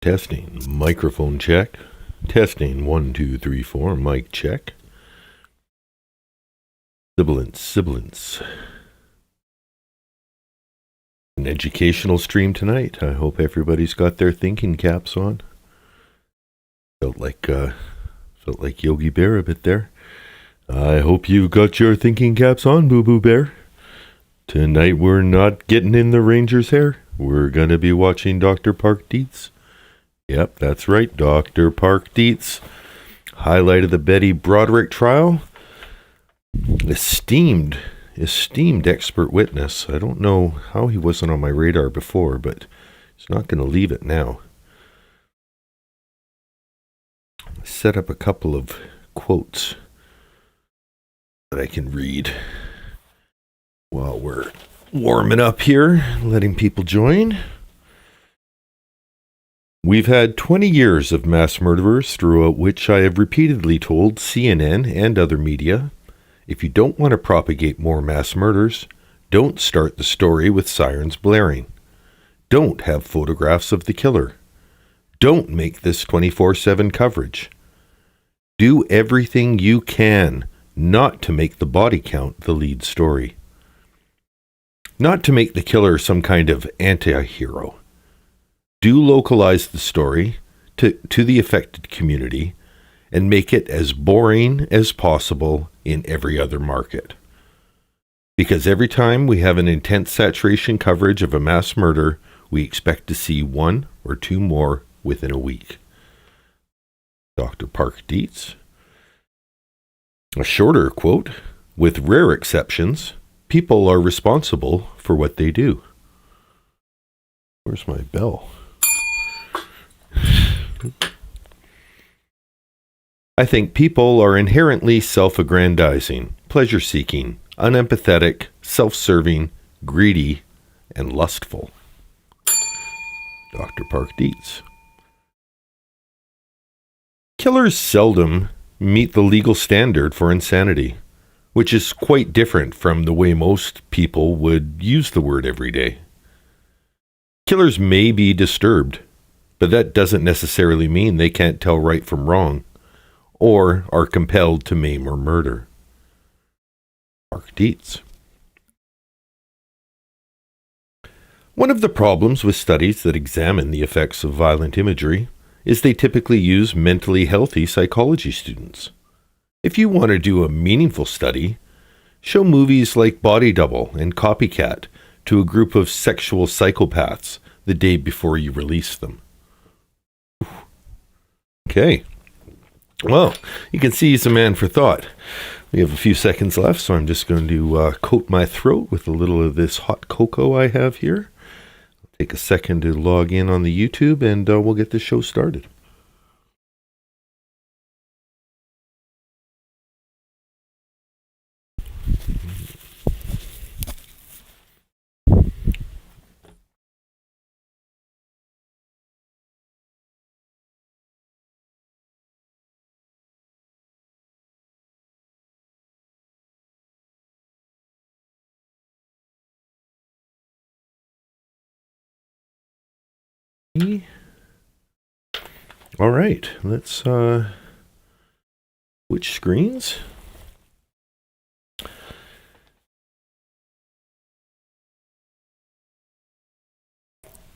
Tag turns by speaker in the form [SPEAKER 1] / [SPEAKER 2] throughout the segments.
[SPEAKER 1] Testing. Microphone check. Testing. 1, 2, 3, 4. Mic check. Sibilance. An educational stream tonight. I hope everybody's got their thinking caps on. Felt like Yogi Bear a bit there. I hope you've got your thinking caps on, Boo Boo Bear. Tonight we're not getting in the Rangers' hair. We're going to be watching Dr. Park Dietz. Yep, that's right, Dr. Park Dietz. Highlight of the Betty Broderick trial. Esteemed expert witness. I don't know how he wasn't on my radar before, but he's not going to leave it now. Set up a couple of quotes that I can read while we're warming up here, letting people join. We've had 20 years of mass murderers, throughout which I have repeatedly told CNN and other media, if you don't want to propagate more mass murders, don't start the story with sirens blaring. Don't have photographs of the killer. Don't make this 24/7 coverage. Do everything you can not to make the body count the lead story. Not to make the killer some kind of anti-hero. Do localize the story to the affected community and make it as boring as possible in every other market. Because every time we have an intense saturation coverage of a mass murder, we expect to see 1 or 2 more within a week. Dr. Park Dietz. A shorter quote, with rare exceptions, people are responsible for what they do. Where's my bell? I think people are inherently self-aggrandizing, pleasure-seeking, unempathetic, self-serving, greedy, and lustful. Dr. Park Dietz. Killers seldom meet the legal standard for insanity, which is quite different from the way most people would use the word every day. Killers may be disturbed, but that doesn't necessarily mean they can't tell right from wrong, or are compelled to maim or murder. Park Dietz. One of the problems with studies that examine the effects of violent imagery is they typically use mentally healthy psychology students. If you want to do a meaningful study, show movies like Body Double and Copycat to a group of sexual psychopaths the day before you release them. Okay. Well, you can see he's a man for thought. We have a few seconds left, so I'm just going to coat my throat with a little of this hot cocoa I have here. I'll take a second to log in on the YouTube, and we'll get this show started. All right, let's switch screens.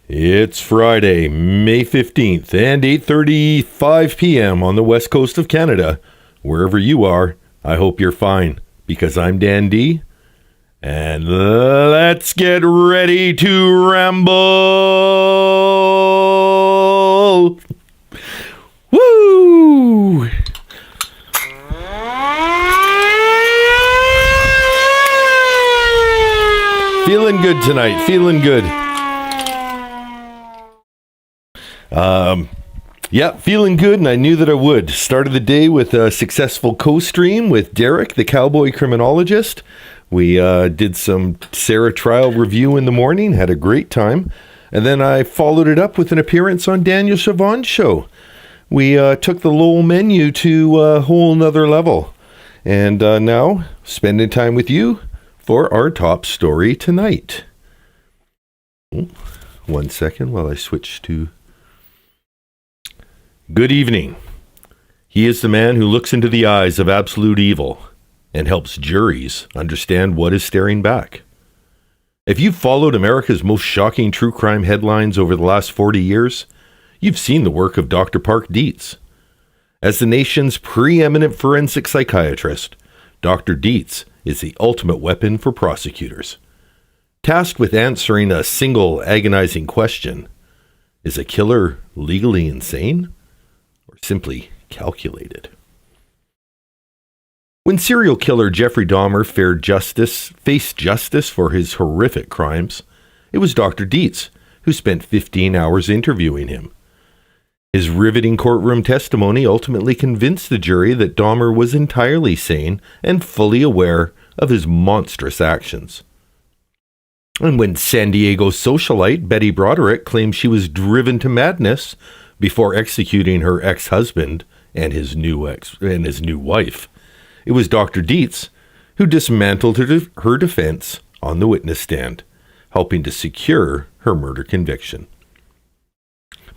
[SPEAKER 1] It's Friday, May 15th, and 8:35 p.m. on the west coast of Canada. Wherever you are, I hope you're fine, because I'm Dan D. And let's get ready to ramble! Woo! Feeling good tonight, feeling good. Yeah, feeling good, and I knew that I would. Started the day with a successful co-stream with Derek, the cowboy criminologist. We did some Sarah trial review in the morning, had a great time. And then I followed it up with an appearance on Daniel Siobhan's show. We took the Lowell menu to a whole nother level. And now, spending time with you for our top story tonight. 1 second while I switch to Good evening. He is the man who looks into the eyes of absolute evil and helps juries understand what is staring back. If you've followed America's most shocking true crime headlines over the last 40 years, you've seen the work of Dr. Park Dietz. As the nation's preeminent forensic psychiatrist, Dr. Dietz is the ultimate weapon for prosecutors. Tasked with answering a single agonizing question, is a killer legally insane or simply calculated? When serial killer Jeffrey Dahmer faced justice for his horrific crimes, it was Dr. Dietz who spent 15 hours interviewing him. His riveting courtroom testimony ultimately convinced the jury that Dahmer was entirely sane and fully aware of his monstrous actions. And when San Diego socialite Betty Broderick claimed she was driven to madness before executing her ex-husband and his new wife, it was Dr. Dietz who dismantled her defense on the witness stand, helping to secure her murder conviction.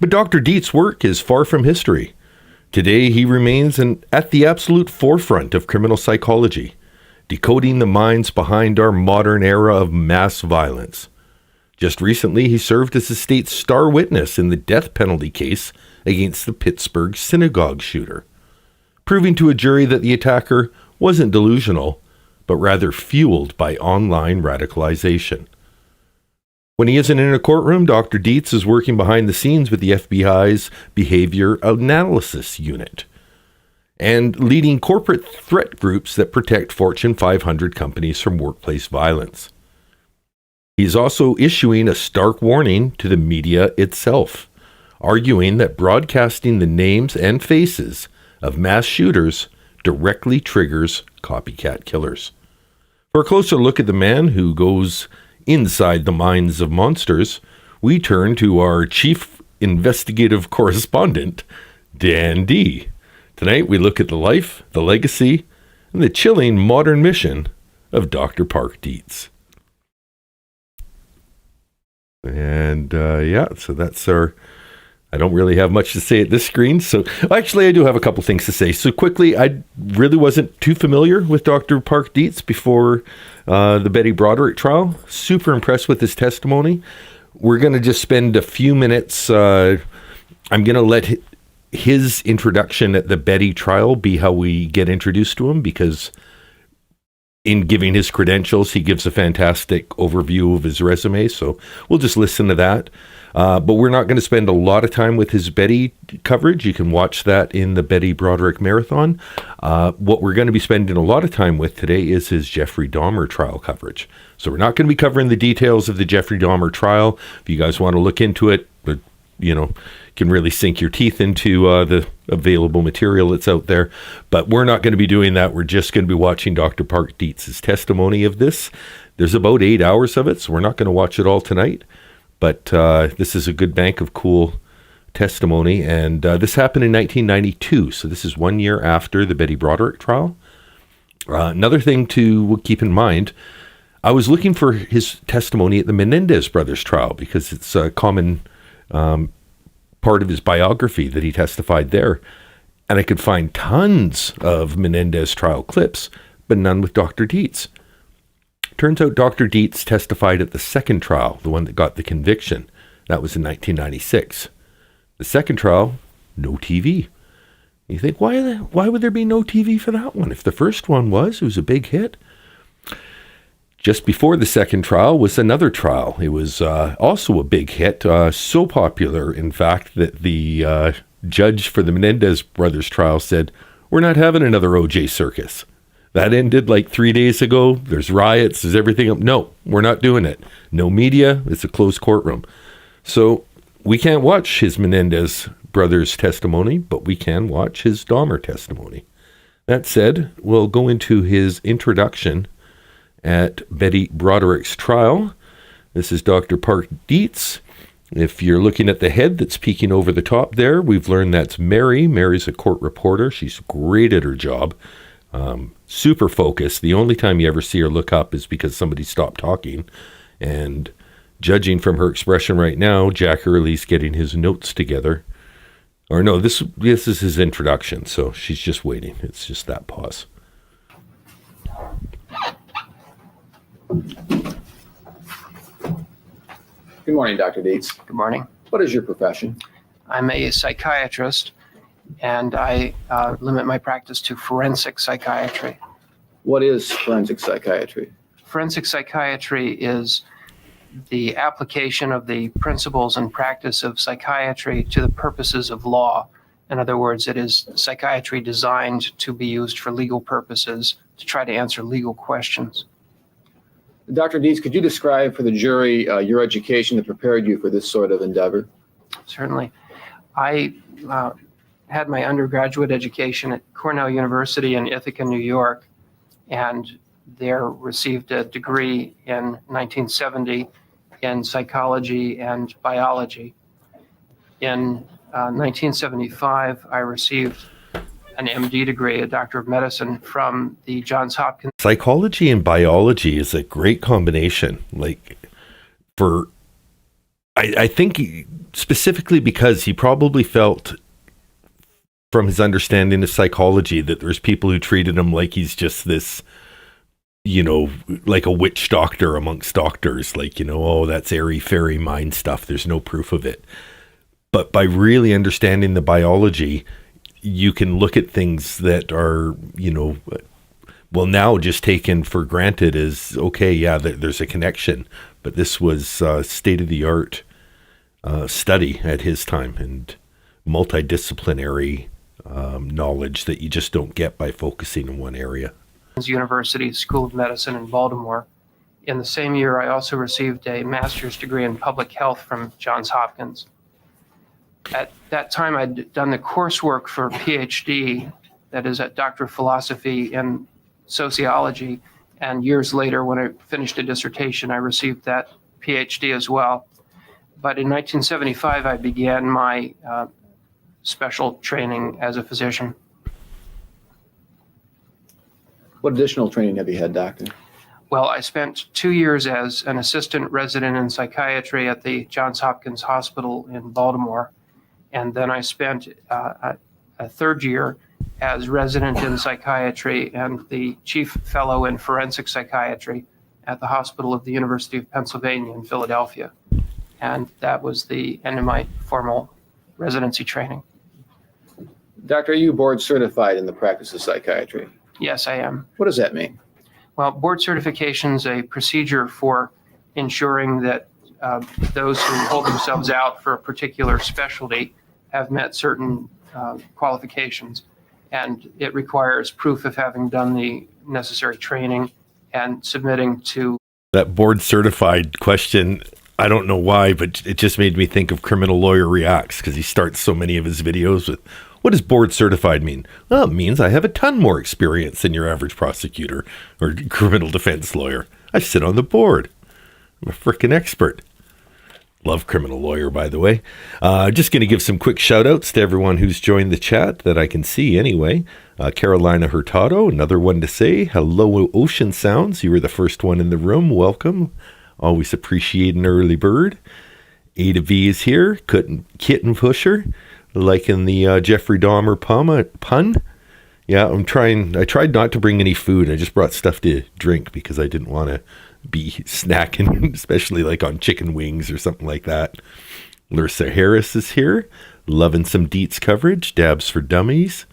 [SPEAKER 1] But Dr. Dietz's work is far from history. Today, he remains at the absolute forefront of criminal psychology, decoding the minds behind our modern era of mass violence. Just recently, he served as the state's star witness in the death penalty case against the Pittsburgh synagogue shooter, proving to a jury that the attacker wasn't delusional, but rather fueled by online radicalization. When he isn't in a courtroom, Dr. Dietz is working behind the scenes with the FBI's Behavior Analysis Unit and leading corporate threat groups that protect Fortune 500 companies from workplace violence. He's also issuing a stark warning to the media itself, arguing that broadcasting the names and faces of mass shooters directly triggers copycat killers. For a closer look at the man who goes inside the minds of monsters, we turn to our chief investigative correspondent, Dan D. Tonight we look at the life, the legacy, and the chilling modern mission of Dr. Park Dietz. And so that's our... I don't really have much to say at this screen. So actually, I do have a couple things to say. So quickly, I really wasn't too familiar with Dr. Park Dietz before the Betty Broderick trial. Super impressed with his testimony. We're going to just spend a few minutes. I'm going to let his introduction at the Betty trial be how we get introduced to him, because in giving his credentials, he gives a fantastic overview of his resume. So we'll just listen to that. But we're not going to spend a lot of time with his Betty coverage. You can watch that in the Betty Broderick Marathon. What we're going to be spending a lot of time with today is his Jeffrey Dahmer trial coverage. So we're not going to be covering the details of the Jeffrey Dahmer trial. If you guys want to look into it, but can really sink your teeth into the available material that's out there. But we're not going to be doing that. We're just going to be watching Dr. Park Dietz's testimony of this. There's about 8 hours of it, so we're not going to watch it all tonight. But this is a good bank of cool testimony. And this happened in 1992. So this is 1 year after the Betty Broderick trial. Another thing to keep in mind, I was looking for his testimony at the Menendez brothers trial because it's a common part of his biography that he testified there. And I could find tons of Menendez trial clips, but none with Dr. Dietz. Turns out Dr. Dietz testified at the second trial, the one that got the conviction. That was in 1996. The second trial, no TV. You think, why would there be no TV for that one? If the first one it was a big hit. Just before the second trial was another trial. It was also a big hit, so popular, in fact, that the judge for the Menendez brothers trial said, "We're not having another OJ circus. That ended like 3 days ago. There's riots. There's everything. No, we're not doing it. No media. It's a closed courtroom." So we can't watch his Menendez brothers testimony, but we can watch his Dahmer testimony. That said, we'll go into his introduction at Betty Broderick's trial. This is Dr. Park Dietz. If you're looking at the head that's peeking over the top there, we've learned that's Mary. Mary's a court reporter. She's great at her job. Super focused. The only time you ever see her look up is because somebody stopped talking. And judging from her expression right now, Jack Early's getting his notes together. Or no, this is his introduction, so she's just waiting. It's just that pause.
[SPEAKER 2] Good morning, Dr. Dietz.
[SPEAKER 3] Good morning.
[SPEAKER 2] What is your profession?
[SPEAKER 3] I'm a psychiatrist, and I limit my practice to forensic psychiatry.
[SPEAKER 2] What is forensic psychiatry?
[SPEAKER 3] Forensic psychiatry is the application of the principles and practice of psychiatry to the purposes of law. In other words, it is psychiatry designed to be used for legal purposes, to try to answer legal questions.
[SPEAKER 2] Dr. Dietz, could you describe for the jury your education that prepared you for this sort of endeavor?
[SPEAKER 3] Certainly. I had my undergraduate education at Cornell University in Ithaca, New York, and there received a degree in 1970 in psychology and biology. In 1975, I received an MD degree, a Doctor of Medicine, from the Johns Hopkins.
[SPEAKER 1] Psychology and biology is a great combination. I think specifically because he probably felt from his understanding of psychology that there's people who treated him like he's just this, like a witch doctor amongst doctors, oh, that's airy-fairy mind stuff. There's no proof of it. But by really understanding the biology, you can look at things that are, now just taken for granted as, okay, yeah, there's a connection. But this was state-of-the-art study at his time and multidisciplinary knowledge that you just don't get by focusing in one area.
[SPEAKER 3] University School of Medicine in Baltimore. In the same year, I also received a master's degree in public health from Johns Hopkins. At that time, I'd done the coursework for a PhD, that is a Doctor of Philosophy in sociology, and years later, when I finished a dissertation, I received that PhD as well. But in 1975, I began my special training as a physician.
[SPEAKER 2] What additional training have you had, Doctor?
[SPEAKER 3] Well, I spent 2 years as an assistant resident in psychiatry at the Johns Hopkins Hospital in Baltimore. And then I spent a third year as resident in psychiatry and the chief fellow in forensic psychiatry at the Hospital of the University of Pennsylvania in Philadelphia. And that was the end of my formal residency training.
[SPEAKER 2] Doctor, are you board certified in the practice of psychiatry?
[SPEAKER 3] Yes, I am.
[SPEAKER 2] What does that mean?
[SPEAKER 3] Well, board certification is a procedure for ensuring that those who hold themselves out for a particular specialty have met certain qualifications. And it requires proof of having done the necessary training and submitting to...
[SPEAKER 1] That board certified question, I don't know why, but it just made me think of Criminal Lawyer Reacts, because he starts so many of his videos with, what does board certified mean? Well, it means I have a ton more experience than your average prosecutor or criminal defense lawyer. I sit on the board. I'm a freaking expert. Love Criminal Lawyer, by the way. Just going to give some quick shout outs to everyone who's joined the chat that I can see anyway. Carolina Hurtado, another one to say. Hello, Ocean Sounds. You were the first one in the room. Welcome. Always appreciate an early bird. A to V is here. Kitten Pusher. Liking the Jeffrey Dahmer pun. Yeah, I tried not to bring any food. I just brought stuff to drink because I didn't want to be snacking, especially like on chicken wings or something like that. Larissa Harris is here. Loving some Dietz coverage. Dabs for Dummies.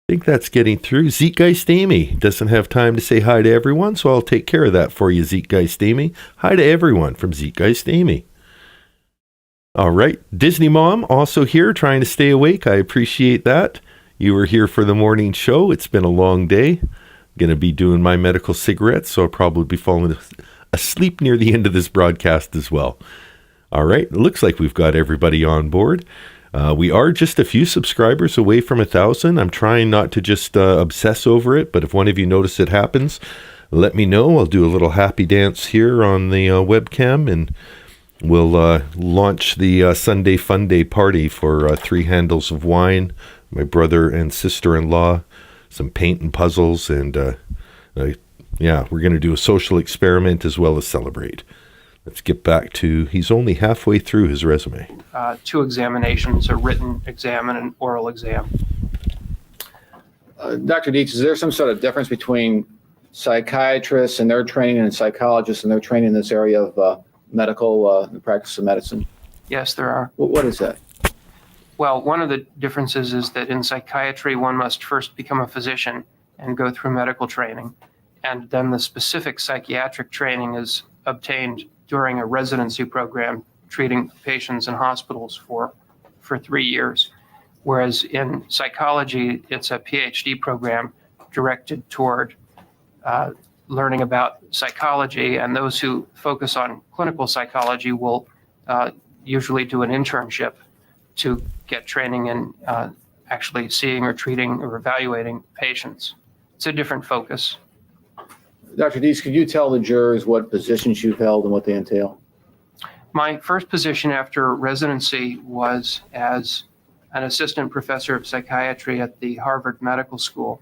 [SPEAKER 1] I think that's getting through. Zeitgeist Amy doesn't have time to say hi to everyone, so I'll take care of that for you, Zeitgeist Amy. Hi to everyone from Zeitgeist Amy. All right. Disney Mom also here trying to stay awake. I appreciate that. You were here for the morning show. It's been a long day. Going to be doing my medical cigarettes, so I'll probably be falling asleep near the end of this broadcast as well. All right. It looks like we've got everybody on board. We are just a few subscribers away from 1,000. I'm trying not to just obsess over it, but if one of you notice it happens, let me know. I'll do a little happy dance here on the webcam, and we'll launch the Sunday Fun Day party for 3 handles of wine, my brother and sister-in-law, some paint and puzzles, and we're going to do a social experiment as well as celebrate. Let's get back to, he's only halfway through his resume.
[SPEAKER 3] 2 examinations, a written exam and an oral exam.
[SPEAKER 2] Dr. Dietz, is there some sort of difference between psychiatrists and their training and psychologists and their training in this area of medical, the practice of medicine?
[SPEAKER 3] Yes, there are.
[SPEAKER 2] What is that?
[SPEAKER 3] Well, one of the differences is that in psychiatry, one must first become a physician and go through medical training. And then the specific psychiatric training is obtained during a residency program treating patients in hospitals for 3 years. Whereas in psychology, it's a PhD program directed toward learning about psychology, and those who focus on clinical psychology will usually do an internship to get training in actually seeing or treating or evaluating patients. It's a different focus.
[SPEAKER 2] Dr. Dietz, could you tell the jurors what positions you've held and what they entail?
[SPEAKER 3] My first position after residency was as an assistant professor of psychiatry at the Harvard Medical School.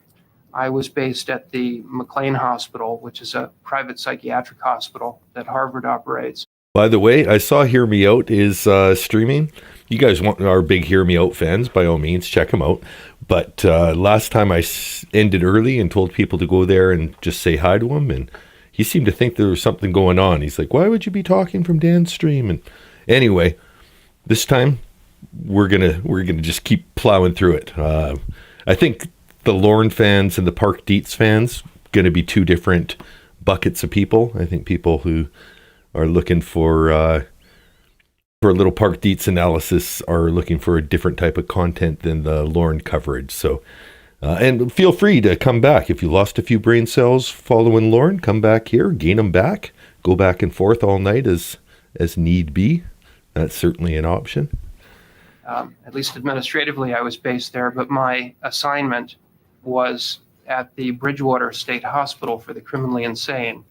[SPEAKER 3] I was based at the McLean Hospital, which is a private psychiatric hospital that Harvard operates.
[SPEAKER 1] By the way, I saw Hear Me Out is streaming. You guys are big Hear Me Out fans, by all means, check them out. But last time I ended early and told people to go there and just say hi to him, and he seemed to think there was something going on. He's like, why would you be talking from Dan's stream? And anyway, this time we're gonna just keep plowing through it. I think the Lorne fans and the Park Dietz fans going to be 2 different buckets of people. I think people who are looking for a little Park Dietz analysis are looking for a different type of content than the Lorne coverage. So, and feel free to come back. If you lost a few brain cells following Lorne, come back here, gain them back, go back and forth all night as need be. That's certainly an option.
[SPEAKER 3] At least administratively, I was based there, but my assignment was at the Bridgewater State Hospital for the Criminally Insane,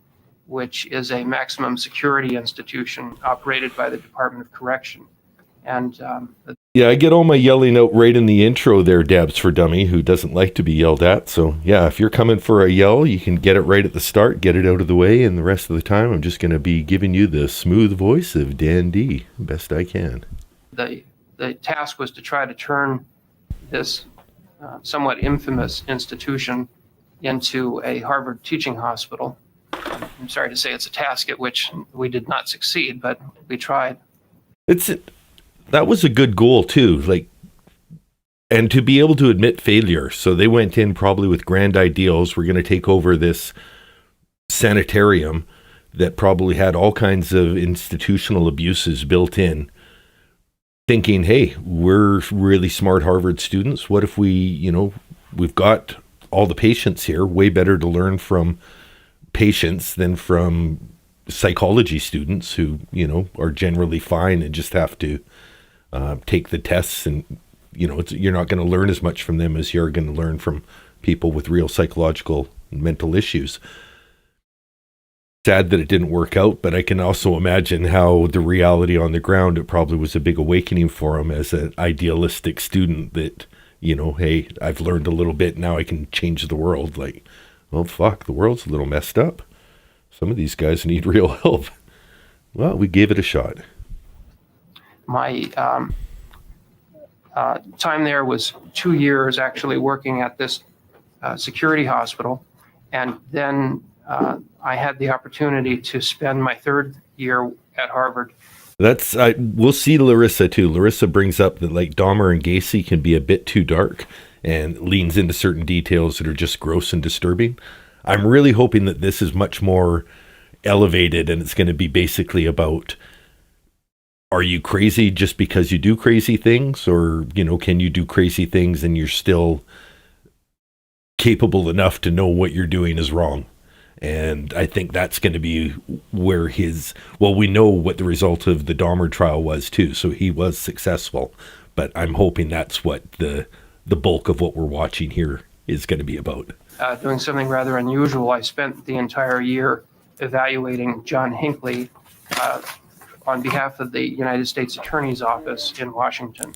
[SPEAKER 3] which is a maximum security institution operated by the Department of Correction. And
[SPEAKER 1] yeah, I get all my yelling out right in the intro there, Dabs for Dummy, who doesn't like to be yelled at. So yeah, if you're coming for a yell, you can get it right at the start, get it out of the way, and the rest of the time I'm just going to be giving you the smooth voice of Dan D, best I can.
[SPEAKER 3] The task was to try to turn this somewhat infamous institution into a Harvard teaching hospital. I'm sorry to say it's a task at which we did not succeed, but we tried.
[SPEAKER 1] That was a good goal too, and to be able to admit failure. So they went in probably with grand ideals. We're going to take over this sanitarium that probably had all kinds of institutional abuses built in, thinking, hey, we're really smart Harvard students. What if we've got all the patients here, way better to learn from patients than from psychology students who, are generally fine and just have to take the tests, and, you're not going to learn as much from them as you're going to learn from people with real psychological and mental issues. Sad that it didn't work out, but I can also imagine how the reality on the ground, it probably was a big awakening for him as an idealistic student that, hey, I've learned a little bit, now I can change the world. Like, well, fuck, the world's a little messed up. Some of these guys need real help. Well, we gave it a shot.
[SPEAKER 3] My time there was 2 years actually working at this security hospital. And then I had the opportunity to spend my 3rd year at Harvard.
[SPEAKER 1] We'll see Larissa too. Larissa brings up that Dahmer and Gacy can be a bit too dark and leans into certain details that are just gross and disturbing. I'm really hoping that this is much more elevated, and it's going to be basically about, are you crazy just because you do crazy things? Or, can you do crazy things and you're still capable enough to know what you're doing is wrong? And I think that's going to be where we know what the result of the Dahmer trial was too. So he was successful, but I'm hoping that's what the bulk of what we're watching here is going to be about.
[SPEAKER 3] Doing something rather unusual. I spent the entire year evaluating John Hinckley on behalf of the United States Attorney's Office in Washington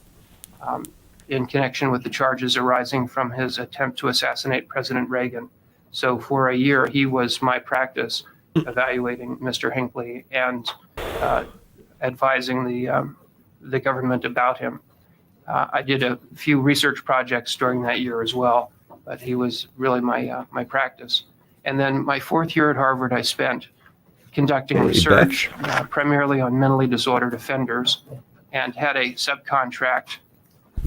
[SPEAKER 3] in connection with the charges arising from his attempt to assassinate President Reagan. So for a year, he was my practice evaluating Mr. Hinckley. And advising the government about him. I did a few research projects during that year as well, but he was really my practice. And then my fourth year at Harvard, I spent conducting research primarily on mentally disordered offenders, and had a subcontract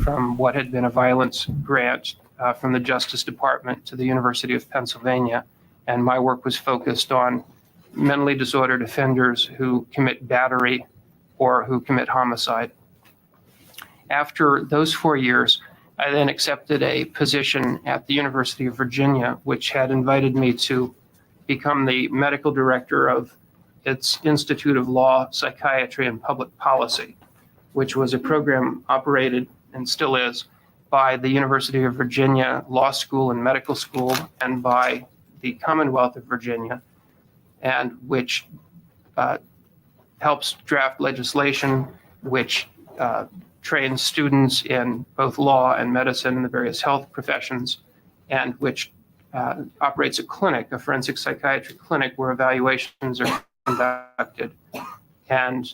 [SPEAKER 3] from what had been a violence grant from the Justice Department to the University of Pennsylvania. And my work was focused on mentally disordered offenders who commit battery or who commit homicide. After those 4 years, I then accepted a position at the University of Virginia, which had invited me to become the medical director of its Institute of Law, Psychiatry, and Public Policy, which was a program operated, and still is, by the University of Virginia Law School and Medical School and by the Commonwealth of Virginia, and which helps draft legislation, which trains students in both law and medicine and the various health professions, and which operates a clinic, a forensic psychiatry clinic, where evaluations are conducted. And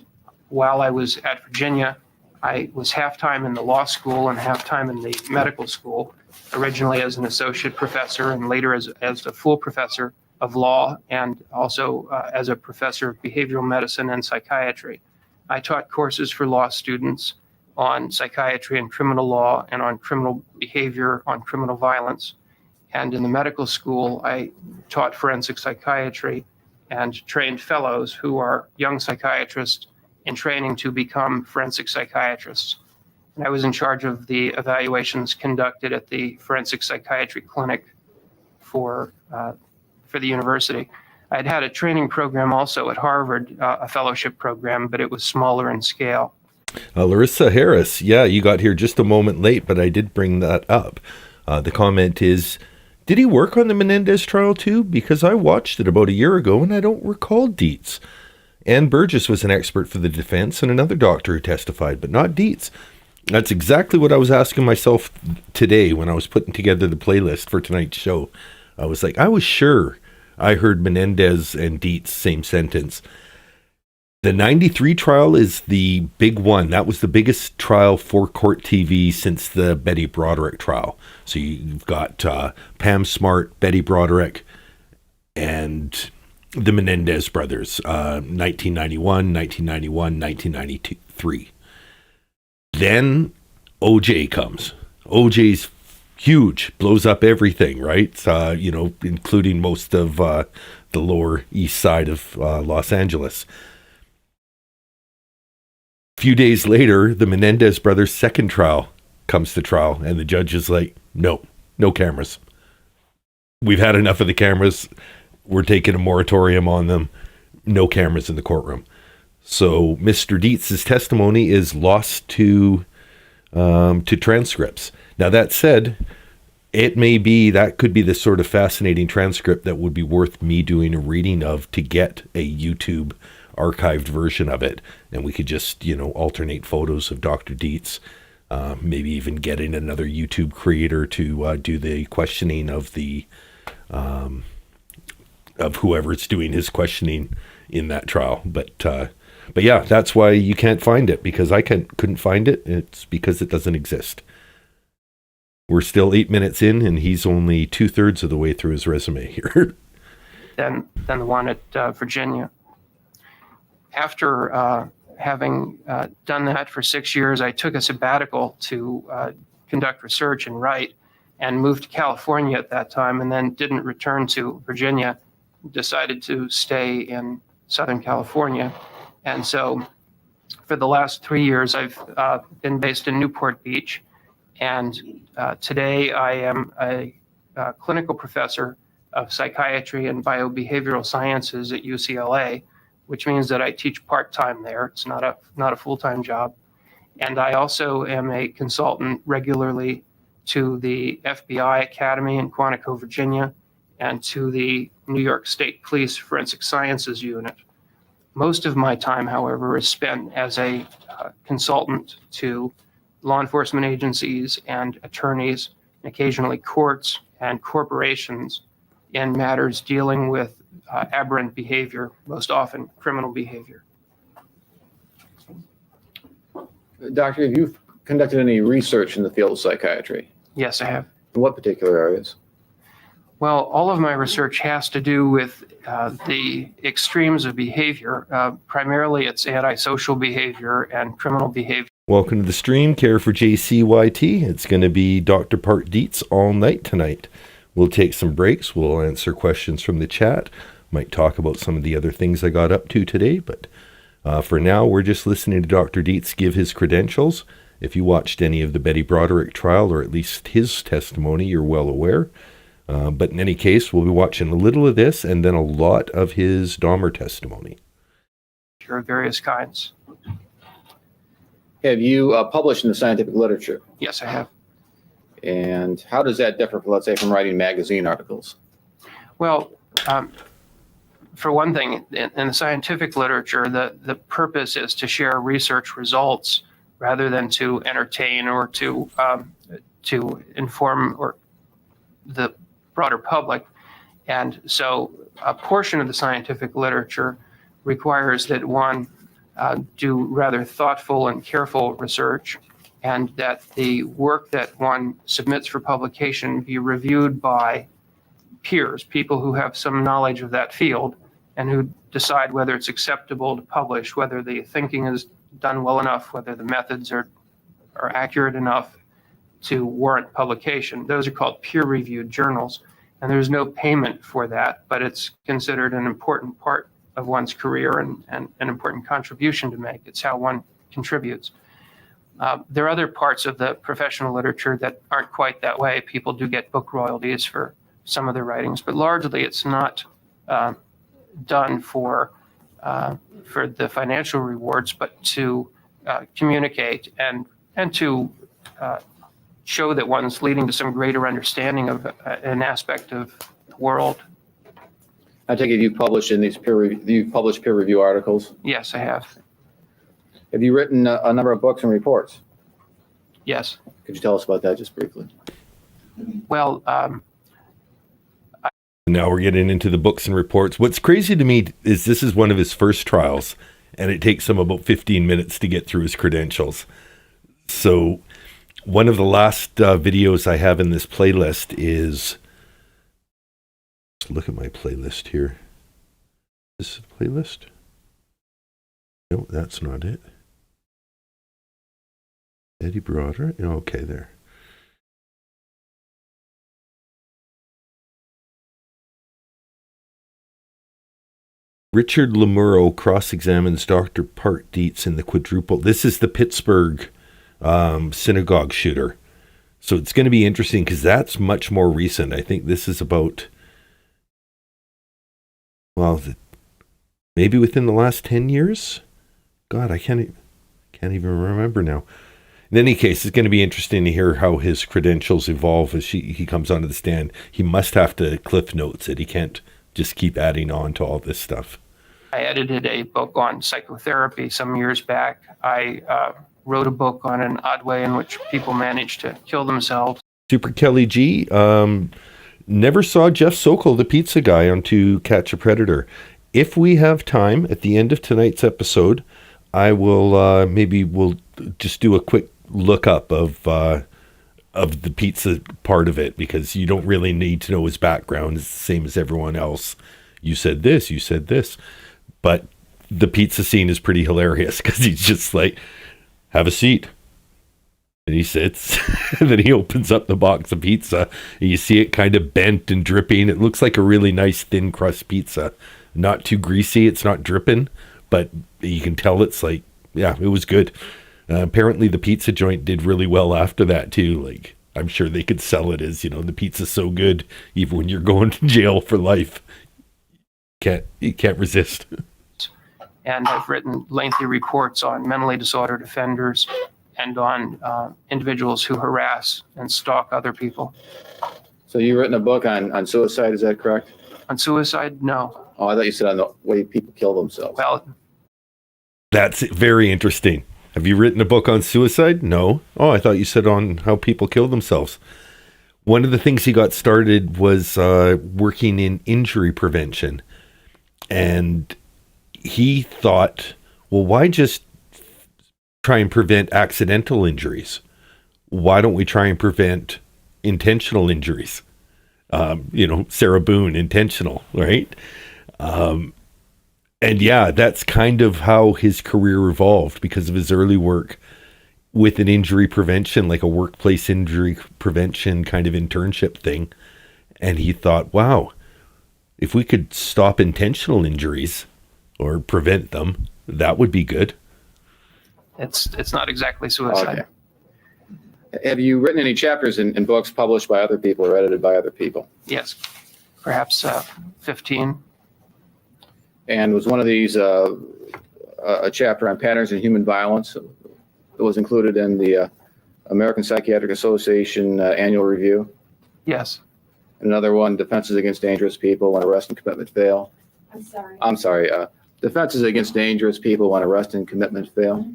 [SPEAKER 3] while I was at Virginia, I was half-time in the law school and half-time in the medical school, originally as an associate professor and later as a full professor of law, and also as a professor of behavioral medicine and psychiatry. I taught courses for law students on psychiatry and criminal law, and on criminal behavior, on criminal violence. And in the medical school, I taught forensic psychiatry and trained fellows who are young psychiatrists in training to become forensic psychiatrists. And I was in charge of the evaluations conducted at the forensic psychiatry clinic for the university. I'd had a training program also at Harvard, a fellowship program, but it was smaller in scale.
[SPEAKER 1] Larissa Harris, yeah, you got here just a moment late, but I did bring that up. The comment is, did he work on the Menendez trial too? Because I watched it about a year ago and I don't recall Dietz. Ann Burgess was an expert for the defense and another doctor who testified, but not Dietz. That's exactly what I was asking myself today when I was putting together the playlist for tonight's show. I was like, I was sure I heard Menendez and Dietz same sentence. The 93 trial is the big one. That was the biggest trial for court TV since the Betty Broderick trial. So you've got Pam Smart, Betty Broderick, and the Menendez brothers, 1991, 1991, 1993. Then OJ comes. OJ's huge, blows up everything, right? Including most of the Lower East Side of Los Angeles. A few days later, the Menendez brothers' second trial comes to trial, and the judge is like, no cameras. We've had enough of the cameras. We're taking a moratorium on them. No cameras in the courtroom. So Mr. Dietz's testimony is lost to transcripts. Now, that said, that could be the sort of fascinating transcript that would be worth me doing a reading of to get a YouTube archived version of it, and we could just alternate photos of Dr. Dietz, maybe even getting another YouTube creator to do the questioning of the of whoever's doing his questioning in that trial. But yeah, that's why you can't find it, because I couldn't find it. It's because it doesn't exist. We're still 8 minutes in, and he's only 2/3 of the way through his resume here.
[SPEAKER 3] Than the one at Virginia. After having done that for 6 years, I took a sabbatical to conduct research and write, and moved to California at that time, and then didn't return to Virginia, decided to stay in Southern California. And so for the last 3 years, I've been based in Newport Beach. And today I am a clinical professor of psychiatry and biobehavioral sciences at UCLA, which means that I teach part-time there. It's not a full-time job. And I also am a consultant regularly to the FBI Academy in Quantico, Virginia, and to the New York State Police Forensic Sciences Unit. Most of my time, however, is spent as a consultant to law enforcement agencies and attorneys, and occasionally courts and corporations in matters dealing with aberrant behavior, most often criminal behavior.
[SPEAKER 2] Doctor, have you conducted any research in the field of psychiatry?
[SPEAKER 3] Yes, I have.
[SPEAKER 2] In what particular areas?
[SPEAKER 3] Well, all of my research has to do with the extremes of behavior. Primarily, it's antisocial behavior and criminal behavior.
[SPEAKER 1] Welcome to the stream, Care for JCYT. It's going to be Dr. Part Dietz all night tonight. We'll take some breaks. We'll answer questions from the chat. Might talk about some of the other things I got up to today, but for now, we're just listening to Dr. Dietz give his credentials. If you watched any of the Betty Broderick trial, or at least his testimony, you're well aware. But in any case, we'll be watching a little of this and then a lot of his Dahmer testimony.
[SPEAKER 3] Of various kinds.
[SPEAKER 2] Have you published in the scientific literature?
[SPEAKER 3] Yes, I have.
[SPEAKER 2] And how does that differ, let's say, from writing magazine articles?
[SPEAKER 3] Well, for one thing, in the scientific literature, the purpose is to share research results rather than to entertain or to inform or the broader public. And so a portion of the scientific literature requires that one do rather thoughtful and careful research, and that the work that one submits for publication be reviewed by peers, people who have some knowledge of that field and who decide whether it's acceptable to publish, whether the thinking is done well enough, whether the methods are accurate enough to warrant publication. Those are called peer-reviewed journals, and there's no payment for that, but it's considered an important part of one's career and an important contribution to make. It's how one contributes. There are other parts of the professional literature that aren't quite that way. People do get book royalties for some of their writings, but largely it's not done for the financial rewards, but to communicate and to show that one's leading to some greater understanding of an aspect of the world.
[SPEAKER 2] I take it you've published in these peer review articles?
[SPEAKER 3] Yes, I have.
[SPEAKER 2] Have you written a number of books and reports?
[SPEAKER 3] Yes.
[SPEAKER 2] Could you tell us about that just briefly?
[SPEAKER 3] Well,
[SPEAKER 1] now we're getting into the books and reports. What's crazy to me is this is one of his first trials, and it takes him about 15 minutes to get through his credentials. So one of the last videos I have in this playlist is, let's look at my playlist here. This is the playlist? No, that's not it. Betty Broderick. Okay, there. Richard Lemuro cross-examines Dr. Part Dietz in the quadruple. This is the Pittsburgh synagogue shooter. So it's going to be interesting because that's much more recent. I think this is about, well, maybe within the last 10 years? God, I can't even remember now. In any case, it's going to be interesting to hear how his credentials evolve as he comes onto the stand. He must have to cliff notes it. He can't just keep adding on to all this stuff.
[SPEAKER 3] I edited a book on psychotherapy some years back. I wrote a book on an odd way in which people manage to kill themselves.
[SPEAKER 1] Super Kelly G. Never saw Jeff Sokol, the pizza guy, on To Catch a Predator. If we have time at the end of tonight's episode, I will we'll just do a quick look up of the pizza part of it, because you don't really need to know his background. It's the same as everyone else. You said this. But the pizza scene is pretty hilarious because he's just like, have a seat. And he sits, and then he opens up the box of pizza, and you see it kind of bent and dripping. It looks like a really nice thin crust pizza. Not too greasy, it's not dripping, but you can tell it's like, yeah, it was good. Apparently the pizza joint did really well after that too. Like, I'm sure they could sell it as, the pizza's so good, even when you're going to jail for life. You can't resist.
[SPEAKER 3] And I've written lengthy reports on mentally disordered offenders and on individuals who harass and stalk other people.
[SPEAKER 2] So you've written a book on suicide, is that correct?
[SPEAKER 3] On suicide? No.
[SPEAKER 2] Oh, I thought you said on the way people kill themselves.
[SPEAKER 3] Well,
[SPEAKER 1] that's very interesting. Have you written a book on suicide? No. Oh, I thought you said on how people kill themselves. One of the things he got started was working in injury prevention. And he thought, well, why just try and prevent accidental injuries? Why don't we try and prevent intentional injuries? Sarah Boone, intentional, right? And yeah, that's kind of how his career evolved because of his early work with an injury prevention, like a workplace injury prevention kind of internship thing. And he thought, wow, if we could stop intentional injuries or prevent them, that would be good.
[SPEAKER 3] It's not exactly suicide.
[SPEAKER 2] Okay. Have you written any chapters in books published by other people or edited by other people?
[SPEAKER 3] Yes, perhaps 15.
[SPEAKER 2] And was one of these a chapter on patterns in human violence that was included in the American Psychiatric Association annual review?
[SPEAKER 3] Yes.
[SPEAKER 2] Another one, defenses against dangerous people when arrest and commitment fail. I'm sorry. Defenses against dangerous people when arrest and commitment fail.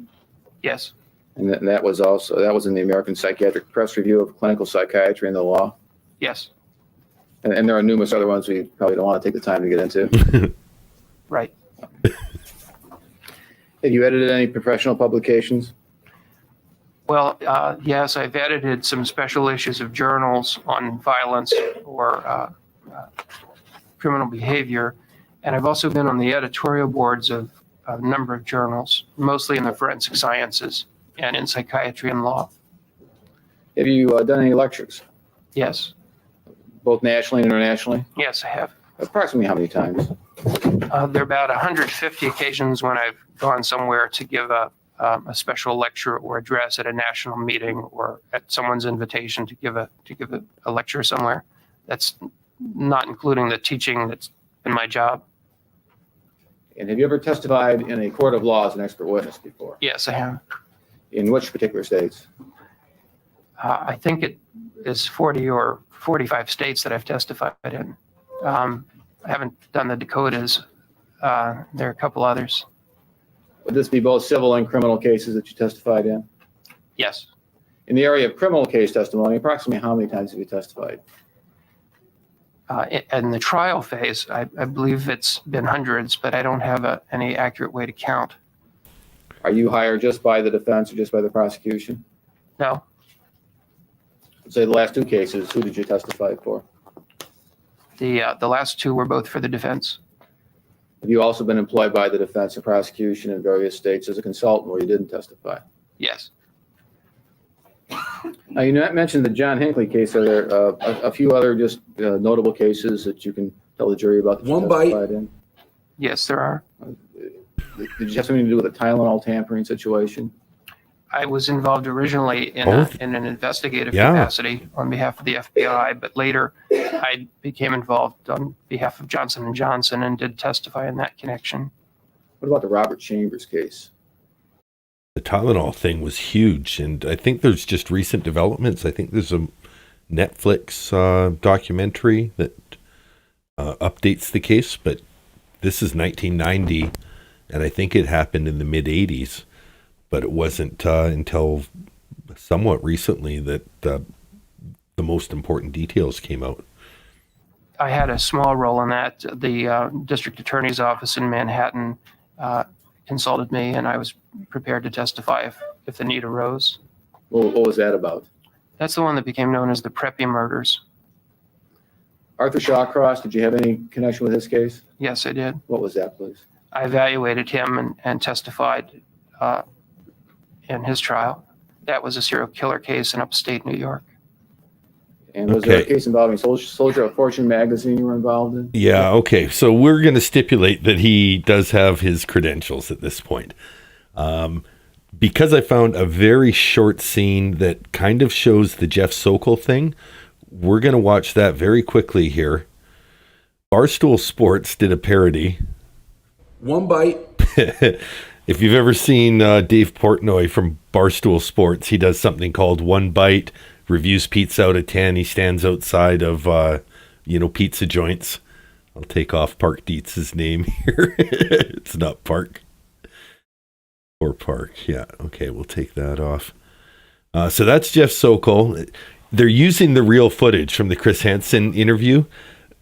[SPEAKER 3] Yes.
[SPEAKER 2] And that was in the American Psychiatric Press Review of Clinical Psychiatry and the Law.
[SPEAKER 3] Yes.
[SPEAKER 2] And there are numerous other ones we probably don't want to take the time to get into.
[SPEAKER 3] Right.
[SPEAKER 2] Have you edited any professional publications?
[SPEAKER 3] Well, yes, I've edited some special issues of journals on violence or criminal behavior, and I've also been on the editorial boards of a number of journals, mostly in the forensic sciences and in psychiatry and law.
[SPEAKER 2] Have you done any lectures,
[SPEAKER 3] Yes.
[SPEAKER 2] both nationally and internationally?
[SPEAKER 3] Yes, I have.
[SPEAKER 2] Approximately how many times?
[SPEAKER 3] There are about 150 occasions when I've gone somewhere to give a special lecture or address at a national meeting or at someone's invitation to give a lecture somewhere. That's not including the teaching that's been my job.
[SPEAKER 2] And have you ever testified in a court of law as an expert witness before?
[SPEAKER 3] Yes, I have.
[SPEAKER 2] In which particular states?
[SPEAKER 3] I think it is 40 or 45 states that I've testified in. I haven't done the Dakotas. There are a couple others.
[SPEAKER 2] Would this be both civil and criminal cases that you testified in?
[SPEAKER 3] Yes.
[SPEAKER 2] In the area of criminal case testimony, approximately how many times have you testified?
[SPEAKER 3] In the trial phase, I believe it's been hundreds, but I don't have any accurate way to count.
[SPEAKER 2] Are you hired just by the defense or just by the prosecution?
[SPEAKER 3] No.
[SPEAKER 2] Say the last two cases, who did you testify for?
[SPEAKER 3] The last two were both for the defense.
[SPEAKER 2] Have you also been employed by the defense and prosecution in various states as a consultant where you didn't testify?
[SPEAKER 3] Yes.
[SPEAKER 2] Now, you mentioned the John Hinckley case. Are there a few other just notable cases that you can tell the jury about that you testified in?
[SPEAKER 3] Yes, there are.
[SPEAKER 2] Did you have something to do with a Tylenol tampering situation?
[SPEAKER 3] I was involved originally in an investigative
[SPEAKER 1] Yeah.
[SPEAKER 3] capacity on behalf of the FBI, but later I became involved on behalf of Johnson & Johnson and did testify in that connection.
[SPEAKER 2] What about the Robert Chambers case?
[SPEAKER 1] The Tylenol thing was huge, and I think there's just recent developments. I think there's a Netflix documentary that updates the case, but this is 1990, and I think it happened in the mid-'80s, but it wasn't until somewhat recently that the most important details came out.
[SPEAKER 3] I had a small role in that. The district attorney's office in Manhattan consulted me, and I was prepared to testify if the need arose.
[SPEAKER 2] What was that about?
[SPEAKER 3] That's the one that became known as the Preppy murders.
[SPEAKER 2] Arthur Shawcross, did you have any connection with his case?
[SPEAKER 3] Yes, I did.
[SPEAKER 2] What was that, please?
[SPEAKER 3] I evaluated him and testified in his trial. That was a serial killer case in upstate New York.
[SPEAKER 2] And was there a case involving Soldier of Fortune magazine you were involved in?
[SPEAKER 1] Yeah, okay. So we're going to stipulate that he does have his credentials at this point. Because I found a very short scene that kind of shows the Jeff Sokol thing, we're going to watch that very quickly here. Barstool Sports did a parody.
[SPEAKER 4] One bite.
[SPEAKER 1] If you've ever seen Dave Portnoy from Barstool Sports, he does something called One Bite, reviews pizza out of 10. He stands outside of, pizza joints. I'll take off Park Dietz's name here. It's not Park. Or Park. Yeah. Okay. We'll take that off. So that's Jeff Sokol. They're using the real footage from the Chris Hansen interview,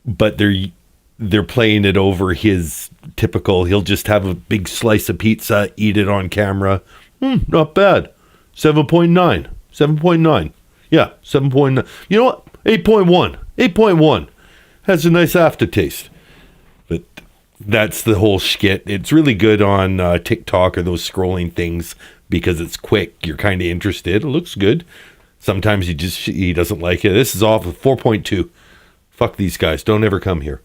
[SPEAKER 1] but they're playing it over his typical, he'll just have a big slice of pizza, eat it on camera, Not bad. 7.9. 7.9. Yeah, 7.9. You know what? 8.1. 8.1. Has a nice aftertaste. But that's the whole shit. It's really good on TikTok or those scrolling things because it's quick. You're kind of interested. It looks good. Sometimes he doesn't like it. This is off of 4.2. Fuck these guys. Don't ever come here.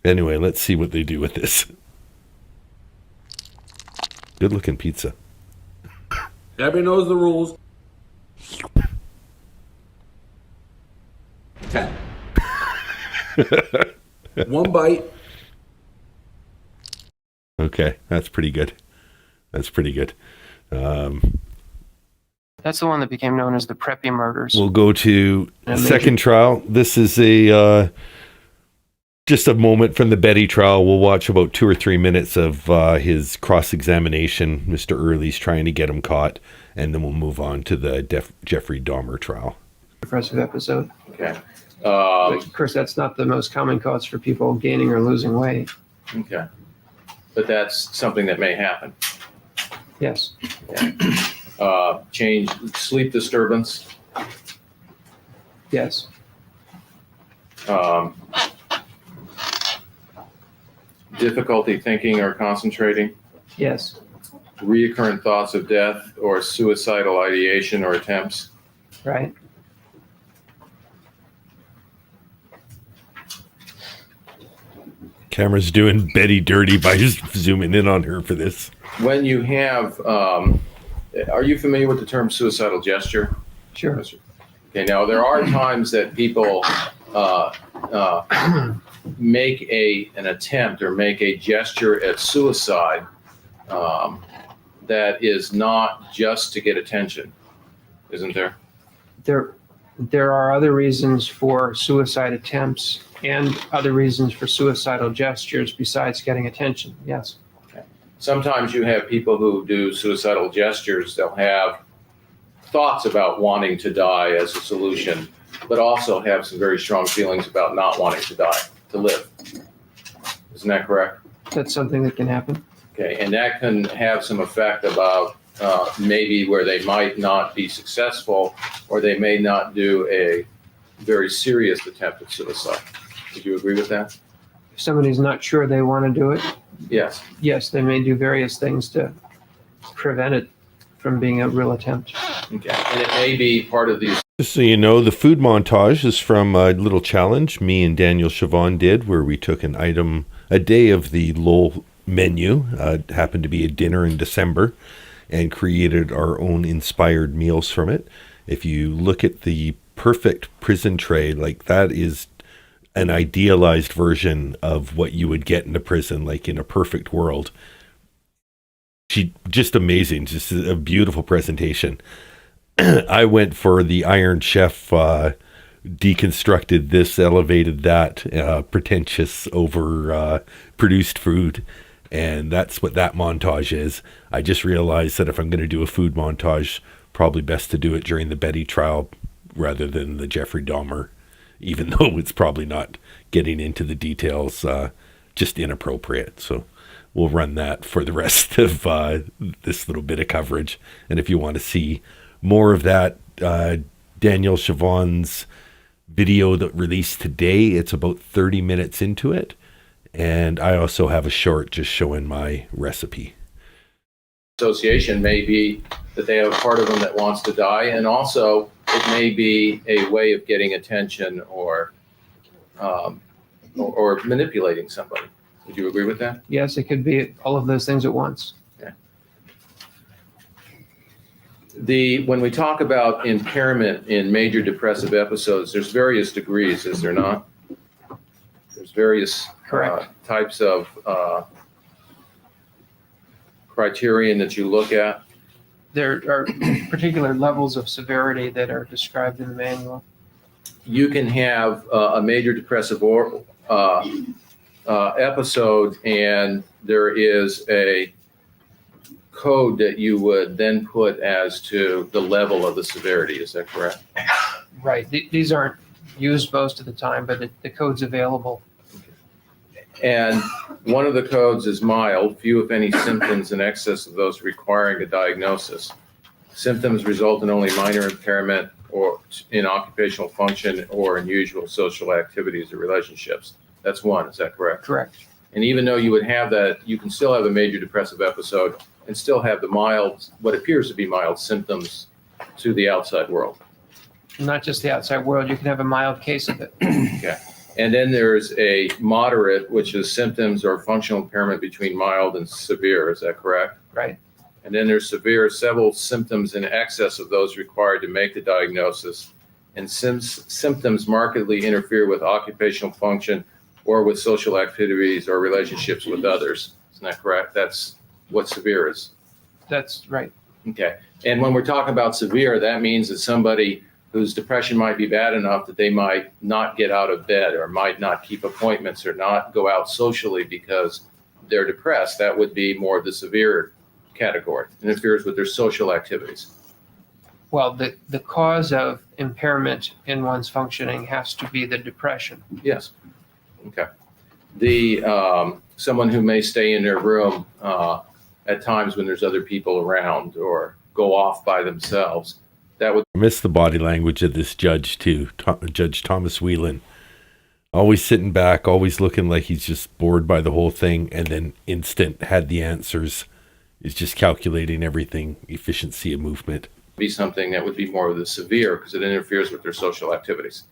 [SPEAKER 1] Anyway, let's see what they do with this. Good looking pizza.
[SPEAKER 4] Everybody knows the rules. 10. One bite.
[SPEAKER 1] Okay, that's pretty good. That's pretty good.
[SPEAKER 3] That's the one that became known as the Preppy murders.
[SPEAKER 1] We'll go to second trial. This is a just a moment from the Betty trial. We'll watch about 2 or 3 minutes of his cross-examination. Mr. Early's trying to get him caught, and then we'll move on to the Jeffrey Dahmer trial.
[SPEAKER 3] Impressive episode.
[SPEAKER 2] Okay.
[SPEAKER 3] Of course, that's not the most common cause for people gaining or losing weight.
[SPEAKER 2] Okay. But that's something that may happen.
[SPEAKER 3] Yes.
[SPEAKER 2] Change sleep disturbance.
[SPEAKER 3] Yes.
[SPEAKER 2] Difficulty thinking or concentrating.
[SPEAKER 3] Yes.
[SPEAKER 2] Reoccurrent thoughts of death or suicidal ideation or attempts.
[SPEAKER 3] Right.
[SPEAKER 1] Camera's doing Betty dirty by just zooming in on her for this.
[SPEAKER 2] When you have, are you familiar with the term suicidal gesture?
[SPEAKER 3] Sure.
[SPEAKER 2] Okay, now there are times that people make an attempt or make a gesture at suicide that is not just to get attention, isn't there?
[SPEAKER 3] There are other reasons for suicide attempts and other reasons for suicidal gestures besides getting attention. Yes.
[SPEAKER 2] Okay. Sometimes you have people who do suicidal gestures. They'll have thoughts about wanting to die as a solution, but also have some very strong feelings about not wanting to die, to live. Isn't that correct?
[SPEAKER 3] That's something that can happen.
[SPEAKER 2] Okay, and that can have some effect about maybe where they might not be successful or they may not do a very serious attempt at suicide. Would you agree with that?
[SPEAKER 3] If somebody's not sure they want to do it,
[SPEAKER 2] Yes.
[SPEAKER 3] yes, they may do various things to prevent it from being a real attempt.
[SPEAKER 2] Okay, and it may be part of these.
[SPEAKER 1] Just so you know, the food montage is from a little challenge me and Daniel Chavon did where we took an item a day of the Lowell menu, happened to be a dinner in December, and created our own inspired meals from it. If you look at the perfect prison tray, like that is an idealized version of what you would get in a prison, like in a perfect world. She just amazing, just a beautiful presentation. I went for the Iron Chef, deconstructed this, elevated that, pretentious over produced food. And that's what that montage is. I just realized that if I'm going to do a food montage, probably best to do it during the Betty trial rather than the Jeffrey Dahmer, even though it's probably not getting into the details, just inappropriate. So we'll run that for the rest of this little bit of coverage. And if you want to see more of that, Daniel Chavon's video that released today, it's about 30 minutes into it. And I also have a short just showing my recipe.
[SPEAKER 2] Association may be that they have a part of them that wants to die, and also it may be a way of getting attention or manipulating somebody. Would you agree with that?
[SPEAKER 3] Yes, it could be all of those things at once.
[SPEAKER 2] When we talk about impairment in major depressive episodes, there's various degrees, is there not? There's various types of criterion that you look at.
[SPEAKER 3] There are particular levels of severity that are described in the manual.
[SPEAKER 2] You can have a major depressive episode, and there is a code that you would then put as to the level of the severity. Is that correct?
[SPEAKER 3] Right. These aren't used most of the time, but the code's available.
[SPEAKER 2] And One of the codes is mild, few if any symptoms in excess of those requiring a diagnosis. Symptoms result in only minor impairment or in occupational function or unusual social activities or relationships. That's one, is that correct?
[SPEAKER 3] Correct.
[SPEAKER 2] And even though you would have that, you can still have a major depressive episode and still have the mild, what appears to be mild symptoms to the outside world.
[SPEAKER 3] Not just the outside world, you can have a mild case of it.
[SPEAKER 2] Okay. And then there's a moderate, which is symptoms or functional impairment between mild and severe. Is that correct?
[SPEAKER 3] Right.
[SPEAKER 2] And then there's severe, several symptoms in excess of those required to make the diagnosis. And symptoms markedly interfere with occupational function or with social activities or relationships with others. Isn't that correct? That's what severe is.
[SPEAKER 3] That's right.
[SPEAKER 2] Okay. And when we're talking about severe, that means that somebody whose depression might be bad enough that they might not get out of bed or might not keep appointments or not go out socially because they're depressed. That would be more of the severe category. It interferes with their social activities.
[SPEAKER 3] Well, the cause of impairment in one's functioning has to be the depression.
[SPEAKER 2] Yes. Okay. The someone who may stay in their room at times when there's other people around or go off by themselves, that would
[SPEAKER 1] I miss the body language of this judge too, Judge Thomas Whelan. Always sitting back, always looking like he's just bored by the whole thing, and then instant had the answers. Is just calculating everything, efficiency of movement.
[SPEAKER 2] be something that would be more of the severe because it interferes with their social activities,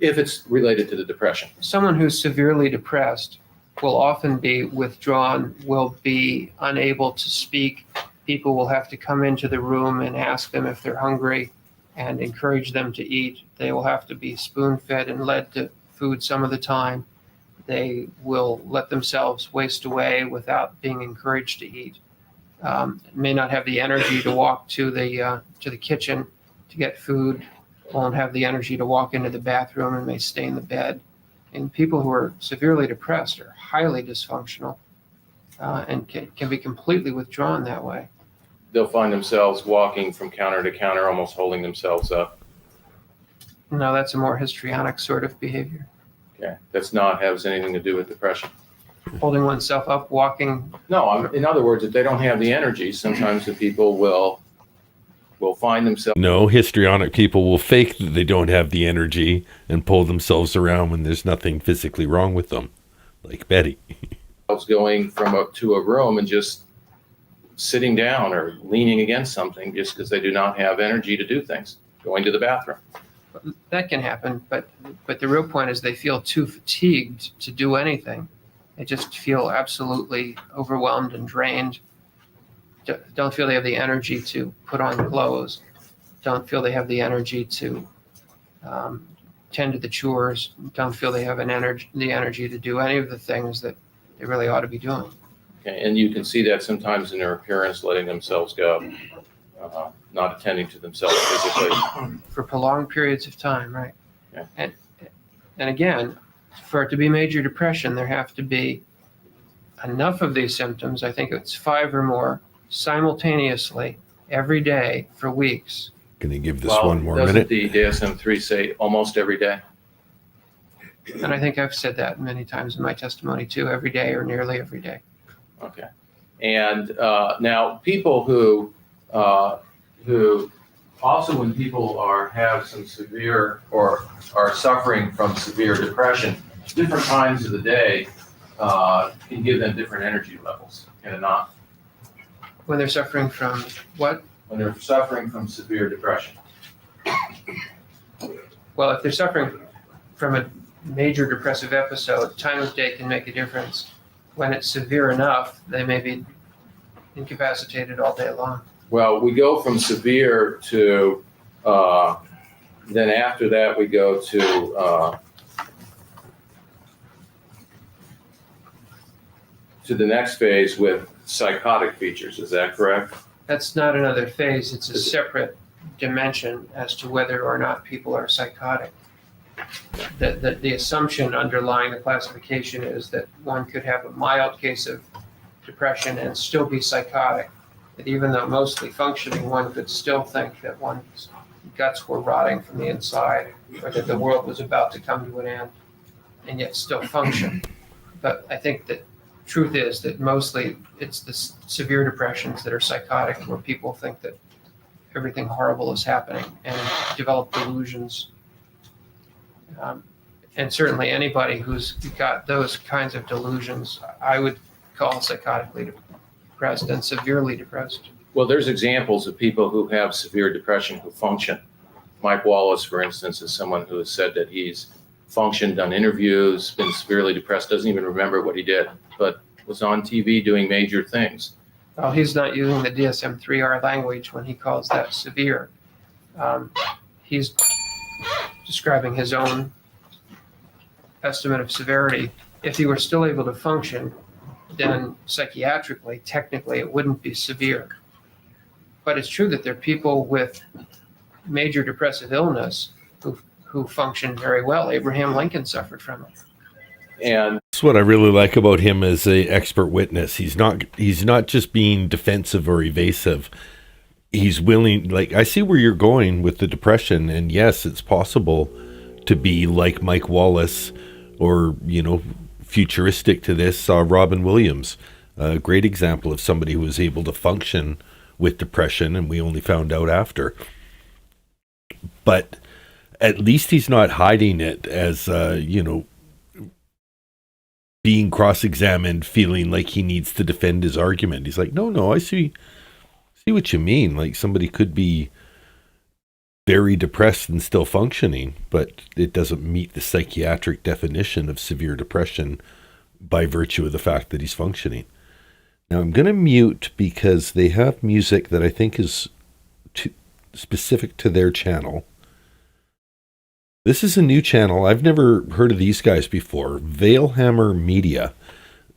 [SPEAKER 2] if it's related to the depression.
[SPEAKER 3] Someone who's severely depressed will often be withdrawn, will be unable to speak. People will have to come into the room and ask them if they're hungry and encourage them to eat. They will have to be spoon-fed and led to food some of the time. They will let themselves waste away without being encouraged to eat. May not have the energy to walk to the kitchen to get food, won't have the energy to walk into the bathroom, and may stay in the bed. And people who are severely depressed are highly dysfunctional and can be completely withdrawn that way.
[SPEAKER 2] They'll find themselves walking from counter to counter, almost holding themselves up.
[SPEAKER 3] No, that's a more histrionic sort of behavior.
[SPEAKER 2] Okay, that's not has anything to do with depression.
[SPEAKER 3] Holding oneself up, walking.
[SPEAKER 2] No, in other words, if they don't have the energy, sometimes the people will find themselves.
[SPEAKER 1] No, histrionic people will fake that they don't have the energy and pull themselves around when there's nothing physically wrong with them, like Betty.
[SPEAKER 2] Going to a room and just sitting down or leaning against something just because they do not have energy to do things, going to the bathroom.
[SPEAKER 3] That can happen, but the real point is they feel too fatigued to do anything. They just feel absolutely overwhelmed and drained. Don't feel they have the energy to put on clothes. Don't feel they have the energy to tend to the chores. Don't feel they have the energy to do any of the things that they really ought to be doing.
[SPEAKER 2] Okay, and you can see that sometimes in their appearance, letting themselves go, not attending to themselves physically.
[SPEAKER 3] For prolonged periods of time, right?
[SPEAKER 2] Yeah.
[SPEAKER 3] And again, for it to be major depression, there have to be enough of these symptoms, I think it's 5 or more, simultaneously every day for weeks.
[SPEAKER 1] Can you give this
[SPEAKER 2] Well,
[SPEAKER 1] one more
[SPEAKER 2] doesn't
[SPEAKER 1] minute?
[SPEAKER 2] the DSM-3 say almost every day?
[SPEAKER 3] And I think I've said that many times in my testimony too, every day or nearly every day.
[SPEAKER 2] Okay. And now people who also when people have some severe or are suffering from severe depression, different times of the day can give them different energy levels, can it not?
[SPEAKER 3] When they're suffering from what?
[SPEAKER 2] When they're suffering from severe depression.
[SPEAKER 3] Well, if they're suffering from a major depressive episode, time of day can make a difference. When it's severe enough, they may be incapacitated all day long.
[SPEAKER 2] Well, we go from severe to, then after that we go to the next phase with psychotic features. Is that correct?
[SPEAKER 3] That's not another phase, it's a separate dimension as to whether or not people are psychotic. The assumption underlying the classification is that one could have a mild case of depression and still be psychotic. That even though mostly functioning, one could still think that one's guts were rotting from the inside, or that the world was about to come to an end, and yet still function. But I think that truth is that mostly it's the severe depressions that are psychotic, where people think that everything horrible is happening and develop delusions. And certainly anybody who's got those kinds of delusions, I would call psychotically depressed and severely depressed.
[SPEAKER 2] Well, there's examples of people who have severe depression who function. Mike Wallace, for instance, is someone who has said that he's functioned on interviews, been severely depressed, doesn't even remember what he did, but was on TV doing major things.
[SPEAKER 3] Well, he's not using the DSM-3R language when he calls that severe. He's describing his own estimate of severity. If he were still able to function, then psychiatrically, technically, it wouldn't be severe. But it's true that there are people with major depressive illness who function very well. Abraham Lincoln suffered from it.
[SPEAKER 2] And
[SPEAKER 1] That's what I really like about him as a expert witness. He's not just being defensive or evasive. He's willing, like, I see where you're going with the depression, and yes, it's possible to be like Mike Wallace or, futuristic to this, Robin Williams, a great example of somebody who was able to function with depression, and we only found out after. But at least he's not hiding it as, being cross-examined, feeling like he needs to defend his argument. He's like, no, I see what you mean. Like, somebody could be very depressed and still functioning, but it doesn't meet the psychiatric definition of severe depression by virtue of the fact that he's functioning. Now, I'm going to mute because they have music that I think is specific to their channel. This is a new channel. I've never heard of these guys before. Veilhammer Media.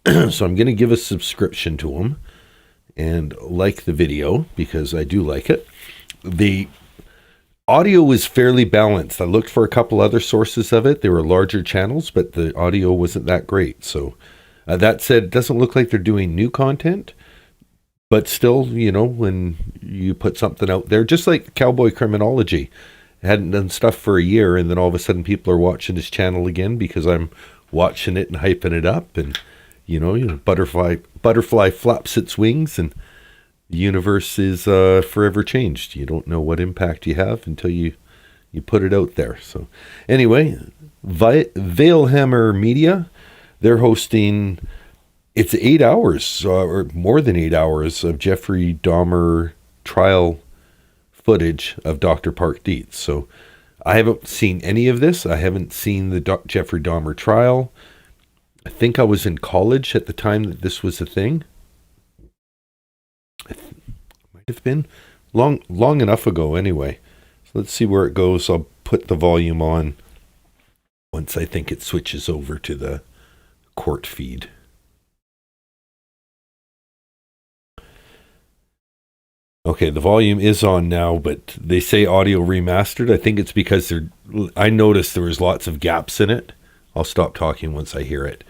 [SPEAKER 1] So I'm going to give a subscription to them and like the video because I do like it. The audio is fairly balanced. I looked for a couple other sources of it. They were larger channels, but the audio wasn't that great. So that said, it doesn't look like they're doing new content. But still, when you put something out there, just like Cowboy Criminology, hadn't done stuff for a year, and then all of a sudden people are watching his channel again because I'm watching it and hyping it up, and butterfly flaps its wings, and the universe is forever changed. You don't know what impact you have until you put it out there. So anyway, Veilhammer Media, they're hosting, it's 8 hours or more than 8 hours of Jeffrey Dahmer trial footage of Dr. Park Dietz. So I haven't seen any of this. I haven't seen the Jeffrey Dahmer trial. I think I was in college at the time that this was a thing. It might have been long enough ago anyway. So let's see where it goes. I'll put the volume on once I think it switches over to the court feed. Okay, the volume is on now, but they say audio remastered. I think it's because I noticed there was lots of gaps in it. I'll stop talking once I hear it.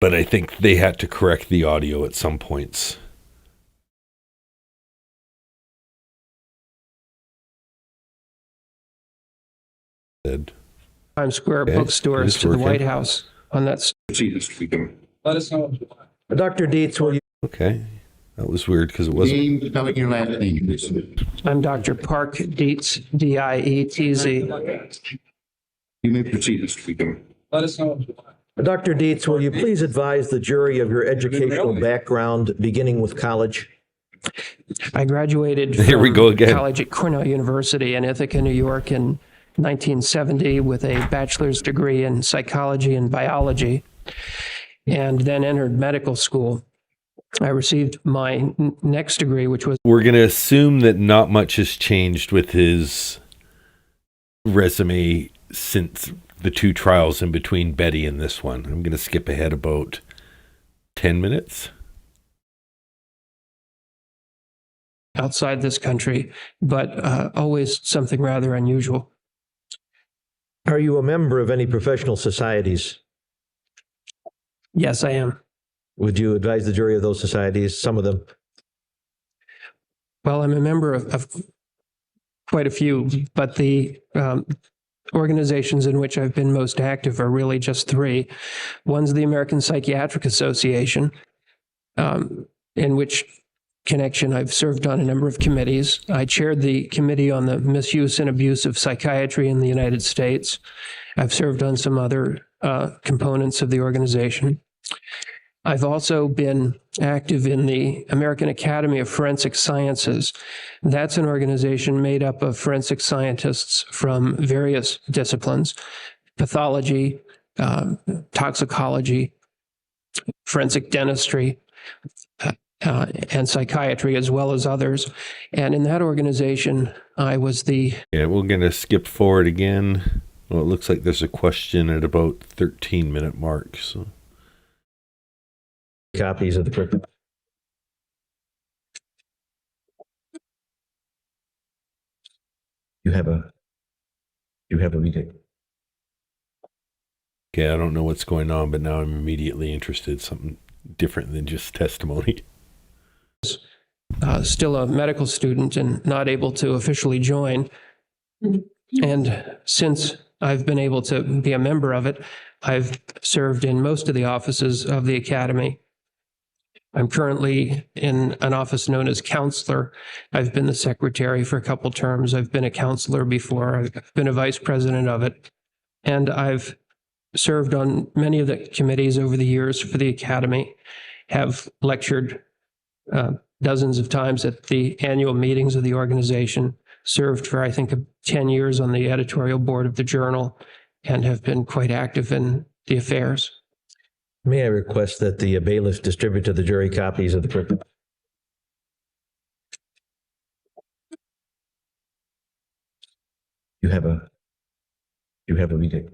[SPEAKER 1] But I think they had to correct the audio at some points.
[SPEAKER 3] Times Square bookstores to the White House on that.
[SPEAKER 4] Let us know.
[SPEAKER 5] Dr. Dietz, will you?
[SPEAKER 1] Okay. That was weird because it wasn't.
[SPEAKER 6] Spelling your last name, please.
[SPEAKER 3] I'm Dr. Park Dietz, Dietz.
[SPEAKER 6] You may proceed, Mr. Speaker.
[SPEAKER 4] Let us know.
[SPEAKER 5] Dr. Dietz, will you please advise the jury of your educational background, beginning with college?
[SPEAKER 3] I graduated
[SPEAKER 1] Here we go again.
[SPEAKER 3] college at Cornell University in Ithaca, New York in 1970 with a bachelor's degree in psychology and biology, and then entered medical school. I received my next degree, which was...
[SPEAKER 1] We're going to assume that not much has changed with his resume since the two trials in between Betty and this one. I'm going to skip ahead about 10 minutes.
[SPEAKER 3] outside this country, but always something rather unusual.
[SPEAKER 5] Are you a member of any professional societies?
[SPEAKER 3] Yes, I am.
[SPEAKER 5] Would you advise the jury of those societies, some of them?
[SPEAKER 3] Well, I'm a member of quite a few, but the organizations in which I've been most active are really just three. One's the American Psychiatric Association, in which connection I've served on a number of committees. I chaired the Committee on the Misuse and Abuse of Psychiatry in the United States. I've served on some other components of the organization. I've also been active in the American Academy of Forensic Sciences. That's an organization made up of forensic scientists from various disciplines: pathology, toxicology, forensic dentistry, and psychiatry, as well as others. And in that organization, I was the...
[SPEAKER 1] Yeah, we're going to skip forward again. Well, it looks like there's a question at about 13-minute mark. So
[SPEAKER 5] Copies of the curriculum. You have a meeting.
[SPEAKER 1] okay, I don't know what's going on, but now I'm immediately interested. Something different than just testimony.
[SPEAKER 3] Still a medical student and not able to officially join. And since I've been able to be a member of it, I've served in most of the offices of the Academy. I'm currently in an office known as counselor. I've been the secretary for a couple terms. I've been a counselor before. I've been a vice president of it. And I've served on many of the committees over the years for the Academy, have lectured dozens of times at the annual meetings of the organization, served for, I think, 10 years on the editorial board of the journal, and have been quite active in the affairs.
[SPEAKER 5] May I request that the bailiff distribute to the jury copies of the curriculum? You have a meeting.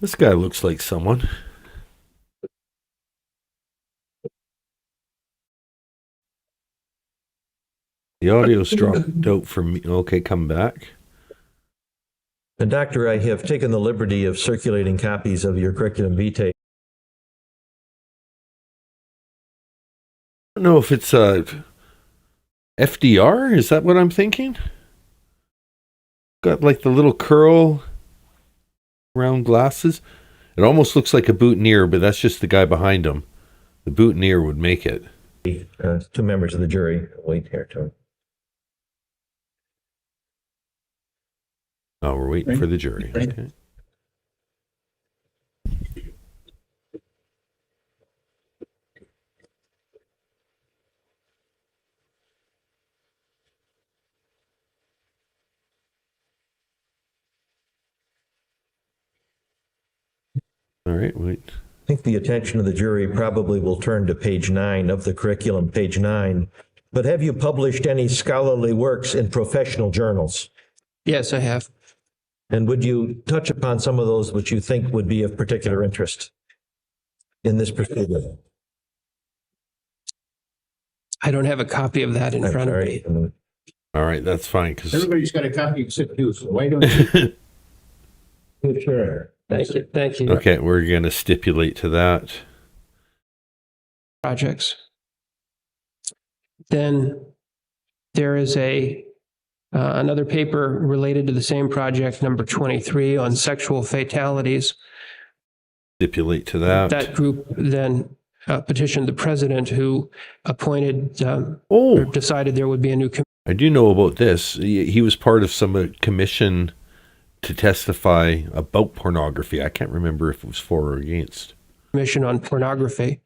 [SPEAKER 1] This guy looks like someone. The audio's dropped out for me. Okay, come back.
[SPEAKER 5] And Doctor, I have taken the liberty of circulating copies of your curriculum vitae.
[SPEAKER 1] I don't know if it's FDR. Is that what I'm thinking? Got like the little curl, round glasses. It almost looks like a boutonniere, but that's just the guy behind him. The boutonniere would make it.
[SPEAKER 5] Two members of the jury wait here too.
[SPEAKER 1] Oh, we're waiting for the jury. Okay. All right, wait.
[SPEAKER 5] I think the attention of the jury probably will turn to page 9 of the curriculum, page 9. But have you published any scholarly works in professional journals?
[SPEAKER 3] Yes, I have.
[SPEAKER 5] And would you touch upon some of those which you think would be of particular interest in this procedure?
[SPEAKER 3] I don't have a copy of that in front of me.
[SPEAKER 1] All right, that's fine. Because
[SPEAKER 4] Everybody's got a copy except you, so why don't you?
[SPEAKER 5] Sure.
[SPEAKER 3] Thank you. Thank you.
[SPEAKER 1] okay, we're going to stipulate to that.
[SPEAKER 3] Projects. Then there is another paper related to the same project, number 23, on sexual fatalities.
[SPEAKER 1] Stipulate to that.
[SPEAKER 3] That group then petitioned the president, who appointed or decided there would be a new committee.
[SPEAKER 1] I do know about this. He was part of some commission to testify about pornography. I can't remember if it was for or against.
[SPEAKER 3] Commission on pornography.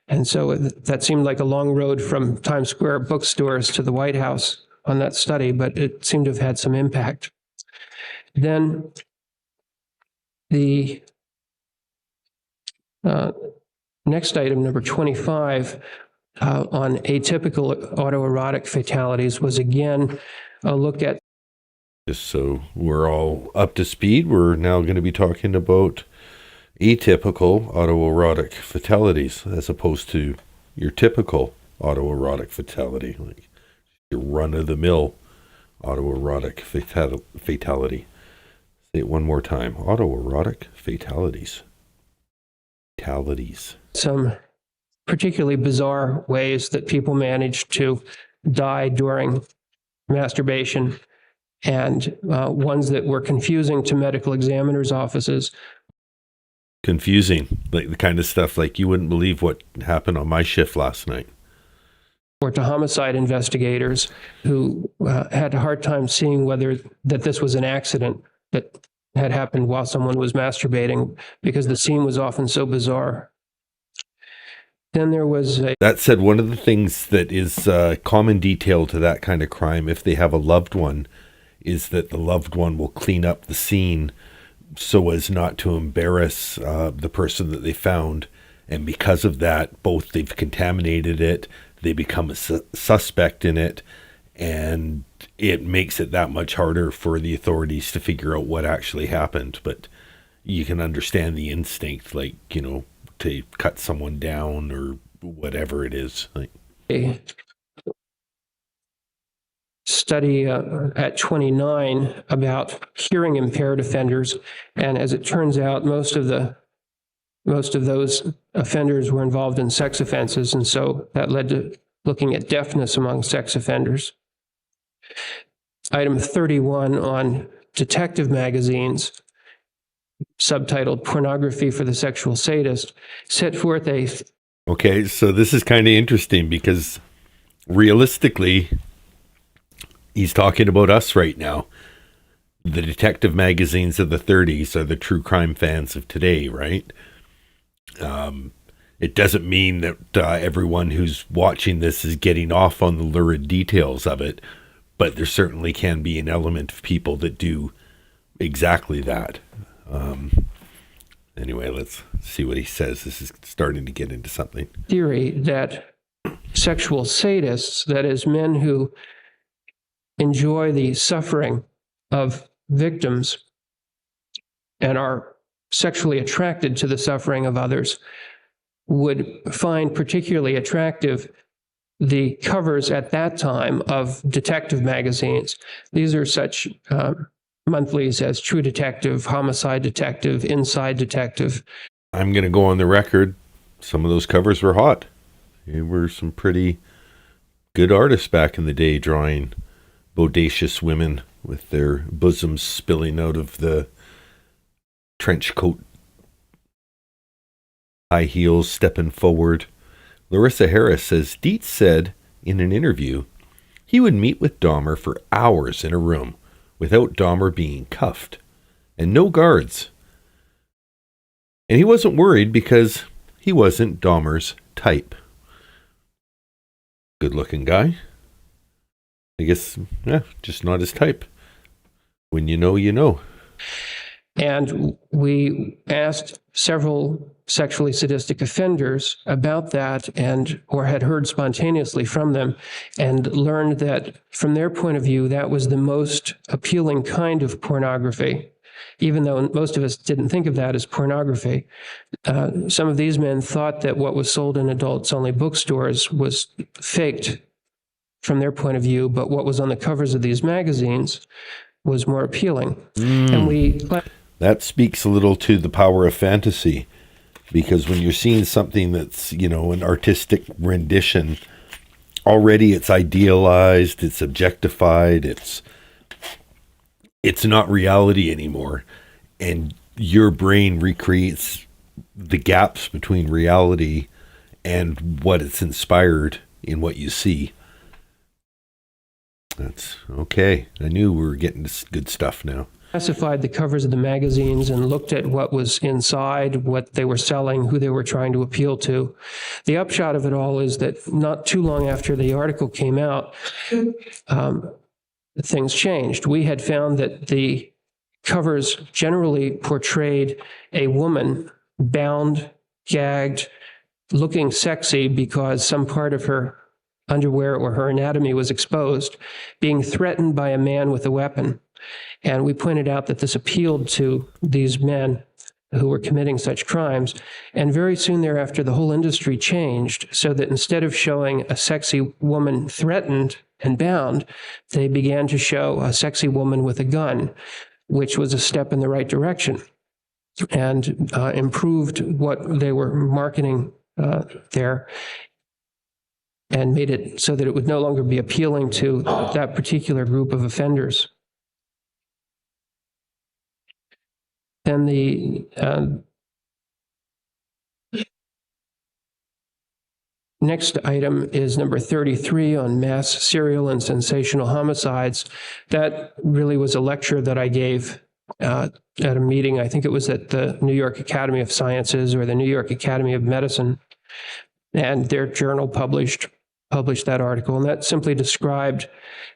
[SPEAKER 3] And so that seemed like a long road from Times Square bookstores to the White House on that study, but it seemed to have had some impact. Then the next item, number 25, on atypical autoerotic fatalities, was again a look at...
[SPEAKER 1] Just so we're all up to speed, we're now going to be talking about atypical autoerotic fatalities as opposed to your typical autoerotic fatality, like your run-of-the-mill autoerotic fatality. Say it one more time. Autoerotic fatalities. Fatalities.
[SPEAKER 3] Some particularly bizarre ways that people manage to die during masturbation, and ones that were confusing to medical examiners' offices.
[SPEAKER 1] Confusing, like the kind of stuff like you wouldn't believe what happened on my shift last night.
[SPEAKER 3] Or to homicide investigators who had a hard time seeing whether that this was an accident that had happened while someone was masturbating, because the scene was often so bizarre. Then there was
[SPEAKER 1] That said, one of the things that is common detail to that kind of crime, if they have a loved one, is that the loved one will clean up the scene so as not to embarrass the person that they found. And because of that, both they've contaminated it, they become a suspect in it, and it makes it that much harder for the authorities to figure out what actually happened. But you can understand the instinct, like, to cut someone down or whatever it is. Like,
[SPEAKER 3] a study at 29 about hearing impaired offenders, and as it turns out, most of those offenders were involved in sex offenses, and so that led to looking at deafness among sex offenders. Item 31 on detective magazines, subtitled Pornography for the Sexual Sadist, set forth a...
[SPEAKER 1] Okay, so this is kind of interesting because realistically, he's talking about us right now. The detective magazines of the 30s are the true crime fans of today, right? It doesn't mean that everyone who's watching this is getting off on the lurid details of it, but there certainly can be an element of people that do exactly that. Anyway, let's see what he says. This is starting to get into something.
[SPEAKER 3] Theory that sexual sadists, that is, men who enjoy the suffering of victims and are sexually attracted to the suffering of others, would find particularly attractive the covers at that time of detective magazines. These are such monthlies as True Detective, Homicide Detective, Inside Detective.
[SPEAKER 1] I'm going to go on the record. Some of those covers were hot. There were some pretty good artists back in the day drawing bodacious women with their bosoms spilling out of the trench coat, high heels, stepping forward. Larissa Harris says Dietz said in an interview he would meet with Dahmer for hours in a room without Dahmer being cuffed and no guards. And he wasn't worried because he wasn't Dahmer's type. Good looking guy. I guess, just not his type. When you know, you know.
[SPEAKER 3] And we asked several sexually sadistic offenders about that, or had heard spontaneously from them, and learned that from their point of view, that was the most appealing kind of pornography, even though most of us didn't think of that as pornography. Some of these men thought that what was sold in adults-only bookstores was faked from their point of view, but what was on the covers of these magazines was more appealing. And
[SPEAKER 1] that speaks a little to the power of fantasy, because when you're seeing something that's, an artistic rendition, already it's idealized, it's objectified, it's not reality anymore. And your brain recreates the gaps between reality and what it's inspired in what you see. That's okay. I knew we were getting to good stuff now.
[SPEAKER 3] Classified the covers of the magazines and looked at what was inside, what they were selling, who they were trying to appeal to. The upshot of it all is that not too long after the article came out, things changed. We had found that the covers generally portrayed a woman bound, gagged, looking sexy because some part of her underwear or her anatomy was exposed, being threatened by a man with a weapon. And we pointed out that this appealed to these men who were committing such crimes. And very soon thereafter, the whole industry changed so that instead of showing a sexy woman threatened and bound, they began to show a sexy woman with a gun. which was a step in the right direction and improved what they were marketing there, and made it so that it would no longer be appealing to that particular group of offenders. Then the next item is number 33 on mass serial and sensational homicides. That really was a lecture that I gave at a meeting. I think it was at the New York Academy of Sciences or the New York Academy of Medicine. And their journal published that article. And that simply described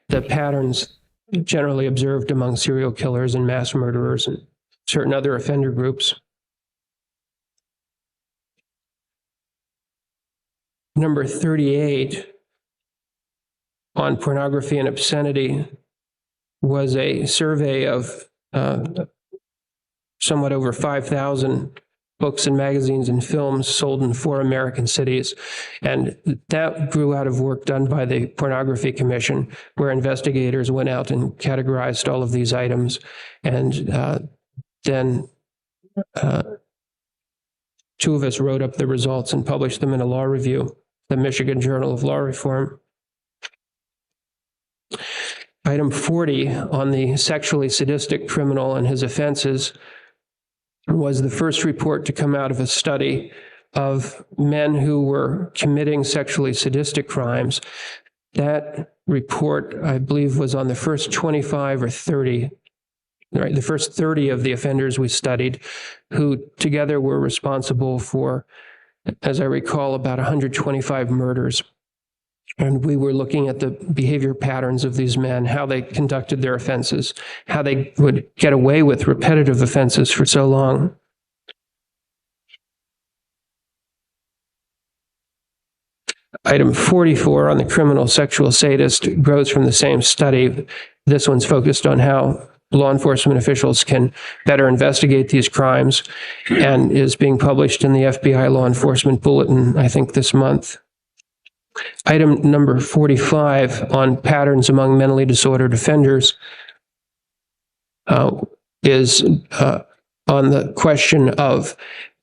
[SPEAKER 3] the patterns generally observed among serial killers and mass murderers and certain other offender groups. Number 38 on pornography and obscenity was a survey of somewhat over 5,000 books and magazines and films sold in 4 American cities. And that grew out of work done by the Pornography Commission, where investigators went out and categorized all of these items. And then 2 of us wrote up the results and published them in a law review, the Michigan Journal of Law Reform. Item 40 on the sexually sadistic criminal and his offenses was the first report to come out of a study of men who were committing sexually sadistic crimes. That report, I believe, was on the first 25 or 30, right, the first 30 of the offenders we studied, who together were responsible for, as I recall, about 125 murders. And we were looking at the behavior patterns of these men, how they conducted their offenses, how they would get away with repetitive offenses for so long. Item 44 on the criminal sexual sadist grows from the same study. This one's focused on how law enforcement officials can better investigate these crimes and is being published in the FBI Law Enforcement Bulletin, I think, this month. Item number 45 on patterns among mentally disordered offenders is on the question of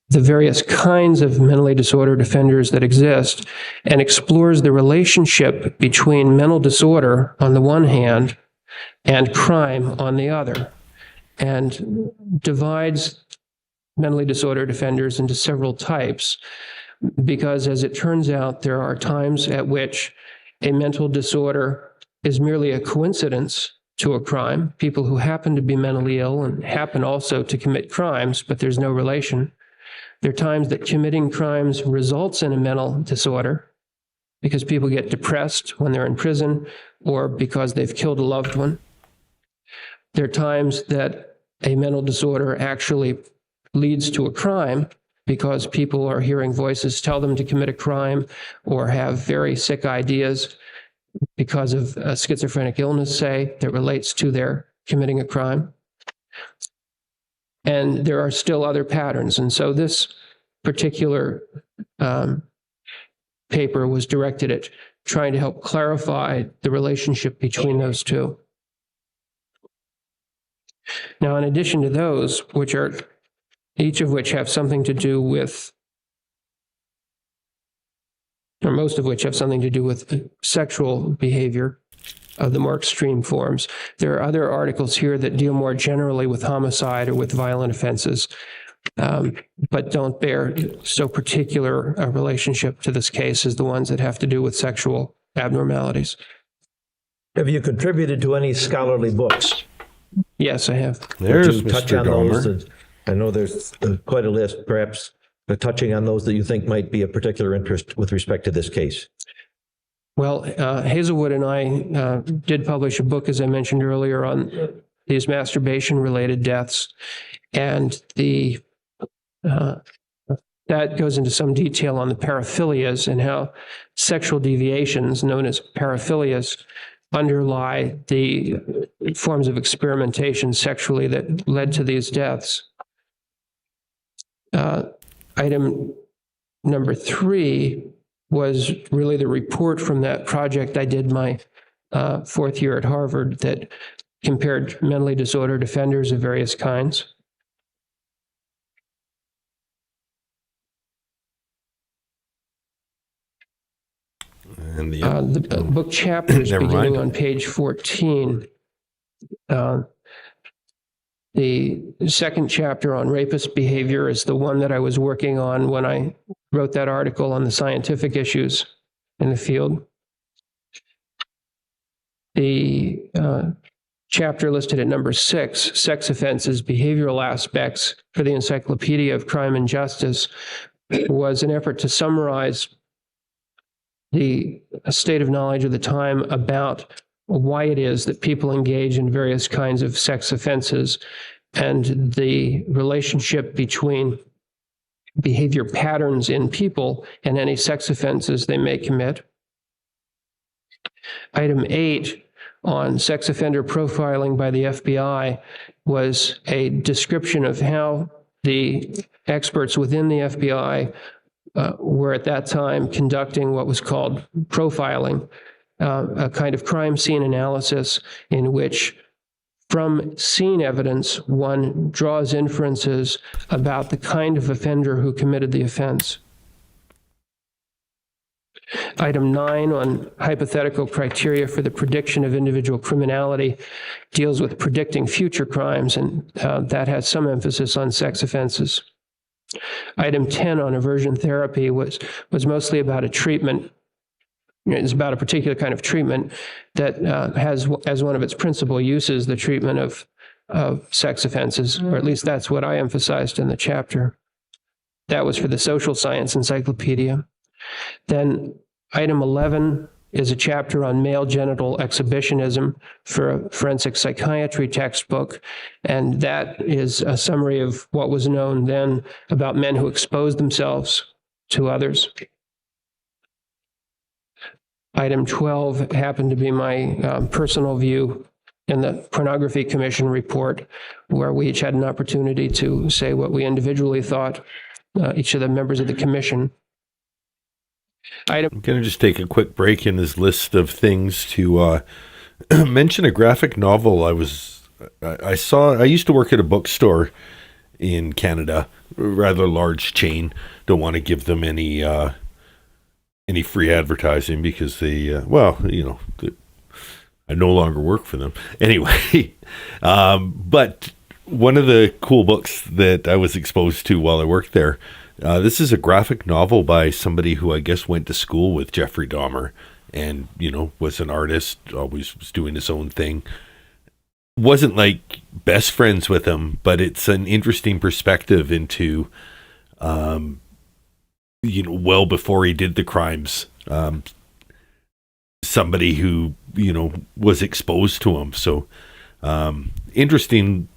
[SPEAKER 3] the various kinds of mentally disordered offenders that exist, and explores the relationship between mental disorder on the one hand and crime on the other, and divides mentally disordered offenders into several types. Because, as it turns out, there are times at which a mental disorder is merely a coincidence to a crime. People who happen to be mentally ill and happen also to commit crimes, but there's no relation. There are times that committing crimes results in a mental disorder because people get depressed when they're in prison or because they've killed a loved one. There are times that a mental disorder actually leads to a crime because people are hearing voices tell them to commit a crime or have very sick ideas because of a schizophrenic illness, say, that relates to their committing a crime. And there are still other patterns. And so this particular paper was directed at trying to help clarify the relationship between those two. Now, in addition to those, which are each of which have something to do with, or most of which have something to do with sexual behavior of the more extreme forms. There are other articles here that deal more generally with homicide or with violent offenses, but don't bear so particular a relationship to this case as the ones that have to do with sexual abnormalities.
[SPEAKER 5] Have you contributed to any scholarly books?
[SPEAKER 3] Yes, I have.
[SPEAKER 1] There's
[SPEAKER 5] Would you touch
[SPEAKER 1] Mr.
[SPEAKER 5] on those?
[SPEAKER 1] Dahmer.
[SPEAKER 5] I know there's quite a list, perhaps touching on those that you think might be of particular interest with respect to this case.
[SPEAKER 3] Well, Hazelwood and I did publish a book, as I mentioned earlier, on these masturbation-related deaths, and that goes into some detail on the paraphilias and how sexual deviations, known as paraphilias, underlie the forms of experimentation sexually that led to these deaths. Item number 3 was really the report from that project I did my 4th year at Harvard that compared mentally disordered offenders of various kinds.
[SPEAKER 1] And
[SPEAKER 3] The book chapters
[SPEAKER 1] Never
[SPEAKER 3] beginning
[SPEAKER 1] mind.
[SPEAKER 3] on page 14. The second chapter on rapist behavior is the one that I was working on when I wrote that article on the scientific issues in the field. The chapter listed at number 6, Sex Offenses, Behavioral Aspects, for the Encyclopedia of Crime and Justice, was an effort to summarize the state of knowledge of the time about why it is that people engage in various kinds of sex offenses and the relationship between behavior patterns in people and any sex offenses they may commit. Item 8 on sex offender profiling by the FBI was a description of how the experts within the FBI were at that time conducting what was called profiling, a kind of crime scene analysis in which from scene evidence, one draws inferences about the kind of offender who committed the offense. Item 9 on hypothetical criteria for the prediction of individual criminality deals with predicting future crimes, and that has some emphasis on sex offenses. Item 10 on aversion therapy was mostly about a treatment. It's about a particular kind of treatment that has as one of its principal uses the treatment of sex offenses, or at least that's what I emphasized in the chapter. That was for the Social Science Encyclopedia. Then item 11 is a chapter on male genital exhibitionism for a forensic psychiatry textbook, and that is a summary of what was known then about men who exposed themselves to others. Item 12 happened to be my personal view in the Pornography Commission report, where we each had an opportunity to say what we individually thought, each of the members of the commission.
[SPEAKER 1] I'm going to just take a quick break in this list of things to mention a graphic novel I saw. I used to work at a bookstore in Canada, a rather large chain. Don't want to give them any free advertising because they, I no longer work for them. Anyway, but one of the cool books that I was exposed to while I worked there, this is a graphic novel by somebody who I guess went to school with Jeffrey Dahmer and, was an artist, always was doing his own thing. Wasn't like best friends with him, but it's an interesting perspective into, well before he did the crimes, somebody who, was exposed to him. So, interesting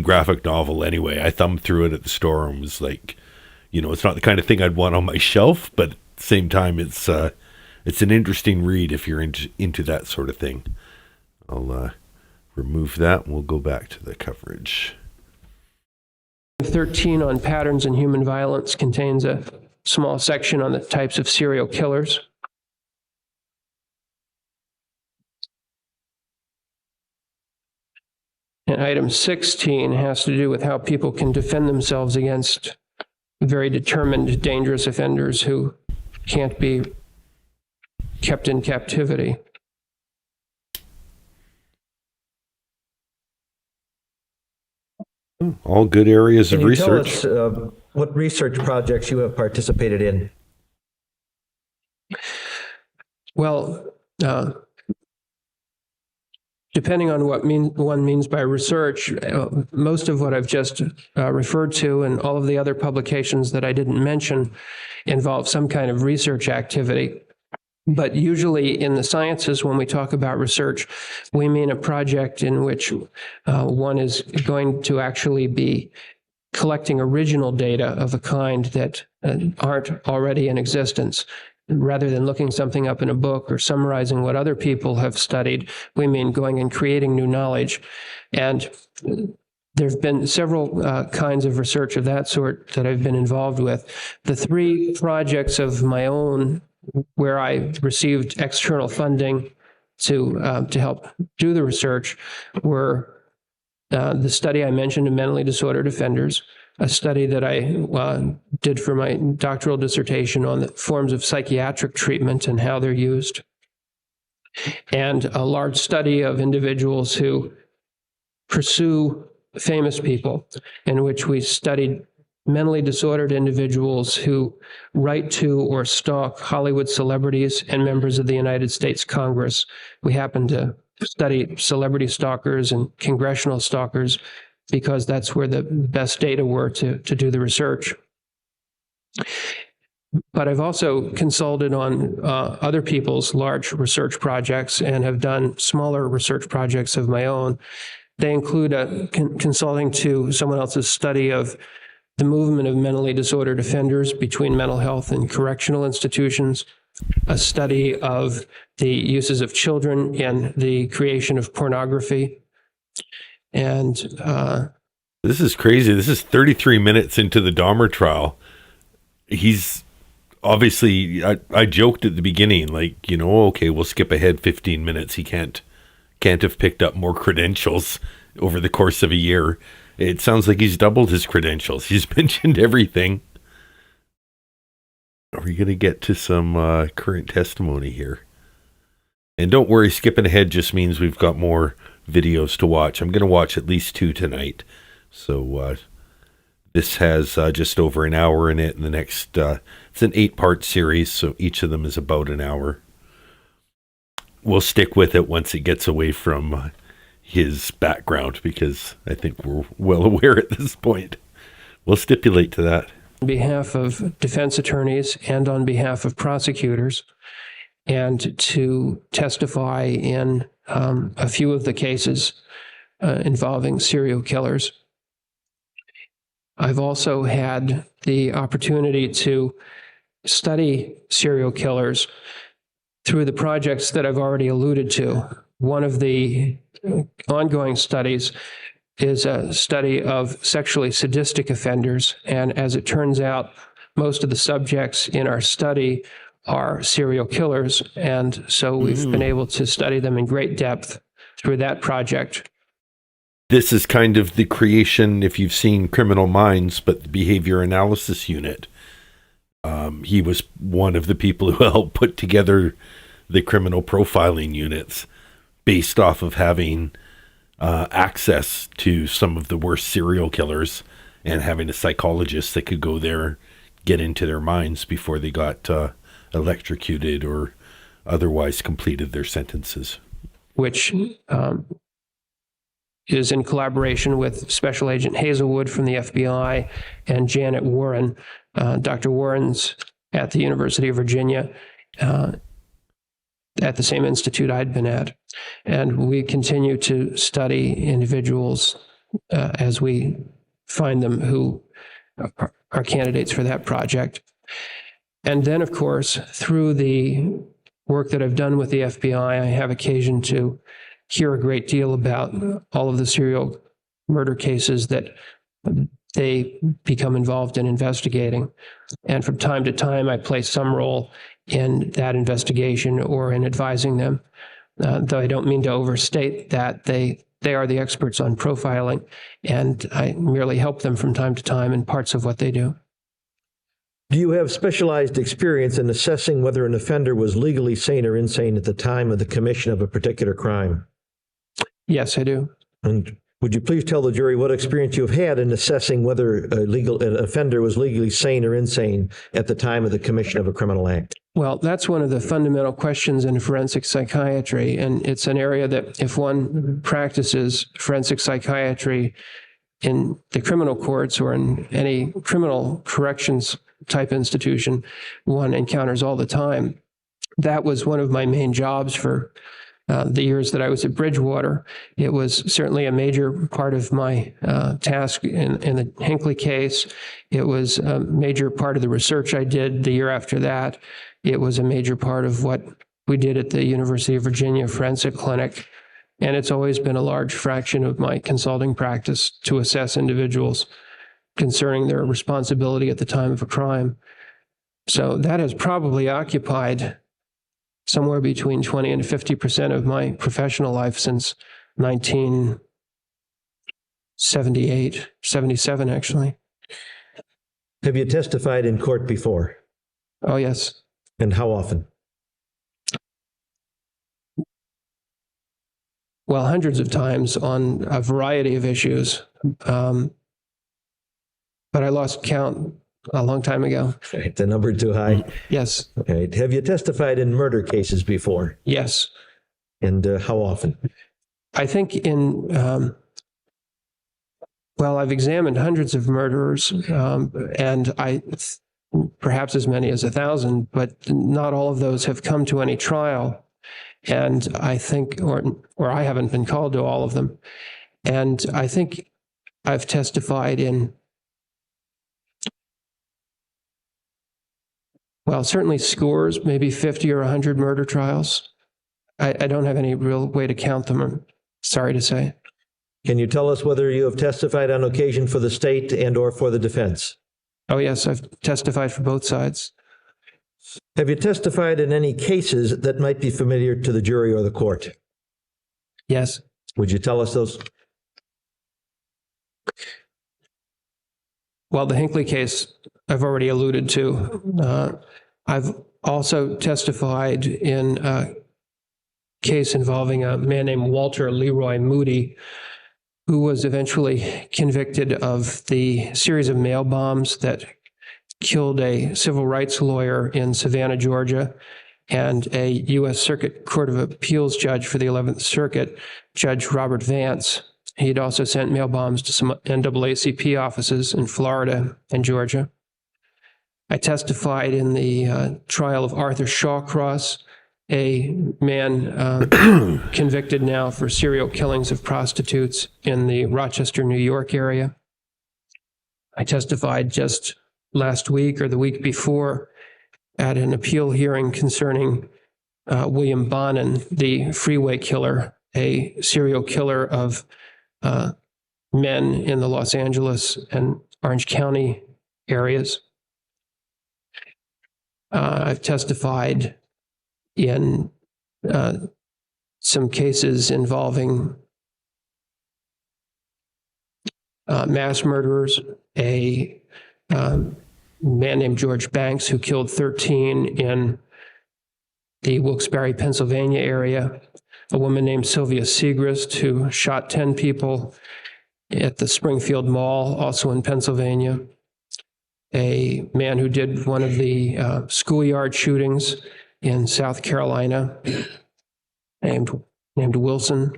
[SPEAKER 1] graphic novel anyway. I thumbed through it at the store and was like, it's not the kind of thing I'd want on my shelf, but at the same time, it's an interesting read if you're into that sort of thing. I'll remove that and we'll go back to the coverage.
[SPEAKER 3] 13 on patterns in human violence contains a small section on the types of serial killers. And item 16 has to do with how people can defend themselves against very determined, dangerous offenders who can't be kept in captivity.
[SPEAKER 1] All good areas of
[SPEAKER 5] Can you
[SPEAKER 1] research.
[SPEAKER 5] tell us what research projects you have participated in?
[SPEAKER 3] Well, depending on what one means by research, most of what I've just referred to and all of the other publications that I didn't mention involve some kind of research activity. But usually in the sciences, when we talk about research, we mean a project in which one is going to actually be collecting original data of a kind that aren't already in existence. Rather than looking something up in a book or summarizing what other people have studied, we mean going and creating new knowledge. And there have been several kinds of research of that sort that I've been involved with. The 3 projects of my own where I received external funding to help do the research were the study I mentioned of mentally disordered offenders, a study that I did for my doctoral dissertation on the forms of psychiatric treatment and how they're used, and a large study of individuals who pursue famous people, in which we studied mentally disordered individuals who write to or stalk Hollywood celebrities and members of the United States Congress. We happened to study celebrity stalkers and congressional stalkers because that's where the best data were to do the research. But I've also consulted on other people's large research projects and have done smaller research projects of my own. They include consulting to someone else's study of the movement of mentally disordered offenders between mental health and correctional institutions, a study of the uses of children in the creation of pornography. And
[SPEAKER 1] this is crazy. This is 33 minutes into the Dahmer trial. He's obviously, I joked at the beginning, like, you know, okay, we'll skip ahead 15 minutes. He can't have picked up more credentials over the course of a year. It sounds like he's doubled his credentials. He's mentioned everything. Are we going to get to some current testimony here? And don't worry, skipping ahead just means we've got more videos to watch. I'm going to watch at least 2 tonight. So this has just over an hour in it. And the next, it's an 8-part series, so each of them is about an hour. We'll stick with it once it gets away from his background, because I think we're well aware at this point. We'll stipulate to that.
[SPEAKER 3] On behalf of defense attorneys and on behalf of prosecutors, and to testify in a few of the cases involving serial killers. I've also had the opportunity to study serial killers through the projects that I've already alluded to. One of the ongoing studies is a study of sexually sadistic offenders. And as it turns out, most of the subjects in our study are serial killers. And so we've been able to study them in great depth through that project.
[SPEAKER 1] This is kind of the creation, if you've seen Criminal Minds, but the behavior analysis unit. He was one of the people who helped put together the criminal profiling units based off of having access to some of the worst serial killers and having a psychologist that could go there, get into their minds before they got electrocuted or otherwise completed their sentences. Which
[SPEAKER 3] is in collaboration with Special Agent Hazelwood from the FBI and Janet Warren. Dr. Warren's at the University of Virginia, at the same institute I'd been at. And we continue to study individuals as we find them who are candidates for that project. And then, of course, through the work that I've done with the FBI, I have occasion to hear a great deal about all of the serial murder cases that they become involved in investigating. And from time to time, I play some role in that investigation or in advising them, though I don't mean to overstate that they are the experts on profiling, and I merely help them from time to time in parts of what they do.
[SPEAKER 5] Do you have specialized experience in assessing whether an offender was legally sane or insane at the time of the commission of a particular crime?
[SPEAKER 3] Yes, I do.
[SPEAKER 5] And would you please tell the jury what experience you've had in assessing whether an offender was legally sane or insane at the time of the commission of a criminal act?
[SPEAKER 3] Well, that's one of the fundamental questions in forensic psychiatry, and it's an area that if one practices forensic psychiatry in the criminal courts or in any criminal corrections type institution, one encounters all the time. That was one of my main jobs for the years that I was at Bridgewater. It was certainly a major part of my task in the Hinckley case. It was a major part of the research I did the year after that. It was a major part of what we did at the University of Virginia Forensic Clinic. And it's always been a large fraction of my consulting practice to assess individuals concerning their responsibility at the time of a crime. So that has probably occupied somewhere between 20 and 50% of my professional life since 1978, 77, actually.
[SPEAKER 5] Have you testified in court before?
[SPEAKER 3] Oh, yes.
[SPEAKER 5] And how often?
[SPEAKER 3] Well, hundreds of times on a variety of issues. But I lost count a long time ago.
[SPEAKER 5] Right, the number too high.
[SPEAKER 3] Yes.
[SPEAKER 5] Right. Have you testified in murder cases before?
[SPEAKER 3] Yes.
[SPEAKER 5] And how often?
[SPEAKER 3] I think well, I've examined hundreds of murderers, and perhaps as many as 1,000, but not all of those have come to any trial. And I think, or I haven't been called to all of them. And I think I've testified in, well, certainly scores, maybe 50 or 100 murder trials. I don't have any real way to count them, I'm sorry to say.
[SPEAKER 5] Can you tell us whether you have testified on occasion for the state and or for the defense?
[SPEAKER 3] Oh, yes, I've testified for both sides.
[SPEAKER 5] Have you testified in any cases that might be familiar to the jury or the court?
[SPEAKER 3] Yes.
[SPEAKER 5] Would you tell us those?
[SPEAKER 3] Well, the Hinckley case I've already alluded to. I've also testified in a case involving a man named Walter Leroy Moody, who was eventually convicted of the series of mail bombs that killed a civil rights lawyer in Savannah, Georgia, and a U.S. Circuit Court of Appeals judge for the 11th Circuit, Judge Robert Vance. He'd also sent mail bombs to some NAACP offices in Florida and Georgia. I testified in the trial of Arthur Shawcross, a man convicted now for serial killings of prostitutes in the Rochester, New York area. I testified just last week or the week before at an appeal hearing concerning William Bonin, the freeway killer, a serial killer of men in the Los Angeles and Orange County areas. I've testified in some cases involving mass murderers, a man named George Banks who killed 13 in the Wilkes-Barre, Pennsylvania area, a woman named Sylvia Segrist who shot 10 people at the Springfield Mall, also in Pennsylvania, a man who did one of the schoolyard shootings in South Carolina, named Wilson.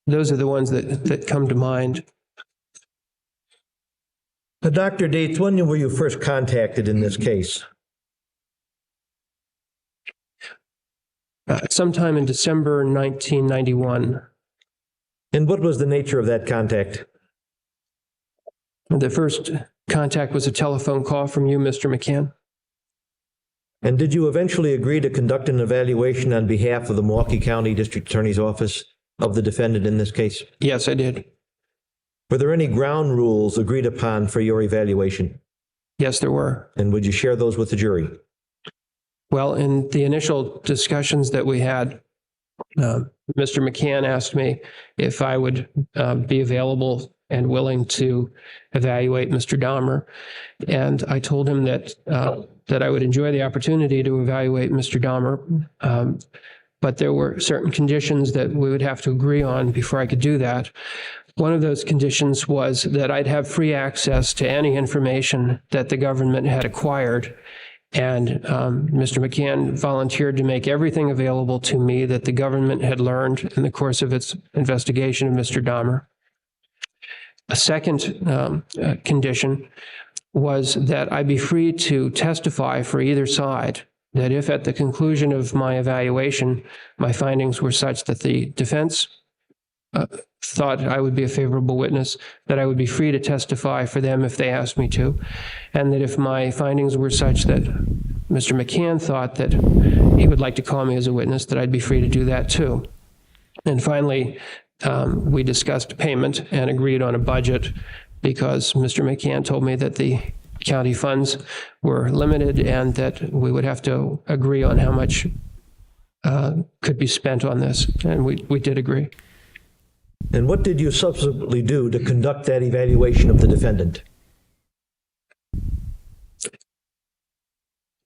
[SPEAKER 3] Those are the ones that come to mind.
[SPEAKER 5] Dr. Dietz, when were you first contacted in this case?
[SPEAKER 3] Sometime in December 1991.
[SPEAKER 5] And what was the nature of that contact?
[SPEAKER 3] The first contact was a telephone call from you, Mr. McCann.
[SPEAKER 5] And did you eventually agree to conduct an evaluation on behalf of the Milwaukee County District Attorney's Office of the defendant in this case?
[SPEAKER 3] Yes, I did.
[SPEAKER 5] Were there any ground rules agreed upon for your evaluation?
[SPEAKER 3] Yes, there were.
[SPEAKER 5] And would you share those with the jury?
[SPEAKER 3] Well, in the initial discussions that we had, Mr. McCann asked me if I would be available and willing to evaluate Mr. Dahmer. And I told him that I would enjoy the opportunity to evaluate Mr. Dahmer, but there were certain conditions that we would have to agree on before I could do that. One of those conditions was that I'd have free access to any information that the government had acquired. And Mr. McCann volunteered to make everything available to me that the government had learned in the course of its investigation of Mr. Dahmer. A second condition was that I be free to testify for either side, that if at the conclusion of my evaluation, my findings were such that the defense thought I would be a favorable witness, that I would be free to testify for them if they asked me to, and that if my findings were such that Mr. McCann thought that he would like to call me as a witness, that I'd be free to do that too. And finally, we discussed payment and agreed on a budget because Mr. McCann told me that the county funds were limited and that we would have to agree on how much could be spent on this. And we did agree.
[SPEAKER 5] And what did you subsequently do to conduct that evaluation of the defendant?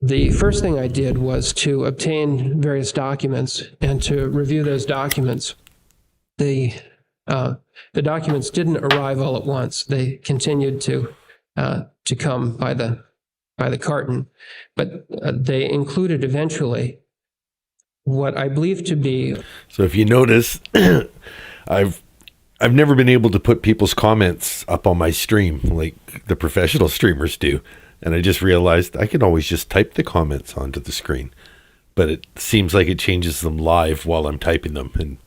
[SPEAKER 3] The first thing I did was to obtain various documents and to review those documents. The documents didn't arrive all at once. They continued to come by the carton, but they included eventually what I believe to be.
[SPEAKER 1] So if you notice, I've never been able to put people's comments up on my stream like the professional streamers do. And I just realized I can always just type the comments onto the screen, but it seems like it changes them live while I'm typing them and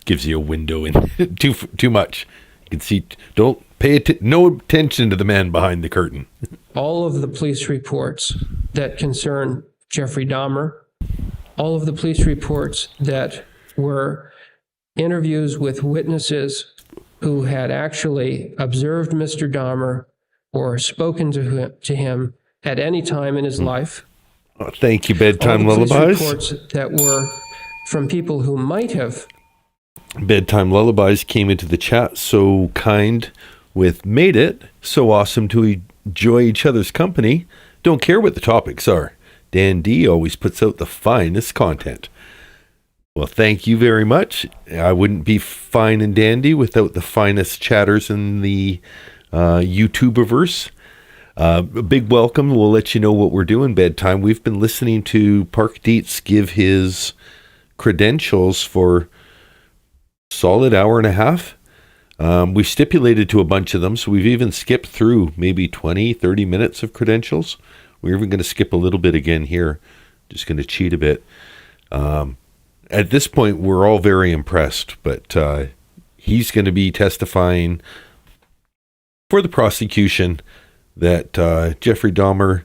[SPEAKER 1] gives you a window in too much. You can see, don't pay no attention to the man behind the curtain.
[SPEAKER 3] All of the police reports that concern Jeffrey Dahmer, all of the police reports that were interviews with witnesses who had actually observed Mr. Dahmer or spoken to him at any time in his life.
[SPEAKER 1] Oh, thank you, Bedtime
[SPEAKER 3] all the police
[SPEAKER 1] Lullabies.
[SPEAKER 3] Reports that were from people who might have.
[SPEAKER 1] Bedtime Lullabies came into the chat so kind with made it so awesome to enjoy each other's company. Don't care what the topics are. Dan D always puts out the finest content. Well, thank you very much. I wouldn't be fine and dandy without the finest chatters in the YouTuberverse. A big welcome. We'll let you know what we're doing, Bedtime. We've been listening to Park Dietz give his credentials for solid hour and a half. We've stipulated to a bunch of them, so we've even skipped through maybe 20, 30 minutes of credentials. We're even going to skip a little bit again here. Just going to cheat a bit. At this point, we're all very impressed, but he's going to be testifying for the prosecution that Jeffrey Dahmer,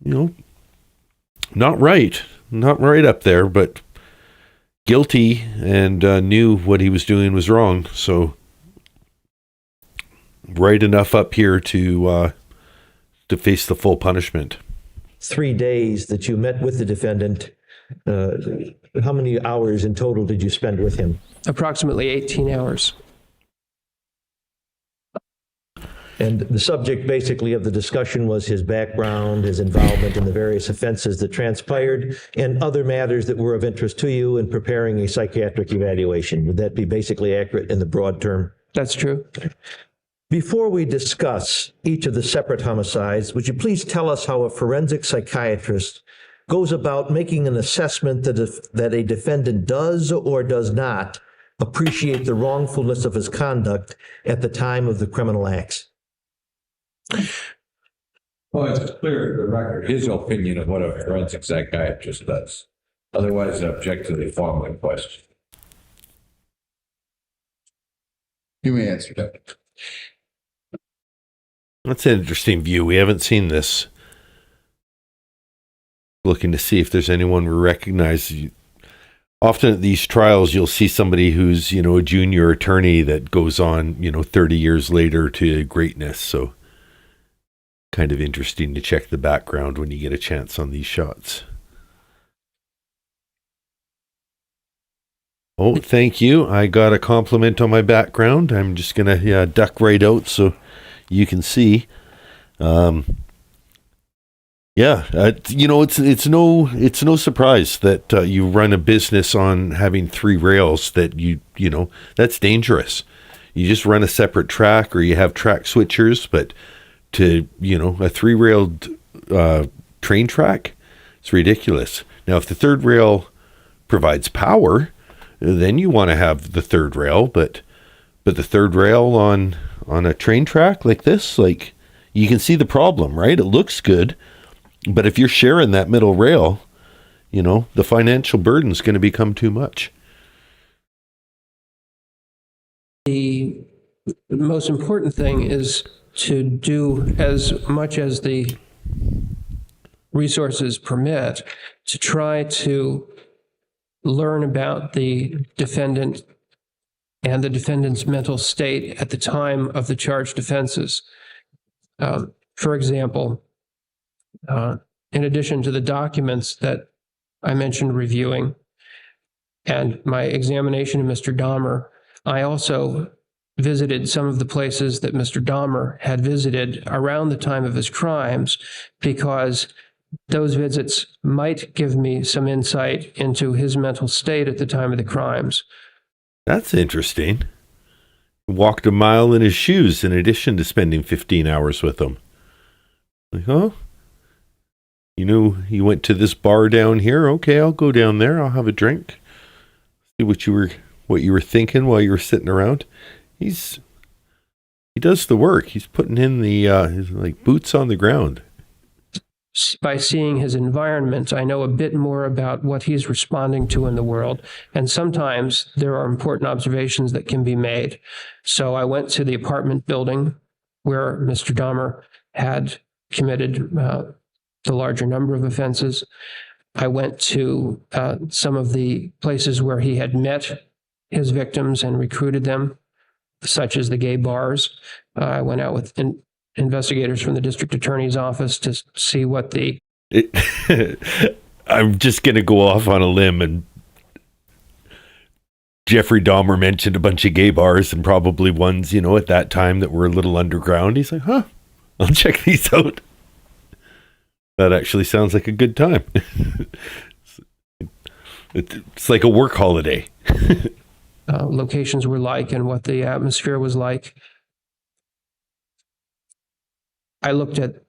[SPEAKER 1] not right up there, but guilty and knew what he was doing was wrong. So right enough up here to face the full punishment.
[SPEAKER 5] 3 days that you met with the defendant, how many hours in total did you spend with him?
[SPEAKER 3] Approximately 18 hours.
[SPEAKER 5] And the subject basically of the discussion was his background, his involvement in the various offenses that transpired, and other matters that were of interest to you in preparing a psychiatric evaluation. Would that be basically accurate in the broad term?
[SPEAKER 3] That's true.
[SPEAKER 5] Before we discuss each of the separate homicides, would you please tell us how a forensic psychiatrist goes about making an assessment that a defendant does or does not appreciate the wrongfulness of his conduct at the time of the criminal acts?
[SPEAKER 4] Well, it's clear to the record, his opinion of what a forensic psychiatrist does. Otherwise, I object to the following question. You may answer that.
[SPEAKER 1] That's an interesting view. We haven't seen this. Looking to see if there's anyone we recognize. Often at these trials, you'll see somebody who's, a junior attorney that goes on, 30 years later to greatness. So kind of interesting to check the background when you get a chance on these shots. Oh, thank you. I got a compliment on my background. I'm just going to duck right out so you can see. It's no surprise that you run a business on having three rails that that's dangerous. You just run a separate track or you have track switchers, but to, a three-railed train track, it's ridiculous. Now, if the third rail provides power, then you want to have the third rail, but the third rail on a train track like this, you can see the problem, right? It looks good, but if you're sharing that middle rail, the financial burden is going to become too much.
[SPEAKER 3] The most important thing is to do as much as the resources permit to try to learn about the defendant and the defendant's mental state at the time of the charged offenses. For example, in addition to the documents that I mentioned reviewing and my examination of Mr. Dahmer, I also visited some of the places that Mr. Dahmer had visited around the time of his crimes, because those visits might give me some insight into his mental state at the time of the crimes.
[SPEAKER 1] That's interesting. Walked a mile in his shoes in addition to spending 15 hours with him. Like, huh? You know, you went to this bar down here. Okay, I'll go down there. I'll have a drink. See what you were thinking while you were sitting around. He does the work. He's putting in the his, like, boots on the ground.
[SPEAKER 3] By seeing his environment, I know a bit more about what he's responding to in the world. And sometimes there are important observations that can be made. So I went to the apartment building where Mr. Dahmer had committed the larger number of offenses. I went to some of the places where he had met his victims and recruited them, such as the gay bars. I went out with investigators from the district attorney's office to see what
[SPEAKER 1] I'm just going to go off on a limb, and Jeffrey Dahmer mentioned a bunch of gay bars, and probably ones, you know, at that time that were a little underground. He's like, huh, I'll check these out. That actually sounds like a good time. It's like a work holiday.
[SPEAKER 3] Locations were like and what the atmosphere was like. I looked at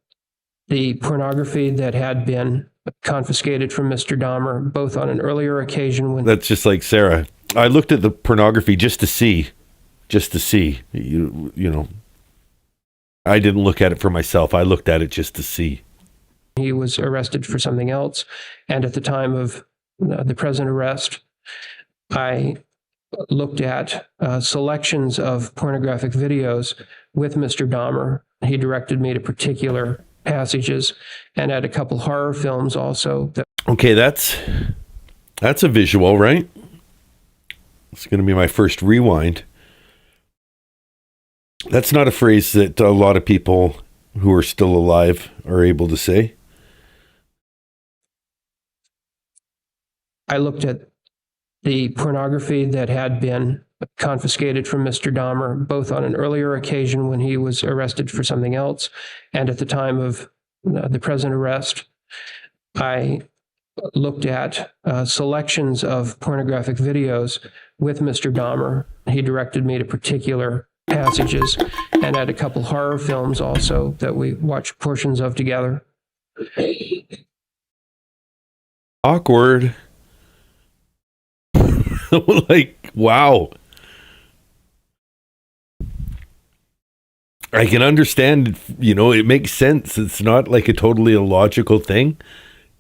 [SPEAKER 3] the pornography that had been confiscated from Mr. Dahmer, both on an earlier occasion when...
[SPEAKER 1] That's just like Sarah. I looked at the pornography just to see. You know, I didn't look at it for myself. I looked at it just to see.
[SPEAKER 3] He was arrested for something else. And at the time of the present arrest, I looked at selections of pornographic videos with Mr. Dahmer. He directed me to particular passages, and at a couple horror films also.
[SPEAKER 1] Okay, that's a visual, right? It's going to be my first rewind. That's not a phrase that a lot of people who are still alive are able to say.
[SPEAKER 3] I looked at the pornography that had been confiscated from Mr. Dahmer, both on an earlier occasion when he was arrested for something else, and at the time of the present arrest. I looked at selections of pornographic videos with Mr. Dahmer. He directed me to particular passages, and at a couple horror films also that we watched portions of together.
[SPEAKER 1] Awkward. Like, wow. I can understand, you know, it makes sense. It's not like a totally illogical thing.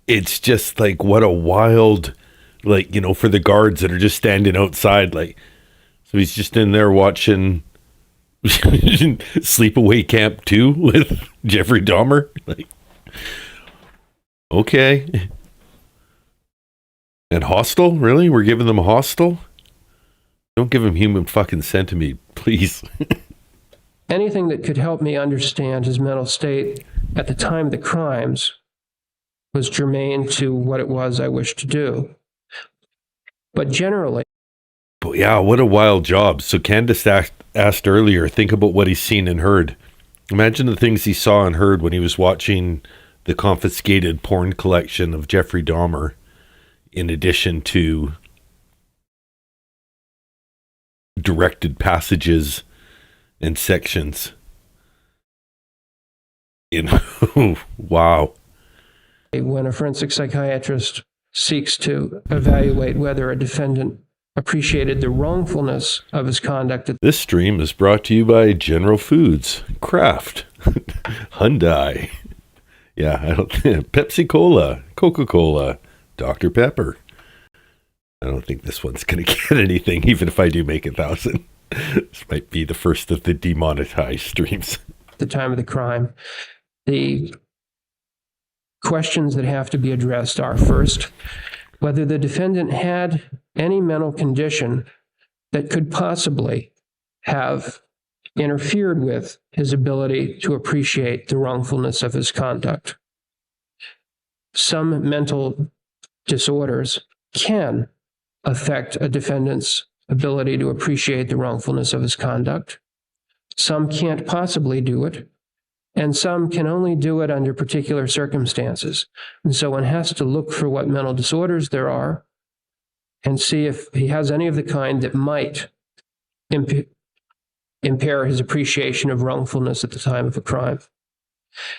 [SPEAKER 1] It's just like, what a wild, like, you know, for the guards that are just standing outside, like, so he's just in there watching Sleepaway Camp 2 with Jeffrey Dahmer. Like, okay. And Hostel? Really? We're giving them a Hostel? Don't give him Human fucking Centipede, please.
[SPEAKER 3] Anything that could help me understand his mental state at the time of the crimes was germane to what it was I wished to do. But generally...
[SPEAKER 1] But yeah, what a wild job. So Candace asked earlier, think about what he's seen and heard. Imagine the things he saw and heard when he was watching the confiscated porn collection of Jeffrey Dahmer, in addition to directed passages and sections. You know, wow.
[SPEAKER 3] When a forensic psychiatrist seeks to evaluate whether a defendant appreciated the wrongfulness of his conduct.
[SPEAKER 1] This stream is brought to you by General Foods, Kraft, Hyundai. Yeah, I don't Pepsi Cola, Coca-Cola, Dr. Pepper. I don't think this one's going to get anything, even if I do make 1,000. This might be the first of the demonetized streams.
[SPEAKER 3] At the time of the crime, the questions that have to be addressed are, first, whether the defendant had any mental condition that could possibly have interfered with his ability to appreciate the wrongfulness of his conduct. Some mental disorders can affect a defendant's ability to appreciate the wrongfulness of his conduct. Some can't possibly do it, and some can only do it under particular circumstances. And so one has to look for what mental disorders there are and see if he has any of the kind that might impair his appreciation of wrongfulness at the time of a crime.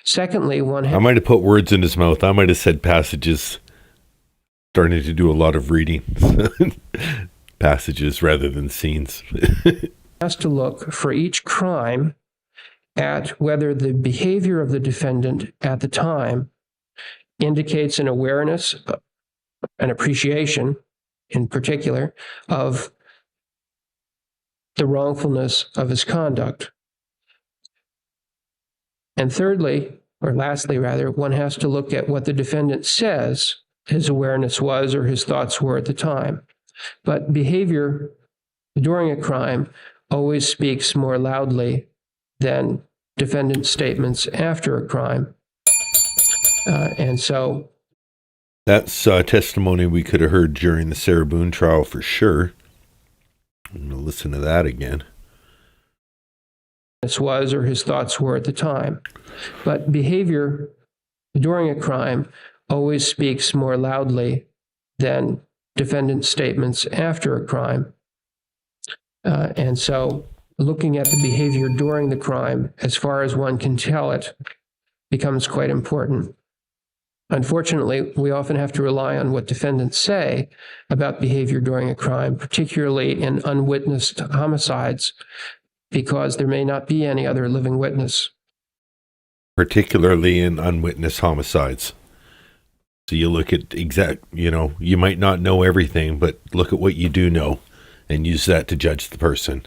[SPEAKER 3] Secondly,
[SPEAKER 1] I might have put words in his mouth. I might have said passages. Starting to do a lot of reading. Passages rather than scenes.
[SPEAKER 3] has to look for each crime at whether the behavior of the defendant at the time indicates an awareness, an appreciation in particular, of the wrongfulness of his conduct. And thirdly, or lastly rather, one has to look at what the defendant says his awareness was or his thoughts were at the time. But behavior during a crime always speaks more loudly than defendant's statements after a crime. And so
[SPEAKER 1] that's testimony we could have heard during the Sarah Boone trial for sure. I'm going to listen to that again.
[SPEAKER 3] This was or his thoughts were at the time. But behavior during a crime always speaks more loudly than defendant's statements after a crime. And so looking at the behavior during the crime, as far as one can tell it, becomes quite important. Unfortunately, we often have to rely on what defendants say about behavior during a crime, particularly in unwitnessed homicides, because there may not be any other living witness.
[SPEAKER 1] Particularly in unwitnessed homicides. So you look at you might not know everything, but look at what you do know and use that to judge the person.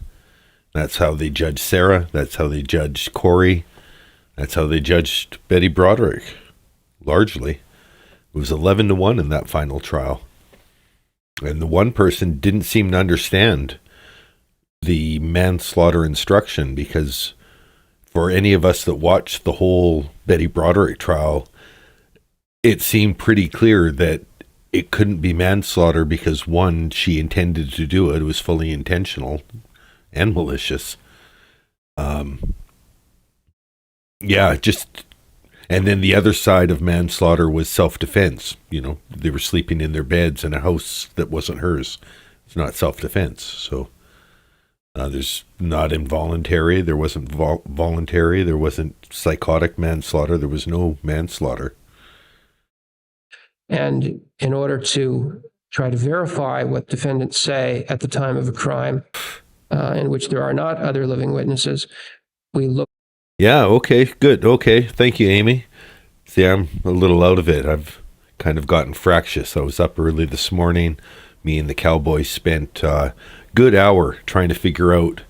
[SPEAKER 1] That's how they judged Sarah. That's how they judged Corey. That's how they judged Betty Broderick. Largely. It was 11-1 in that final trial. And the one person didn't seem to understand the manslaughter instruction, because for any of us that watched the whole Betty Broderick trial, it seemed pretty clear that it couldn't be manslaughter because, one, she intended to do it. It was fully intentional and malicious. And then the other side of manslaughter was self-defense. They were sleeping in their beds in a house that wasn't hers. It's not self-defense. So there's not involuntary. There wasn't voluntary. There wasn't psychotic manslaughter. There was no manslaughter.
[SPEAKER 3] And in order to try to verify what defendants say at the time of a crime, in which there are not other living witnesses, we look.
[SPEAKER 1] Yeah, okay, good. Okay, thank you, Amy. See, I'm a little out of it. I've kind of gotten fractious. I was up early this morning. Me and the cowboys spent a good hour trying to figure out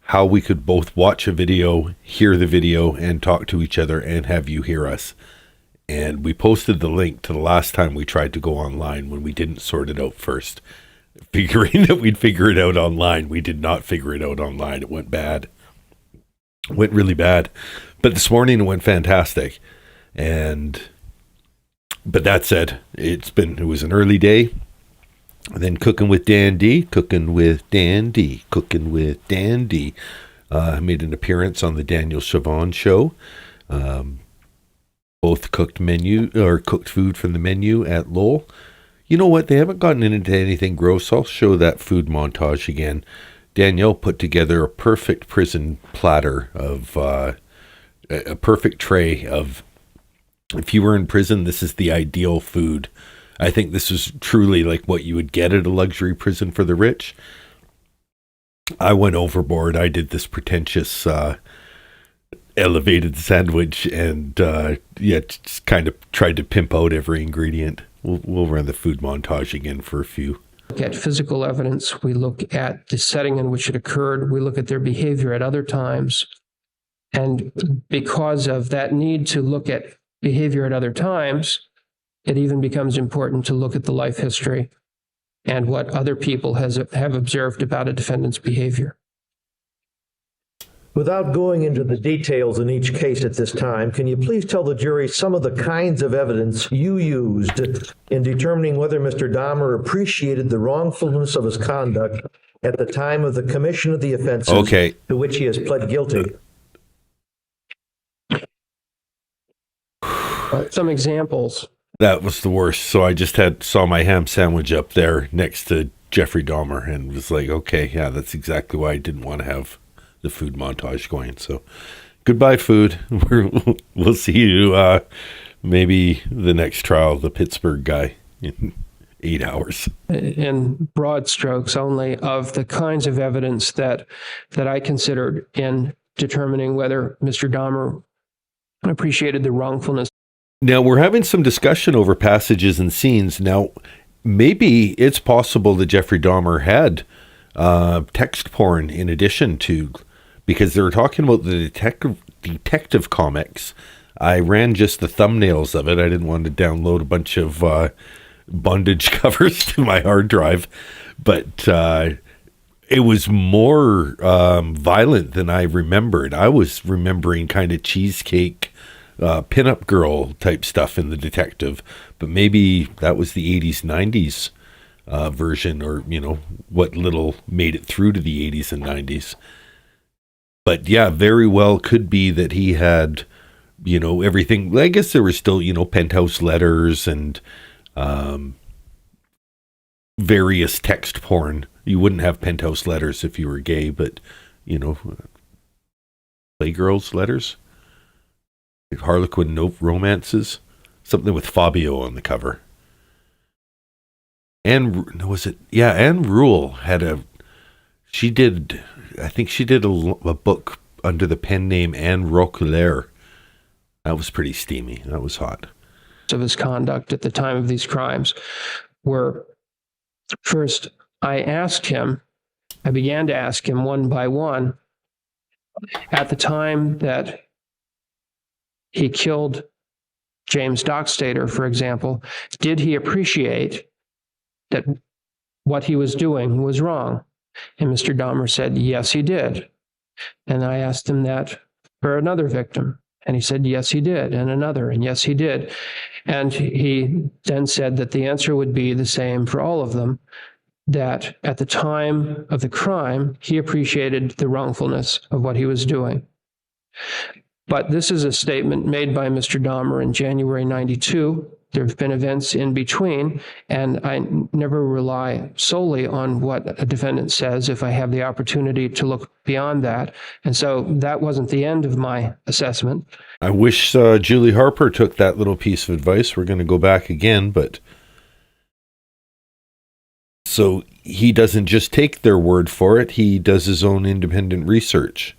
[SPEAKER 1] how we could both watch a video, hear the video, and talk to each other and have you hear us. And we posted the link to the last time we tried to go online when we didn't sort it out first. Figuring that we'd figure it out online. We did not figure it out online. It went bad. It went really bad. But this morning it went fantastic. But that said, it was an early day. And then cooking with Dan D. I made an appearance on the Daniel Chavon show. Both cooked food from the menu at Lowell. You know what? They haven't gotten into anything gross. I'll show that food montage again. Danielle put together a perfect prison platter of a perfect tray of, if you were in prison, this is the ideal food. I think this is truly like what you would get at a luxury prison for the rich. I went overboard. I did this pretentious elevated sandwich and just kind of tried to pimp out every ingredient. We'll run the food montage again for a few.
[SPEAKER 3] Look at physical evidence. We look at the setting in which it occurred. We look at their behavior at other times. And because of that need to look at behavior at other times, it even becomes important to look at the life history and what other people have observed about a defendant's behavior.
[SPEAKER 5] Without going into the details in each case at this time, can you please tell the jury some of the kinds of evidence you used in determining whether Mr. Dahmer appreciated the wrongfulness of his conduct at the time of the commission of the offenses
[SPEAKER 1] Okay.
[SPEAKER 5] to which he has pled guilty?
[SPEAKER 3] Some examples.
[SPEAKER 1] That was the worst. So I just saw my ham sandwich up there next to Jeffrey Dahmer and was like, okay, yeah, that's exactly why I didn't want to have the food montage going. So goodbye, food. We'll see you maybe the next trial, the Pittsburgh guy, in 8 hours.
[SPEAKER 3] In broad strokes only of the kinds of evidence that I considered in determining whether Mr. Dahmer appreciated the wrongfulness.
[SPEAKER 1] Now, we're having some discussion over passages and scenes. Now, maybe it's possible that Jeffrey Dahmer had text porn in addition to, because they were talking about the detective comics. I ran just the thumbnails of it. I didn't want to download a bunch of bondage covers to my hard drive, but it was more violent than I remembered. I was remembering kind of cheesecake pinup girl type stuff in the detective, but maybe that was the 80s, 90s version, or, you know, what little made it through to the 80s and 90s. But yeah, very well could be that he had, you know, everything. I guess there were still, you know, penthouse letters and various text porn. You wouldn't have penthouse letters if you were gay, but, you know, Playgirls letters. Harlequin note romances, something with Fabio on the cover. And was it? Yeah, Anne Rule had I think she did a book under the pen name Anne Roquelaire. That was pretty steamy. That was hot.
[SPEAKER 3] Of his conduct at the time of these crimes were, first, I began to ask him one by one, at the time that he killed James Dockstader, for example, did he appreciate that what he was doing was wrong? And Mr. Dahmer said, yes, he did. And I asked him that for another victim. And he said, yes, he did. And another, and yes, he did. And he then said that the answer would be the same for all of them, that at the time of the crime, he appreciated the wrongfulness of what he was doing. But this is a statement made by Mr. Dahmer in January 92. There have been events in between, and I never rely solely on what a defendant says if I have the opportunity to look beyond that. And so that wasn't the end of my assessment.
[SPEAKER 1] I wish Julie Harper took that little piece of advice. We're going to go back again, but so he doesn't just take their word for it. He does his own independent research.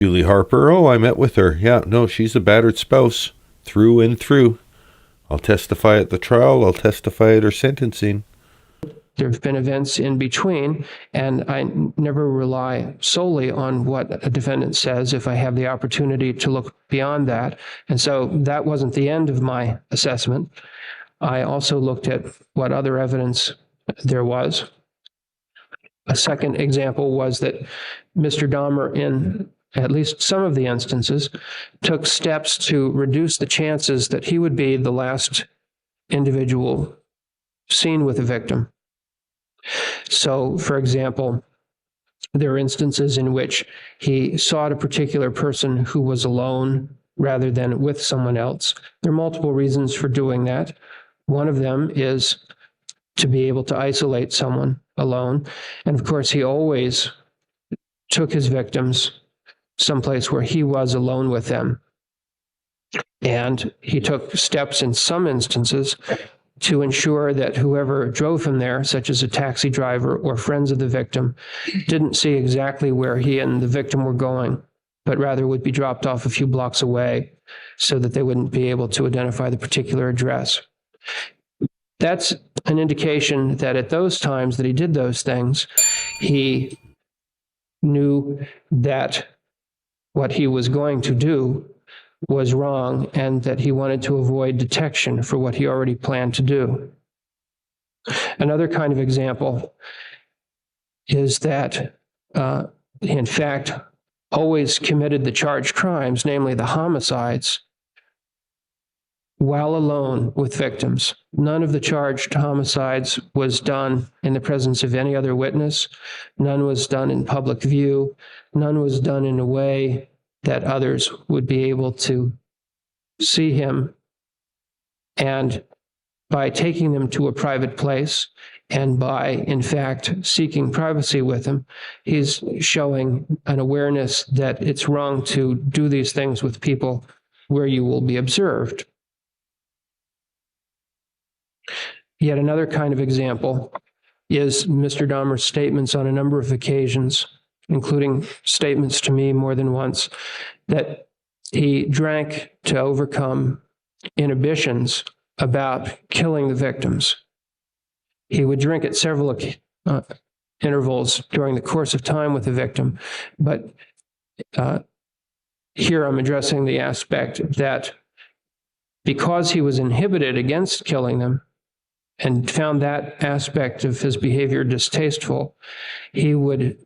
[SPEAKER 1] Julie Harper, oh, I met with her. Yeah, no, she's a battered spouse through and through. I'll testify at the trial. I'll testify at her sentencing.
[SPEAKER 3] There have been events in between, and I never rely solely on what a defendant says if I have the opportunity to look beyond that. And so that wasn't the end of my assessment. I also looked at what other evidence there was. A second example was that Mr. Dahmer, in at least some of the instances, took steps to reduce the chances that he would be the last individual seen with a victim. So, for example, there are instances in which he sought a particular person who was alone rather than with someone else. There are multiple reasons for doing that. One of them is to be able to isolate someone alone. And of course, he always took his victims someplace where he was alone with them. And he took steps in some instances to ensure that whoever drove him there, such as a taxi driver or friends of the victim, didn't see exactly where he and the victim were going, but rather would be dropped off a few blocks away so that they wouldn't be able to identify the particular address. That's an indication that at those times that he did those things, he knew that what he was going to do was wrong and that he wanted to avoid detection for what he already planned to do. Another kind of example is that, in fact, always committed the charged crimes, namely the homicides, while alone with victims. None of the charged homicides was done in the presence of any other witness. None was done in public view. None was done in a way that others would be able to see him. And by taking them to a private place and by, in fact, seeking privacy with him, he's showing an awareness that it's wrong to do these things with people where you will be observed. Yet another kind of example is Mr. Dahmer's statements on a number of occasions, including statements to me more than once, that he drank to overcome inhibitions about killing the victims. He would drink at several intervals during the course of time with the victim, but here I'm addressing the aspect that because he was inhibited against killing them and found that aspect of his behavior distasteful, he would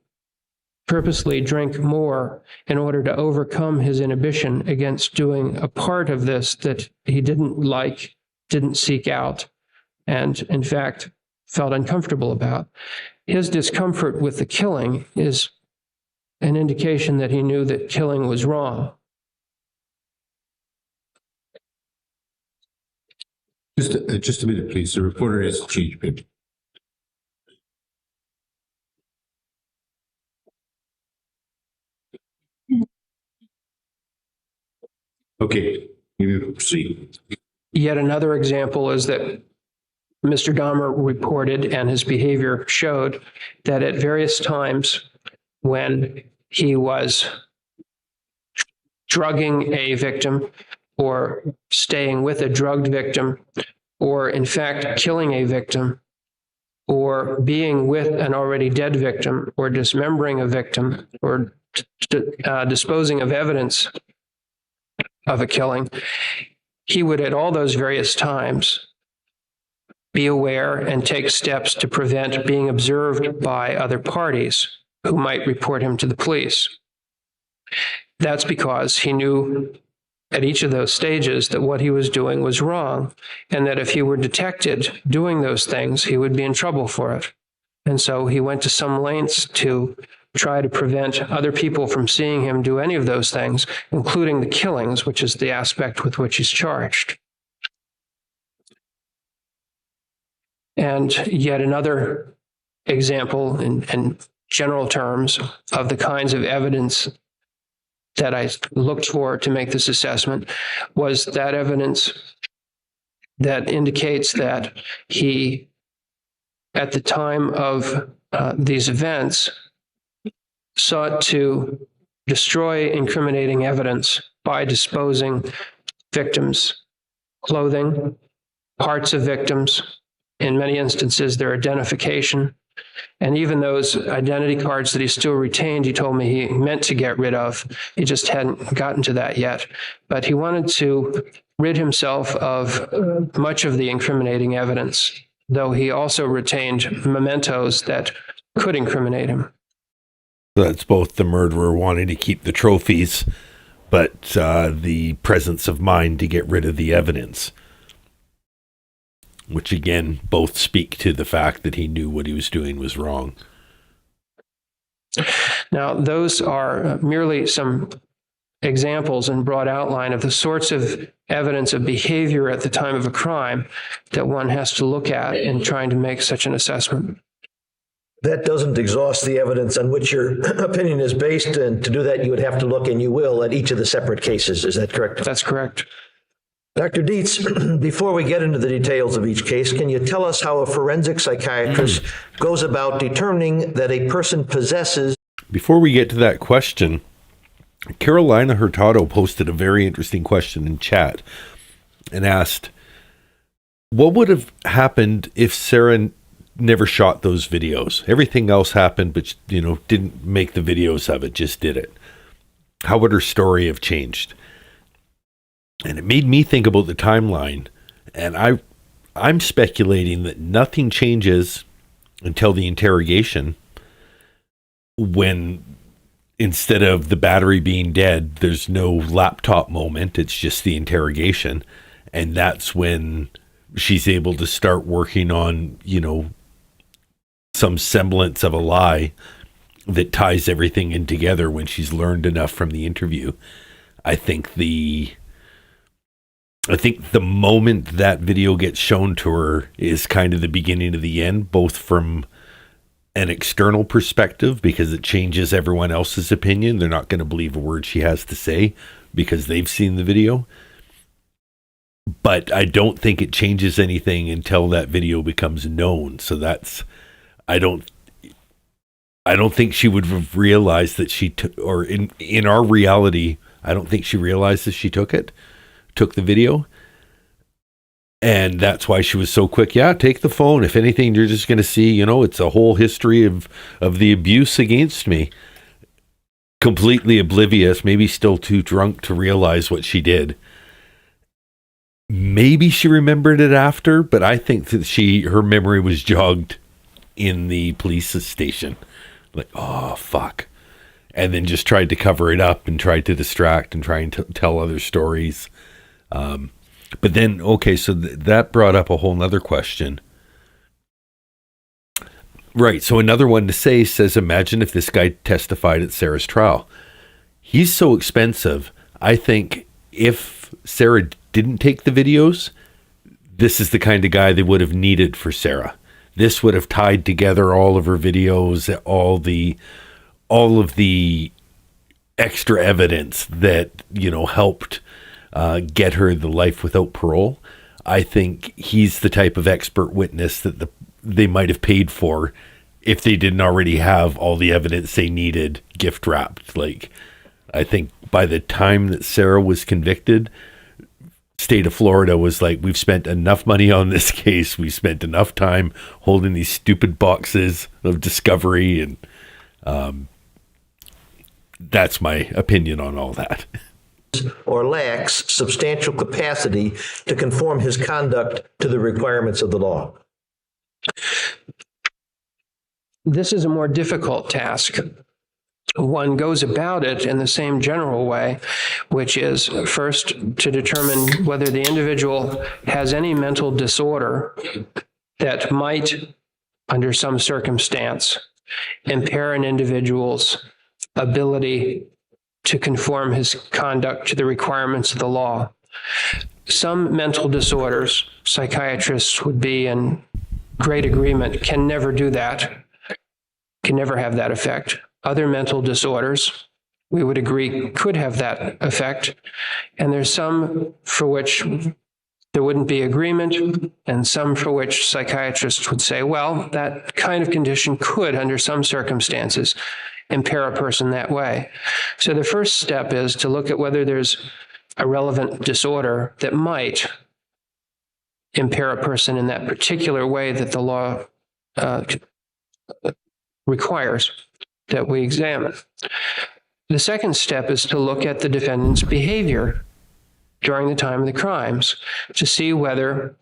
[SPEAKER 3] purposely drink more in order to overcome his inhibition against doing a part of this that he didn't like, didn't seek out, and in fact felt uncomfortable about. His discomfort with the killing is an indication that he knew that killing was wrong.
[SPEAKER 4] Just a minute, please. The reporter has changed paper. Okay, you may proceed.
[SPEAKER 3] Yet another example is that Mr. Dahmer reported, and his behavior showed, that at various times when he was drugging a victim or staying with a drugged victim, or in fact killing a victim, or being with an already dead victim, or dismembering a victim, or disposing of evidence of a killing, he would at all those various times be aware and take steps to prevent being observed by other parties who might report him to the police. That's because he knew at each of those stages that what he was doing was wrong, and that if he were detected doing those things, he would be in trouble for it. And so he went to some lengths to try to prevent other people from seeing him do any of those things, including the killings, which is the aspect with which he's charged. And yet another example in general terms of the kinds of evidence that I looked for to make this assessment was that evidence that indicates that he, at the time of these events, sought to destroy incriminating evidence by disposing victims' clothing, parts of victims, in many instances their identification, and even those identity cards that he still retained, he told me he meant to get rid of. He just hadn't gotten to that yet. But he wanted to rid himself of much of the incriminating evidence, though he also retained mementos that could incriminate him.
[SPEAKER 1] That's both the murderer wanting to keep the trophies, but the presence of mind to get rid of the evidence, which again both speak to the fact that he knew what he was doing was wrong.
[SPEAKER 3] Now, those are merely some examples in broad outline of the sorts of evidence of behavior at the time of a crime that one has to look at in trying to make such an assessment.
[SPEAKER 5] That doesn't exhaust the evidence on which your opinion is based, and to do that, you would have to look, and you will, at each of the separate cases. Is that correct?
[SPEAKER 3] That's correct.
[SPEAKER 5] Dr. Dietz, before we get into the details of each case, can you tell us how a forensic psychiatrist goes about determining that a person possesses?
[SPEAKER 1] Before we get to that question, Carolina Hurtado posted a very interesting question in chat and asked, what would have happened if Sarah never shot those videos? Everything else happened, but, didn't make the videos of it, just did it. How would her story have changed? And it made me think about the timeline, and I'm speculating that nothing changes until the interrogation, when instead of the battery being dead, there's no laptop moment. It's just the interrogation. And that's when she's able to start working on, some semblance of a lie that ties everything in together when she's learned enough from the interview. I think the moment that video gets shown to her is kind of the beginning of the end, both from an external perspective, because it changes everyone else's opinion. They're not going to believe a word she has to say because they've seen the video. But I don't think it changes anything until that video becomes known. So I don't think she would have realized that she took, or in our reality, I don't think she realizes she took the video. And that's why she was so quick. Yeah, take the phone. If anything, you're just going to see, it's a whole history of the abuse against me. Completely oblivious, maybe still too drunk to realize what she did. Maybe she remembered it after, but I think that her memory was jogged in the police station. Like, oh, fuck. And then just tried to cover it up and tried to distract and try and tell other stories. But then, okay, so that brought up a whole nother question. Right, so another one to say says, imagine if this guy testified at Sarah's trial. He's so expensive. I think if Sarah didn't take the videos, this is the kind of guy they would have needed for Sarah. This would have tied together all of her videos, all of the extra evidence that, helped get her the life without parole. I think he's the type of expert witness that they might have paid for if they didn't already have all the evidence they needed gift wrapped. Like, I think by the time that Sarah was convicted, state of Florida was like, we've spent enough money on this case. We spent enough time holding these stupid boxes of discovery. And that's my opinion on all that.
[SPEAKER 5] Or lacks substantial capacity to conform his conduct to the requirements of the law.
[SPEAKER 3] This is a more difficult task. One goes about it in the same general way, which is first to determine whether the individual has any mental disorder that might, under some circumstance, impair an individual's ability to conform his conduct to the requirements of the law. Some mental disorders, psychiatrists would be in great agreement, can never do that, can never have that effect. Other mental disorders, we would agree, could have that effect. And there's some for which there wouldn't be agreement, and some for which psychiatrists would say, well, that kind of condition could, under some circumstances, impair a person that way. So the first step is to look at whether there's a relevant disorder that might impair a person in that particular way that the law requires that we examine. The second step is to look at the defendant's behavior during the time of the crimes to see whether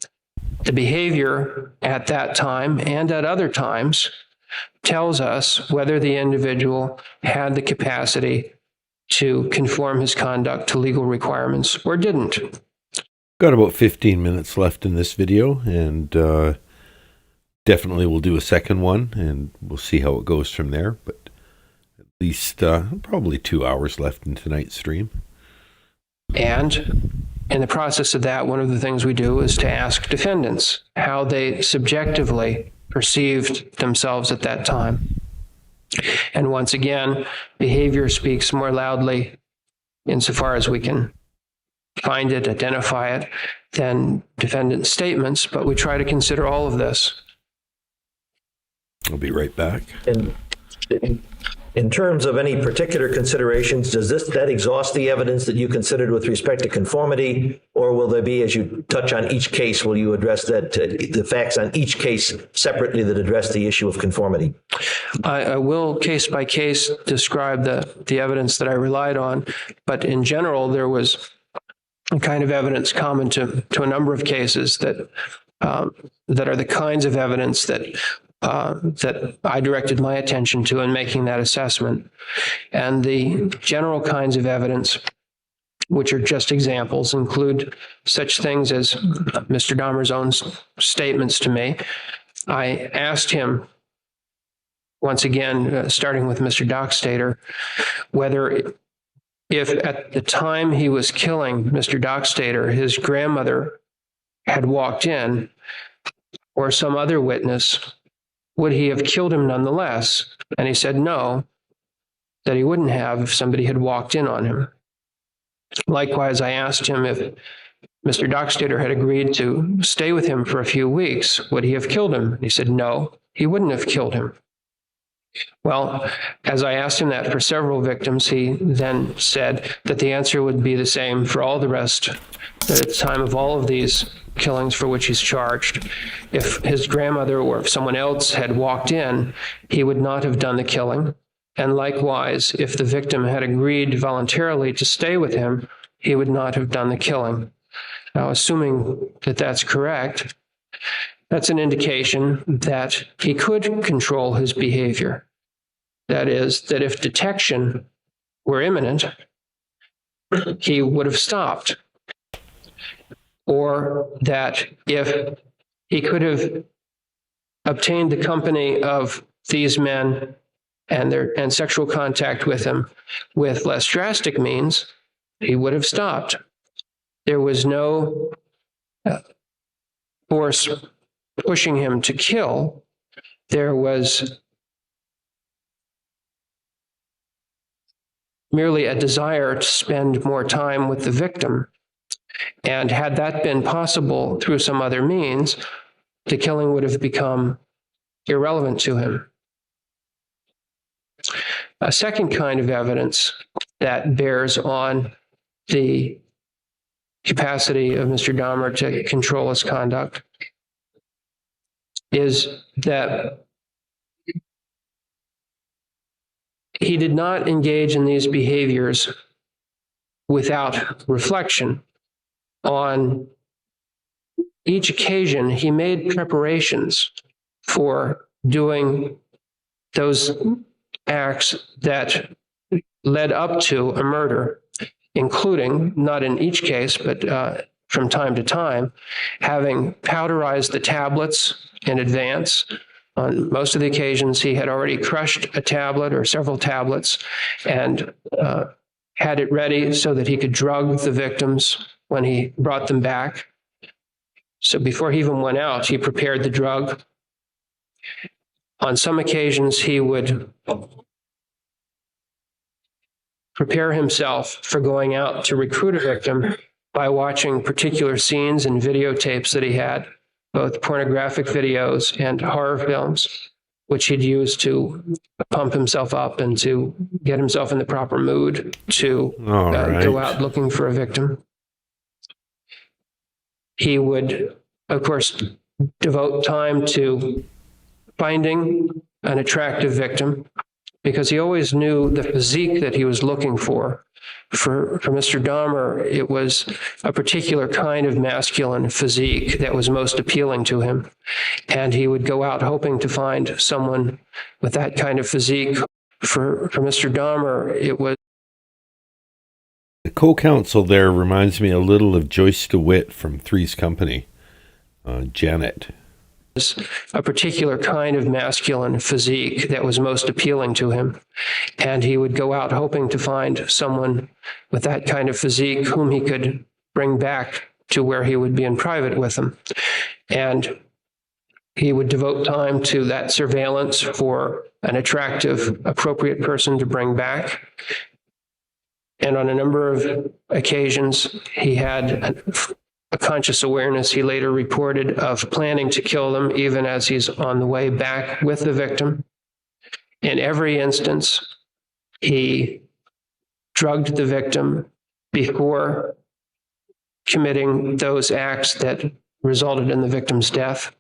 [SPEAKER 3] the behavior at that time and at other times tells us whether the individual had the capacity to conform his conduct to legal requirements or didn't.
[SPEAKER 1] Got about 15 minutes left in this video, and definitely we'll do a second one, and we'll see how it goes from there. But at least probably 2 hours left in tonight's stream.
[SPEAKER 3] And in the process of that, one of the things we do is to ask defendants how they subjectively perceived themselves at that time. And once again, behavior speaks more loudly, insofar as we can find it, identify it, than defendant statements, but we try to consider all of this.
[SPEAKER 1] I'll be right back.
[SPEAKER 5] And in terms of any particular considerations, does that exhaust the evidence that you considered with respect to conformity, or will there be, as you touch on each case, will you address that the facts on each case separately that address the issue of conformity?
[SPEAKER 3] I will case by case describe the evidence that I relied on, but in general, there was a kind of evidence common to a number of cases that are the kinds of evidence that that I directed my attention to in making that assessment. And the general kinds of evidence, which are just examples, include such things as Mr. Dahmer's own statements to me. I asked him, once again, starting with Mr. Dockstader, whether if at the time he was killing Mr. Dockstader, his grandmother had walked in, or some other witness, would he have killed him nonetheless? And he said no, that he wouldn't have if somebody had walked in on him. Likewise, I asked him if Mr. Dockstader had agreed to stay with him for a few weeks, would he have killed him? He said no, he wouldn't have killed him. Well, as I asked him that for several victims, he then said that the answer would be the same for all the rest. That at the time of all of these killings for which he's charged, if his grandmother or if someone else had walked in, he would not have done the killing. And likewise, if the victim had agreed voluntarily to stay with him, he would not have done the killing. Now, assuming that that's correct, that's an indication that he could control his behavior. That is, that if detection were imminent, he would have stopped. Or that if he could have obtained the company of these men and sexual contact with them with less drastic means, he would have stopped. There was no force pushing him to kill. There was merely a desire to spend more time with the victim. And had that been possible through some other means, the killing would have become irrelevant to him. A second kind of evidence that bears on the capacity of Mr. Dahmer to control his conduct is that he did not engage in these behaviors without reflection. On each occasion, he made preparations for doing those acts that led up to a murder, including, not in each case, but from time to time, having powderized the tablets in advance. On most of the occasions, he had already crushed a tablet or several tablets and had it ready so that he could drug the victims when he brought them back. So before he even went out, he prepared the drug. On some occasions, he would prepare himself for going out to recruit a victim by watching particular scenes and videotapes that he had, both pornographic videos and horror films, which he'd use to pump himself up and to get himself in the proper mood to go out looking for a victim. He would, of course, devote time to finding an attractive victim, because he always knew the physique that he was looking for. For Mr. Dahmer, it was a particular kind of masculine physique that was most appealing to him. And he would go out hoping to find someone with that kind of physique. For Mr. Dahmer, it was...
[SPEAKER 1] The co-counsel there reminds me a little of Joyce DeWitt from Three's Company, Janet.
[SPEAKER 3] A particular kind of masculine physique that was most appealing to him. And he would go out hoping to find someone with that kind of physique whom he could bring back to where he would be in private with him. And he would devote time to that surveillance for an attractive, appropriate person to bring back. And on a number of occasions, he had a conscious awareness, he later reported, of planning to kill them even as he's on the way back with the victim. In every instance, he drugged the victim before committing those acts that resulted in the victim's death.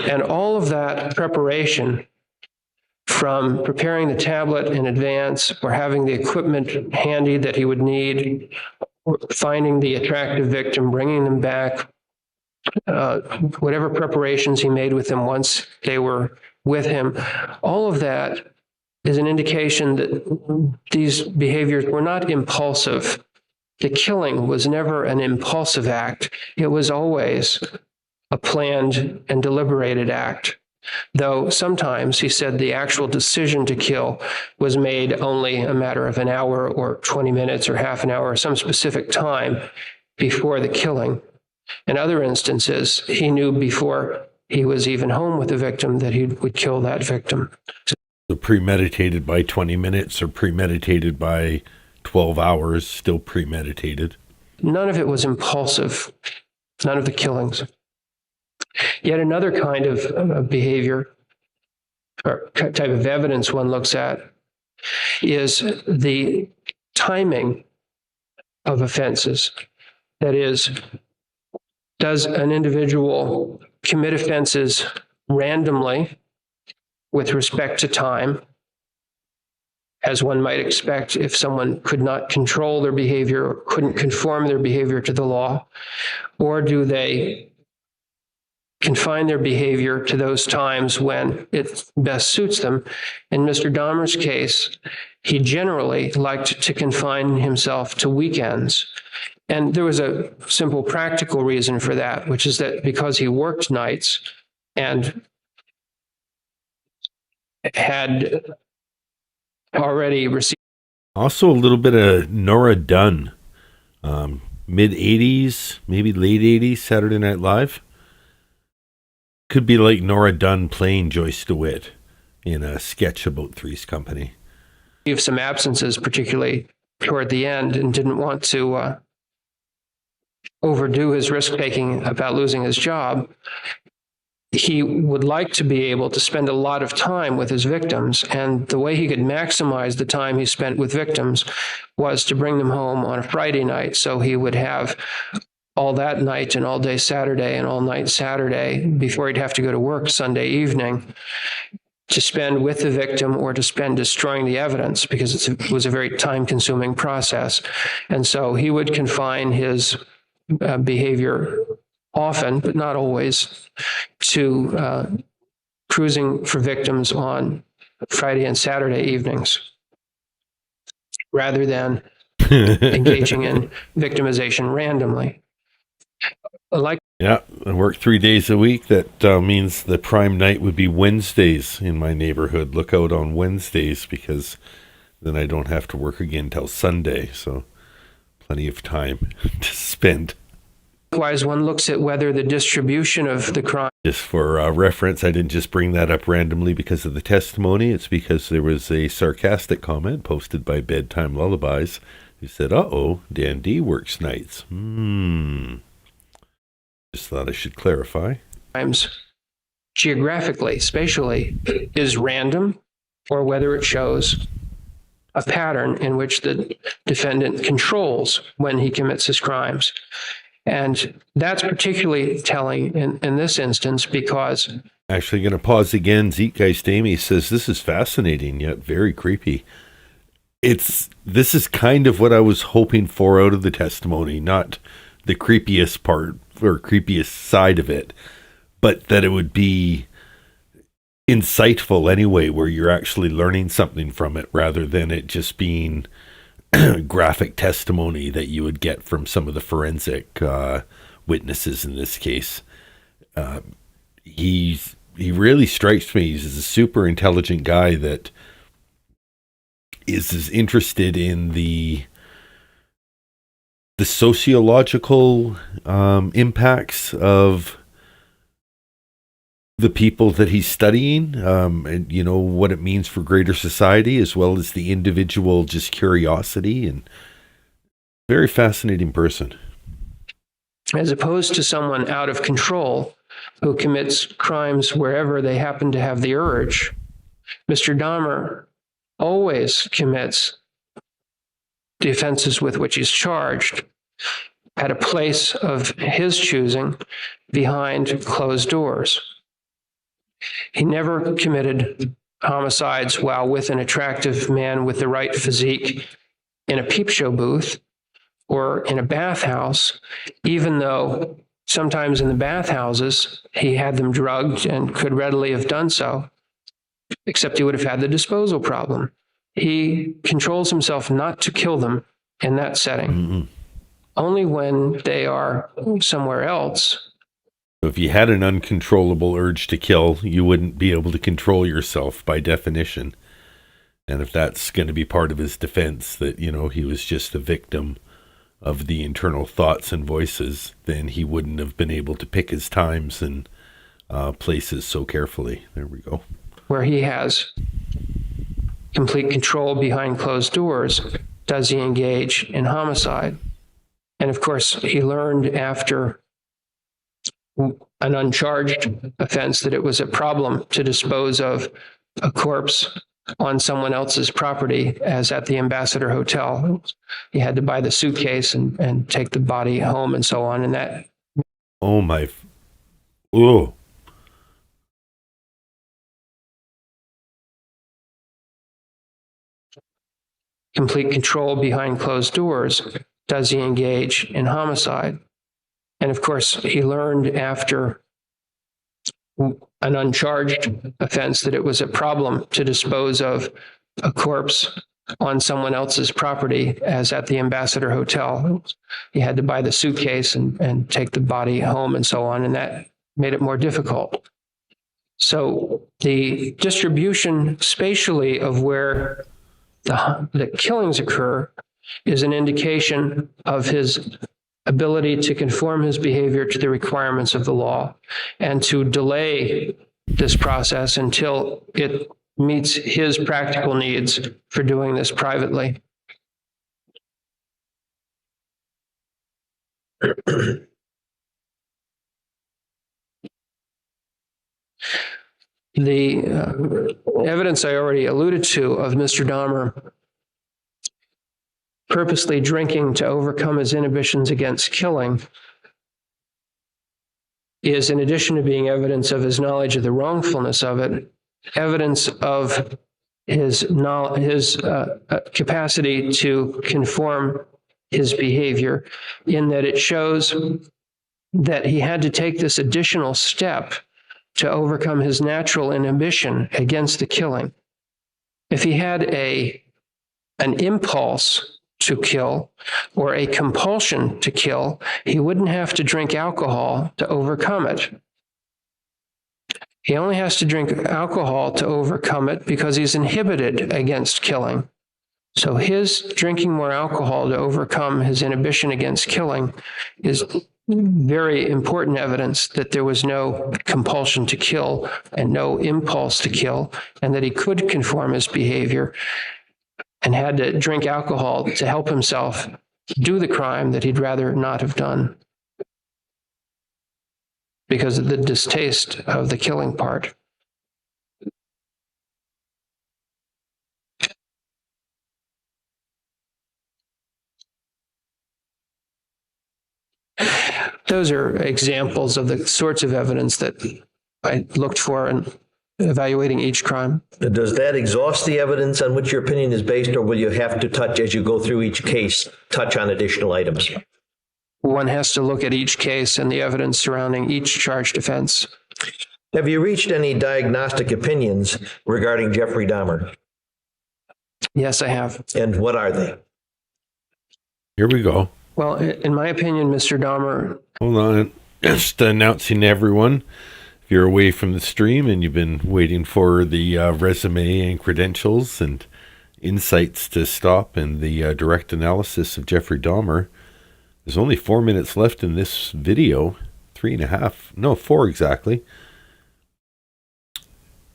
[SPEAKER 3] And all of that preparation, from preparing the tablet in advance or having the equipment handy that he would need, finding the attractive victim, bringing them back, whatever preparations he made with them once they were with him, all of that is an indication that these behaviors were not impulsive. The killing was never an impulsive act. It was always a planned and deliberated act. Though sometimes, he said, the actual decision to kill was made only a matter of an hour or 20 minutes or half an hour or some specific time before the killing. In other instances, he knew before he was even home with the victim that he would kill that victim.
[SPEAKER 1] So premeditated by 20 minutes or premeditated by 12 hours, still premeditated.
[SPEAKER 3] None of it was impulsive, none of the killings. Yet another kind of behavior or type of evidence one looks at is the timing of offenses. That is, does an individual commit offenses randomly with respect to time, as one might expect if someone could not control their behavior or couldn't conform their behavior to the law? Or do they confine their behavior to those times when it best suits them? In Mr. Dahmer's case, he generally liked to confine himself to weekends. And there was a simple practical reason for that, which is that because he worked nights and had already received.
[SPEAKER 1] Also a little bit of Nora Dunn, mid-'80s, maybe late 80s, Saturday Night Live. Could be like Nora Dunn playing Joyce DeWitt in a sketch about Three's Company.
[SPEAKER 3] Some absences, particularly toward the end, and didn't want to overdo his risk-taking about losing his job. He would like to be able to spend a lot of time with his victims, and the way he could maximize the time he spent with victims was to bring them home on a Friday night. So he would have all that night and all day Saturday and all night Saturday before he'd have to go to work Sunday evening to spend with the victim or to spend destroying the evidence, because it was a very time-consuming process. And so he would confine his behavior often, but not always, to cruising for victims on Friday and Saturday evenings, rather than engaging in victimization randomly.
[SPEAKER 1] Yeah, I work 3 days a week. That means the prime night would be Wednesdays in my neighborhood. Look out on Wednesdays, because then I don't have to work again till Sunday. So plenty of time to spend.
[SPEAKER 3] Likewise, one looks at whether the distribution of the crime.
[SPEAKER 1] Just for reference, I didn't just bring that up randomly because of the testimony. It's because there was a sarcastic comment posted by Bedtime Lullabies who said, "Uh-oh, Dan D works nights." Just thought I should clarify.
[SPEAKER 3] Crimes geographically, spatially, is random, or whether it shows a pattern in which the defendant controls when he commits his crimes. And that's particularly telling in this instance because...
[SPEAKER 1] Actually going to pause again. Zeitgeist Amy says, this is fascinating, yet very creepy. This is kind of what I was hoping for out of the testimony, not the creepiest part or creepiest side of it, but that it would be insightful anyway, where you're actually learning something from it rather than it just being graphic testimony that you would get from some of the forensic witnesses in this case. He really strikes me as a super intelligent guy that is as interested in the sociological impacts of the people that he's studying, and you know what it means for greater society, as well as the individual just curiosity, and very fascinating person.
[SPEAKER 3] As opposed to someone out of control who commits crimes wherever they happen to have the urge, Mr. Dahmer always commits the offenses with which he's charged at a place of his choosing behind closed doors. He never committed homicides while with an attractive man with the right physique in a peep show booth or in a bathhouse, even though Sometimes in the bathhouses, he had them drugged and could readily have done so, except he would have had the disposal problem. He controls himself not to kill them in that setting.
[SPEAKER 1] Mm-hmm.
[SPEAKER 3] Only when they are somewhere else.
[SPEAKER 1] If you had an uncontrollable urge to kill, you wouldn't be able to control yourself by definition. And if that's going to be part of his defense, that, you know, he was just a victim of the internal thoughts and voices, then he wouldn't have been able to pick his times and places so carefully. There we go.
[SPEAKER 3] Where he has complete control behind closed doors, does he engage in homicide? And of course, he learned after an uncharged offense that it was a problem to dispose of a corpse on someone else's property, as at the Ambassador Hotel. He had to buy the suitcase and take the body home and so on. And that.
[SPEAKER 1] Oh my. Oh.
[SPEAKER 3] Complete control behind closed doors, does he engage in homicide? And of course, he learned after an uncharged offense that it was a problem to dispose of a corpse on someone else's property, as at the Ambassador Hotel. He had to buy the suitcase and take the body home and so on, and that made it more difficult. So the distribution spatially of where the killings occur is an indication of his ability to conform his behavior to the requirements of the law and to delay this process until it meets his practical needs for doing this privately. The evidence I already alluded to of Mr. Dahmer purposely drinking to overcome his inhibitions against killing is, in addition to being evidence of his knowledge of the wrongfulness of it, evidence of his capacity to conform his behavior, in that it shows that he had to take this additional step to overcome his natural inhibition against the killing. If he had an impulse to kill or a compulsion to kill, he wouldn't have to drink alcohol to overcome it. He only has to drink alcohol to overcome it because he's inhibited against killing. So his drinking more alcohol to overcome his inhibition against killing is very important evidence that there was no compulsion to kill and no impulse to kill, and that he could conform his behavior and had to drink alcohol to help himself do the crime that he'd rather not have done because of the distaste of the killing part. Those are examples of the sorts of evidence that I looked for in evaluating each crime.
[SPEAKER 5] Does that exhaust the evidence on which your opinion is based, or will you have to touch, as you go through each case, touch on additional items?
[SPEAKER 3] One has to look at each case and the evidence surrounding each charged offense.
[SPEAKER 5] Have you reached any diagnostic opinions regarding Jeffrey Dahmer?
[SPEAKER 3] Yes, I have.
[SPEAKER 5] And what are they?
[SPEAKER 1] Here we go.
[SPEAKER 3] Well, in my opinion, Mr. Dahmer.
[SPEAKER 1] Hold on. Just announcing to everyone, if you're away from the stream and you've been waiting for the resume and credentials and insights to stop and the direct analysis of Jeffrey Dahmer, there's only 4 minutes left in this video. 3.5. No, 4 exactly.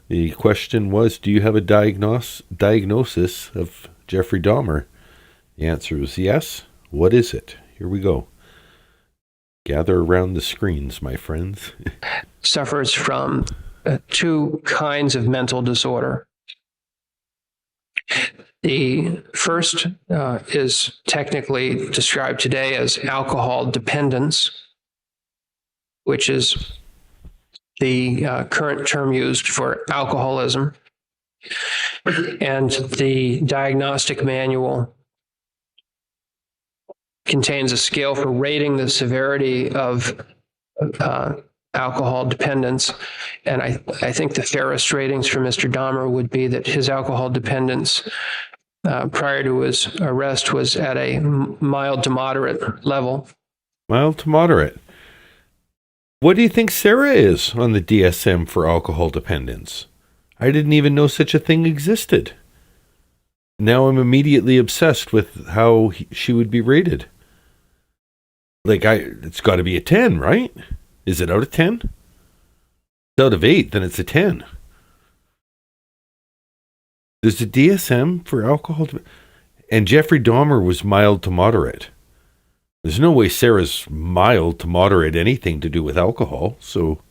[SPEAKER 1] The question was, do you have a diagnosis of Jeffrey Dahmer? The answer was yes. What is it? Here we go. Gather around the screens, my friends.
[SPEAKER 3] Suffers from two kinds of mental disorder. The first is technically described today as alcohol dependence, which is the current term used for alcoholism. And the diagnostic manual contains a scale for rating the severity of alcohol dependence. And I think the fairest ratings for Mr. Dahmer would be that his alcohol dependence prior to his arrest was at a mild to moderate level.
[SPEAKER 1] Mild to moderate. What do you think Sarah is on the DSM for alcohol dependence? I didn't even know such a thing existed. Now I'm immediately obsessed with how she would be rated. It's got to be a 10, right? Is it out of 10? If it's out of 8, then it's a 10. There's a DSM for alcohol. And Jeffrey Dahmer was mild to moderate. There's no way Sarah's mild to moderate anything to do with alcohol. So,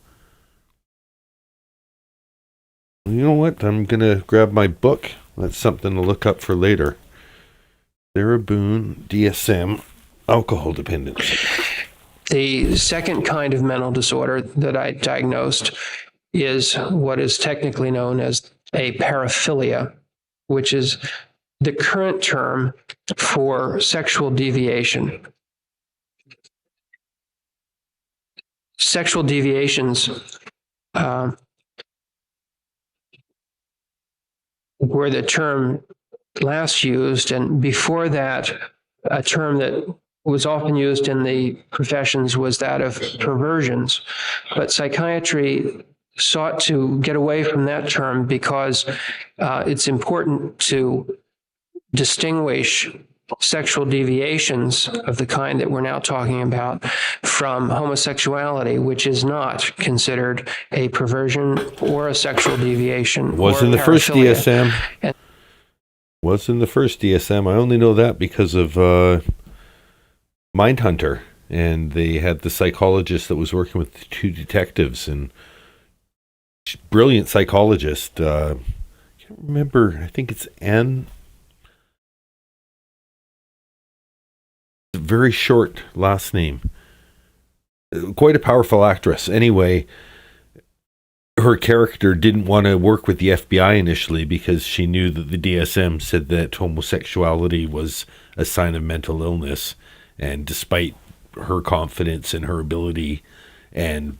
[SPEAKER 1] you know what? I'm going to grab my book. That's something to look up for later. Sarah Boone, DSM, alcohol dependence.
[SPEAKER 3] The second kind of mental disorder that I diagnosed is what is technically known as a paraphilia, which is the current term for sexual deviation. Sexual deviations were the term last used, and before that, a term that was often used in the professions was that of perversions. But psychiatry sought to get away from that term because it's important to distinguish sexual deviations of the kind that we're now talking about from homosexuality, which is not considered a perversion or a sexual deviation.
[SPEAKER 1] Was in the first DSM. Was in the first DSM. I only know that because of Mindhunter, and they had the psychologist that was working with the two detectives, and brilliant psychologist. I can't remember. I think it's Anne. Very short last name. Quite a powerful actress. Anyway, her character didn't want to work with the FBI initially because she knew that the DSM said that homosexuality was a sign of mental illness. And despite her confidence in her ability and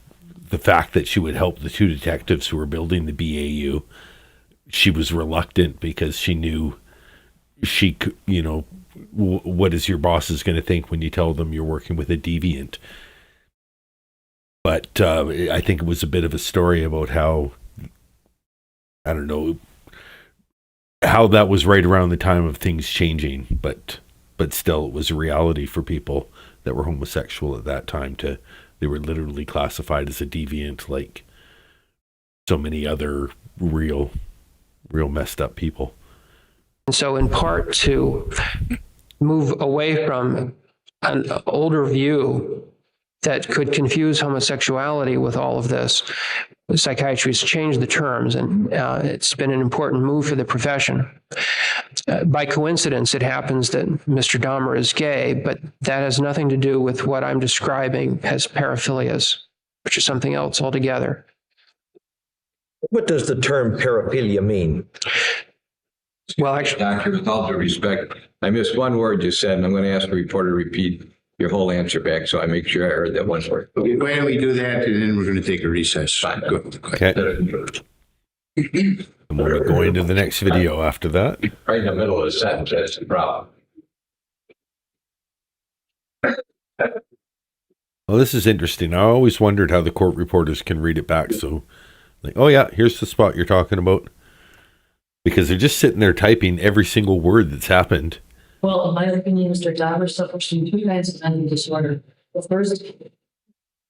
[SPEAKER 1] the fact that she would help the two detectives who were building the BAU, she was reluctant because she knew she could, what is your boss is going to think when you tell them you're working with a deviant. But I think it was a bit of a story about how, I don't know, how that was right around the time of things changing, but still it was a reality for people that were homosexual at that time. They were literally classified as a deviant, like so many other real messed up people.
[SPEAKER 3] And so in part to move away from an older view that could confuse homosexuality with all of this, psychiatry has changed the terms, and it's been an important move for the profession. By coincidence, it happens that Mr. Dahmer is gay, but that has nothing to do with what I'm describing as paraphilias, which is something else altogether.
[SPEAKER 5] What does the term paraphilia mean?
[SPEAKER 3] Well, actually,
[SPEAKER 4] Doctor, with all due respect, I missed one word you said, and I'm going to ask the reporter to repeat your whole answer back so I make sure I heard that one word.
[SPEAKER 6] Okay, why don't we do that, and then we're going to take a recess.
[SPEAKER 4] Fine.
[SPEAKER 6] Good.
[SPEAKER 1] Okay. And we'll be going to the next video after that.
[SPEAKER 4] Right in the middle of the sentence, that's the problem.
[SPEAKER 1] Well, this is interesting. I always wondered how the court reporters can read it back. So, oh yeah, here's the spot you're talking about. Because they're just sitting there typing every single word that's happened.
[SPEAKER 7] Well, in my opinion, Mr. Dahmer suffers from two kinds of mental disorder. The first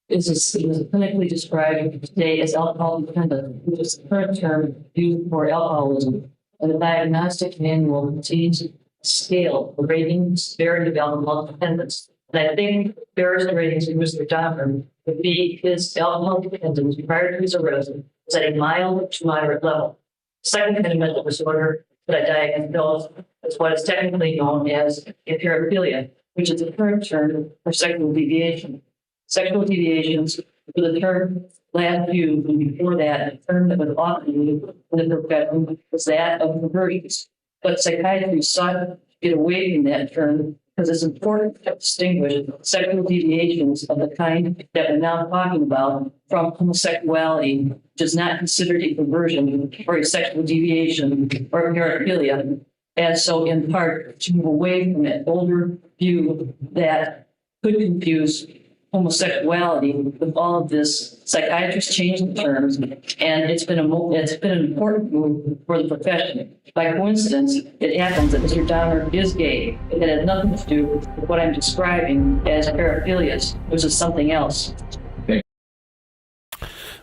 [SPEAKER 7] is clinically described today as alcohol dependent, which is the current term used for alcoholism. And the diagnostic manual contains a scale, a rating, severity of alcohol dependence. And I think the fairest ratings for Mr. Dahmer would be his alcohol dependence prior to his arrest was at a mild to moderate level. Second kind of mental disorder that I diagnosed is what is technically known as a paraphilia, which is the current term for sexual deviation. Sexual deviations were the term last used, and before that, the term that was often used in the profession was that of perversions. But psychiatry sought to get away from that term because it's important to distinguish sexual deviations of the kind that we're now talking about from homosexuality, which is not considered a perversion or a sexual deviation or paraphilia, and so in part to move away from that older view that could confuse homosexuality with all of this. Psychiatrists changed the terms, and it's been an important move for the profession. By coincidence, it happens that Mr. Dahmer is gay. It had nothing to do with what I'm describing as paraphilias, which is something else.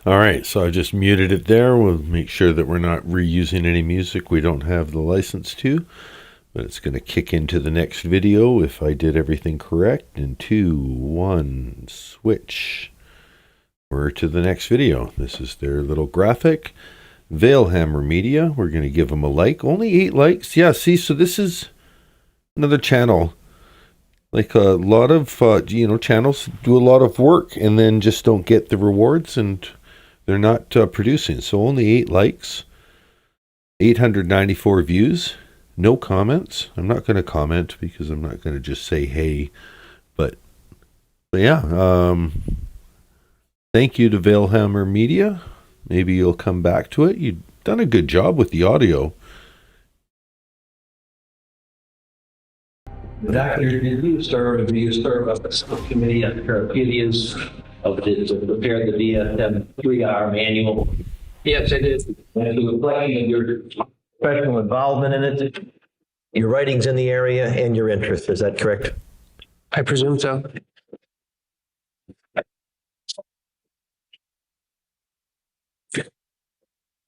[SPEAKER 1] All right, so I just muted it there. We'll make sure that we're not reusing any music we don't have the license to. But it's going to kick into the next video if I did everything correct. In 2, 1, switch. We're to the next video. This is their little graphic. Veilhammer Media. We're going to give them a like. Only 8 likes. Yeah, see, so this is another channel. Like a lot of, channels do a lot of work and then just don't get the rewards and they're not producing. So only 8 likes. 894 views. No comments. I'm not going to comment because I'm not going to just say hey. But yeah, thank you to Veilhammer Media. Maybe you'll come back to it. You've done a good job with the audio.
[SPEAKER 8] Doctor, did you serve on the subcommittee on paraphilias to prepare the DSM 3R manual?
[SPEAKER 3] Yes, I did.
[SPEAKER 8] And to reflecting on your professional involvement in it?
[SPEAKER 5] Your writings in the area and your interest, is that correct?
[SPEAKER 3] I presume so.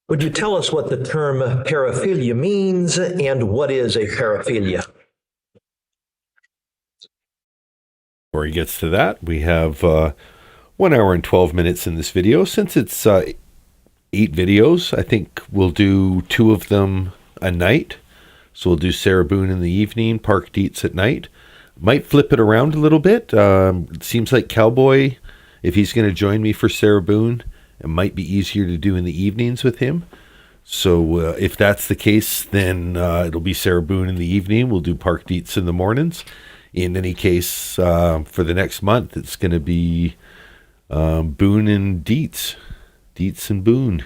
[SPEAKER 5] Would you tell us what the term paraphilia means and what is a paraphilia?
[SPEAKER 1] Before he gets to that, we have 1 hour and 12 minutes in this video. Since it's 8 videos, I think we'll do 2 of them a night. So we'll do Sarah Boone in the evening, Park Dietz at night. Might flip it around a little bit. It seems like Cowboy, if he's going to join me for Sarah Boone, it might be easier to do in the evenings with him. So if that's the case, then it'll be Sarah Boone in the evening. We'll do Park Dietz in the mornings. In any case, for the next month, it's going to be Boone and Dietz. Dietz and Boone.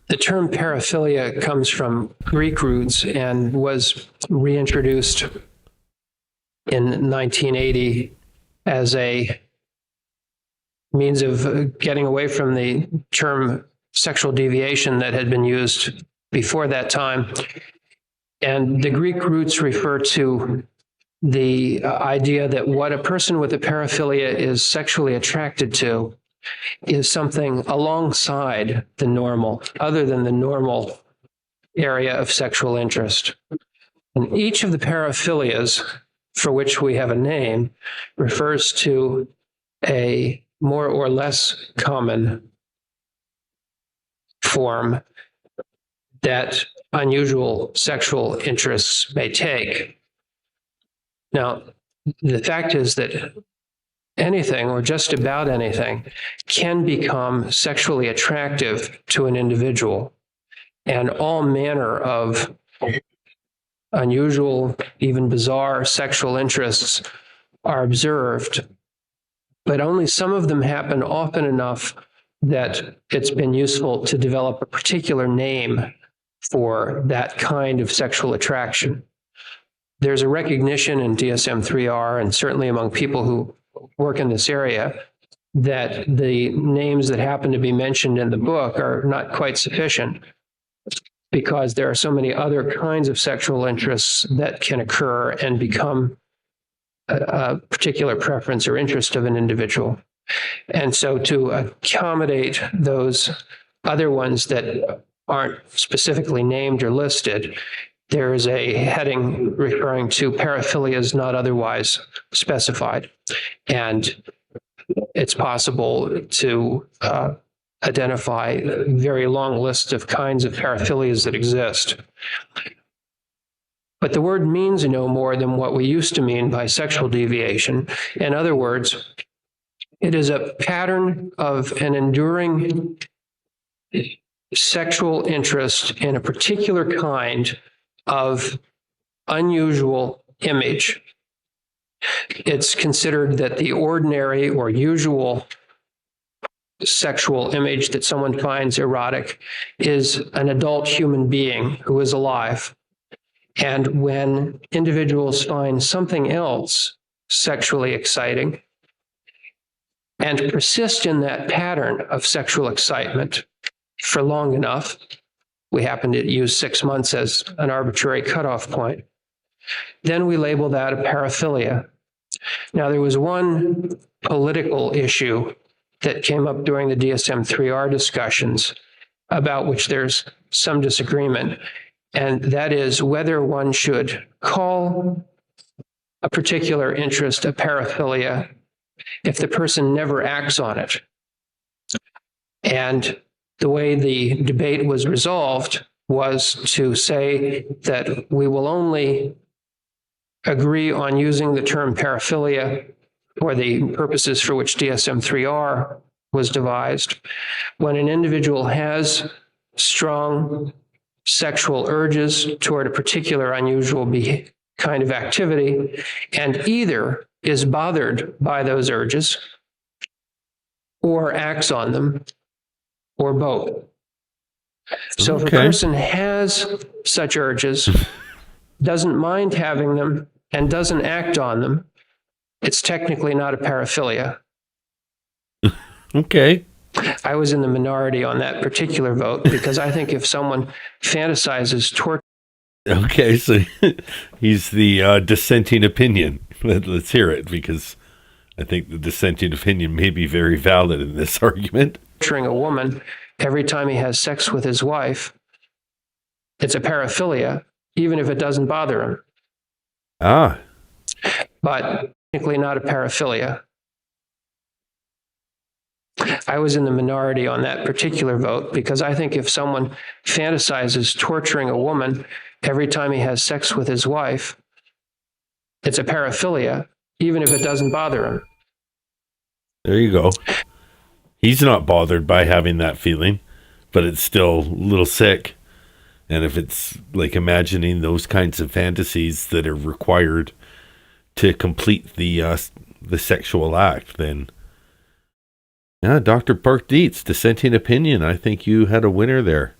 [SPEAKER 3] The term paraphilia comes from Greek roots and was reintroduced in 1980 as a means of getting away from the term sexual deviation that had been used before that time. And the Greek roots refer to the idea that what a person with a paraphilia is sexually attracted to is something alongside the normal, other than the normal area of sexual interest. And each of the paraphilias for which we have a name refers to a more or less common form that unusual sexual interests may take. Now, the fact is that anything, or just about anything, can become sexually attractive to an individual, and all manner of unusual, even bizarre sexual interests are observed, but only some of them happen often enough that it's been useful to develop a particular name for that kind of sexual attraction. There's a recognition in DSM-3R, and certainly among people who work in this area, that the names that happen to be mentioned in the book are not quite sufficient, because there are so many other kinds of sexual interests that can occur and become a particular preference or interest of an individual. And so to accommodate those other ones that aren't specifically named or listed, there is a heading referring to paraphilias not otherwise specified. And it's possible to identify a very long list of kinds of paraphilias that exist. But the word means no more than what we used to mean by sexual deviation. In other words, it is a pattern of an enduring sexual interest in a particular kind of unusual image, it's considered that the ordinary or usual sexual image that someone finds erotic is an adult human being who is alive. And when individuals find something else sexually exciting and persist in that pattern of sexual excitement for long enough, we happen to use 6 months as an arbitrary cutoff point, then we label that a paraphilia. Now, there was one political issue that came up during the DSM-3R discussions about which there's some disagreement, and that is whether one should call a particular interest a paraphilia if the person never acts on it. And the way the debate was resolved was to say that we will only agree on using the term paraphilia for the purposes for which DSM-3R was devised when an individual has strong sexual urges toward a particular unusual kind of activity and either is bothered by those urges or acts on them or both. So if a person has such urges, doesn't mind having them, and doesn't act on them, it's technically not a paraphilia.
[SPEAKER 1] Okay.
[SPEAKER 3] I was in the minority on that particular vote because I think if someone fantasizes torture.
[SPEAKER 1] Okay, so he's the dissenting opinion. Let's hear it, because I think the dissenting opinion may be very valid in this argument.
[SPEAKER 3] Torturing a woman every time he has sex with his wife, it's a paraphilia, even if it doesn't bother him.
[SPEAKER 1] Ah.
[SPEAKER 3] But technically not a paraphilia. I was in the minority on that particular vote because I think if someone fantasizes torturing a woman every time he has sex with his wife, it's a paraphilia, even if it doesn't bother him.
[SPEAKER 1] There you go. He's not bothered by having that feeling, but it's still a little sick. And if it's like imagining those kinds of fantasies that are required to complete the sexual act, then yeah, Dr. Park Dietz, dissenting opinion. I think you had a winner there.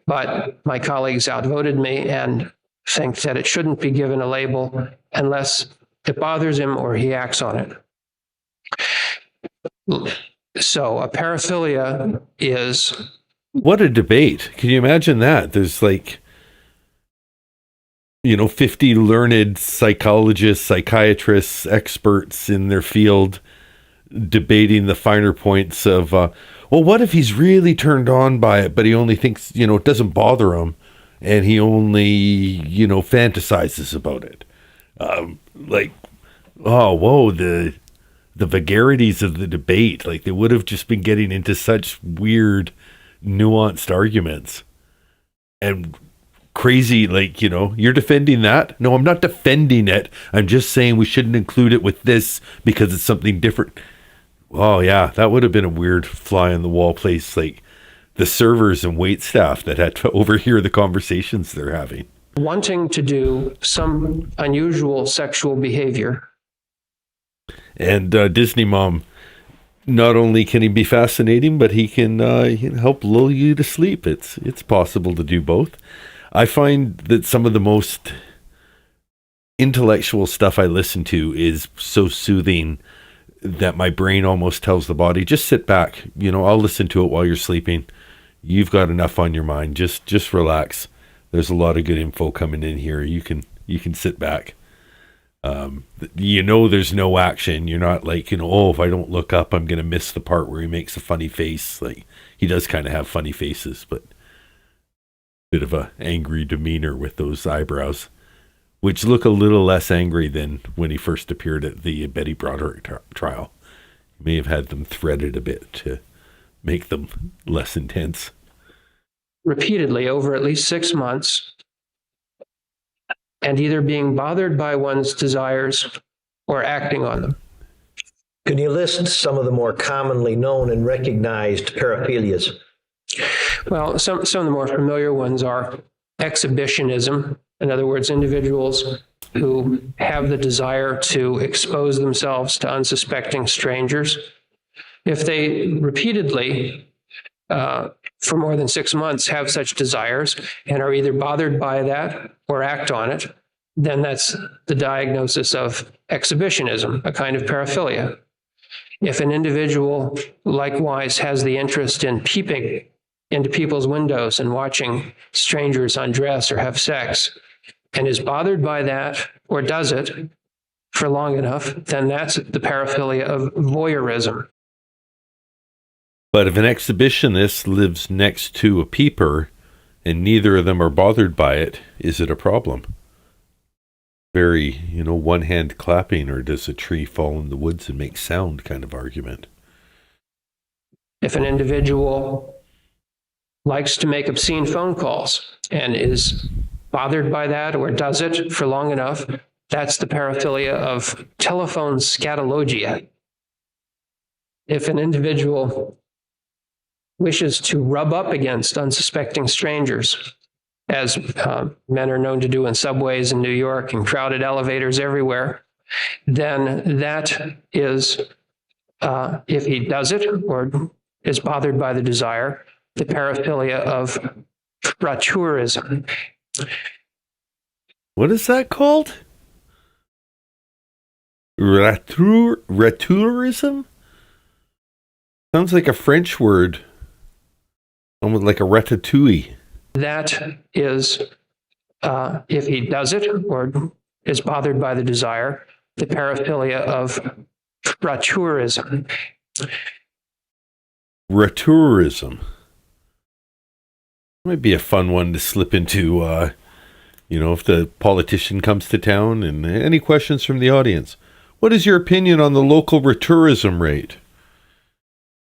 [SPEAKER 3] But my colleagues outvoted me and think that it shouldn't be given a label unless it bothers him or he acts on it. So a paraphilia is...
[SPEAKER 1] What a debate. Can you imagine that? There's 50 learned psychologists, psychiatrists, experts in their field debating the finer points of, what if he's really turned on by it, but he only thinks, it doesn't bother him, and he only, fantasizes about it. The vagaries of the debate, they would have just been getting into such weird, nuanced arguments. And crazy, you're defending that? No, I'm not defending it. I'm just saying we shouldn't include it with this because it's something different. Oh, yeah, that would have been a weird fly on the wall place, the servers and wait staff that had to overhear the conversations they're having.
[SPEAKER 3] Wanting to do some unusual sexual behavior.
[SPEAKER 1] And Disney Mom, not only can he be fascinating, but he can help lull you to sleep. It's possible to do both. I find that some of the most intellectual stuff I listen to is so soothing that my brain almost tells the body, just sit back. I'll listen to it while you're sleeping. You've got enough on your mind. Just relax. There's a lot of good info coming in here. You can sit back. There's no action. You're not if I don't look up, I'm going to miss the part where he makes a funny face. He does kind of have funny faces, but bit of a angry demeanor with those eyebrows, which look a little less angry than when he first appeared at the Betty Broderick trial. He may have had them threaded a bit to make them less intense.
[SPEAKER 3] Repeatedly over at least 6 months, and either being bothered by one's desires or acting on them.
[SPEAKER 5] Can you list some of the more commonly known and recognized paraphilias?
[SPEAKER 3] Well, some of the more familiar ones are exhibitionism, In other words, individuals who have the desire to expose themselves to unsuspecting strangers. If they repeatedly, for more than 6 months, have such desires and are either bothered by that or act on it, then that's the diagnosis of exhibitionism, a kind of paraphilia. If an individual likewise has the interest in peeping into people's windows and watching strangers undress or have sex, and is bothered by that or does it for long enough, then that's the paraphilia of voyeurism.
[SPEAKER 1] But if an exhibitionist lives next to a peeper and neither of them are bothered by it, is it a problem? Very, one hand clapping, or does a tree fall in the woods and make sound kind of argument.
[SPEAKER 3] If an individual likes to make obscene phone calls and is bothered by that or does it for long enough, that's the paraphilia of telephone scatologia. If an individual wishes to rub up against unsuspecting strangers, as men are known to do in subways in New York and crowded elevators everywhere, then that is, if he does it or is bothered by the desire, the paraphilia of rewatcherism.
[SPEAKER 1] What is that called? Retourism? Sounds like a French word. Almost like a ratatouille.
[SPEAKER 3] That is, if he does it or is bothered by the desire, the paraphilia of rewatcherism.
[SPEAKER 1] Retourism. Might be a fun one to slip into, if the politician comes to town. And any questions from the audience? What is your opinion on the local retourism rate?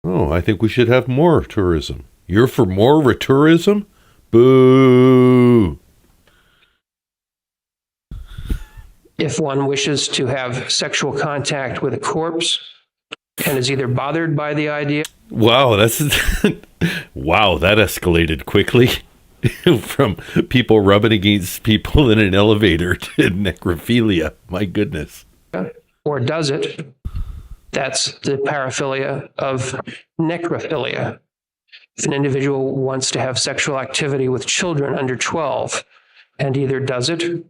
[SPEAKER 1] Oh, I think we should have more tourism. You're for more retourism? Boo!
[SPEAKER 3] If one wishes to have sexual contact with a corpse and is either bothered by the idea.
[SPEAKER 1] Wow, wow, that escalated quickly from people rubbing against people in an elevator to necrophilia. My goodness.
[SPEAKER 3] Or does it? That's the paraphilia of necrophilia. If an individual wants to have sexual activity with children under 12 and either does it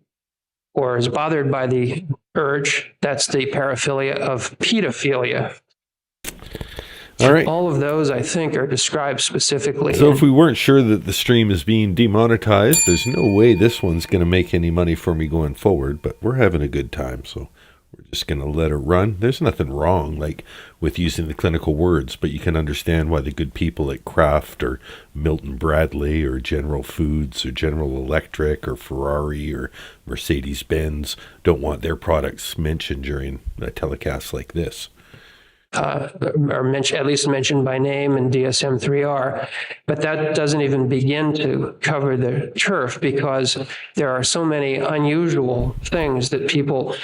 [SPEAKER 3] or is bothered by the urge, that's the paraphilia of pedophilia.
[SPEAKER 1] All right.
[SPEAKER 3] All of those, I think, are described specifically.
[SPEAKER 1] So if we weren't sure that the stream is being demonetized, there's no way this one's going to make any money for me going forward, but we're having a good time, so we're just going to let it run. There's nothing wrong, with using the clinical words, but you can understand why the good people at Kraft or Milton Bradley or General Foods or General Electric or Ferrari or Mercedes-Benz don't want their products mentioned during a telecast like this.
[SPEAKER 3] Or at least mentioned by name in DSM-3R, but that doesn't even begin to cover the turf because there are so many unusual things that people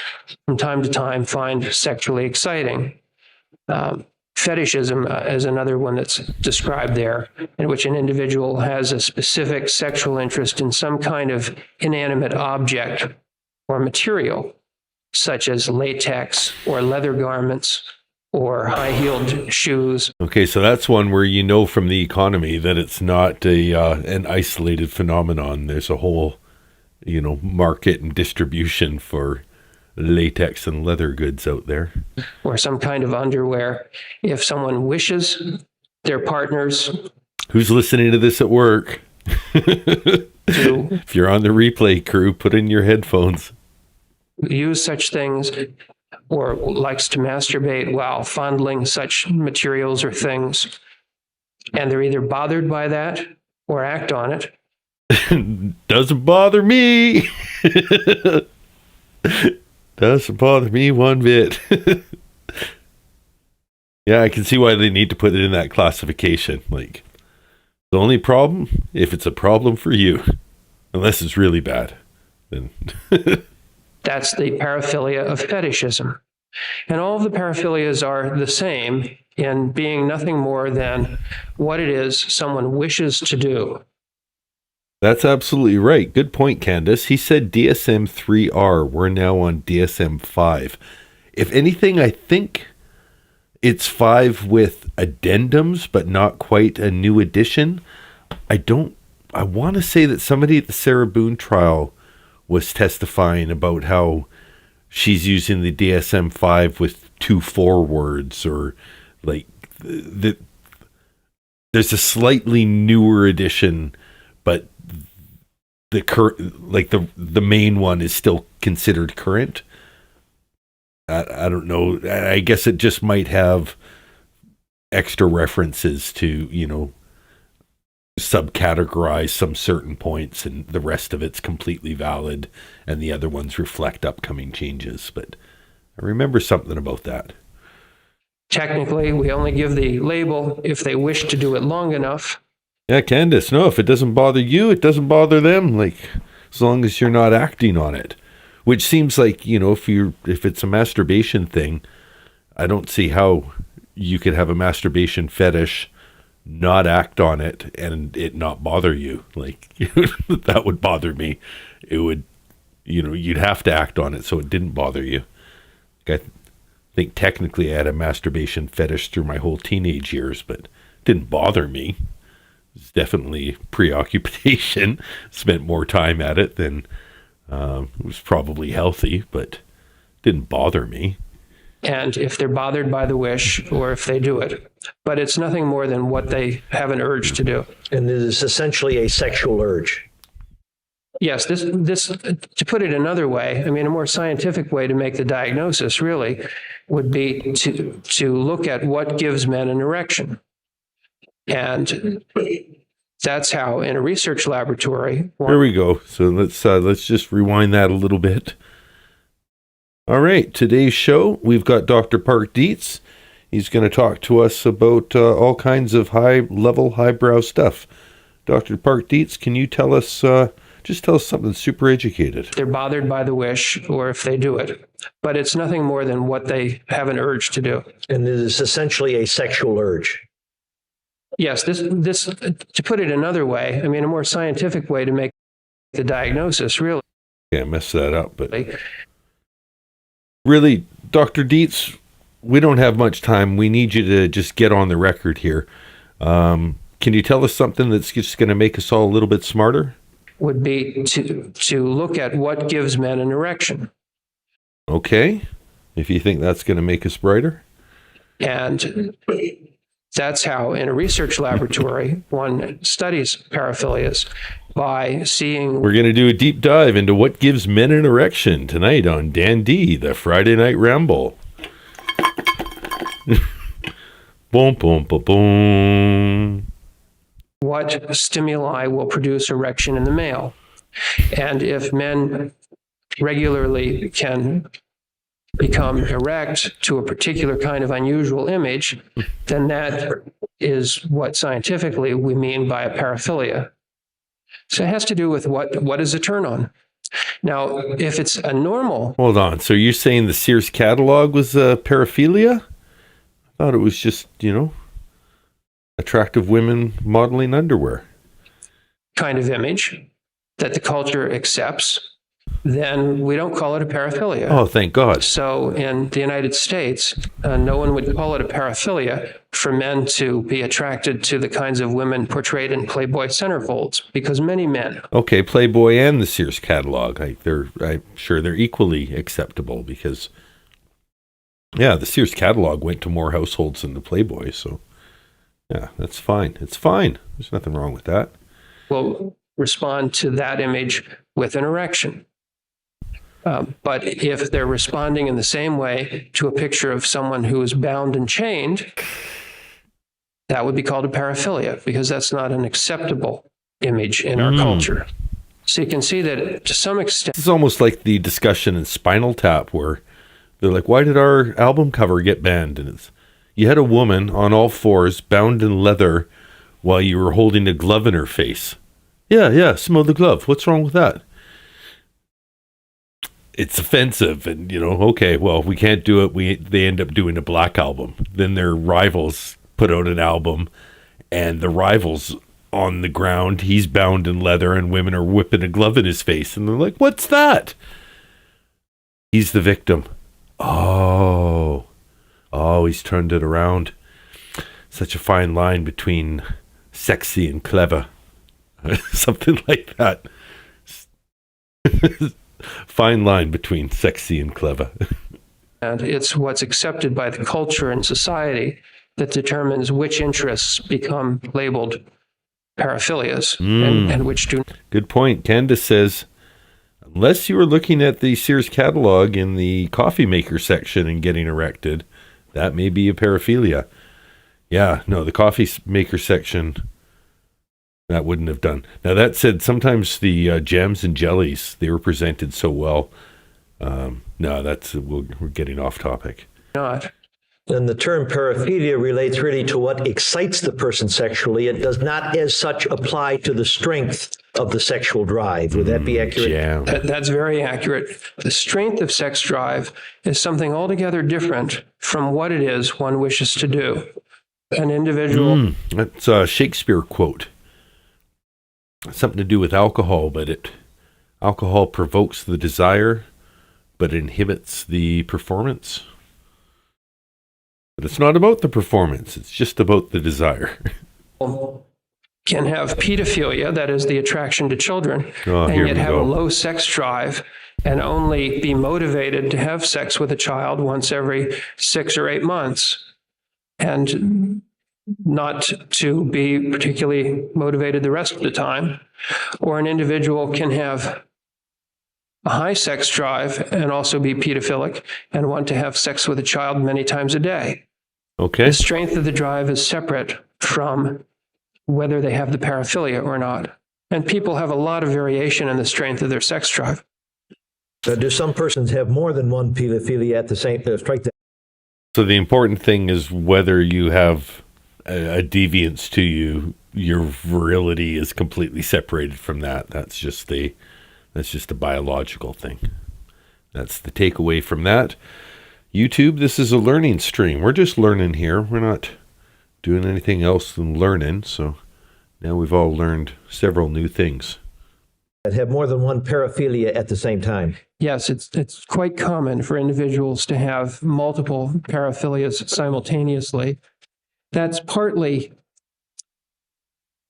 [SPEAKER 3] from time to time find sexually exciting. Fetishism is another one that's described there, in which an individual has a specific sexual interest in some kind of inanimate object or material, such as latex or leather garments or high-heeled shoes.
[SPEAKER 1] Okay, so that's one where you know from the economy that it's not an isolated phenomenon. There's a whole, market and distribution for latex and leather goods out there.
[SPEAKER 3] Or some kind of underwear. If someone wishes their partners...
[SPEAKER 1] Who's listening to this at work? If you're on the replay crew, put in your headphones.
[SPEAKER 3] Use such things, or likes to masturbate while fondling such materials or things, and they're either bothered by that or act on it.
[SPEAKER 1] Doesn't bother me. Doesn't bother me one bit. Yeah, I can see why they need to put it in that classification. The only problem, if it's a problem for you, unless it's really bad, then...
[SPEAKER 3] That's the paraphilia of fetishism. And all of the paraphilias are the same in being nothing more than what it is someone wishes to do.
[SPEAKER 1] That's absolutely right. Good point, Candace. He said DSM-3R. We're now on DSM-5. If anything, I think it's 5 with addendums, but not quite a new edition. I want to say that somebody at the Sarah Boone trial was testifying about how she's using the DSM-5 with 2 forewords, or like there's a slightly newer edition, but the main one is still considered current. I don't know. I guess it just might have extra references to, subcategorize some certain points, and the rest of it's completely valid, and the other ones reflect upcoming changes. But I remember something about that.
[SPEAKER 3] Technically, we only give the label if they wish to do it long enough.
[SPEAKER 1] Yeah, Candace, no, if it doesn't bother you, it doesn't bother them. Like, as long as you're not acting on it. Which seems like, if it's a masturbation thing, I don't see how you could have a masturbation fetish, not act on it, and it not bother you. Like, that would bother me. It would, you'd have to act on it so it didn't bother you. Like, I think technically I had a masturbation fetish through my whole teenage years, but it didn't bother me. It's definitely preoccupation. Spent more time at it than it was probably healthy, but didn't bother me.
[SPEAKER 3] And if they're bothered by the wish, or if they do it. But it's nothing more than what they have an urge to do.
[SPEAKER 5] And it is essentially a sexual urge.
[SPEAKER 3] Yes, this to put it another way, a more scientific way to make the diagnosis really would be to look at what gives men an erection. And that's how, in a research laboratory.
[SPEAKER 1] There we go. So let's just rewind that a little bit. All right, today's show, we've got Dr. Park Dietz. He's going to talk to us about all kinds of high-level, highbrow stuff. Dr. Park Dietz, can you tell us, just tell us something super educated?
[SPEAKER 3] They're bothered by the wish, or if they do it. But it's nothing more than what they have an urge to do.
[SPEAKER 5] And it is essentially a sexual urge.
[SPEAKER 3] Yes, this to put it another way, a more scientific way to make the diagnosis really.
[SPEAKER 1] Yeah, I messed that up, but really, Dr. Dietz, we don't have much time. We need you to just get on the record here. Can you tell us something that's just going to make us all a little bit smarter?
[SPEAKER 3] Would be to look at what gives men an erection.
[SPEAKER 1] Okay, if you think that's going to make us brighter.
[SPEAKER 3] And that's how, in a research laboratory, one studies paraphilias by seeing...
[SPEAKER 1] We're going to do a deep dive into what gives men an erection tonight on Dan D, the Friday Night Ramble. Boom, boom, boom, boom.
[SPEAKER 3] What stimuli will produce erection in the male. And if men regularly can become erect to a particular kind of unusual image, then that is what scientifically we mean by a paraphilia. So it has to do with what is a turn on. Now, if it's a normal...
[SPEAKER 1] Hold on. So you're saying the Sears catalog was paraphilia? I thought it was just, attractive women modeling underwear.
[SPEAKER 3] Kind of image that the culture accepts, then we don't call it a paraphilia.
[SPEAKER 1] Oh, thank God.
[SPEAKER 3] So in the United States, no one would call it a paraphilia for men to be attracted to the kinds of women portrayed in Playboy centerfolds, because many men...
[SPEAKER 1] Okay, Playboy and the Sears catalog, I'm sure they're equally acceptable, because, yeah, the Sears catalog went to more households than the Playboy, so, yeah, that's fine. It's fine. There's nothing wrong with that.
[SPEAKER 3] Will respond to that image with an erection. But if they're responding in the same way to a picture of someone who is bound and chained, that would be called a paraphilia, because that's not an acceptable image in our culture. So you can see that to some extent...
[SPEAKER 1] It's almost like the discussion in Spinal Tap where they're like, why did our album cover get banned? And it's, you had a woman on all fours bound in leather while you were holding a glove in her face. Yeah, smell the glove. What's wrong with that? It's offensive, and okay, well, we can't do it. They end up doing a Black Album. Then their rivals put out an album, and the rivals on the ground. He's bound in leather and women are whipping a glove in his face. And they're like, what's that? He's the victim. Oh, he's turned it around. Such a fine line between sexy and clever. Something like that. Fine line between sexy and clever.
[SPEAKER 3] And it's what's accepted by the culture and society that determines which interests become labeled paraphilias and which do.
[SPEAKER 1] Good point. Candace says, unless you were looking at the Sears catalog in the coffee maker section and getting erected, that may be a paraphilia. Yeah, no, the coffee maker section, that wouldn't have done. Now, that said, sometimes the jams and jellies, they were presented so well. No, we're getting off topic.
[SPEAKER 3] Not.
[SPEAKER 5] And the term paraphilia relates really to what excites the person sexually. It does not as such apply to the strength of the sexual drive. Would that be accurate?
[SPEAKER 1] Yeah.
[SPEAKER 3] That's very accurate. The strength of sex drive is something altogether different from what it is one wishes to do. An individual.
[SPEAKER 1] That's a Shakespeare quote. Something to do with alcohol, but alcohol provokes the desire, but inhibits the performance. But it's not about the performance. It's just about the desire.
[SPEAKER 3] Can have pedophilia, that is the attraction to children, and yet have a low sex drive and only be motivated to have sex with a child once every 6 or 8 months, and not to be particularly motivated the rest of the time. Or an individual can have a high sex drive and also be pedophilic and want to have sex with a child many times a day.
[SPEAKER 1] Okay.
[SPEAKER 3] The strength of the drive is separate from whether they have the paraphilia or not. And people have a lot of variation in the strength of their sex drive.
[SPEAKER 5] Do some persons have more than one pedophilia at the same strike?
[SPEAKER 1] So the important thing is whether you have a deviance to you, your virility is completely separated from that. That's just a biological thing. That's the takeaway from that. YouTube, this is a learning stream. We're just learning here. We're not doing anything else than learning. So now we've all learned several new things.
[SPEAKER 5] That have more than one paraphilia at the same time.
[SPEAKER 3] Yes, it's quite common for individuals to have multiple paraphilias simultaneously. That's partly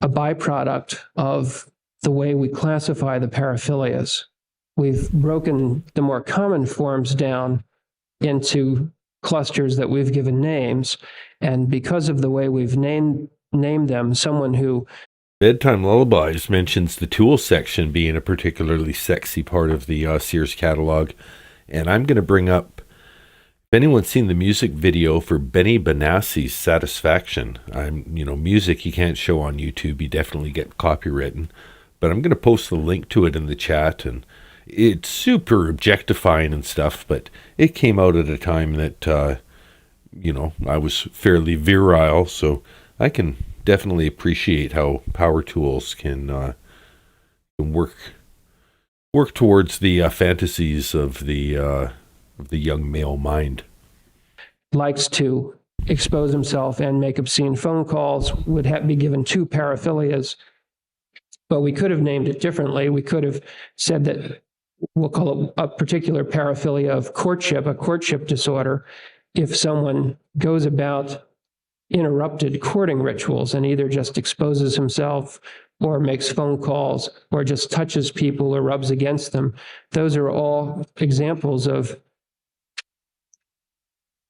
[SPEAKER 3] a byproduct of the way we classify the paraphilias. We've broken the more common forms down into clusters that we've given names, and because of the way we've named them, someone who
[SPEAKER 1] Bedtime Lullabies mentions the tool section being a particularly sexy part of the Sears catalog. And I'm going to bring up, if anyone's seen the music video for Benny Benassi's Satisfaction, music you can't show on YouTube, you definitely get copywritten. But I'm going to post the link to it in the chat, and it's super objectifying and stuff, but it came out at a time that, I was fairly virile, so I can definitely appreciate how power tools can work towards the fantasies of the young male mind.
[SPEAKER 3] likes to expose himself and make obscene phone calls would be given 2 paraphilias. But we could have named it differently. We could have said that we'll call it a particular paraphilia of courtship, a courtship disorder, if someone goes about interrupted courting rituals and either just exposes himself or makes phone calls or just touches people or rubs against them. Those are all examples of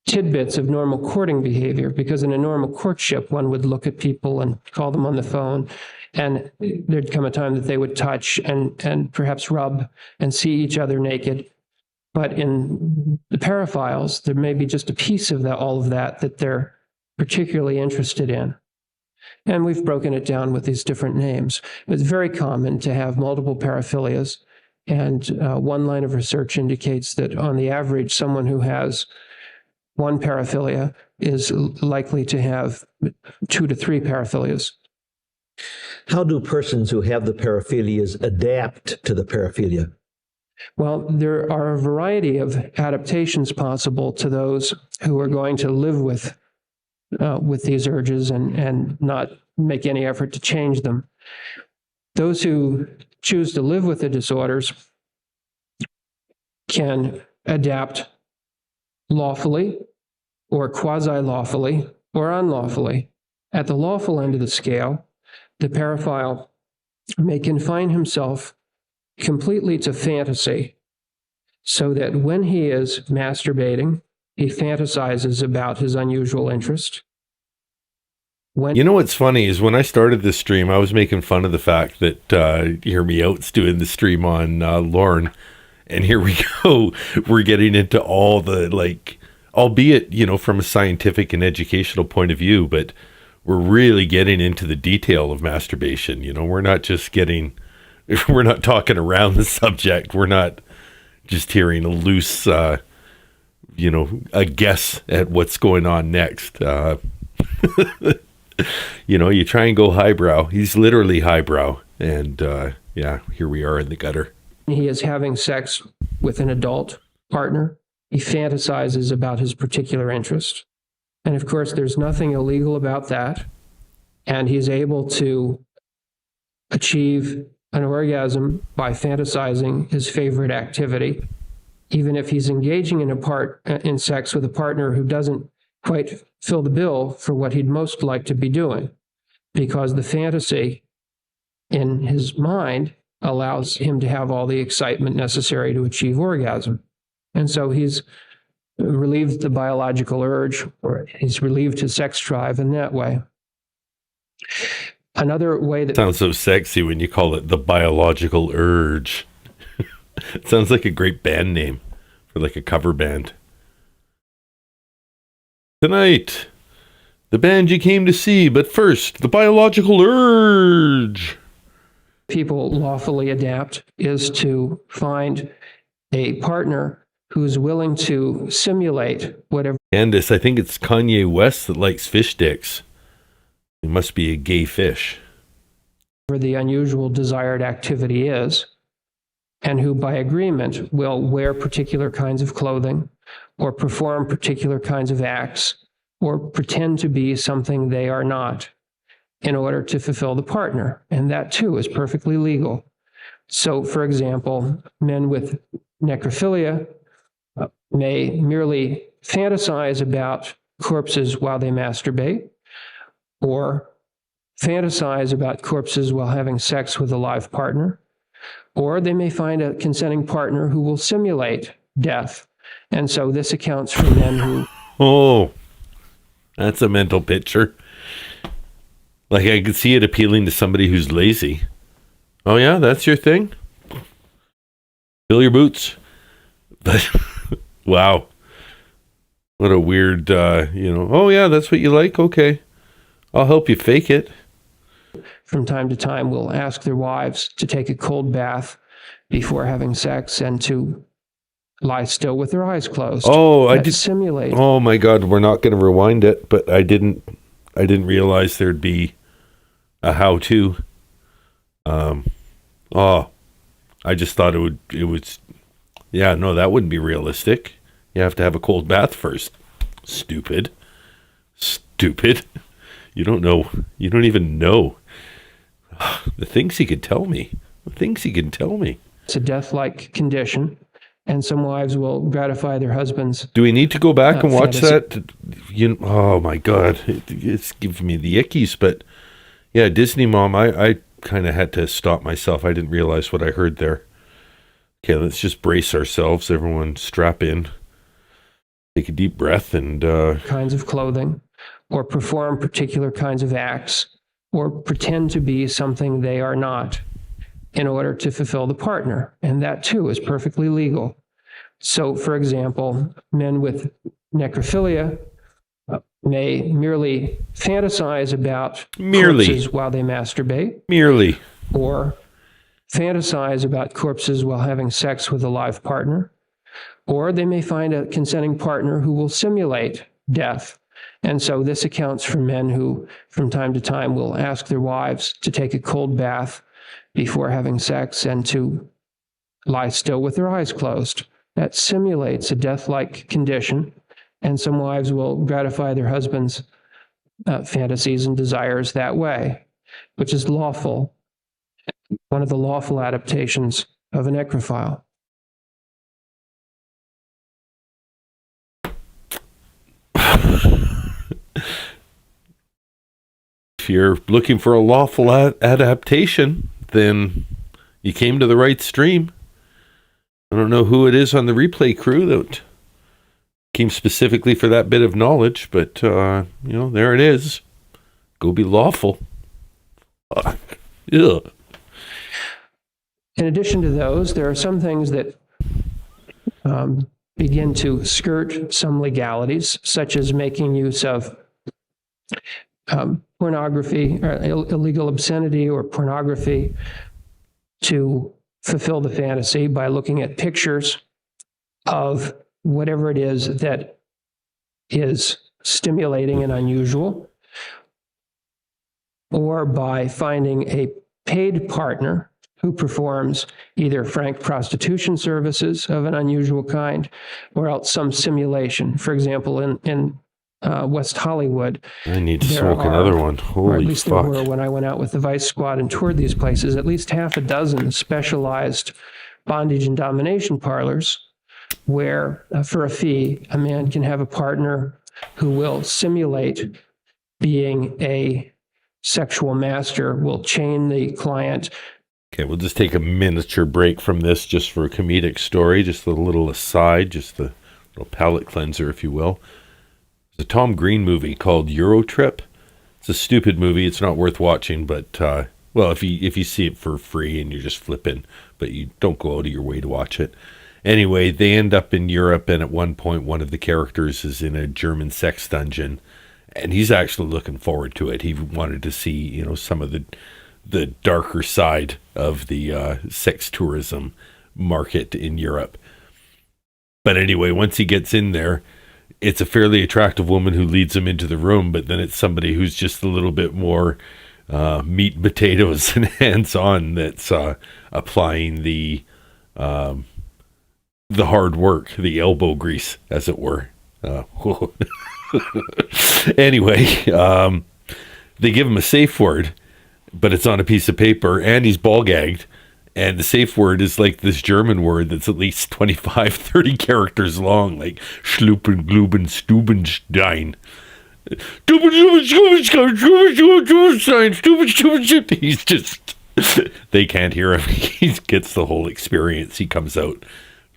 [SPEAKER 3] tidbits of normal courting behavior, because in a normal courtship, one would look at people and call them on the phone, and there'd come a time that they would touch and perhaps rub and see each other naked. But in the paraphiles, there may be just a piece of all of that they're particularly interested in. And we've broken it down with these different names. It's very common to have multiple paraphilias, and one line of research indicates that on the average, someone who has 1 paraphilia is likely to have 2 to 3 paraphilias.
[SPEAKER 5] How do persons who have the paraphilias adapt to the paraphilia?
[SPEAKER 3] Well, there are a variety of adaptations possible to those who are going to live with these urges and not make any effort to change them. Those who choose to live with the disorders can adapt lawfully or quasi-lawfully or unlawfully. At the lawful end of the scale, the paraphile may confine himself completely to fantasy, so that when he is masturbating, he fantasizes about his unusual interest.
[SPEAKER 1] You know what's funny is when I started this stream, I was making fun of the fact that Hear Me Out's doing the stream on Lorne, and here we go. We're getting into all the, like, albeit, you know, from a scientific and educational point of view, but we're really getting into the detail of masturbation. You know, we're not talking around the subject. We're not just hearing a loose, you know, a guess at what's going on next. You know, you try and go highbrow. He's literally highbrow. And yeah, here we are in the gutter.
[SPEAKER 3] He is having sex with an adult partner. He fantasizes about his particular interest. And of course, there's nothing illegal about that. And he's able to achieve an orgasm by fantasizing his favorite activity, even if he's engaging in sex with a partner who doesn't quite fill the bill for what he'd most like to be doing, because the fantasy in his mind allows him to have all the excitement necessary to achieve orgasm. And so he's relieved the biological urge, or he's relieved his sex drive in that way. Another way that
[SPEAKER 1] sounds so sexy when you call it the biological urge. It sounds like a great band name for like a cover band. Tonight, the band you came to see, but first, the biological urge.
[SPEAKER 3] people lawfully adapt is to find a partner who's willing to simulate whatever.
[SPEAKER 1] Candace, I think it's Kanye West that likes fish sticks. He must be a gay fish.
[SPEAKER 3] The unusual desired activity is, and who by agreement will wear particular kinds of clothing or perform particular kinds of acts or pretend to be something they are not in order to fulfill the partner. And that too is perfectly legal. So, for example, men with necrophilia may merely fantasize about corpses while they masturbate, or fantasize about corpses while having sex with a live partner, or they may find a consenting partner who will simulate death. And so this accounts for men who...
[SPEAKER 1] Oh, that's a mental picture. Like, I could see it appealing to somebody who's lazy. Oh yeah, that's your thing? Fill your boots. But, wow. What a weird, oh yeah, that's what you like? Okay. I'll help you fake it.
[SPEAKER 3] From time to time will ask their wives to take a cold bath before having sex and to lie still with their eyes closed.
[SPEAKER 1] Oh, I did
[SPEAKER 3] simulate.
[SPEAKER 1] Oh my God, we're not going to rewind it, but I didn't realize there'd be a how-to. I just thought it was, yeah, no, that wouldn't be realistic. You have to have a cold bath first. Stupid. You don't know. You don't even know. The things he could tell me.
[SPEAKER 3] It's a death-like condition, and some wives will gratify their husbands.
[SPEAKER 1] Do we need to go back and watch
[SPEAKER 3] fantasy.
[SPEAKER 1] that? Oh my God, it's giving me the ickies. But yeah, Disney Mom, I kind of had to stop myself. I didn't realize what I heard there. Okay, let's just brace ourselves. Everyone strap in. Take a deep breath and...
[SPEAKER 3] kinds of clothing, or perform particular kinds of acts, or pretend to be something they are not in order to fulfill the partner. And that too is perfectly legal. So, for example, men with necrophilia may merely fantasize about corpses while they masturbate. Or fantasize about corpses while having sex with a live partner. Or they may find a consenting partner who will simulate death. And so this accounts for men who, from time to time, will ask their wives to take a cold bath before having sex and to lie still with their eyes closed. That simulates a death-like condition, and some wives will gratify their husbands' fantasies and desires that way, which is lawful, one of the lawful adaptations of a necrophile.
[SPEAKER 1] If you're looking for a lawful adaptation, then you came to the right stream. I don't know who it is on the replay crew that came specifically for that bit of knowledge, but, there it is. Go be lawful. Ugh.
[SPEAKER 3] In addition to those, there are some things that begin to skirt some legalities, such as making use of pornography or illegal obscenity or pornography to fulfill the fantasy by looking at pictures of whatever it is that is stimulating and unusual, or by finding a paid partner who performs either frank prostitution services of an unusual kind or else some simulation. For example, in West Hollywood,
[SPEAKER 1] I need to smoke another one.
[SPEAKER 3] or at
[SPEAKER 1] Holy
[SPEAKER 3] least there
[SPEAKER 1] fuck.
[SPEAKER 3] were when I went out with the Vice Squad and toured these places, at least half a dozen specialized bondage and domination parlors where, for a fee, a man can have a partner who will simulate being a sexual master, will chain the client.
[SPEAKER 1] Okay, we'll just take a miniature break from this just for a comedic story, just a little aside, just a little palate cleanser, if you will. There's a Tom Green movie called Eurotrip. It's a stupid movie. It's not worth watching, but, if you see it for free and you're just flipping, but you don't go out of your way to watch it. Anyway, they end up in Europe, and at one point, one of the characters is in a German sex dungeon, and he's actually looking forward to it. He wanted to see, some of the darker side of the sex tourism market in Europe. But anyway, once he gets in there, it's a fairly attractive woman who leads him into the room, but then it's somebody who's just a little bit more meat and potatoes and hands-on that's applying the hard work, the elbow grease, as it were. Anyway, they give him a safe word, but it's on a piece of paper, and he's ball gagged. And the safe word is like this German word that's at least 25, 30 characters long, like Schlupen, Gluben, Stubenstein. He's just, they can't hear him. He gets the whole experience. He comes out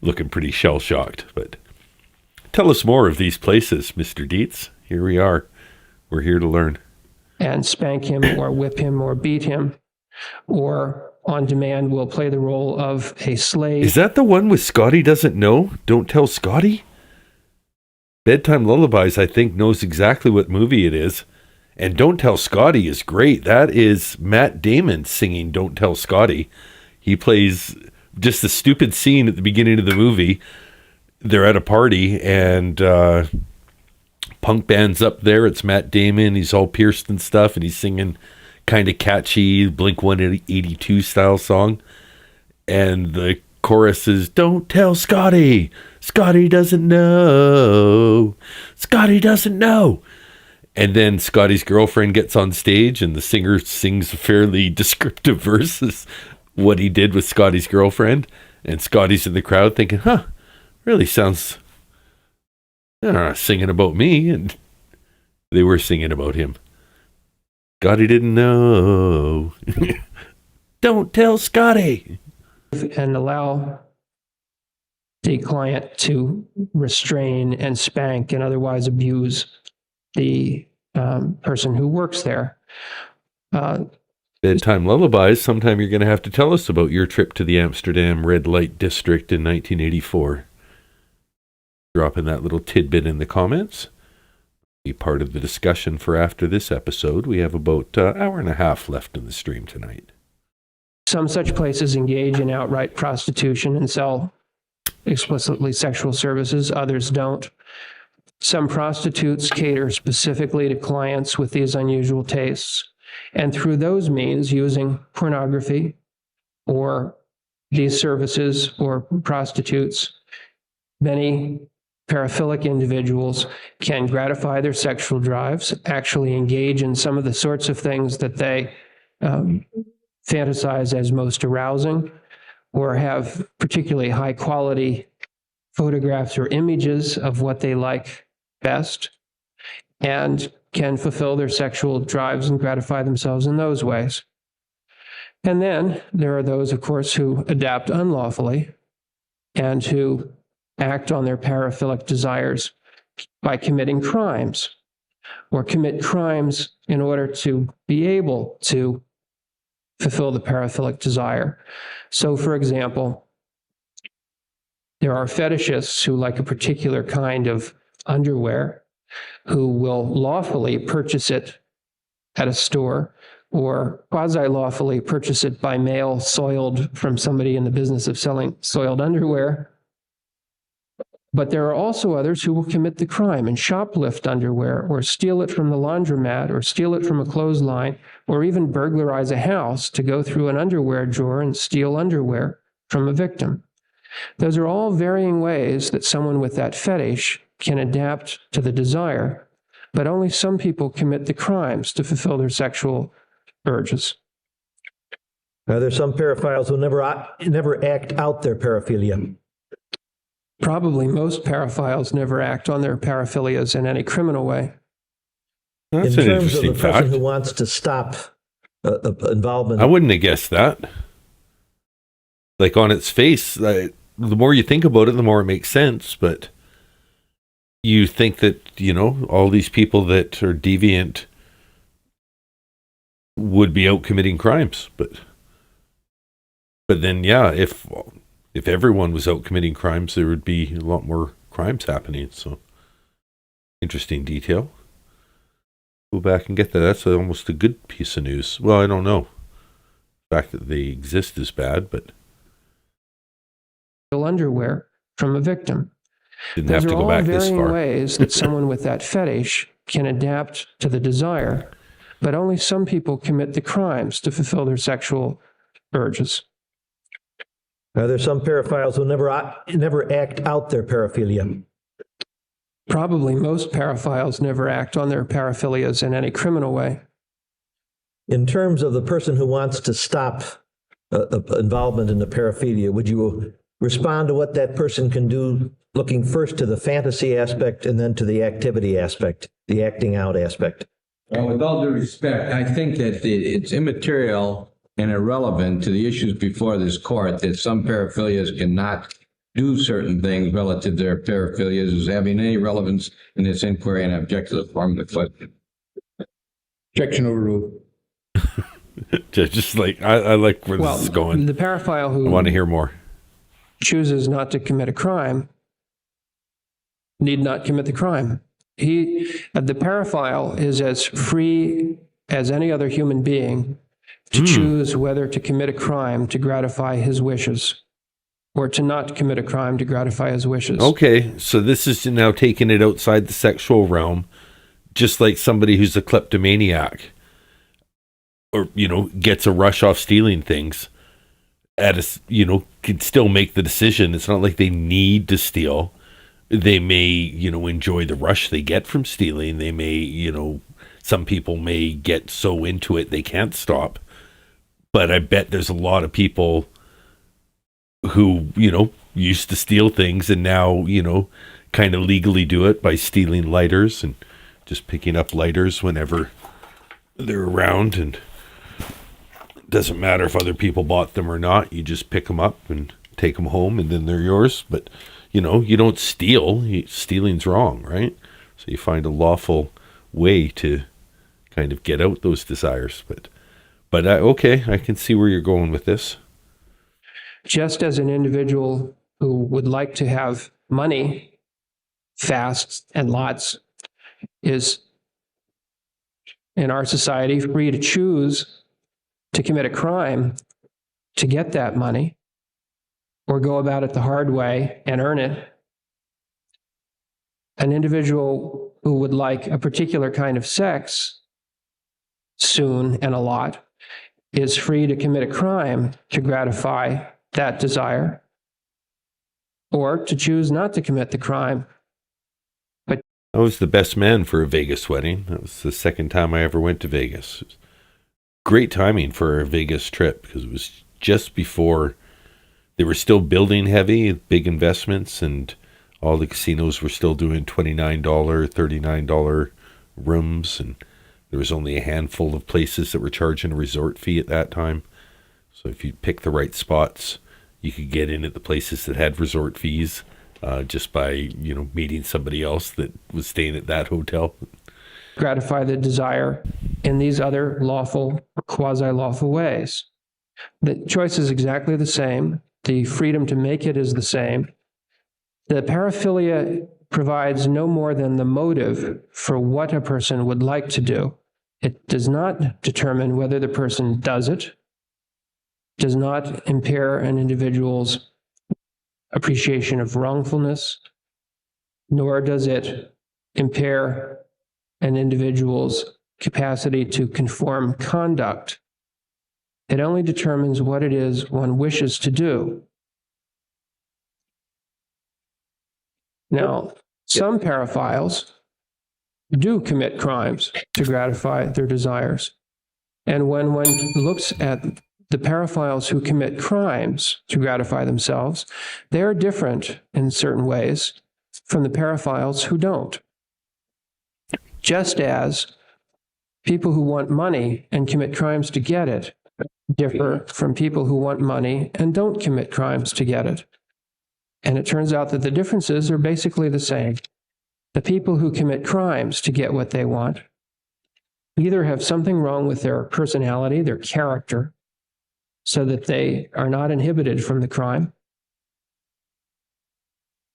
[SPEAKER 1] looking pretty shell-shocked. But tell us more of these places, Mr. Dietz. Here we are. We're here to learn.
[SPEAKER 3] And spank him or whip him or beat him, or on demand will play the role of a slave.
[SPEAKER 1] Is that the one with Scotty Doesn't Know? Don't Tell Scotty? Bedtime Lullabies, I think, knows exactly what movie it is. And Don't Tell Scotty is great. That is Matt Damon singing Don't Tell Scotty. He plays just the stupid scene at the beginning of the movie. They're at a party, and punk band's up there. It's Matt Damon. He's all pierced and stuff, and he's singing kind of catchy Blink-182 style song. And the chorus is, "Don't tell Scotty. Scotty doesn't know. Scotty doesn't know." And then Scotty's girlfriend gets on stage, and the singer sings a fairly descriptive verses what he did with Scotty's girlfriend. And Scotty's in the crowd thinking, really sounds singing about me. And they were singing about him. Scotty didn't know. Don't tell Scotty.
[SPEAKER 3] And allow the client to restrain and spank and otherwise abuse the person who works there.
[SPEAKER 1] Bedtime Lullabies, sometime you're going to have to tell us about your trip to the Amsterdam Red Light District in 1984. Drop in that little tidbit in the comments. Be part of the discussion for after this episode. We have about an hour and a half left in the stream tonight.
[SPEAKER 3] Some such places engage in outright prostitution and sell explicitly sexual services. Others don't. Some prostitutes cater specifically to clients with these unusual tastes, and through those means, using pornography or these services or prostitutes, many paraphilic individuals can gratify their sexual drives, actually engage in some of the sorts of things that they fantasize as most arousing, or have particularly high quality photographs or images of what they like best, and can fulfill their sexual drives and gratify themselves in those ways. And then there are those, of course, who adapt unlawfully and who act on their paraphilic desires by committing crimes, or commit crimes in order to be able to fulfill the paraphilic desire. So, for example, there are fetishists who like a particular kind of underwear, who will lawfully purchase it at a store, or quasi-lawfully purchase it by mail, soiled from somebody in the business of selling soiled underwear. But there are also others who will commit the crime and shoplift underwear, or steal it from the laundromat, or steal it from a clothesline, or even burglarize a house to go through an underwear drawer and steal underwear from a victim. Those are all varying ways that someone with that fetish can adapt to the desire, but only some people commit the crimes to fulfill their sexual urges.
[SPEAKER 5] Are there some paraphiles who never act out their paraphilia?
[SPEAKER 3] Probably most paraphiles never act on their paraphilias in any criminal way.
[SPEAKER 1] That's
[SPEAKER 5] In
[SPEAKER 1] an
[SPEAKER 5] terms of the
[SPEAKER 1] interesting
[SPEAKER 5] person
[SPEAKER 1] fact.
[SPEAKER 5] who wants to stop involvement.
[SPEAKER 1] I wouldn't have guessed that. Like, on its face, the more you think about it, the more it makes sense. But you think that, all these people that are deviant would be out committing crimes. But then, yeah, if everyone was out committing crimes, there would be a lot more crimes happening. So, interesting detail. Go back and get that. That's almost a good piece of news. Well, I don't know. The fact that they exist is bad, but
[SPEAKER 3] Underwear from a victim.
[SPEAKER 1] didn't have to go back this
[SPEAKER 3] Those are all
[SPEAKER 1] far.
[SPEAKER 3] varying ways that someone with that fetish can adapt to the desire, but only some people commit the crimes to fulfill their sexual urges.
[SPEAKER 5] Are there some paraphiles who never act out their paraphilia?
[SPEAKER 3] Probably most paraphiles never act on their paraphilias in any criminal way.
[SPEAKER 5] In terms of the person who wants to stop involvement in the paraphilia, would you respond to what that person can do, looking first to the fantasy aspect and then to the activity aspect, the acting out aspect?
[SPEAKER 4] Well, with all due respect, I think that it's immaterial and irrelevant to the issues before this court that some paraphilias cannot do certain things relative to their paraphilias as having any relevance in this inquiry, and I object to the form of the question. Objection overruled.
[SPEAKER 1] Just like, I like where this is going.
[SPEAKER 3] The paraphile
[SPEAKER 1] I want to hear more.
[SPEAKER 3] chooses not to commit a crime need not commit the crime. The paraphile is as free as any other human being to choose whether to commit a crime to gratify his wishes, or to not commit a crime to gratify his wishes.
[SPEAKER 1] Okay, so this is now taking it outside the sexual realm, just like somebody who's a kleptomaniac, or, gets a rush off stealing things, can still make the decision. It's not like they need to steal. They may, enjoy the rush they get from stealing. They may, some people may get so into it they can't stop. But I bet there's a lot of people who, used to steal things and now, kind of legally do it by stealing lighters and just picking up lighters whenever they're around. And it doesn't matter if other people bought them or not. You just pick them up and take them home and then they're yours. But, you don't steal. Stealing's wrong, right? So you find a lawful way to kind of get out those desires. But okay, I can see where you're going with this.
[SPEAKER 3] Just as an individual who would like to have money fast and lots is in our society free to choose to commit a crime to get that money or go about it the hard way and earn it, an individual who would like a particular kind of sex soon and a lot is free to commit a crime to gratify that desire, or to choose not to commit the crime
[SPEAKER 1] I was the best man for a Vegas wedding. That was the second time I ever went to Vegas. Great timing for a Vegas trip because it was just before they were still building heavy, big investments, and all the casinos were still doing $29, $39 rooms, and there was only a handful of places that were charging a resort fee at that time. So if you pick the right spots, you could get in at the places that had resort fees just by, meeting somebody else that was staying at that hotel.
[SPEAKER 3] Gratify the desire in these other lawful or quasi-lawful ways. The choice is exactly the same. The freedom to make it is the same. The paraphilia provides no more than the motive for what a person would like to do. It does not determine whether the person does it, does not impair an individual's appreciation of wrongfulness, nor does it impair an individual's capacity to conform conduct. It only determines what it is one wishes to do. Now, some paraphiles do commit crimes to gratify their desires. And when one looks at the paraphiles who commit crimes to gratify themselves, they are different in certain ways from the paraphiles who don't. Just as people who want money and commit crimes to get it differ from people who want money and don't commit crimes to get it. And it turns out that the differences are basically the same. The people who commit crimes to get what they want either have something wrong with their personality, their character, so that they are not inhibited from the crime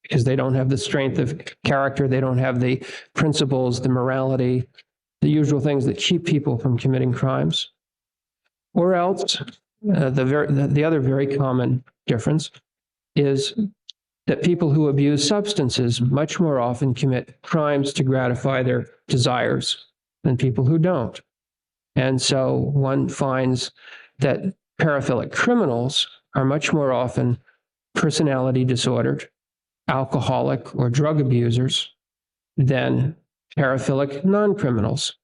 [SPEAKER 3] because they don't have the strength of character, they don't have the principles, the morality, the usual things that keep people from committing crimes. Or else, the other very common difference is that people who abuse substances much more often commit crimes to gratify their desires than people who don't. And so one finds that paraphilic criminals are much more often personality disordered, alcoholic, or drug abusers than paraphilic non-criminals,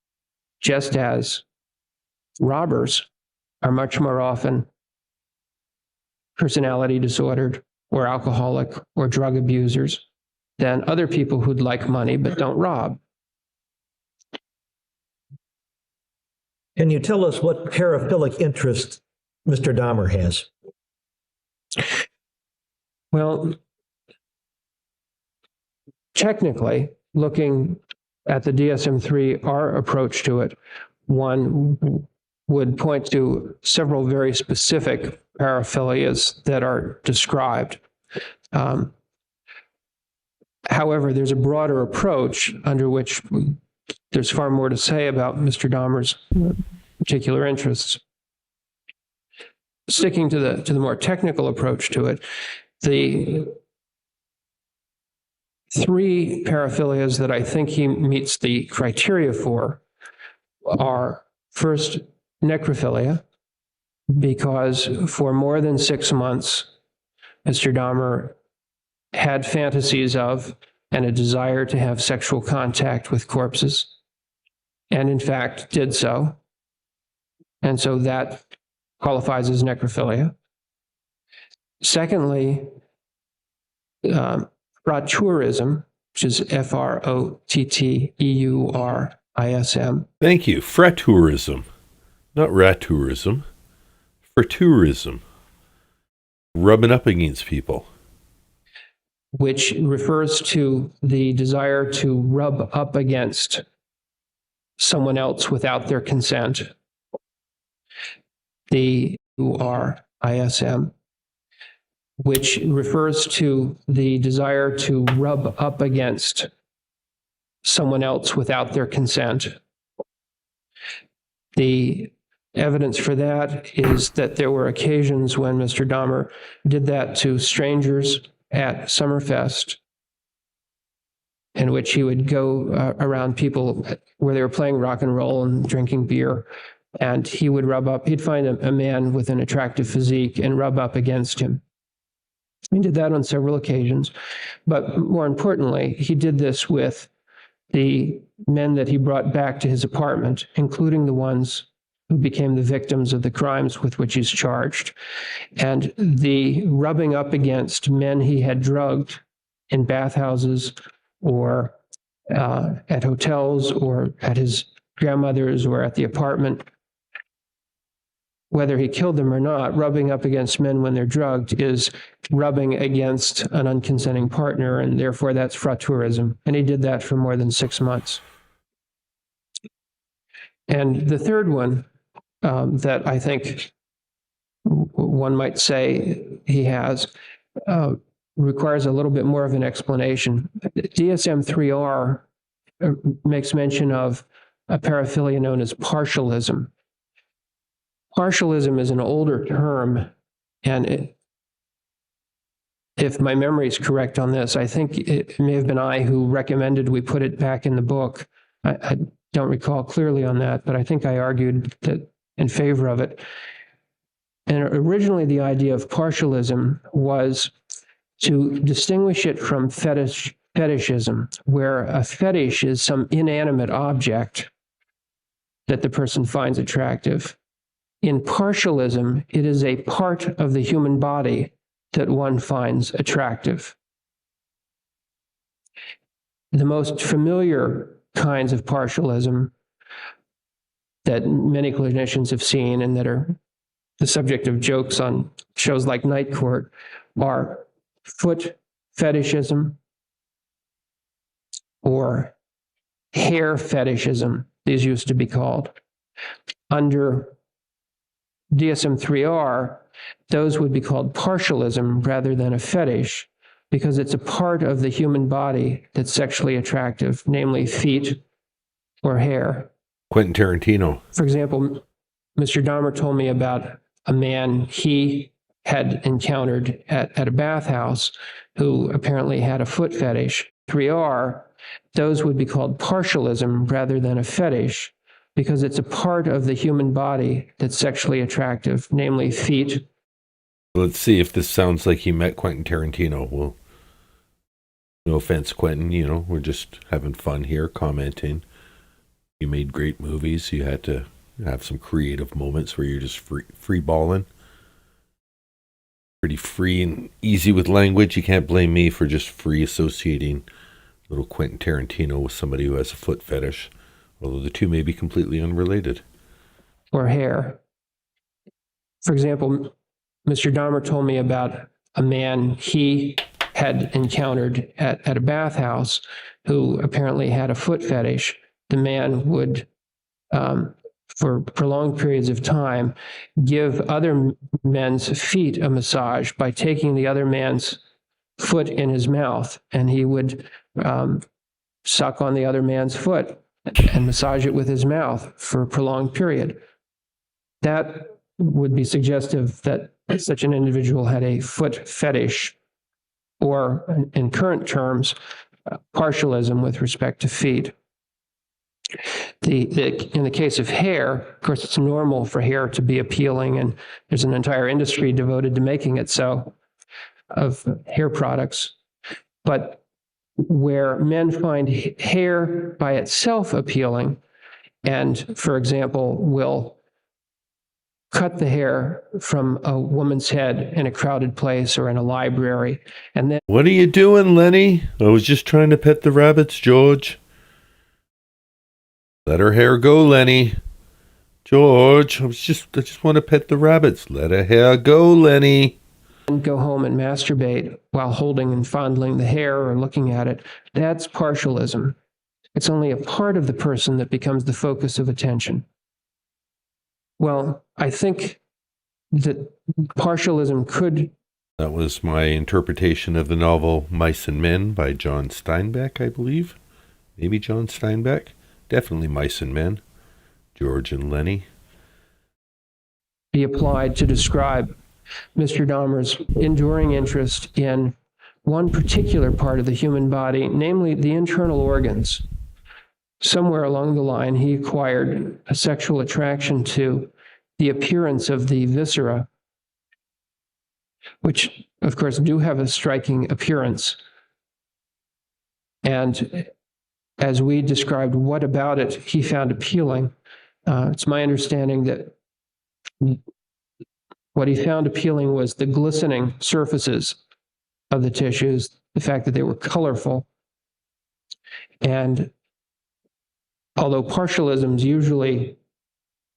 [SPEAKER 3] just as robbers are much more often personality disordered or alcoholic or drug abusers than other people who'd like money but don't rob.
[SPEAKER 5] Can you tell us what paraphilic interest Mr. Dahmer has?
[SPEAKER 3] Well, technically, looking at the DSM-3, our approach to it, one would point to several very specific paraphilias that are described. However, there's a broader approach under which there's far more to say about Mr. Dahmer's particular interests. Sticking to the more technical approach to it, the three paraphilias that I think he meets the criteria for are, first, necrophilia, because for more than 6 months, Mr. Dahmer had fantasies of and a desire to have sexual contact with corpses, and in fact did so. And so that qualifies as necrophilia. Secondly, frotteurism, which is F-R-O-T-T-E-U-R-I-S-M.
[SPEAKER 1] Thank you. Frotteurism, not ratourism. Frotteurism. Rubbing up against people.
[SPEAKER 3] Which refers to the desire to rub up against someone else without their consent. The U-R-I-S-M, which refers to the desire to rub up against someone else without their consent. The evidence for that is that there were occasions when Mr. Dahmer did that to strangers at Summerfest, in which he would go around people where they were playing rock and roll and drinking beer, and he would rub up, he'd find a man with an attractive physique and rub up against him. He did that on several occasions, but more importantly, he did this with the men that he brought back to his apartment, including the ones who became the victims of the crimes with which he's charged, and the rubbing up against men he had drugged in bathhouses or at hotels or at his grandmother's or at the apartment. Whether he killed them or not, rubbing up against men when they're drugged is rubbing against an unconsenting partner, and therefore that's frauteurism. And he did that for more than 6 months. And the third one that I think one might say he has requires a little bit more of an explanation. DSM-3R makes mention of a paraphilia known as partialism. Partialism is an older term, and if my memory is correct on this, I think it may have been I who recommended we put it back in the book. I don't recall clearly on that, but I think I argued that in favor of it. And originally the idea of partialism was to distinguish it from fetishism, where a fetish is some inanimate object that the person finds attractive. In partialism, it is a part of the human body that one finds attractive. The most familiar kinds of partialism that many clinicians have seen and that are the subject of jokes on shows like Night Court are foot fetishism or hair fetishism, these used to be called. Under DSM-3R, those would be called partialism rather than a fetish, because it's a part of the human body that's sexually attractive, namely feet or hair.
[SPEAKER 1] Quentin Tarantino.
[SPEAKER 3] For example, Mr. Dahmer told me about a man he had encountered at a bathhouse who apparently had a foot fetish. 3R, those would be called partialism rather than a fetish, because it's a part of the human body that's sexually attractive, namely feet.
[SPEAKER 1] Let's see if this sounds like he met Quentin Tarantino. Well, no offense, Quentin, we're just having fun here, commenting. You made great movies. You had to have some creative moments where you're just free balling. Pretty free and easy with language. You can't blame me for just free associating little Quentin Tarantino with somebody who has a foot fetish, although the two may be completely unrelated.
[SPEAKER 3] Or hair. For example, Mr. Dahmer told me about a man he had encountered at a bathhouse who apparently had a foot fetish. The man would, for prolonged periods of time, give other men's feet a massage by taking the other man's foot in his mouth, and he would suck on the other man's foot and massage it with his mouth for a prolonged period. That would be suggestive that such an individual had a foot fetish, or in current terms, partialism with respect to feet. In the case of hair, of course, it's normal for hair to be appealing, and there's an entire industry devoted to making it so, of hair products. But where men find hair by itself appealing, and, for example, will cut the hair from a woman's head in a crowded place or in a library, and then...
[SPEAKER 1] What are you doing, Lenny? I was just trying to pet the rabbits, George. Let her hair go, Lenny. George, I just want to pet the rabbits. Let her hair go, Lenny.
[SPEAKER 3] Go home and masturbate while holding and fondling the hair or looking at it. That's partialism. It's only a part of the person that becomes the focus of attention. Well, I think that partialism could...
[SPEAKER 1] That was my interpretation of the novel Mice and Men by John Steinbeck, I believe. Maybe John Steinbeck. Definitely Mice and Men. George and Lenny.
[SPEAKER 3] Be applied to describe Mr. Dahmer's enduring interest in one particular part of the human body, namely the internal organs. Somewhere along the line, he acquired a sexual attraction to the appearance of the viscera, which, of course, do have a striking appearance. And as we described what about it he found appealing, it's my understanding that what he found appealing was the glistening surfaces of the tissues, the fact that they were colorful. And although partialism is usually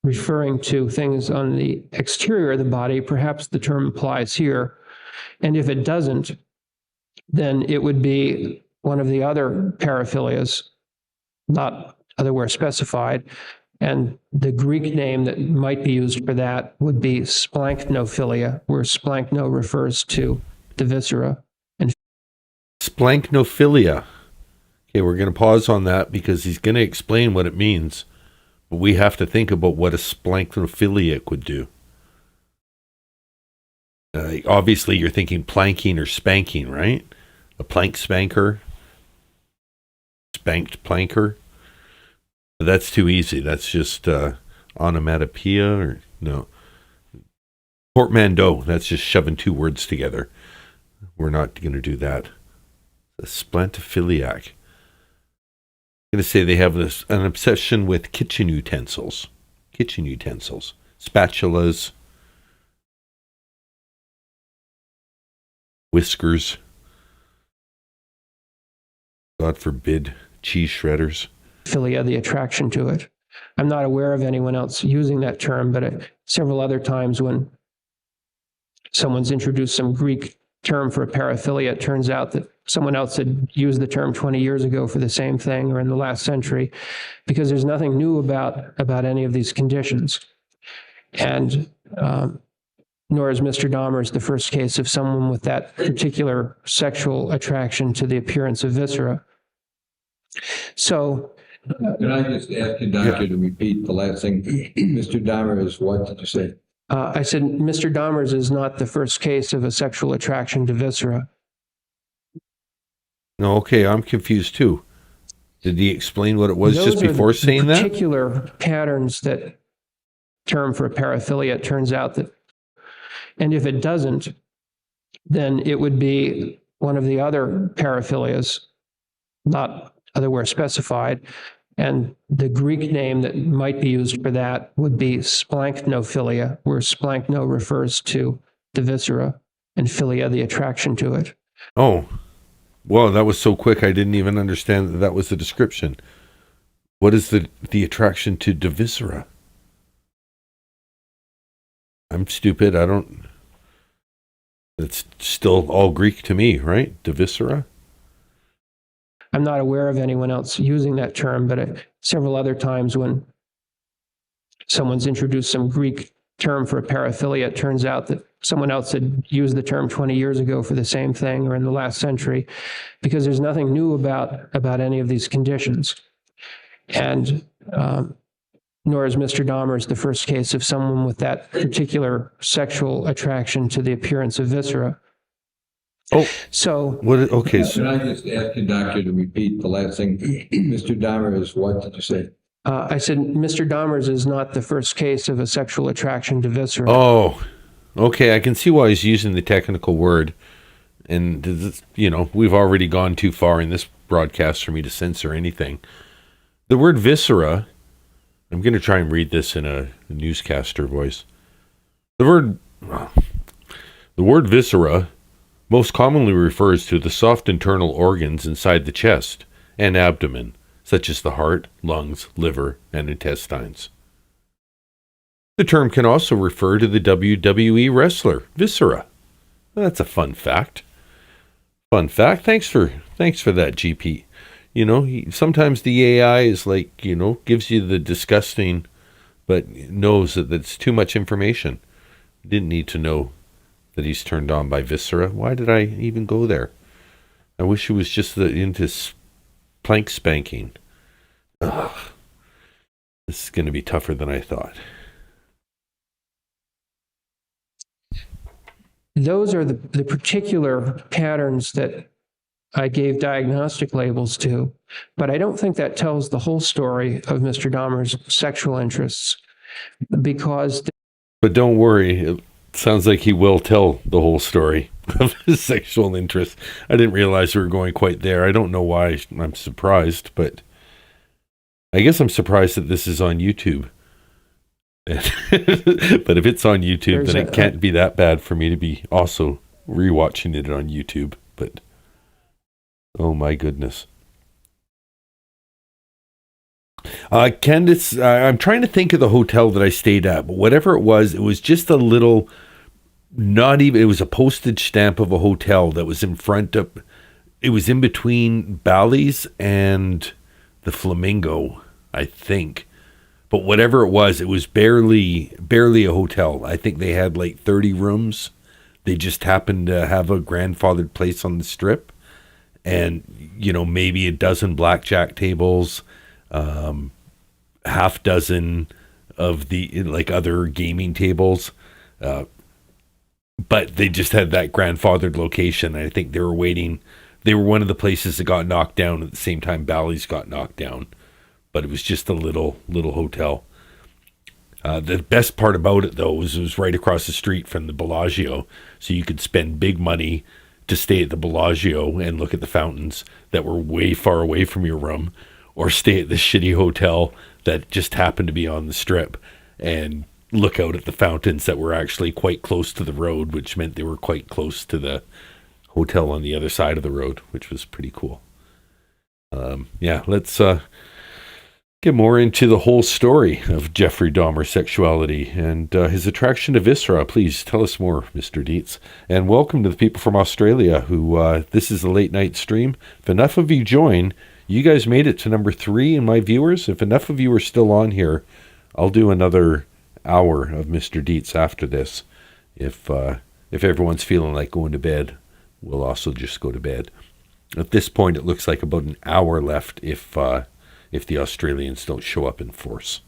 [SPEAKER 3] referring to things on the exterior of the body, perhaps the term applies here. And if it doesn't, then it would be one of the other paraphilias, not otherwhere specified. And the Greek name that might be used for that would be splanchnophilia, where splanchno refers to the viscera. And
[SPEAKER 1] Splanchnophilia. Okay, we're going to pause on that because he's going to explain what it means. But we have to think about what a splanchnophiliac would do. Obviously, you're thinking planking or spanking, right? A plank spanker, spanked planker. That's too easy. That's just onomatopoeia or no. Portmanteau. That's just shoving two words together. We're not going to do that. A splanchophiliac. I'm going to say they have an obsession with kitchen utensils. Kitchen utensils. Spatulas. Whiskers. God forbid, cheese shredders.
[SPEAKER 3] Philia, the attraction to it. I'm not aware of anyone else using that term, but several other times when someone's introduced some Greek term for a paraphilia, it turns out that someone else had used the term 20 years ago for the same thing or in the last century, because there's nothing new about any of these conditions. And nor is Mr. Dahmer's the first case of someone with that particular sexual attraction to the appearance of viscera. So,
[SPEAKER 4] Can I just ask you, Doctor, to repeat the last thing? Mr. Dahmer is what did you say?
[SPEAKER 3] I said Mr. Dahmer's is not the first case of a sexual attraction to viscera.
[SPEAKER 1] No, okay, I'm confused too. Did he explain what it was
[SPEAKER 3] Those
[SPEAKER 1] just before
[SPEAKER 3] are
[SPEAKER 1] saying
[SPEAKER 3] the
[SPEAKER 1] that?
[SPEAKER 3] particular patterns that term for paraphilia. It turns out that, and if it doesn't, then it would be one of the other paraphilias, not otherwhere specified. And the Greek name that might be used for that would be splanchnophilia, where splanchno refers to the viscera and philia, the attraction to it.
[SPEAKER 1] Oh, well, that was so quick I didn't even understand that was the description. What is the attraction to the viscera? I'm stupid. I don't... It's still all Greek to me, right? The viscera?
[SPEAKER 3] I'm not aware of anyone else using that term, but several other times when someone's introduced some Greek term for a paraphilia, it turns out that someone else had used the term 20 years ago for the same thing or in the last century, because there's nothing new about any of these conditions. And nor is Mr. Dahmer's the first case of someone with that particular sexual attraction to the appearance of viscera.
[SPEAKER 1] Oh,
[SPEAKER 3] so
[SPEAKER 1] what? Okay, so
[SPEAKER 4] Can I just ask you, Doctor, to repeat the last thing? Mr. Dahmer is what did you say?
[SPEAKER 3] I said Mr. Dahmer's is not the first case of a sexual attraction to viscera.
[SPEAKER 1] oh, okay. I can see why he's using the technical word, and you know we've already gone too far in this broadcast for me to censor anything. The word viscera. I'm going to try and read this in a newscaster voice. The word viscera most commonly refers to the soft internal organs inside the chest and abdomen, such as the heart, lungs, liver, and intestines. The term can also refer to the WWE wrestler, Viscera. That's a fun fact. Fun fact. Thanks for that, GP. You know, sometimes the AI is like, you know, gives you the disgusting, but knows that it's too much information. Didn't need to know that he's turned on by viscera. Why did I even go there? I wish it was just into plank spanking. Ugh. This is going to be tougher than I thought.
[SPEAKER 3] Those are the particular patterns that I gave diagnostic labels to, but I don't think that tells the whole story of Mr. Dahmer's sexual interests, because...
[SPEAKER 1] But don't worry, it sounds like he will tell the whole story of his sexual interest. I didn't realize we were going quite there. I don't know why I'm surprised, but I guess I'm surprised that this is on YouTube. But if it's on YouTube, then it can't be that bad for me to be also rewatching it on YouTube. But oh my goodness. Candace, I'm trying to think of the hotel that I stayed at, but whatever it was just a little, not even, it was a postage stamp of a hotel that was in front of, it was in between Bally's and the Flamingo, I think. But whatever it was barely a hotel. I think they had like 30 rooms. They just happened to have a grandfathered place on the Strip. And, maybe a dozen blackjack tables, half dozen of the like other gaming tables. But they just had that grandfathered location. I think they were waiting. They were one of the places that got knocked down at the same time Bally's got knocked down. But it was just a little hotel. The best part about it, though, was it was right across the street from the Bellagio. So you could spend big money to stay at the Bellagio and look at the fountains that were way far away from your room, or stay at the shitty hotel that just happened to be on the Strip and look out at the fountains that were actually quite close to the road, which meant they were quite close to the hotel on the other side of the road, which was pretty cool. Let's get more into the whole story of Jeffrey Dahmer's sexuality and his attraction to viscera. Please tell us more, Mr. Dietz. And welcome to the people from Australia who, this is a late night stream. If enough of you join, you guys made it to number 3 in my viewers. If enough of you are still on here, I'll do another hour of Mr. Dietz after this. If everyone's feeling like going to bed, we'll also just go to bed. At this point, it looks like about an hour left if the Australians don't show up in force.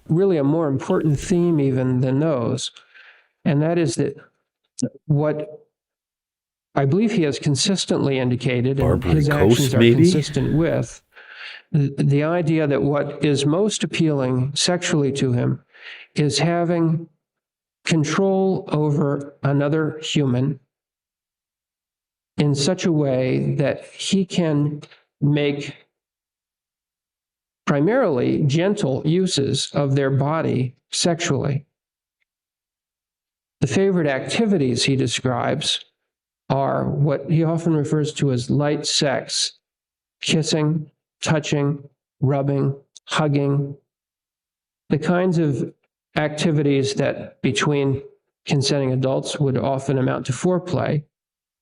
[SPEAKER 3] Really a more important theme even than those, and that is that what I believe he has consistently indicated, and his actions are consistent with, the idea that what is most appealing sexually to him is having control over another human in such a way that he can make primarily gentle uses of their body sexually. The favorite activities he describes are what he often refers to as light sex: kissing, touching, rubbing, hugging. The kinds of activities that between consenting adults would often amount to foreplay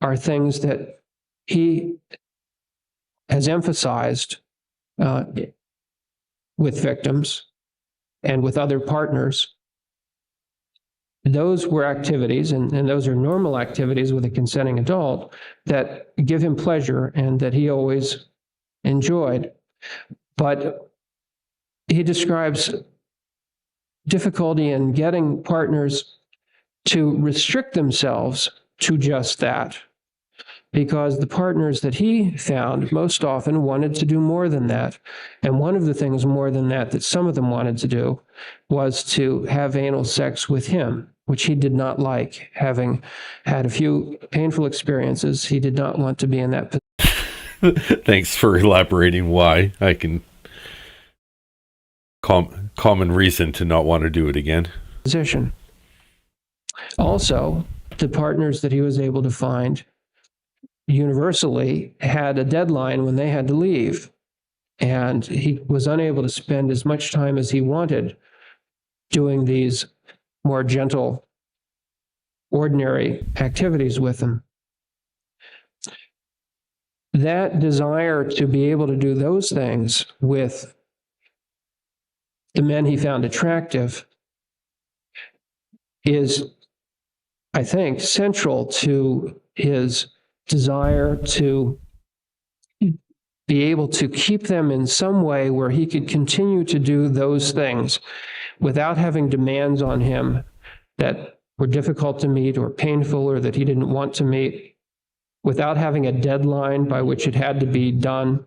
[SPEAKER 3] are things that he has emphasized with victims and with other partners. Those were activities, and those are normal activities with a consenting adult, that give him pleasure and that he always enjoyed. But he describes difficulty in getting partners to restrict themselves to just that, because the partners that he found most often wanted to do more than that. And one of the things more than that some of them wanted to do was to have anal sex with him, which he did not like. Having had a few painful experiences, he did not want to be in that position.
[SPEAKER 1] Thanks for elaborating why. I can common reason to not want to do it again.
[SPEAKER 3] Also, the partners that he was able to find universally had a deadline when they had to leave, and he was unable to spend as much time as he wanted doing these more gentle, ordinary activities with them. That desire to be able to do those things with the men he found attractive is, I think, central to his desire to be able to keep them in some way where he could continue to do those things without having demands on him that were difficult to meet or painful or that he didn't want to meet, without having a deadline by which it had to be done.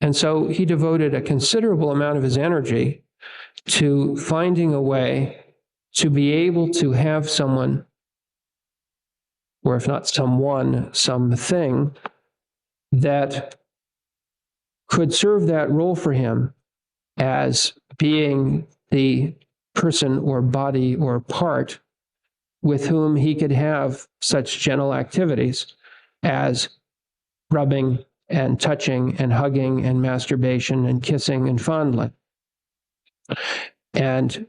[SPEAKER 3] And so he devoted a considerable amount of his energy to finding a way to be able to have someone, or if not someone, something that could serve that role for him as being the person or body or part with whom he could have such gentle activities as rubbing and touching and hugging and masturbation and kissing and fondling. And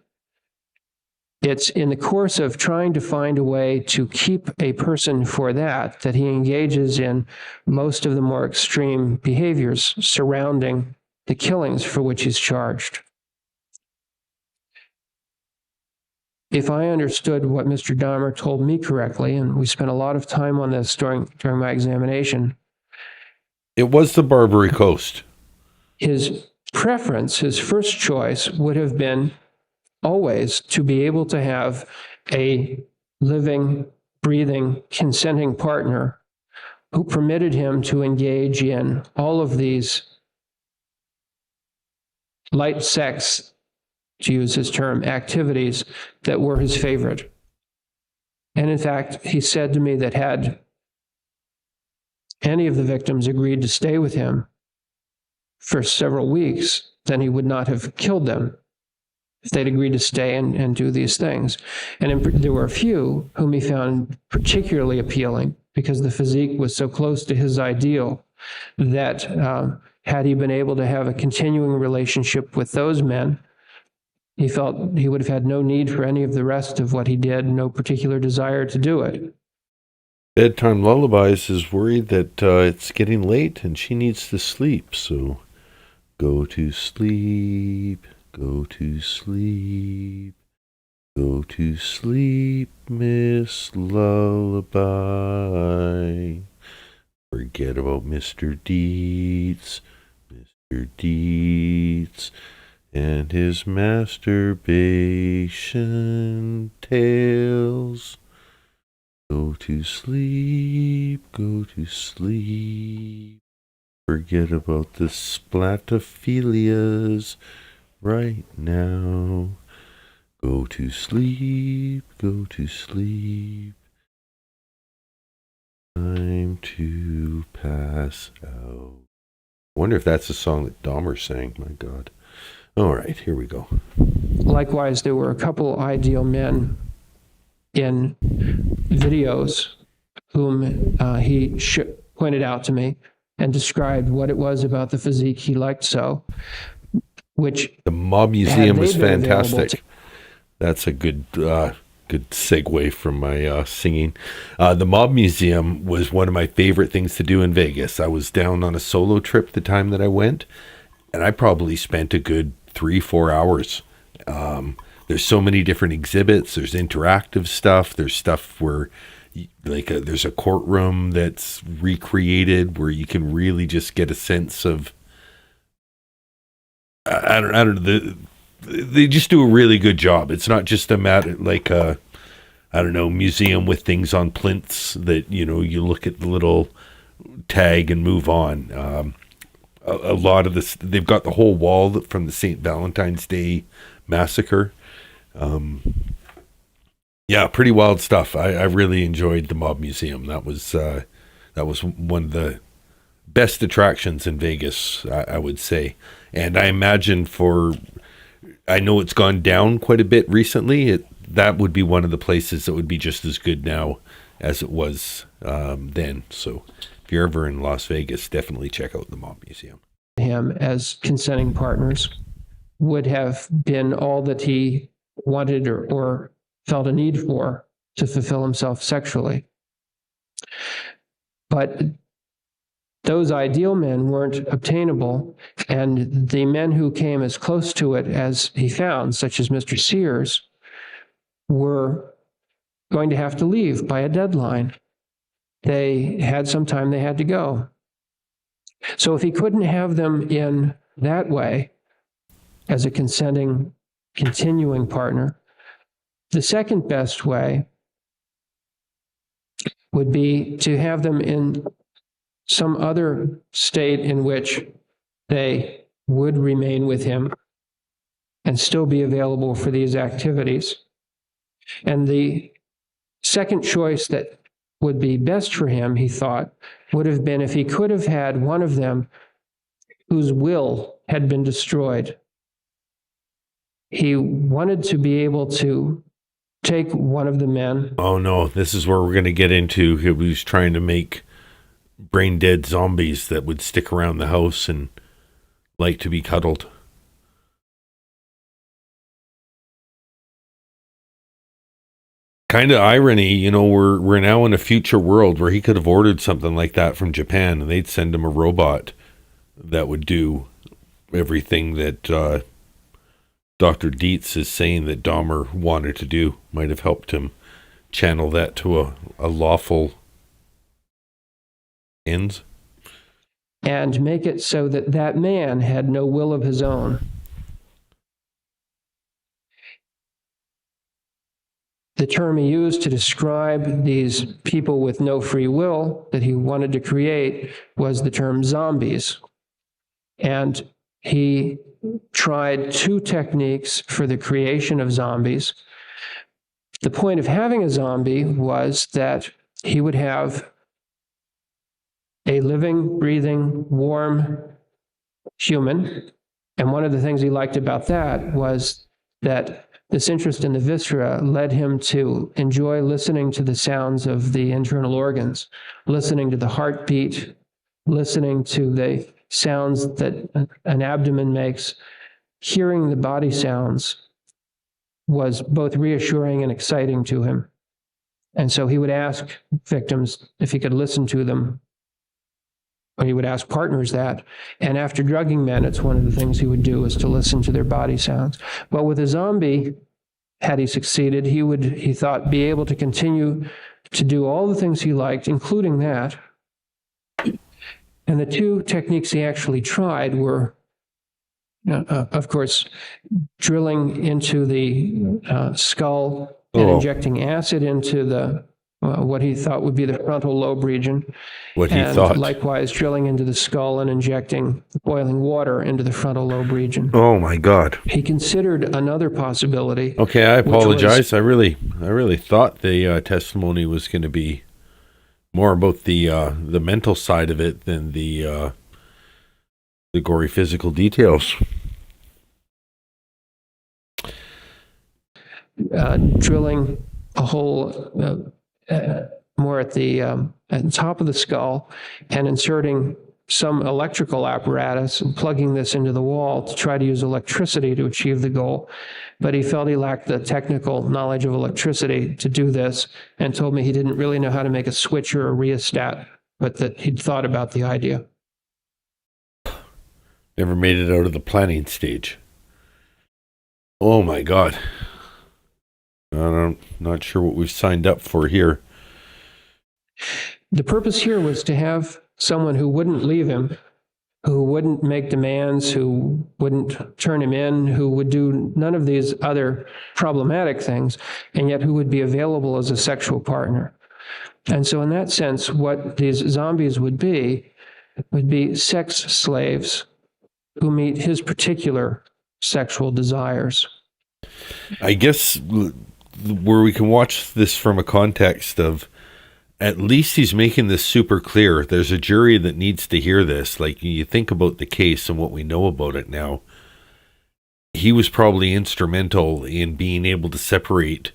[SPEAKER 3] it's in the course of trying to find a way to keep a person for that he engages in most of the more extreme behaviors surrounding the killings for which he's charged. If I understood what Mr. Dahmer told me correctly, and we spent a lot of time on this during my examination,
[SPEAKER 1] It was the Barbary Coast.
[SPEAKER 3] his preference, his first choice would have been always to be able to have a living, breathing, consenting partner who permitted him to engage in all of these light sex, to use his term, activities that were his favorite. And in fact, he said to me that had any of the victims agreed to stay with him for several weeks, then he would not have killed them if they'd agreed to stay and do these things. And there were a few whom he found particularly appealing because the physique was so close to his ideal that had he been able to have a continuing relationship with those men, he felt he would have had no need for any of the rest of what he did, no particular desire to do it.
[SPEAKER 1] Bedtime Lullabies is worried that it's getting late and she needs to sleep. So go to sleep, go to sleep, go to sleep, Miss Lullaby. Forget about Mr. Dietz, Mr. Dietz, and his masturbation tales. Go to sleep, go to sleep. Forget about the splatophilias right now. Go to sleep, go to sleep. Time to pass out. I wonder if that's a song that Dahmer sang. My God. All right, here we go.
[SPEAKER 3] Likewise, there were a couple ideal men in videos whom he pointed out to me and described what it was about the physique he liked so, which
[SPEAKER 1] the Mob Museum was fantastic. That's a good segue from my singing. The Mob Museum was one of my favorite things to do in Vegas. I was down on a solo trip the time that I went, and I probably spent a good 3-4 hours. There's so many different exhibits. There's interactive stuff. There's stuff where there's a courtroom that's recreated where you can really just get a sense of, I don't know, they just do a really good job. It's not just a museum with things on plinths that, you look at the little tag and move on. A lot of this, they've got the whole wall from the St. Valentine's Day massacre. Pretty wild stuff. I really enjoyed the Mob Museum. That was one of the best attractions in Vegas, I would say. And I imagine I know it's gone down quite a bit recently. That would be one of the places that would be just as good now as it was then. So if you're ever in Las Vegas, definitely check out the Mob Museum.
[SPEAKER 3] Him as consenting partners would have been all that he wanted or felt a need for to fulfill himself sexually. But those ideal men weren't obtainable, and the men who came as close to it as he found, such as Mr. Sears, were going to have to leave by a deadline. They had some time they had to go. So if he couldn't have them in that way, as a consenting, continuing partner, the second best way would be to have them in some other state in which they would remain with him and still be available for these activities. And the second choice that would be best for him, he thought, would have been if he could have had one of them whose will had been destroyed. He wanted to be able to take one of the men.
[SPEAKER 1] Oh no, this is where we're going to get into. He was trying to make brain dead zombies that would stick around the house and like to be cuddled. Kind of irony, you know, we're now in a future world where he could have ordered something like that from Japan and they'd send him a robot that would do everything that Dr. Dietz is saying that Dahmer wanted to do. Might have helped him channel that to a lawful ends.
[SPEAKER 3] And make it so that that man had no will of his own. The term he used to describe these people with no free will that he wanted to create was the term zombies. And he tried 2 techniques for the creation of zombies. The point of having a zombie was that he would have a living, breathing, warm human. And one of the things he liked about that was that this interest in the viscera led him to enjoy listening to the sounds of the internal organs, listening to the heartbeat, listening to the sounds that an abdomen makes. Hearing the body sounds was both reassuring and exciting to him. And so he would ask victims if he could listen to them, or he would ask partners that. And after drugging men, it's one of the things he would do is to listen to their body sounds. Well, with a zombie, had he succeeded, he thought, be able to continue to do all the things he liked, including that. And the 2 techniques he actually tried were, of course, drilling into the skull and injecting acid into the what he thought would be the frontal lobe region. Likewise, drilling into the skull and injecting boiling water into the frontal lobe region.
[SPEAKER 1] Oh my God.
[SPEAKER 3] He considered another possibility.
[SPEAKER 1] Okay, I apologize. I really thought the testimony was going to be more about the mental side of it than the gory physical details.
[SPEAKER 3] Drilling a hole more at the top of the skull and inserting some electrical apparatus and plugging this into the wall to try to use electricity to achieve the goal. But he felt he lacked the technical knowledge of electricity to do this and told me he didn't really know how to make a switch or a rheostat, but that he'd thought about the idea.
[SPEAKER 1] Never made it out of the planning stage. Oh my God. I'm not sure what we've signed up for here.
[SPEAKER 3] The purpose here was to have someone who wouldn't leave him, who wouldn't make demands, who wouldn't turn him in, who would do none of these other problematic things, and yet who would be available as a sexual partner. And so in that sense, what these zombies would be sex slaves who meet his particular sexual desires.
[SPEAKER 1] I guess where we can watch this from a context of, at least he's making this super clear. There's a jury that needs to hear this. Like, you think about the case and what we know about it now. He was probably instrumental in being able to separate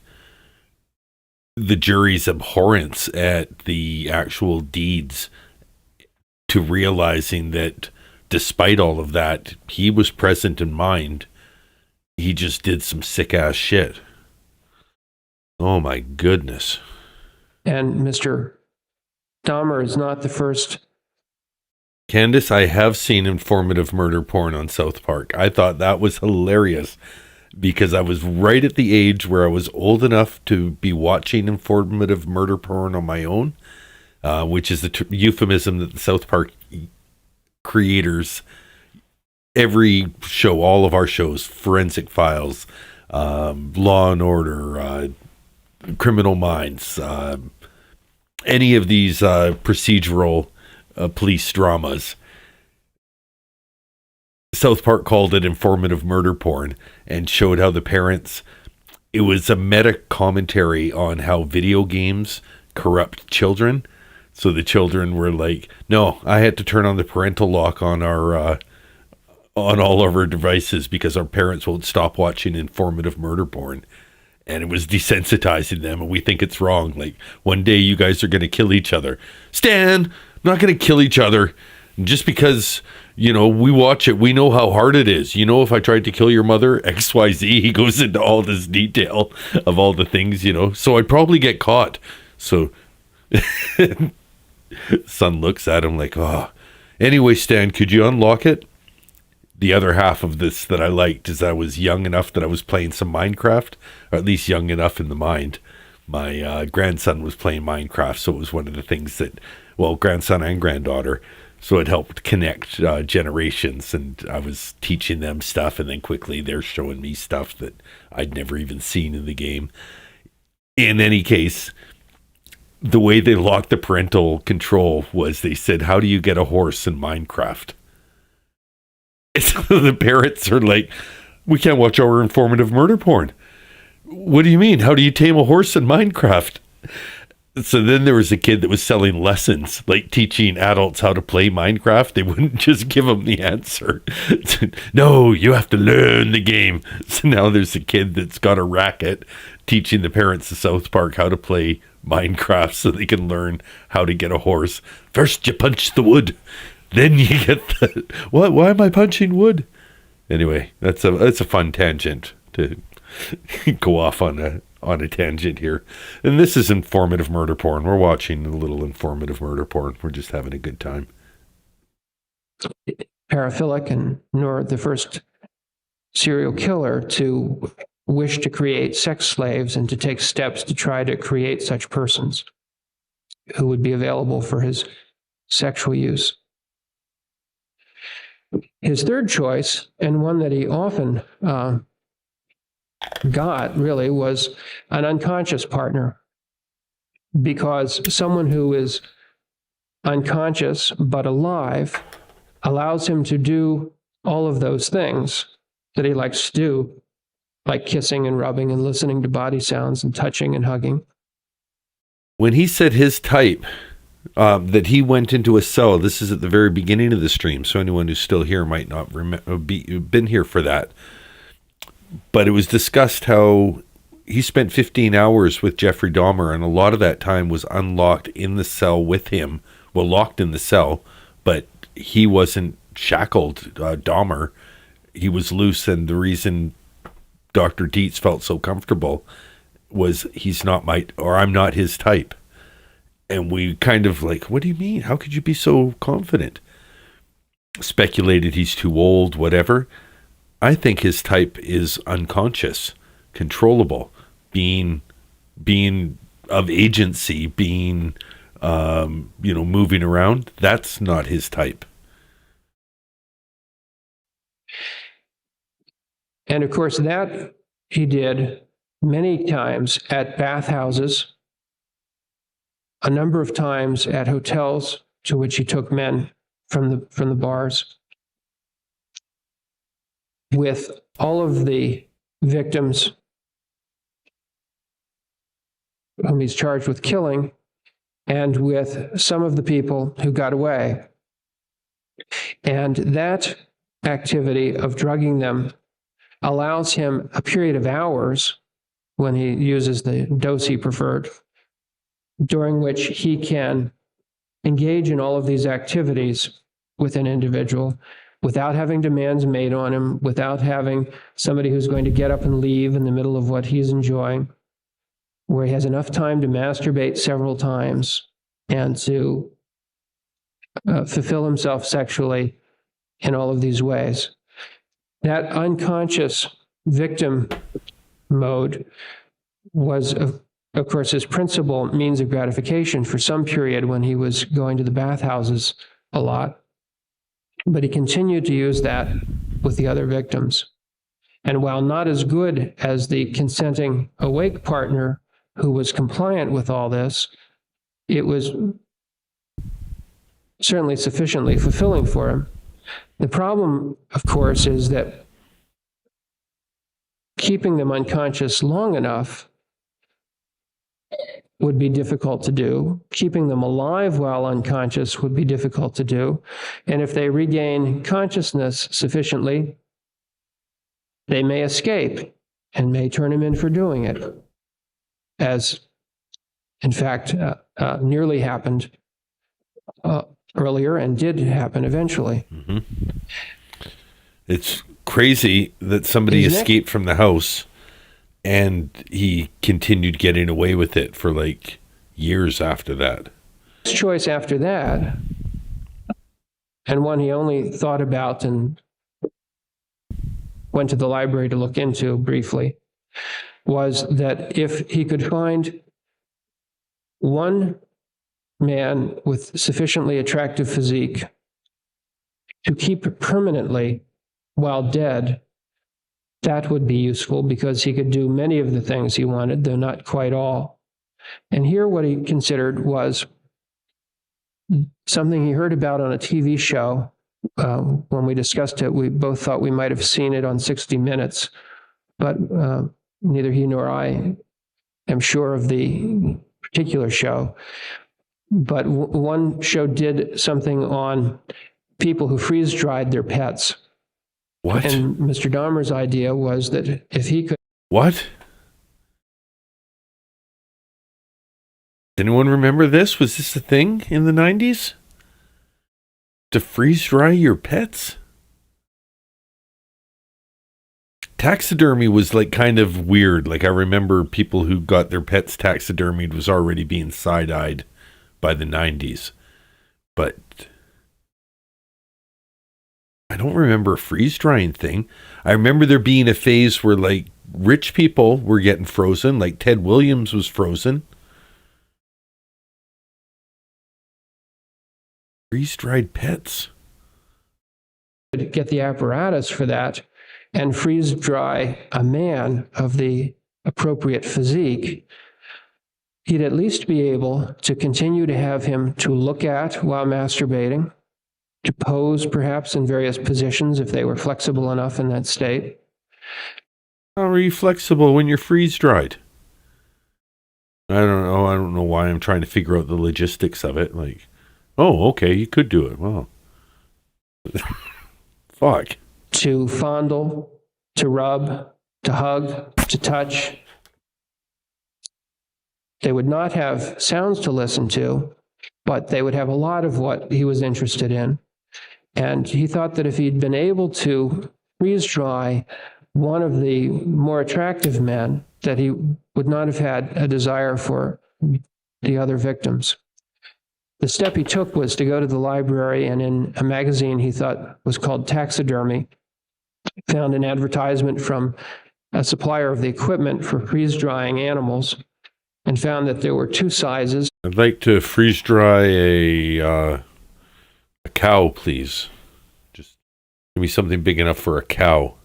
[SPEAKER 1] the jury's abhorrence at the actual deeds to realizing that despite all of that, he was present in mind. He just did some sick ass shit. Oh my goodness.
[SPEAKER 3] And Mr. Dahmer is not the first.
[SPEAKER 1] Candace, I have seen informative murder porn on South Park. I thought that was hilarious because I was right at the age where I was old enough to be watching informative murder porn on my own, which is the euphemism that the South Park creators, every show, all of our shows, Forensic Files, Law and Order, Criminal Minds, any of these procedural police dramas, South Park called it informative murder porn and showed how the parents, it was a meta commentary on how video games corrupt children. So the children were like, no, I had to turn on the parental lock on our on all of our devices because our parents won't stop watching informative murder porn. And it was desensitizing them, and we think it's wrong. Like, one day you guys are going to kill each other. Stan, not going to kill each other. Just because, we watch it, we know how hard it is. If I tried to kill your mother, XYZ, he goes into all this detail of all the things, So I'd probably get caught. So son looks at him like, oh. Anyway, Stan, could you unlock it? The other half of this that I liked is I was young enough that I was playing some Minecraft, or at least young enough in the mind. My grandson was playing Minecraft, so it was one of the things that, grandson and granddaughter, so it helped connect generations, and I was teaching them stuff, and then quickly they're showing me stuff that I'd never even seen in the game. In any case, the way they locked the parental control was they said, how do you get a horse in Minecraft? So the parents are like, we can't watch our informative murder porn. What do you mean? How do you tame a horse in Minecraft? So then there was a kid that was selling lessons, like teaching adults how to play Minecraft. They wouldn't just give them the answer. No, you have to learn the game. So now there's a kid that's got a racket teaching the parents of South Park how to play Minecraft so they can learn how to get a horse. First you punch the wood. Then you get the, what? Why am I punching wood? Anyway, that's a fun tangent to go off on a tangent here. And this is informative murder porn. We're watching a little informative murder porn. We're just having a good time.
[SPEAKER 3] Paraphilic, and nor the first serial killer to wish to create sex slaves and to take steps to try to create such persons who would be available for his sexual use. His third choice, and one that he often got, really, was an unconscious partner, because someone who is unconscious but alive allows him to do all of those things that he likes to do, like kissing and rubbing and listening to body sounds and touching and hugging.
[SPEAKER 1] When he said his type, that he went into a cell. This is at the very beginning of the stream, so anyone who's still here might not been here for that. But it was discussed how he spent 15 hours with Jeffrey Dahmer, and a lot of that time was unlocked in the cell with him. Well, locked in the cell, but he wasn't shackled. Dahmer, he was loose, and the reason Dr. Dietz felt so comfortable was I'm not his type. And we kind of like, what do you mean? How could you be so confident? Speculated he's too old, whatever. I think his type is unconscious, controllable, being of agency, being, moving around. That's not his type.
[SPEAKER 3] And of course, that he did many times at bathhouses, a number of times at hotels to which he took men from the bars, with all of the victims whom he's charged with killing, and with some of the people who got away. And that activity of drugging them allows him a period of hours, when he uses the dose he preferred, during which he can engage in all of these activities with an individual without having demands made on him, without having somebody who's going to get up and leave in the middle of what he's enjoying, where he has enough time to masturbate several times and to fulfill himself sexually in all of these ways. That unconscious victim mode was, of course, his principal means of gratification for some period when he was going to the bathhouses a lot. But he continued to use that with the other victims. And while not as good as the consenting awake partner who was compliant with all this, it was certainly sufficiently fulfilling for him. The problem, of course, is that keeping them unconscious long enough would be difficult to do. Keeping them alive while unconscious would be difficult to do. And if they regain consciousness sufficiently, they may escape and may turn him in for doing it, as in fact nearly happened earlier and did happen eventually.
[SPEAKER 1] Mm-hmm. It's crazy that somebody escaped from the house and he continued getting away with it for like years after that.
[SPEAKER 3] His choice after that, and one he only thought about and went to the library to look into briefly, was that if he could find one man with sufficiently attractive physique to keep permanently while dead, that would be useful because he could do many of the things he wanted, though not quite all. And here what he considered was something he heard about on a TV show. When we discussed it, we both thought we might have seen it on 60 Minutes, but neither he nor I am sure of the particular show. But one show did something on people who freeze-dried their pets.
[SPEAKER 1] What?
[SPEAKER 3] And Mr. Dahmer's idea was that if he could...
[SPEAKER 1] What? Does anyone remember this? Was this a thing in the 90s? To freeze dry your pets? Taxidermy was like kind of weird. Like I remember people who got their pets taxidermied was already being side-eyed by the 90s. But I don't remember a freeze drying thing. I remember there being a phase where like rich people were getting frozen, like Ted Williams was frozen. Freeze-dried pets.
[SPEAKER 3] Get the apparatus for that and freeze dry a man of the appropriate physique, he'd at least be able to continue to have him to look at while masturbating, to pose perhaps in various positions if they were flexible enough in that state.
[SPEAKER 1] How are you flexible when you're freeze-dried? I don't know. I don't know why I'm trying to figure out the logistics of it. Like, oh, okay, you could do it. Wow. Fuck.
[SPEAKER 3] To fondle, to rub, to hug, to touch. They would not have sounds to listen to, but they would have a lot of what he was interested in. And he thought that if he'd been able to freeze dry one of the more attractive men, that he would not have had a desire for the other victims. The step he took was to go to the library, and in a magazine he thought was called Taxidermy, found an advertisement from a supplier of the equipment for freeze-drying animals, and found that there were two sizes.
[SPEAKER 1] I'd like to freeze dry a cow, please. Just give me something big enough for a cow.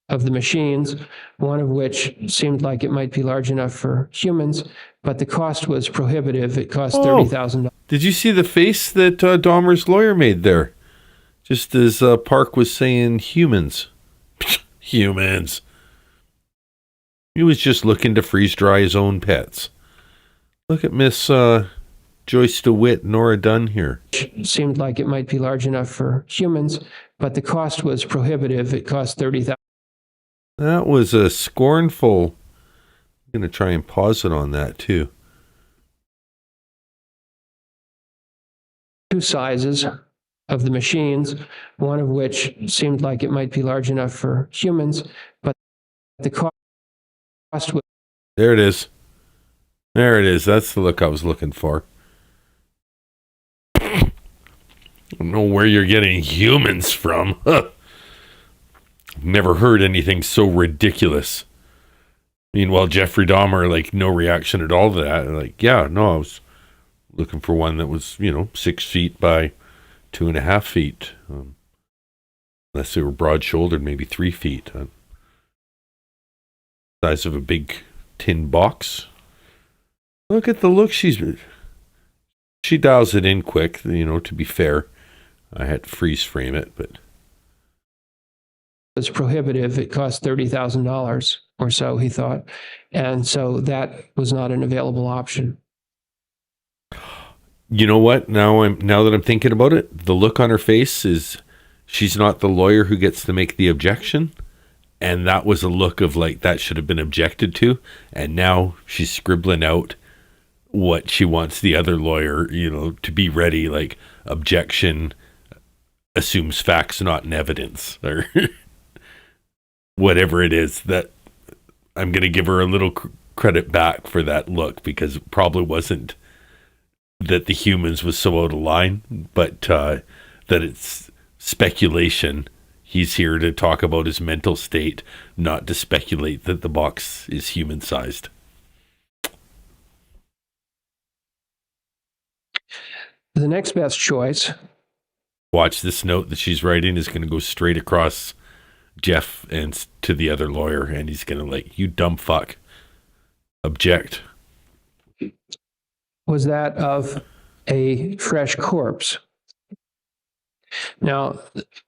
[SPEAKER 3] Of the machines, one of which seemed like it might be large enough for humans, but the cost was prohibitive. It cost $30,000.
[SPEAKER 1] Did you see the face that Dahmer's lawyer made there? Just as Park was saying humans. Humans. He was just looking to freeze dry his own pets. Look at Miss Joyce DeWitt, Nora Dunn here.
[SPEAKER 3] Seemed like it might be large enough for humans, but the cost was prohibitive. It cost $30,000.
[SPEAKER 1] That was a scornful... I'm going to try and pause it on that too.
[SPEAKER 3] Two sizes of the machines, one of which seemed like it might be large enough for humans, but the cost was...
[SPEAKER 1] There it is. There it is. That's the look I was looking for. I don't know where you're getting humans from. Never heard anything so ridiculous. Meanwhile, Jeffrey Dahmer, like, no reaction at all to that. Like, yeah, no, I was looking for one that was, 6 feet by 2.5 feet. Unless they were broad-shouldered, maybe 3 feet. Size of a big tin box. Look at the look she dials it in quick, to be fair. I had to freeze frame it, but
[SPEAKER 3] was prohibitive. It cost $30,000 or so, he thought. And so that was not an available option.
[SPEAKER 1] You know what? Now that I'm thinking about it, the look on her face is she's not the lawyer who gets to make the objection. And that was a look of like that should have been objected to. And now she's scribbling out what she wants the other lawyer, to be ready, like objection assumes facts, not in evidence, or whatever it is. That I'm going to give her a little credit back for that look, because it probably wasn't that the humans was so out of line, but that it's speculation. He's here to talk about his mental state, not to speculate that the box is human-sized.
[SPEAKER 3] The next best choice.
[SPEAKER 1] Watch, this note that she's writing is going to go straight across Jeff and to the other lawyer, and he's going to like, you dumb fuck. Object.
[SPEAKER 3] Was that of a fresh corpse. Now,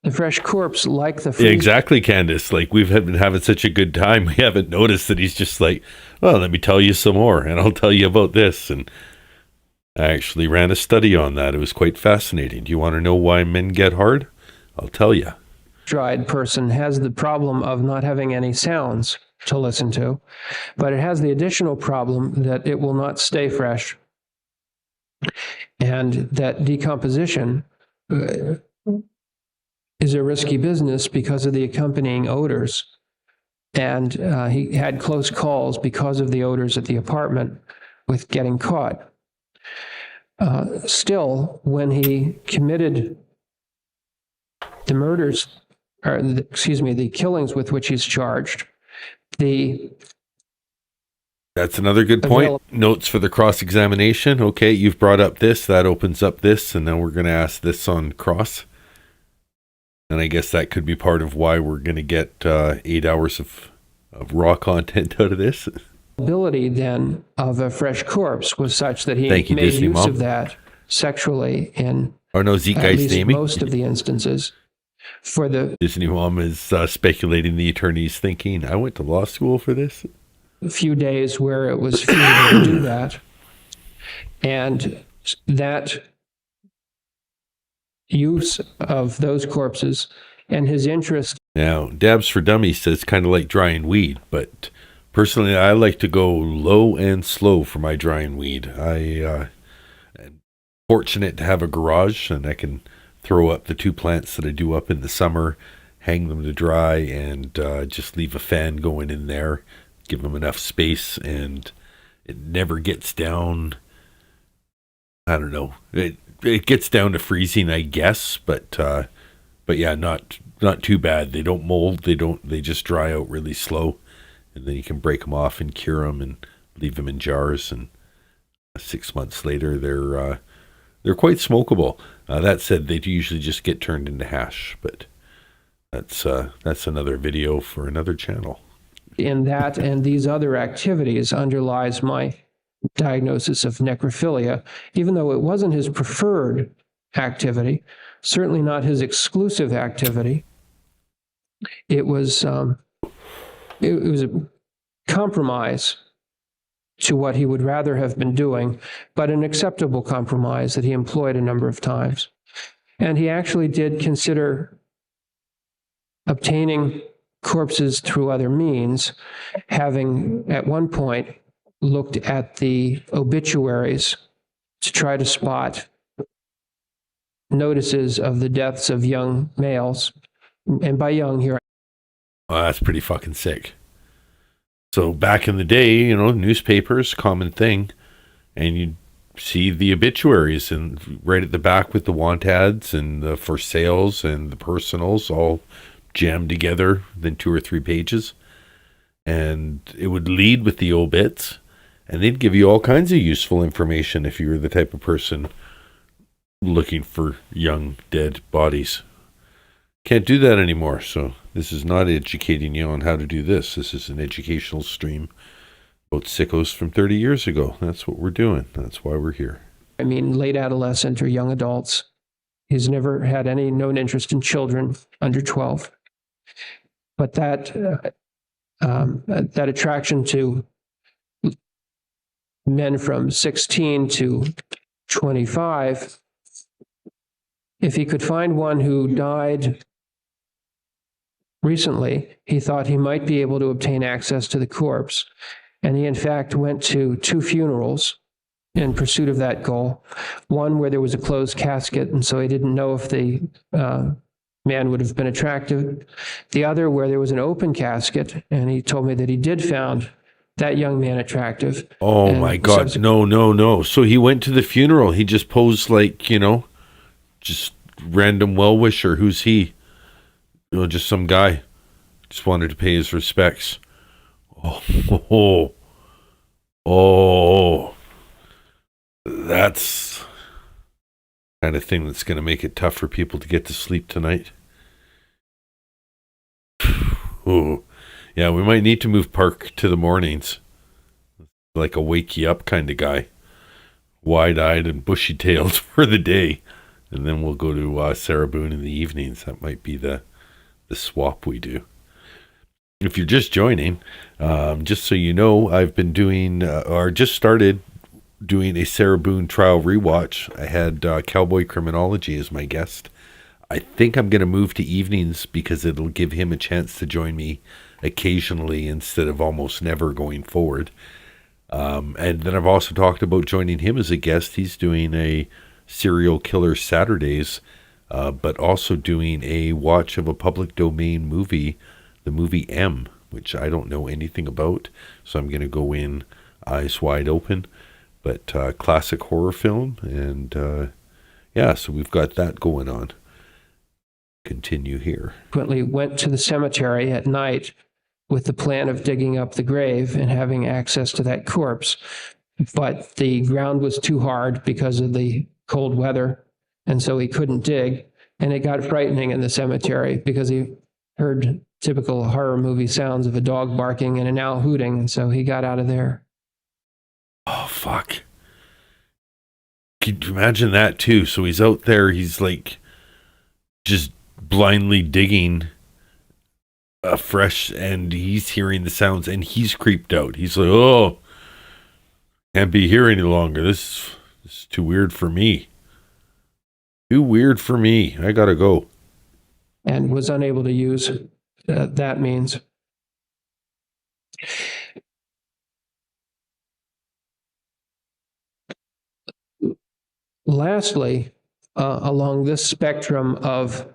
[SPEAKER 3] the fresh corpse, like the
[SPEAKER 1] yeah, exactly, Candace. Like, we've been having such a good time. We haven't noticed that he's just like, well, let me tell you some more, and I'll tell you about this. And I actually ran a study on that. It was quite fascinating. Do you want to know why men get hard? I'll tell you.
[SPEAKER 3] Dried person has the problem of not having any sounds to listen to, but it has the additional problem that it will not stay fresh, and that decomposition is a risky business because of the accompanying odors. And he had close calls because of the odors at the apartment with getting caught. Still, when he committed the murders, or the killings with which he's charged,
[SPEAKER 1] that's another good point. Notes for the cross-examination. Okay, you've brought up this, that opens up this, and then we're going to ask this on cross. And I guess that could be part of why we're going to get 8 hours of raw content out of this.
[SPEAKER 3] Ability then of a fresh corpse was such that he
[SPEAKER 1] made Disney
[SPEAKER 3] use
[SPEAKER 1] Mom.
[SPEAKER 3] of that sexually in
[SPEAKER 1] Zeke
[SPEAKER 3] at least
[SPEAKER 1] Amy.
[SPEAKER 3] most of the instances. For the
[SPEAKER 1] Disney Mom is speculating the attorney's thinking, I went to law school for this.
[SPEAKER 3] few days where it was feasible to do that, and that use of those corpses and his interest.
[SPEAKER 1] Now, Dabs for Dummies says kind of like drying weed, but personally, I like to go low and slow for my drying weed. I am fortunate to have a garage, and I can throw up the 2 plants that I do up in the summer, hang them to dry, and just leave a fan going in there, give them enough space, and it never gets down. I don't know. It gets down to freezing, I guess, but yeah, not too bad. They don't mold. They just dry out really slow, and then you can break them off and cure them and leave them in jars. And 6 months later, they're quite smokable. That said, they usually just get turned into hash, but that's another video for another channel.
[SPEAKER 3] In that and these other activities underlies my diagnosis of necrophilia, even though it wasn't his preferred activity, certainly not his exclusive activity. It was a compromise to what he would rather have been doing, but an acceptable compromise that he employed a number of times. And he actually did consider obtaining corpses through other means, having at one point looked at the obituaries to try to spot notices of the deaths of young males. And by young here,
[SPEAKER 1] well, that's pretty fucking sick. So back in the day, newspapers, common thing, and you'd see the obituaries, and right at the back with the want ads and the for sales and the personals all jammed together than 2 or 3 pages. And it would lead with the obits, and they'd give you all kinds of useful information if you were the type of person looking for young dead bodies. Can't do that anymore, so this is not educating you on how to do this. This is an educational stream about sickos from 30 years ago. That's what we're doing. That's why we're here.
[SPEAKER 3] I mean, late adolescent or young adults. He's never had any known interest in children under 12. but that attraction to men from 16 to 25, if he could find one who died recently, he thought he might be able to obtain access to the corpse. And he, in fact, went to 2 funerals in pursuit of that goal. One where there was a closed casket, and so he didn't know if the man would have been attractive. The other where there was an open casket, and he told me that he did found that young man attractive.
[SPEAKER 1] Oh
[SPEAKER 3] And
[SPEAKER 1] my God. No. So he went to the funeral. He just posed like, just random well-wisher. Who's he? Just some guy. Just wanted to pay his respects. Oh. That's the kind of thing that's going to make it tough for people to get to sleep tonight. Oh, yeah, we might need to move Park to the mornings. Like a wake you up kind of guy. Wide-eyed and bushy-tailed for the day. And then we'll go to Sarah Boone in the evenings. That might be the swap we do. If you're just joining, just so you know, I've been doing, or just started doing a Sarah Boone trial rewatch. I had Cowboy Criminology as my guest. I think I'm going to move to evenings because it'll give him a chance to join me occasionally instead of almost never going forward. And then I've also talked about joining him as a guest. He's doing a Serial Killer Saturdays, but also doing a watch of a public domain movie, the movie M, which I don't know anything about. So I'm going to go in eyes wide open. But classic horror film, and so we've got that going on. Continue here.
[SPEAKER 3] Frequently went to the cemetery at night with the plan of digging up the grave and having access to that corpse. But the ground was too hard because of the cold weather, and so he couldn't dig. And it got frightening in the cemetery because he heard typical horror movie sounds of a dog barking and an owl hooting, and so he got out of there.
[SPEAKER 1] Oh, fuck. Could you imagine that, too? So he's out there, he's like just blindly digging afresh, and he's hearing the sounds, and he's creeped out. He's like, oh, can't be here any longer. This is too weird for me. Too weird for me. I gotta go.
[SPEAKER 3] And was unable to use that means. Lastly, along this spectrum of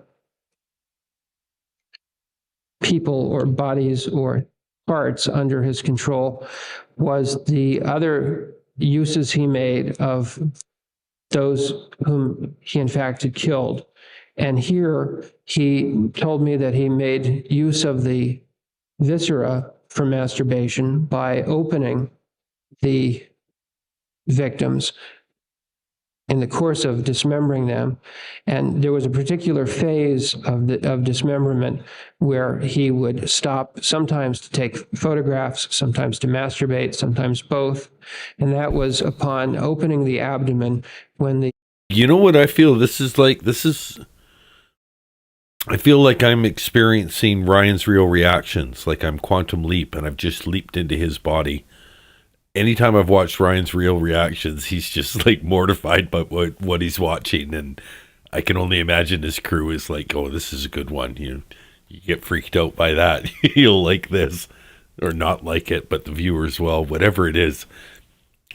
[SPEAKER 3] people or bodies or parts under his control was the other uses he made of those whom he in fact had killed. And here he told me that he made use of the viscera for masturbation by opening the victims in the course of dismembering them. And there was a particular phase of dismemberment where he would stop sometimes to take photographs, sometimes to masturbate, sometimes both. And that was upon opening the abdomen when the...
[SPEAKER 1] You know what I feel? I feel like I'm experiencing Ryan's real reactions, like I'm Quantum Leap and I've just leaped into his body. Anytime I've watched Ryan's real reactions, he's just like mortified by what he's watching, and I can only imagine his crew is like, oh, this is a good one. You get freaked out by that. You'll like this or not like it, but the viewers, well, whatever it is.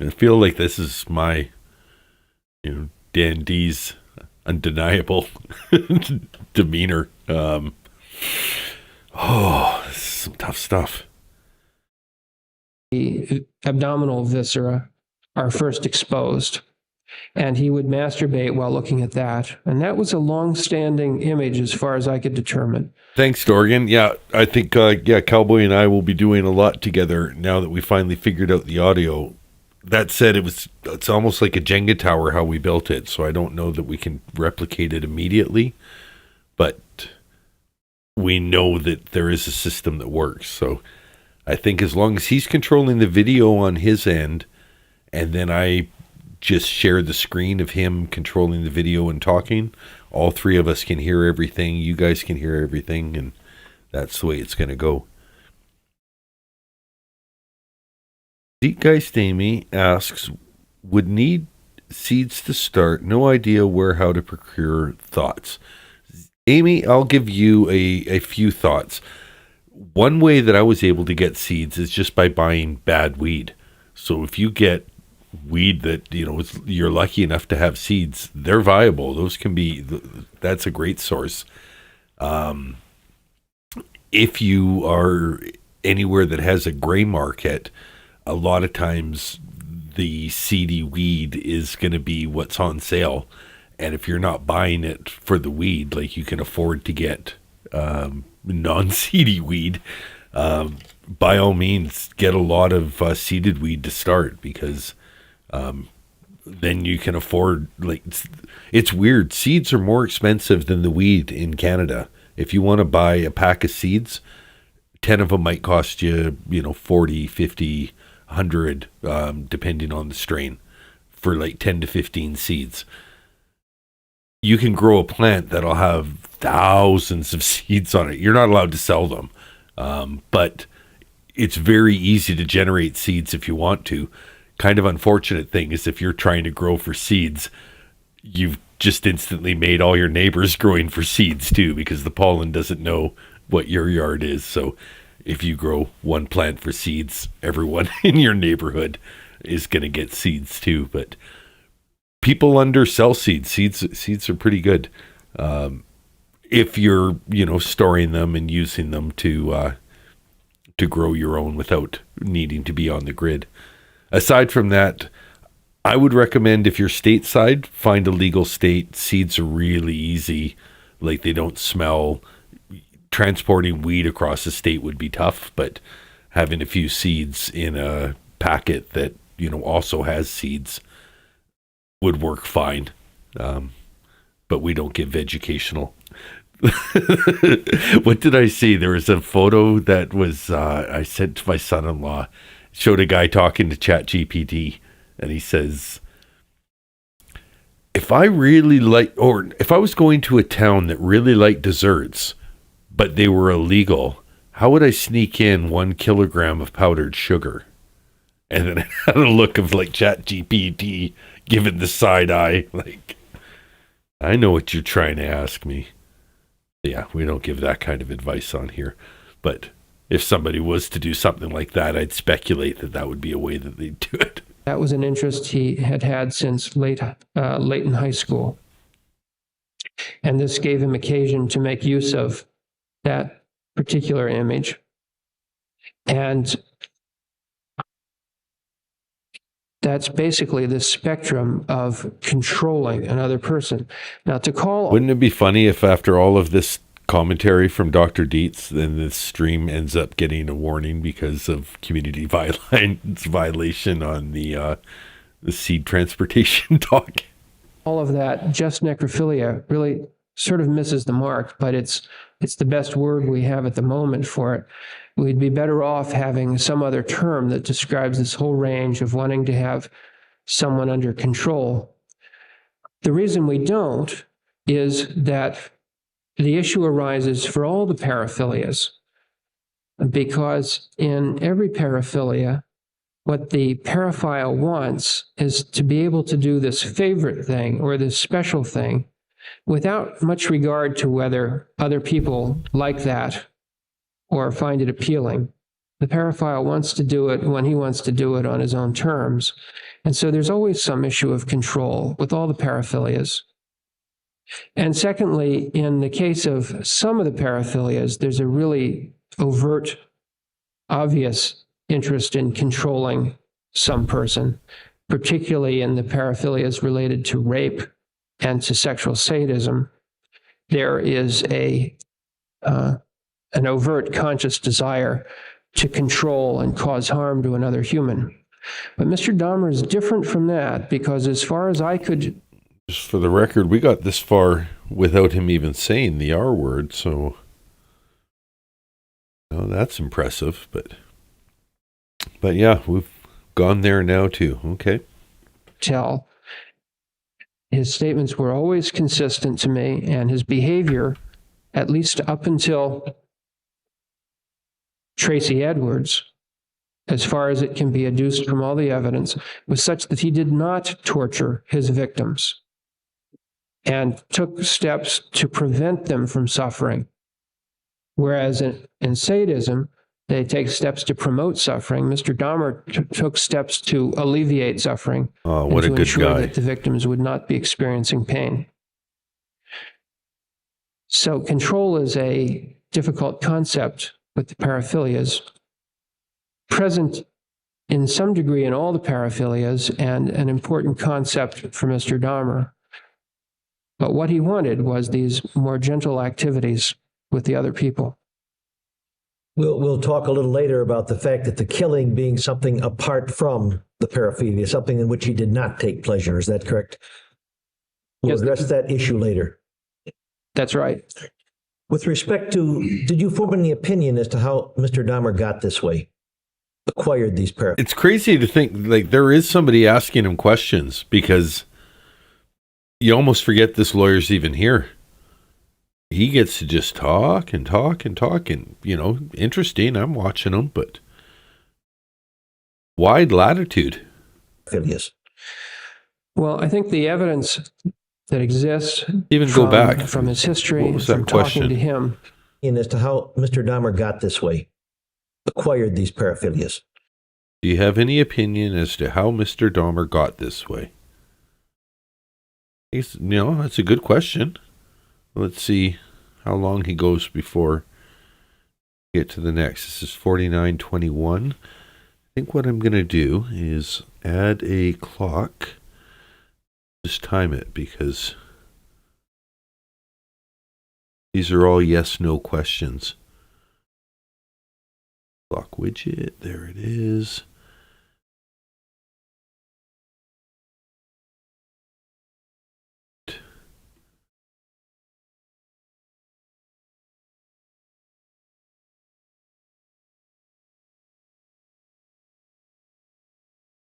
[SPEAKER 1] I feel like this is my, Dan D's undeniable demeanor. This is some tough stuff.
[SPEAKER 3] The abdominal viscera are first exposed, and he would masturbate while looking at that. And that was a long-standing image as far as I could determine.
[SPEAKER 1] Thanks, Dorgan. Yeah, I think, Cowboy and I will be doing a lot together now that we finally figured out the audio. That said, it's almost like a Jenga tower how we built it, so I don't know that we can replicate it immediately, but we know that there is a system that works. So I think as long as he's controlling the video on his end, and then I just share the screen of him controlling the video and talking, all three of us can hear everything. You guys can hear everything, and that's the way it's going to go. Zeitgeist Amy asks, would need seeds to start, no idea where, how to procure, thoughts. Amy, I'll give you a few thoughts. One way that I was able to get seeds is just by buying bad weed. So if you get weed that, you're lucky enough to have seeds, they're viable. Those can be, that's a great source. If you are anywhere that has a gray market, a lot of times the seedy weed is going to be what's on sale. And if you're not buying it for the weed, like you can afford to get non-seedy weed, by all means, get a lot of seeded weed to start, because then you can afford, it's weird. Seeds are more expensive than the weed in Canada. If you want to buy a pack of seeds, 10 of them might cost you, 40, 50, 100, depending on the strain, for 10 to 15 seeds. You can grow a plant that'll have thousands of seeds on it. You're not allowed to sell them, but it's very easy to generate seeds if you want to. Kind of unfortunate thing is if you're trying to grow for seeds, you've just instantly made all your neighbors growing for seeds too, because the pollen doesn't know what your yard is. So if you grow one plant for seeds, everyone in your neighborhood is going to get seeds too. But people undersell seeds. Seeds are pretty good. If you're, storing them and using them to grow your own without needing to be on the grid. Aside from that, I would recommend, if you're stateside, find a legal state. Seeds are really easy. They don't smell. Transporting weed across the state would be tough, but having a few seeds in a packet that, also has seeds would work fine. But we don't give educational. What did I see? There was a photo that was, I sent to my son-in-law, showed a guy talking to ChatGPT, and he says, if I was going to a town that really liked desserts, but they were illegal, how would I sneak in 1 kilogram of powdered sugar? And then it had a look of ChatGPT giving the side eye, I know what you're trying to ask me. Yeah, we don't give that kind of advice on here. But if somebody was to do something like that, I'd speculate that would be a way that they'd do it.
[SPEAKER 3] That was an interest he had had since late in high school. And this gave him occasion to make use of that particular image. And that's basically the spectrum of controlling another person. Now, to call...
[SPEAKER 1] Wouldn't it be funny if after all of this commentary from Dr. Dietz, then the stream ends up getting a warning because of community violation on the seed transportation talk?
[SPEAKER 3] All of that, just necrophilia, really sort of misses the mark, but it's the best word we have at the moment for it. We'd be better off having some other term that describes this whole range of wanting to have someone under control. The reason we don't is that the issue arises for all the paraphilias, because in every paraphilia, what the paraphile wants is to be able to do this favorite thing or this special thing without much regard to whether other people like that or find it appealing. The paraphile wants to do it when he wants to do it on his own terms. And so there's always some issue of control with all the paraphilias. And secondly, in the case of some of the paraphilias, there's a really overt, obvious interest in controlling some person, particularly in the paraphilias related to rape and to sexual sadism. There is an overt conscious desire to control and cause harm to another human. But Mr. Dahmer is different from that, because as far as I could...
[SPEAKER 1] Just for the record, we got this far without him even saying the R word, so that's impressive. But yeah, we've gone there now too. Okay.
[SPEAKER 3] Tell. His statements were always consistent to me, and his behavior, at least up until Tracy Edwards, as far as it can be adduced from all the evidence, was such that he did not torture his victims and took steps to prevent them from suffering. Whereas in sadism, they take steps to promote suffering. Mr. Dahmer took steps to alleviate suffering
[SPEAKER 1] Oh,
[SPEAKER 3] and
[SPEAKER 1] what a
[SPEAKER 3] to
[SPEAKER 1] good
[SPEAKER 3] ensure
[SPEAKER 1] guy.
[SPEAKER 3] that the victims would not be experiencing pain. So control is a difficult concept with the paraphilias, present in some degree in all the paraphilias, and an important concept for Mr. Dahmer. But what he wanted was these more gentle activities with the other people.
[SPEAKER 5] We'll talk a little later about the fact that the killing being something apart from the paraphilia, something in which he did not take pleasure. Is that correct? We'll
[SPEAKER 3] Yes.
[SPEAKER 5] address that issue later.
[SPEAKER 3] That's right.
[SPEAKER 5] With respect to, did you form any opinion as to how Mr. Dahmer got this way, acquired these paraphilia?
[SPEAKER 1] It's crazy to think like there is somebody asking him questions, because you almost forget this lawyer's even here. He gets to just talk and talk and talk, and, you know, interesting. I'm watching him, but wide latitude.
[SPEAKER 3] Well, I think the evidence that exists
[SPEAKER 1] Even go back.
[SPEAKER 3] from his history,
[SPEAKER 1] What was that
[SPEAKER 3] from talking
[SPEAKER 1] question?
[SPEAKER 3] to him,
[SPEAKER 5] As to how Mr. Dahmer got this way, acquired these paraphilias.
[SPEAKER 1] Do you have any opinion as to how Mr. Dahmer got this way? That's a good question. Let's see how long he goes before we get to the next. This is 49:21. I think what I'm going to do is add a clock. Just time it, because these are all yes/no questions. Clock widget, there it is.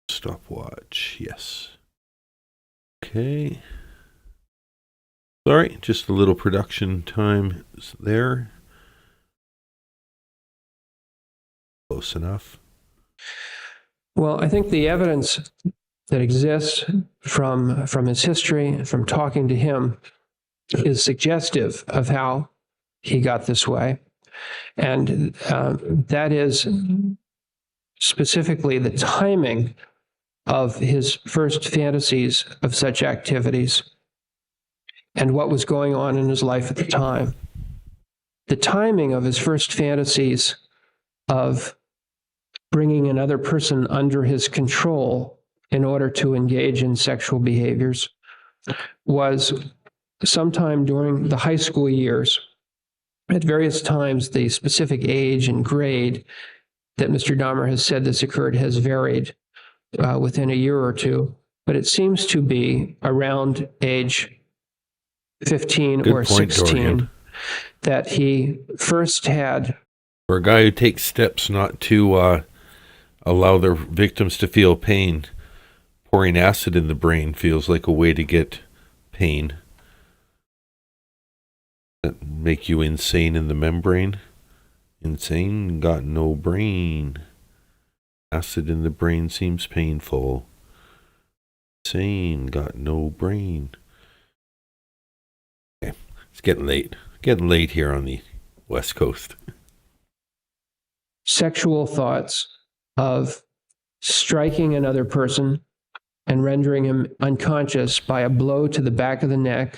[SPEAKER 1] Stopwatch, yes. Okay. Sorry, just a little production time there. Close enough.
[SPEAKER 3] well, I think the evidence that exists from his history, from talking to him, is suggestive of how he got this way. And that is specifically the timing of his first fantasies of such activities and what was going on in his life at the time. The timing of his first fantasies of bringing another person under his control in order to engage in sexual behaviors was sometime during the high school years. At various times, the specific age and grade that Mr. Dahmer has said this occurred has varied within a year or two, but it seems to be around age 15
[SPEAKER 1] Good
[SPEAKER 3] or
[SPEAKER 1] point,
[SPEAKER 3] 16
[SPEAKER 1] Dorian.
[SPEAKER 3] that he first had.
[SPEAKER 1] For a guy who takes steps not to allow their victims to feel pain, pouring acid in the brain feels like a way to get pain. That make you insane in the membrane. Insane, got no brain. Acid in the brain seems painful. Insane, got no brain. Okay, it's getting late. Getting late here on the West Coast.
[SPEAKER 3] Sexual thoughts of striking another person and rendering him unconscious by a blow to the back of the neck.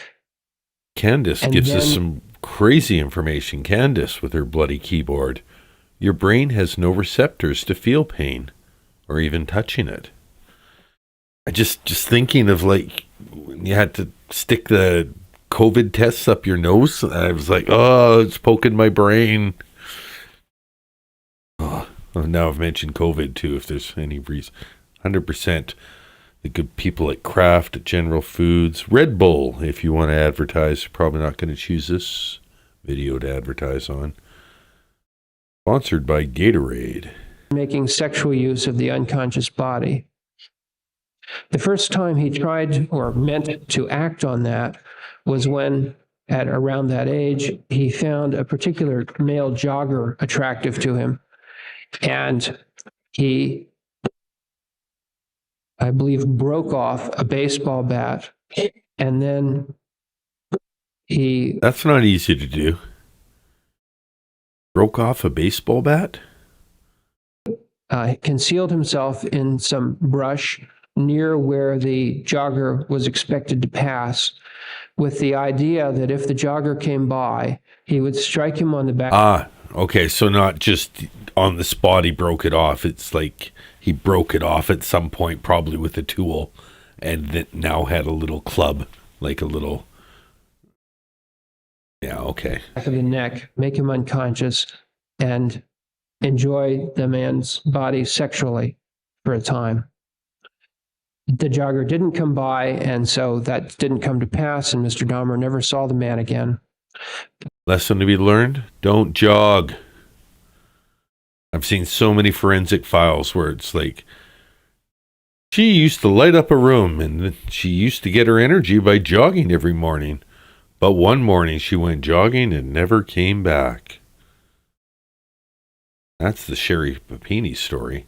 [SPEAKER 1] Candace
[SPEAKER 3] And
[SPEAKER 1] gives us
[SPEAKER 3] then-
[SPEAKER 1] some crazy information. Candace with her bloody keyboard. Your brain has no receptors to feel pain or even touching it. I just thinking of like when you had to stick the COVID tests up your nose. I was like, oh, it's poking my brain. Oh, now I've mentioned COVID too, if there's any reason. 100%. The good people at Kraft, at General Foods, Red Bull, if you want to advertise. Probably not going to choose this video to advertise on. Sponsored by Gatorade.
[SPEAKER 3] Making sexual use of the unconscious body. The first time he tried or meant to act on that was when, at around that age, he found a particular male jogger attractive to him. And he, I believe, broke off a baseball bat, and then he
[SPEAKER 1] That's not easy to do. Broke off a baseball bat?
[SPEAKER 3] concealed himself in some brush near where the jogger was expected to pass, with the idea that if the jogger came by, he would strike him on the back.
[SPEAKER 1] Ah, okay. So not just on the spot he broke it off. It's like he broke it off at some point, probably with a tool, and that now had a little club, like a little. Yeah, okay.
[SPEAKER 3] Back of the neck, make him unconscious, and enjoy the man's body sexually for a time. The jogger didn't come by, and so that didn't come to pass, and Mr. Dahmer never saw the man again.
[SPEAKER 1] Lesson to be learned: don't jog. I've seen so many forensic files where it's like, she used to light up a room and she used to get her energy by jogging every morning. But one morning she went jogging and never came back. That's the Sherry Papini story.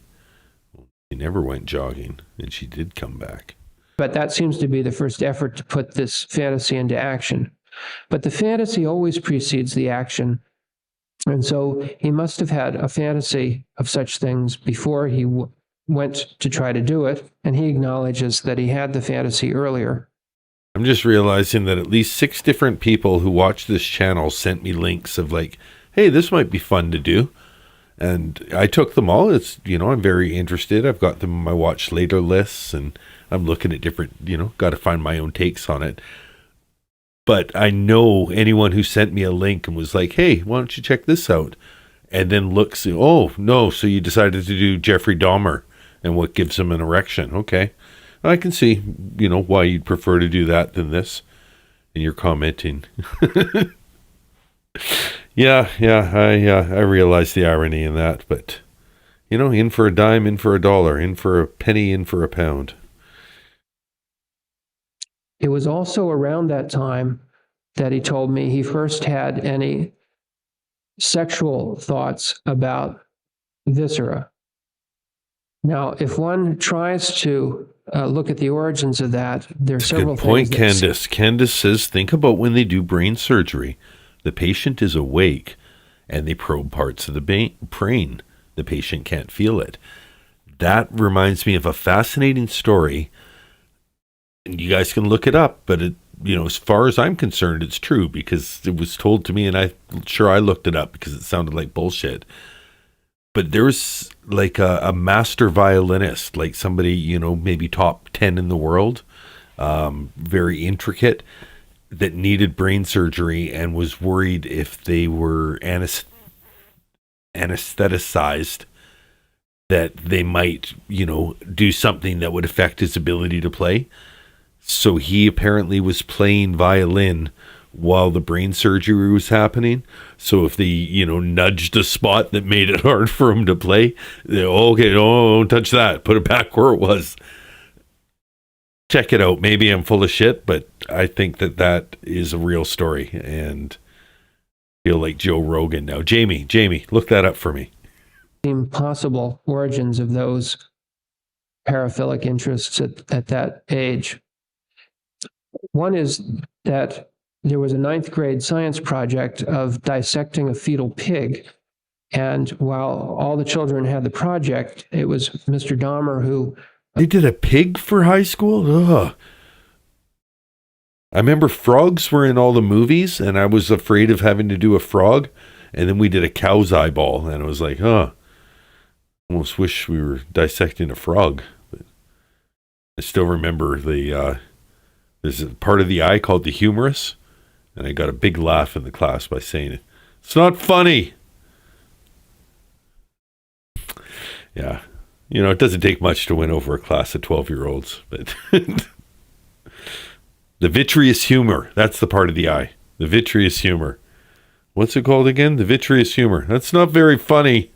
[SPEAKER 1] She never went jogging, and she did come back.
[SPEAKER 3] But that seems to be the first effort to put this fantasy into action. But the fantasy always precedes the action. And so he must have had a fantasy of such things before he went to try to do it. And he acknowledges that he had the fantasy earlier.
[SPEAKER 1] I'm just realizing that at least 6 different people who watch this channel sent me links of like, hey, this might be fun to do. And I took them all. It's, I'm very interested. I've got them in my watch later lists, and I'm looking at different, got to find my own takes on it. But I know anyone who sent me a link and was like, hey, why don't you check this out? And then looks, oh, no, so you decided to do Jeffrey Dahmer and what gives him an erection. Okay. I can see, why you'd prefer to do that than this. And you're commenting. Yeah, I realize the irony in that, but, in for a dime, in for a dollar, in for a penny, in for a pound.
[SPEAKER 3] It was also around that time that he told me he first had any sexual thoughts about viscera. Now, if one tries to look at the origins of that, there are several
[SPEAKER 1] good point,
[SPEAKER 3] things.
[SPEAKER 1] Candace. Candace says, think about when they do brain surgery. The patient is awake, and they probe parts of the brain. The patient can't feel it. That reminds me of a fascinating story. And you guys can look it up, but as far as I'm concerned, it's true because it was told to me, and I'm sure I looked it up because it sounded like bullshit. But there's like a master violinist, like somebody, maybe top 10 in the world, very intricate, that needed brain surgery and was worried if they were anesthetized that they might, do something that would affect his ability to play. So he apparently was playing violin while the brain surgery was happening. So if they, nudged a spot that made it hard for him to play, okay, don't touch that. Put it back where it was. Check it out. Maybe I'm full of shit, but I think that is a real story, and I feel like Joe Rogan now. Jamie, look that up for me.
[SPEAKER 3] Possible origins of those paraphilic interests at that age. One is that there was a 9th grade science project of dissecting a fetal pig. And while all the children had the project, it was Mr. Dahmer who...
[SPEAKER 1] They did a pig for high school? Ugh. I remember frogs were in all the movies, and I was afraid of having to do a frog. And then we did a cow's eyeball, and I was like, almost wish we were dissecting a frog. But I still remember there's a part of the eye called the humerus, and I got a big laugh in the class by saying, it's not funny. Yeah. It doesn't take much to win over a class of 12-year-olds, but the vitreous humor, that's the part of the eye. The vitreous humor. What's it called again? The vitreous humor. That's not very funny.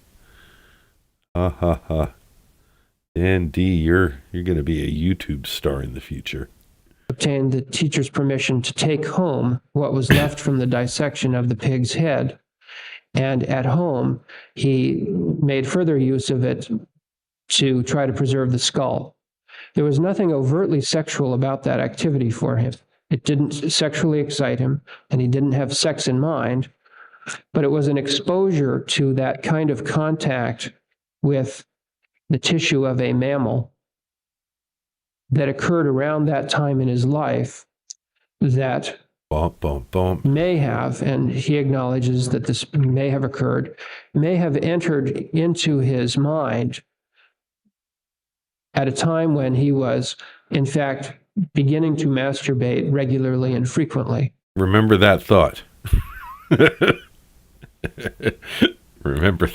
[SPEAKER 1] Ha ha ha. Dan D, you're going to be a YouTube star in the future.
[SPEAKER 3] Obtained the teacher's permission to take home what was left from the dissection of the pig's head. And at home, he made further use of it to try to preserve the skull. There was nothing overtly sexual about that activity for him. It didn't sexually excite him, and he didn't have sex in mind, but it was an exposure to that kind of contact with the tissue of a mammal that occurred around that time in his life that may have, and he acknowledges that this may have occurred, may have entered into his mind at a time when he was, in fact, beginning to masturbate regularly and frequently.
[SPEAKER 1] Remember that thought. Remember,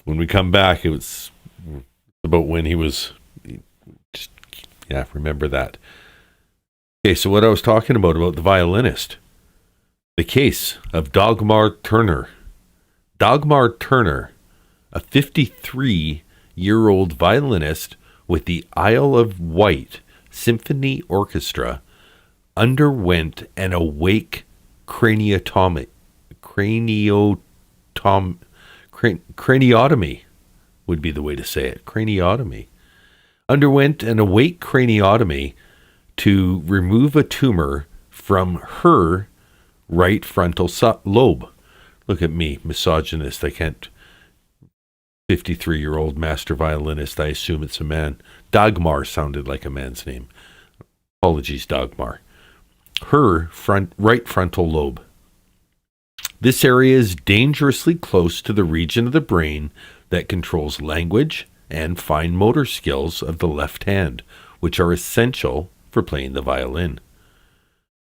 [SPEAKER 1] when we come back, it was about when he was, remember that. Okay, so what I was talking about the violinist, the case of Dahmer Turner. Dahmer Turner, a 53-year-old violinist with the Isle of Wight Symphony Orchestra, underwent an awake craniotomy would be the way to say it. Craniotomy. Underwent an awake craniotomy to remove a tumor from her right frontal lobe. Look at me, misogynist. I can't. 53-year-old master violinist. I assume it's a man. Dahmer sounded like a man's name. Apologies, Dahmer. Her right frontal lobe. This area is dangerously close to the region of the brain that controls language and fine motor skills of the left hand, which are essential for playing the violin.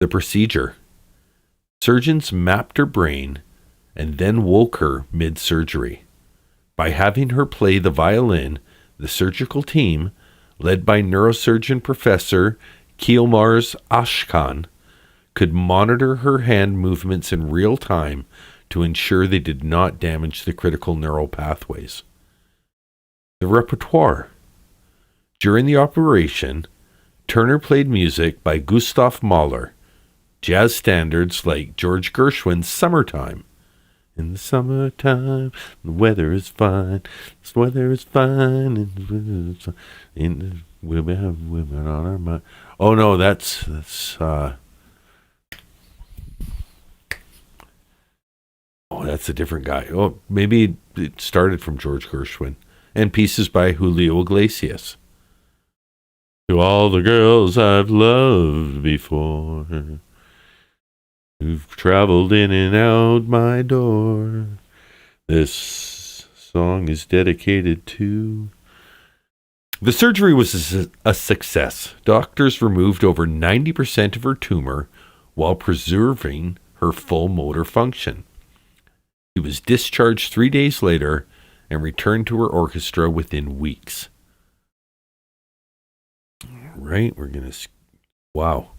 [SPEAKER 1] The procedure. Surgeons mapped her brain and then woke her mid-surgery. By having her play the violin, the surgical team, led by neurosurgeon Professor Kielmars Ashkan, could monitor her hand movements in real time to ensure they did not damage the critical neural pathways. The repertoire. During the operation, Turner played music by Gustav Mahler, jazz standards like George Gershwin's Summertime. In the summertime, the weather is fine. The weather is fine. And we'll have women on our mind. Oh no, that's a different guy. Oh, maybe it started from George Gershwin. And pieces by Julio Iglesias. To all the girls I've loved before, who've traveled in and out my door, this song is dedicated to. The surgery was a success. Doctors removed over 90% of her tumor while preserving her full motor function. She was discharged 3 days later and returned to her orchestra within weeks. Right, wow.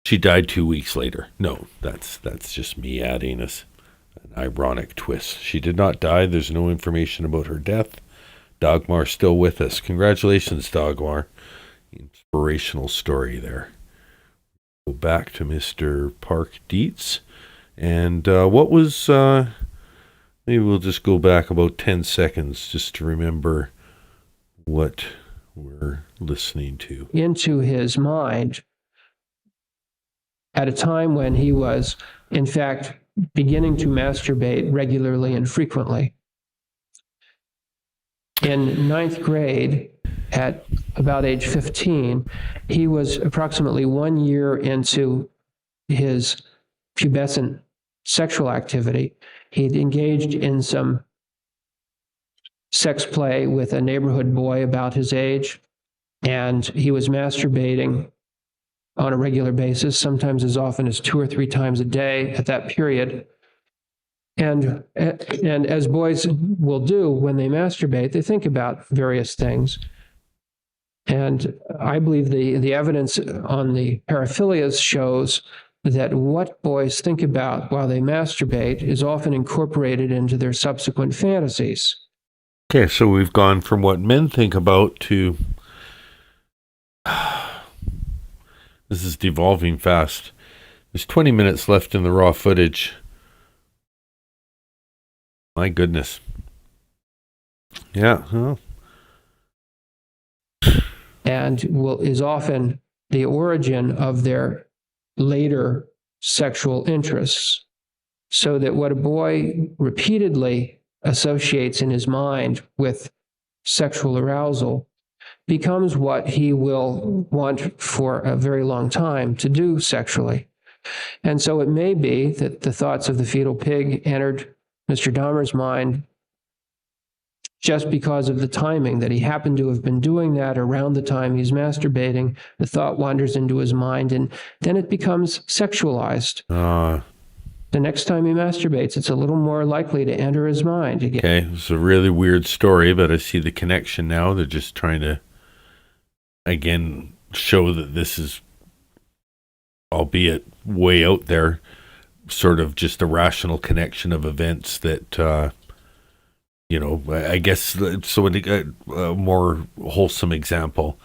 [SPEAKER 1] She died 2 weeks later. No, that's just me adding an ironic twist. She did not die. There's no information about her death. Dahmer still with us. Congratulations, Dahmer. Inspirational story there. Go back to Mr. Park Dietz. And what was, maybe we'll just go back about 10 seconds just to remember what we're listening to.
[SPEAKER 3] Into his mind at a time when he was, in fact, beginning to masturbate regularly and frequently. In ninth grade, at about age 15, he was approximately 1 year into his pubescent sexual activity. He'd engaged in some sex play with a neighborhood boy about his age, and he was masturbating on a regular basis, sometimes as often as 2 or 3 times a day at that period. And as boys will do when they masturbate, they think about various things. And I believe the evidence on the paraphilias shows that what boys think about while they masturbate is often incorporated into their subsequent fantasies.
[SPEAKER 1] Okay, so we've gone from what men think about to... This is devolving fast. There's 20 minutes left in the raw footage. My goodness. Yeah. Well,
[SPEAKER 3] and is often the origin of their later sexual interests. So that what a boy repeatedly associates in his mind with sexual arousal becomes what he will want for a very long time to do sexually. And so it may be that the thoughts of the fetal pig entered Mr. Dahmer's mind just because of the timing, that he happened to have been doing that around the time he's masturbating. The thought wanders into his mind, and then it becomes sexualized. The next time he masturbates, it's a little more likely to enter his mind again.
[SPEAKER 1] okay, it's a really weird story, but I see the connection now. They're just trying to, again, show that this is, albeit way out there, sort of just a rational connection of events that, I guess, so a more wholesome example,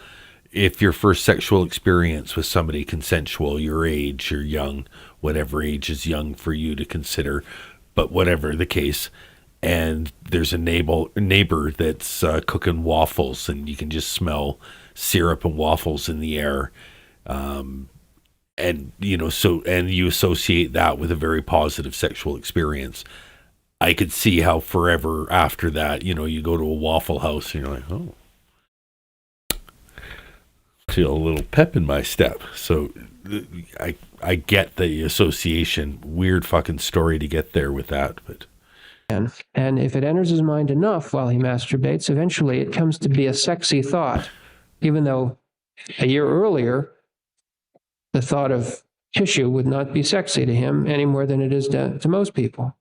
[SPEAKER 1] if your first sexual experience with somebody consensual, your age, you're young, whatever age is young for you to consider, but whatever the case, and there's a neighbor that's cooking waffles, and you can just smell syrup and waffles in the air, and you associate that with a very positive sexual experience. I could see how forever after that, you go to a Waffle House and you're like, oh, feel a little pep in my step. So I get the association. Weird fucking story to get there with that, but.
[SPEAKER 3] And if it enters his mind enough while he masturbates, eventually it comes to be a sexy thought, even though a year earlier, the thought of tissue would not be sexy to him any more than it is to most people.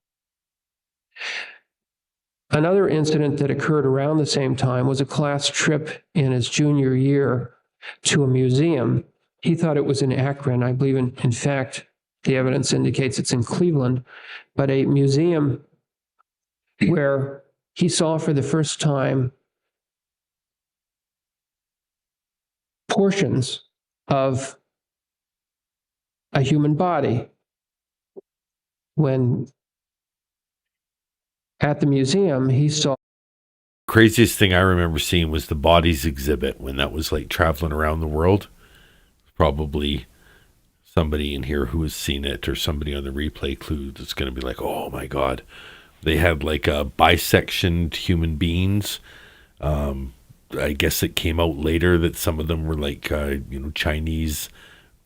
[SPEAKER 3] Another incident that occurred around the same time was a class trip in his junior year to a museum. He thought it was in Akron. I believe, in fact, the evidence indicates it's in Cleveland, but a museum where he saw for the first time portions of a human body. When at the museum, he saw.
[SPEAKER 1] Craziest thing I remember seeing was the bodies exhibit when that was like traveling around the world. Probably somebody in here who has seen it, or somebody on the replay clue that's going to be like, oh my God. They had like bisectioned human beings. I guess it came out later that some of them were like, Chinese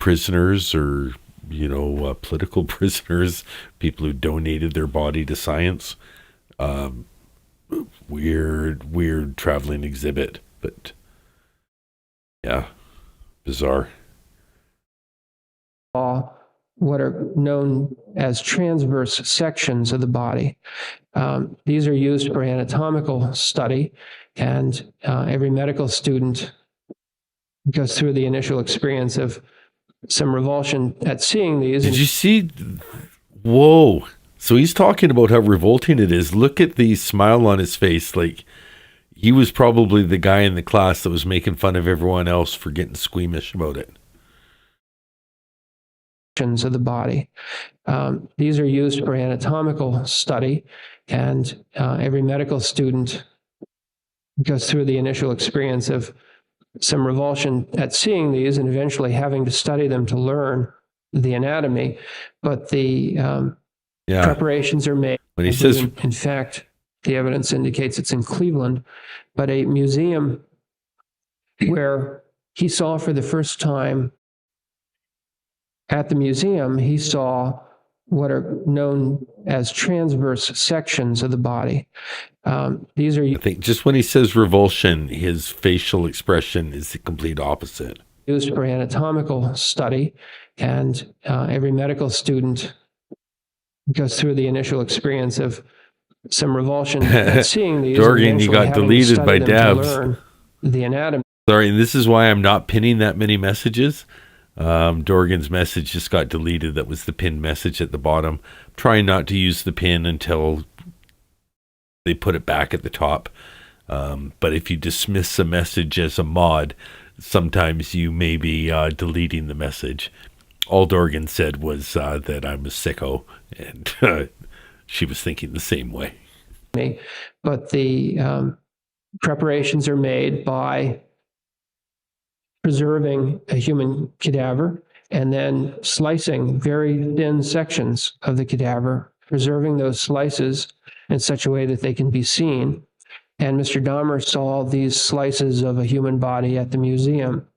[SPEAKER 1] prisoners or, political prisoners, people who donated their body to science. Weird traveling exhibit, but yeah, bizarre.
[SPEAKER 3] What are known as transverse sections of the body. These are used for anatomical study, and every medical student goes through the initial experience of some revulsion at seeing these.
[SPEAKER 1] Did you see? Whoa. So he's talking about how revolting it is. Look at the smile on his face. Like he was probably the guy in the class that was making fun of everyone else for getting squeamish about it.
[SPEAKER 3] Of the body. These are used for anatomical study, and every medical student goes through the initial experience of some revulsion at seeing these and eventually having to study them to learn the anatomy. But the preparations are made.
[SPEAKER 1] When he says,
[SPEAKER 3] in fact, the evidence indicates it's in Cleveland, but a museum where he saw for the first time. At the museum, he saw what are known as transverse sections of the body. These are. I
[SPEAKER 1] think just when he says revulsion, his facial expression is the complete opposite.
[SPEAKER 3] Used for anatomical study, and every medical student goes through the initial experience of some revulsion at seeing these.
[SPEAKER 1] Dorgan, you got deleted by Dabs.
[SPEAKER 3] The anatomy.
[SPEAKER 1] Sorry, and this is why I'm not pinning that many messages. Dorgan's message just got deleted. That was the pinned message at the bottom. I'm trying not to use the pin until they put it back at the top. But if you dismiss a message as a mod, sometimes you may be deleting the message. All Dorgan said was that I'm a sicko, and she was thinking the same way.
[SPEAKER 3] But the preparations are made by preserving a human cadaver and then slicing very thin sections of the cadaver, preserving those slices in such a way that they can be seen. And Mr. Dahmer saw these slices of a human body at the museum,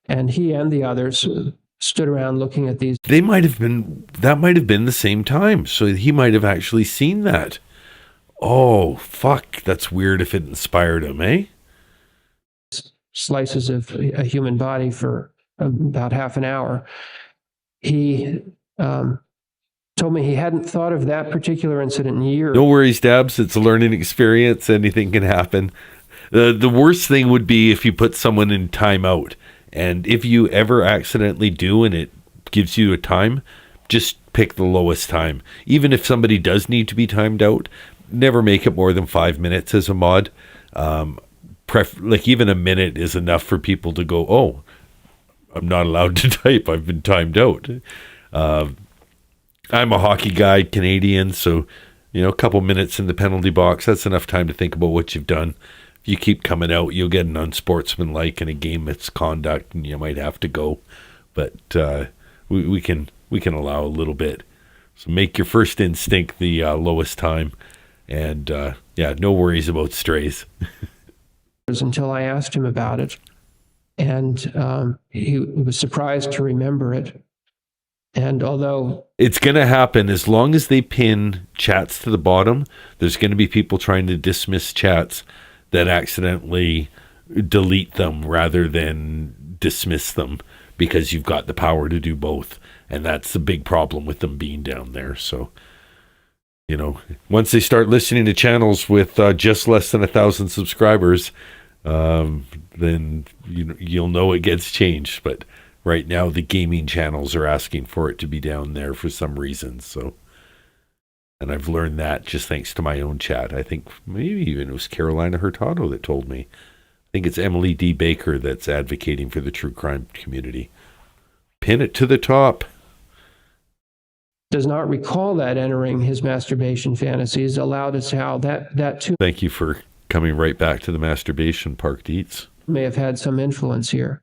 [SPEAKER 3] and he and the others stood around looking at these.
[SPEAKER 1] That might have been the same time. So he might have actually seen that. Oh, fuck. That's weird if it inspired him, eh?
[SPEAKER 3] Slices of a human body for about half an hour. He told me he hadn't thought of that particular incident in years.
[SPEAKER 1] No worries, Dabs. It's a learning experience. Anything can happen. The worst thing would be if you put someone in timeout. And if you ever accidentally do and it gives you a time, just pick the lowest time. Even if somebody does need to be timed out, never make it more than 5 minutes as a mod. Like even a minute is enough for people to go, oh, I'm not allowed to type. I've been timed out. I'm a hockey guy, Canadian, so, a couple minutes in the penalty box, that's enough time to think about what you've done. If you keep coming out, you'll get an unsportsmanlike in a game misconduct, and you might have to go. But we can allow a little bit. So make your first instinct the lowest time, and no worries about strays.
[SPEAKER 3] Until I asked him about it, and he was surprised to remember it. And although
[SPEAKER 1] it's going to happen, as long as they pin chats to the bottom, there's going to be people trying to dismiss chats that accidentally delete them rather than dismiss them, because you've got the power to do both. And that's the big problem with them being down there. So, once they start listening to channels with just less than 1,000 subscribers, then you'll know it gets changed. But right now, the gaming channels are asking for it to be down there for some reason. So, and I've learned that just thanks to my own chat. I think maybe even it was Carolina Hurtado that told me. I think it's Emily D. Baker that's advocating for the true crime community. Pin it to the top.
[SPEAKER 3] Does not recall that entering his masturbation fantasies, allowed us how that too.
[SPEAKER 1] Thank you for coming right back to the masturbation part, Dietz.
[SPEAKER 3] May have had some influence here.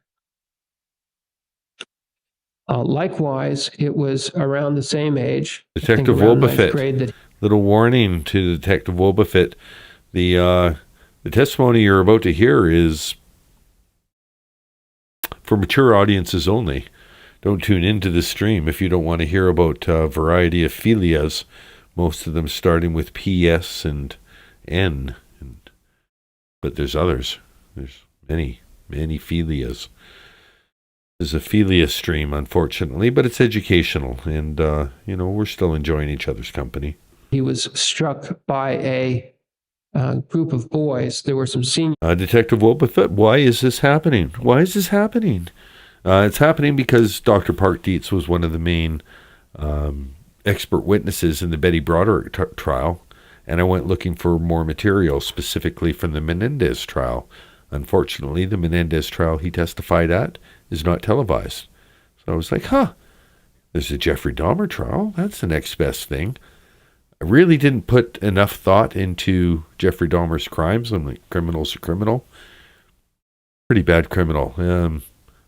[SPEAKER 3] Likewise, it was around the same age.
[SPEAKER 1] Detective Wobbuffet. Little warning to Detective Wobbuffet. The testimony you're about to hear is for mature audiences only. Don't tune into the stream if you don't want to hear about a variety of philias, most of them starting with PS and N. But there's others. There's many philias. There's a philia stream, unfortunately, but it's educational, and we're still enjoying each other's company.
[SPEAKER 3] He was struck by a group of boys. There were some senior.
[SPEAKER 1] Detective Wobbuffet, why is this happening? It's happening because Dr. Park Dietz was one of the main expert witnesses in the Betty Broderick trial, and I went looking for more material, specifically from the Menendez trial. Unfortunately, the Menendez trial he testified at is not televised. So I was like, there's a Jeffrey Dahmer trial. That's the next best thing. I really didn't put enough thought into Jeffrey Dahmer's crimes. I'm like, criminal's a criminal. Pretty bad criminal.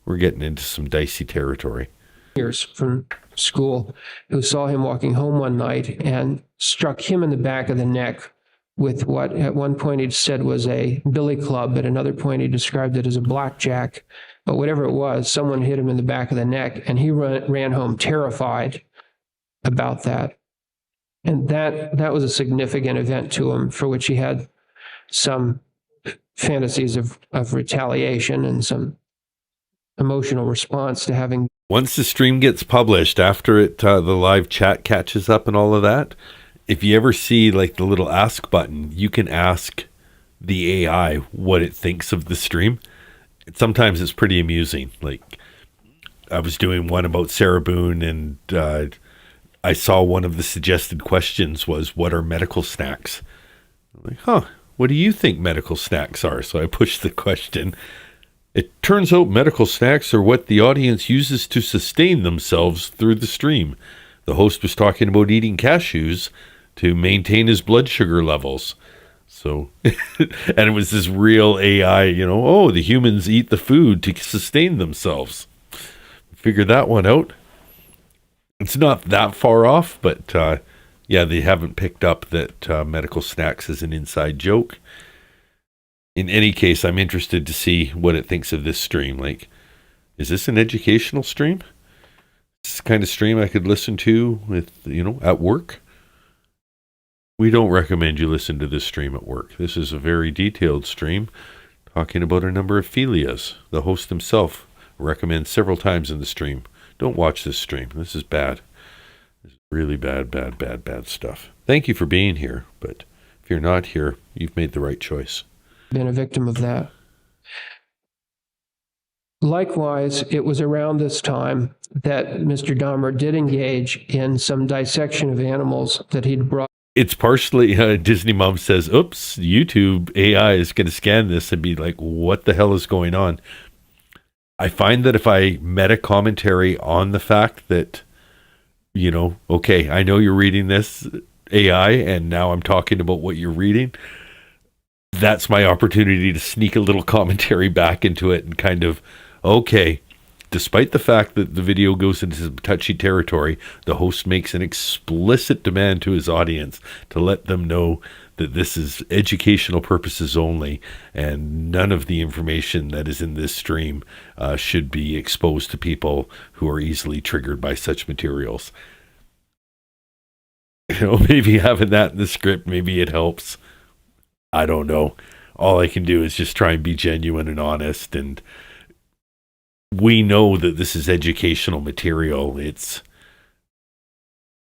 [SPEAKER 1] We're getting into some dicey territory.
[SPEAKER 3] Years from school who saw him walking home one night and struck him in the back of the neck with what at one point he said was a billy club. At another point he described it as a blackjack. But whatever it was, someone hit him in the back of the neck, and he ran home terrified about that. And that was a significant event to him, for which he had some fantasies of retaliation and some emotional response to having.
[SPEAKER 1] Once the stream gets published, after it the live chat catches up and all of that, if you ever see like the little ask button, you can ask the AI what it thinks of the stream. Sometimes it's pretty amusing. Like I was doing one about Sarah Boone, and I saw one of the suggested questions was, what are medical snacks? I'm like, what do you think medical snacks are? So I pushed the question. It turns out medical snacks are what the audience uses to sustain themselves through the stream. The host was talking about eating cashews to maintain his blood sugar levels. So, and it was this real AI, oh, the humans eat the food to sustain themselves. Figure that one out. It's not that far off, but yeah, they haven't picked up that medical snacks is an inside joke. In any case, I'm interested to see what it thinks of this stream. Like, is this an educational stream? Is this the kind of stream I could listen to with, at work? We don't recommend you listen to this stream at work. This is a very detailed stream talking about a number of philias. The host himself recommends several times in the stream, don't watch this stream. This is bad. This is really bad stuff. Thank you for being here, but if you're not here, you've made the right choice.
[SPEAKER 3] Been a victim of that. Likewise, it was around this time that Mr. Dahmer did engage in some dissection of animals that he'd brought.
[SPEAKER 1] It's partially, Disney Mom says, oops, YouTube AI is going to scan this and be like, what the hell is going on? I find that if I meta commentary on the fact that, okay, I know you're reading this AI and now I'm talking about what you're reading, that's my opportunity to sneak a little commentary back into it and kind of, okay, despite the fact that the video goes into some touchy territory, the host makes an explicit demand to his audience to let them know that this is educational purposes only, and none of the information that is in this stream should be exposed to people who are easily triggered by such materials. Maybe having that in the script, maybe it helps. I don't know. All I can do is just try and be genuine and honest, and we know that this is educational material. It's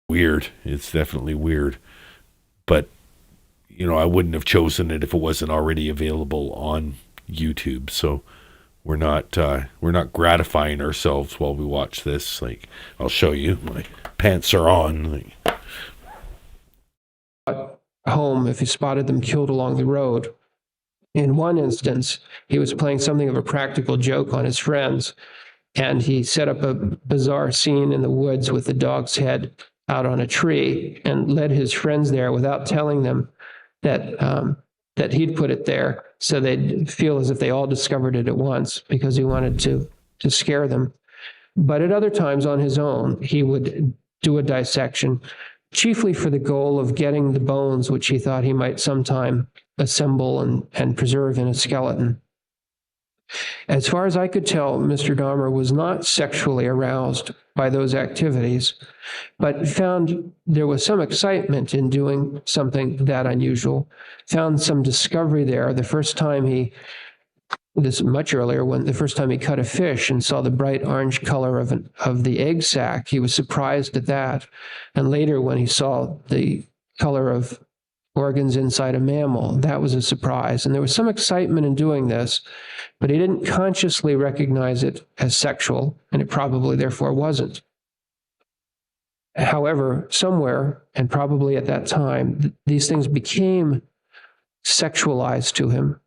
[SPEAKER 1] weird. It's definitely weird. But, I wouldn't have chosen it if it wasn't already available on YouTube. So we're not gratifying ourselves while we watch this. Like, I'll show you. My pants are on.
[SPEAKER 3] Home if he spotted them killed along the road. In one instance, he was playing something of a practical joke on his friends, and he set up a bizarre scene in the woods with the dog's head out on a tree and led his friends there without telling them that he'd put it there, so they'd feel as if they all discovered it at once, because he wanted to scare them. But at other times on his own, he would do a dissection, chiefly for the goal of getting the bones, which he thought he might sometime assemble and preserve in a skeleton. As far as I could tell, Mr. Dahmer was not sexually aroused by those activities, but found there was some excitement in doing something that unusual, found some discovery there. The first time much earlier, when the first time he cut a fish and saw the bright orange color of the egg sac, he was surprised at that. And later, when he saw the color of organs inside a mammal, that was a surprise. And there was some excitement in doing this, but he didn't consciously recognize it as sexual, and it probably therefore wasn't. However, somewhere, and probably at that time, these things became sexualized to him,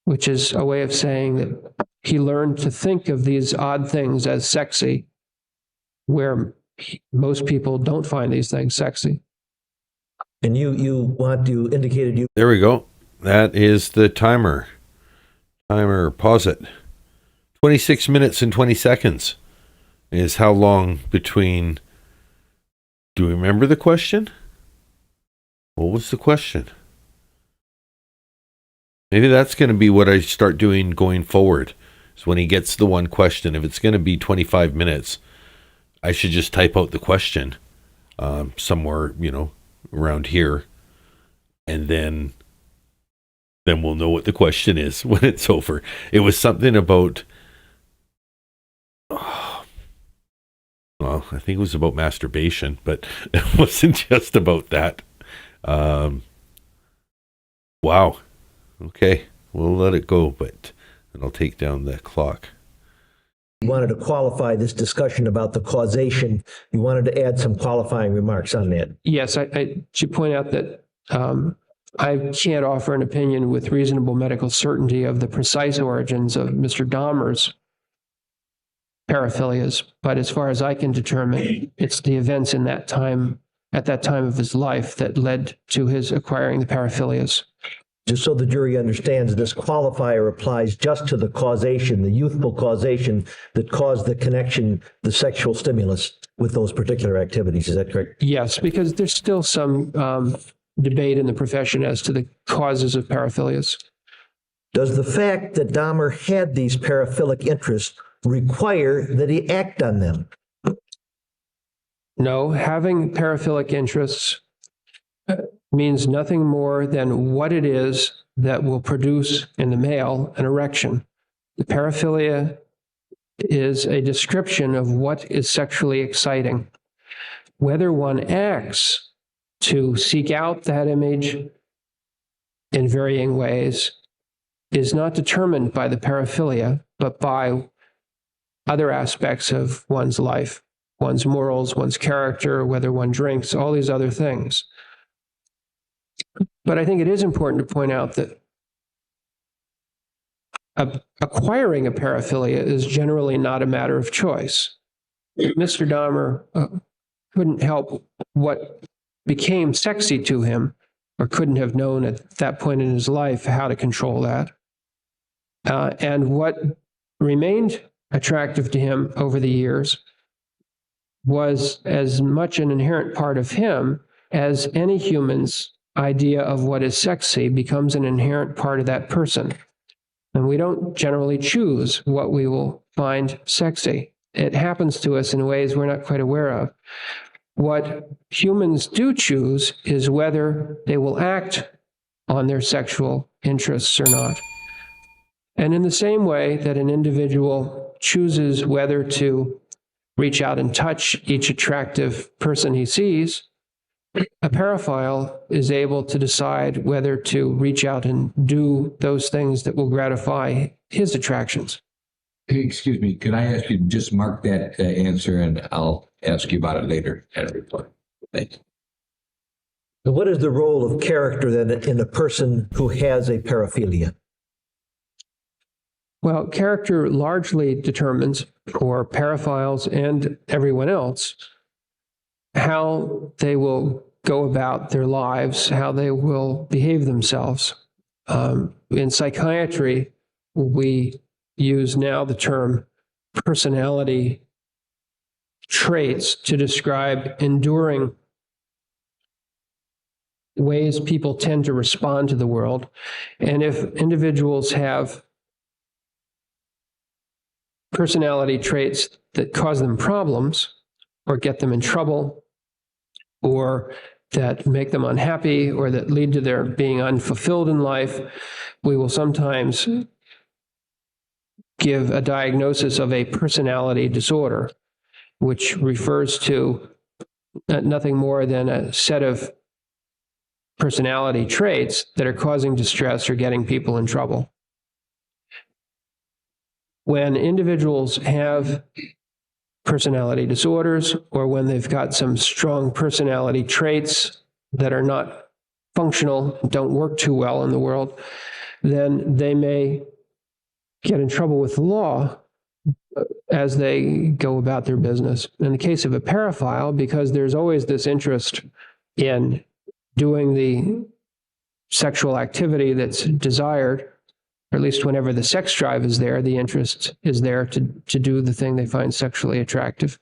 [SPEAKER 3] which is a way of saying that he learned to think of these odd things as sexy, where most people don't find these things sexy.
[SPEAKER 5] And you indicated you.
[SPEAKER 1] There we go. That is the timer. Pause it. 26 minutes and 20 seconds is how long between. Do you remember the question? What was the question? Maybe that's going to be what I start doing going forward. Is when he gets the one question, if it's going to be 25 minutes, I should just type out the question somewhere, around here, and then we'll know what the question is when it's over. It was something about, well, I think it was about masturbation, but it wasn't just about that. Wow. Okay, we'll let it go, but then I'll take down the clock.
[SPEAKER 5] You wanted to qualify this discussion about the causation. You wanted to add some qualifying remarks on that.
[SPEAKER 3] Yes, I should point out that I can't offer an opinion with reasonable medical certainty of the precise origins of Mr. Dahmer's paraphilias, but as far as I can determine, it's the events in that time at that time of his life that led to his acquiring the paraphilias.
[SPEAKER 5] Just so the jury understands, this qualifier applies just to the causation, the youthful causation that caused the connection, the sexual stimulus with those particular activities. Is that correct?
[SPEAKER 3] Yes, because there's still some debate in the profession as to the causes of paraphilias.
[SPEAKER 5] Does the fact that Dahmer had these paraphilic interests require that he act on them?
[SPEAKER 3] No, having paraphilic interests means nothing more than what it is that will produce in the male an erection. The paraphilia is a description of what is sexually exciting. Whether one acts to seek out that image in varying ways is not determined by the paraphilia, but by other aspects of one's life, one's morals, one's character, whether one drinks, all these other things. But I think it is important to point out that acquiring a paraphilia is generally not a matter of choice. Mr. Dahmer couldn't help what became sexy to him, or couldn't have known at that point in his life how to control that. And what remained attractive to him over the years was as much an inherent part of him as any human's idea of what is sexy becomes an inherent part of that person. And we don't generally choose what we will find sexy. It happens to us in ways we're not quite aware of. What humans do choose is whether they will act on their sexual interests or not. And in the same way that an individual chooses whether to reach out and touch each attractive person he sees, a paraphile is able to decide whether to reach out and do those things that will gratify his attractions.
[SPEAKER 4] Hey, excuse me, could I ask you to just mark that answer, and I'll ask you about it later at a reply. Thanks.
[SPEAKER 5] What is the role of character then in a person who has a paraphilia?
[SPEAKER 3] Well, character largely determines, for paraphiles and everyone else, how they will go about their lives, how they will behave themselves. In psychiatry, we use now the term personality traits to describe enduring ways people tend to respond to the world. And if individuals have personality traits that cause them problems or get them in trouble, or that make them unhappy, or that lead to their being unfulfilled in life, we will sometimes give a diagnosis of a personality disorder, which refers to nothing more than a set of personality traits that are causing distress or getting people in trouble. When individuals have personality disorders, or when they've got some strong personality traits that are not functional, don't work too well in the world, then they may get in trouble with the law as they go about their business. In the case of a paraphile, because there's always this interest in doing the sexual activity that's desired, or at least whenever the sex drive is there, the interest is there to do the thing they find sexually attractive.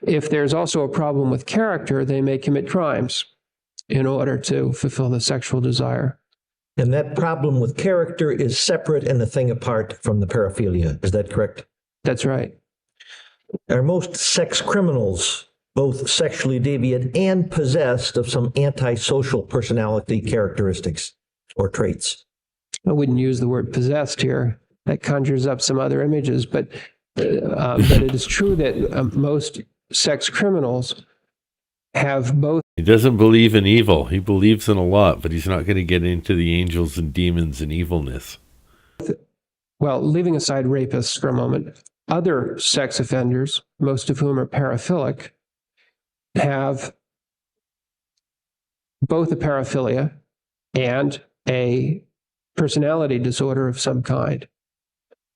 [SPEAKER 3] If there's also a problem with character, they may commit crimes in order to fulfill the sexual desire.
[SPEAKER 5] And that problem with character is separate and a thing apart from the paraphilia. Is that correct?
[SPEAKER 3] That's right.
[SPEAKER 5] Are most sex criminals both sexually deviant and possessed of some antisocial personality characteristics or traits?
[SPEAKER 3] I wouldn't use the word possessed here. That conjures up some other images, but it is true that most sex criminals have both.
[SPEAKER 1] He doesn't believe in evil. He believes in a lot, but he's not going to get into the angels and demons and evilness.
[SPEAKER 3] Well, leaving aside rapists for a moment, other sex offenders, most of whom are paraphilic, have both a paraphilia and a personality disorder of some kind.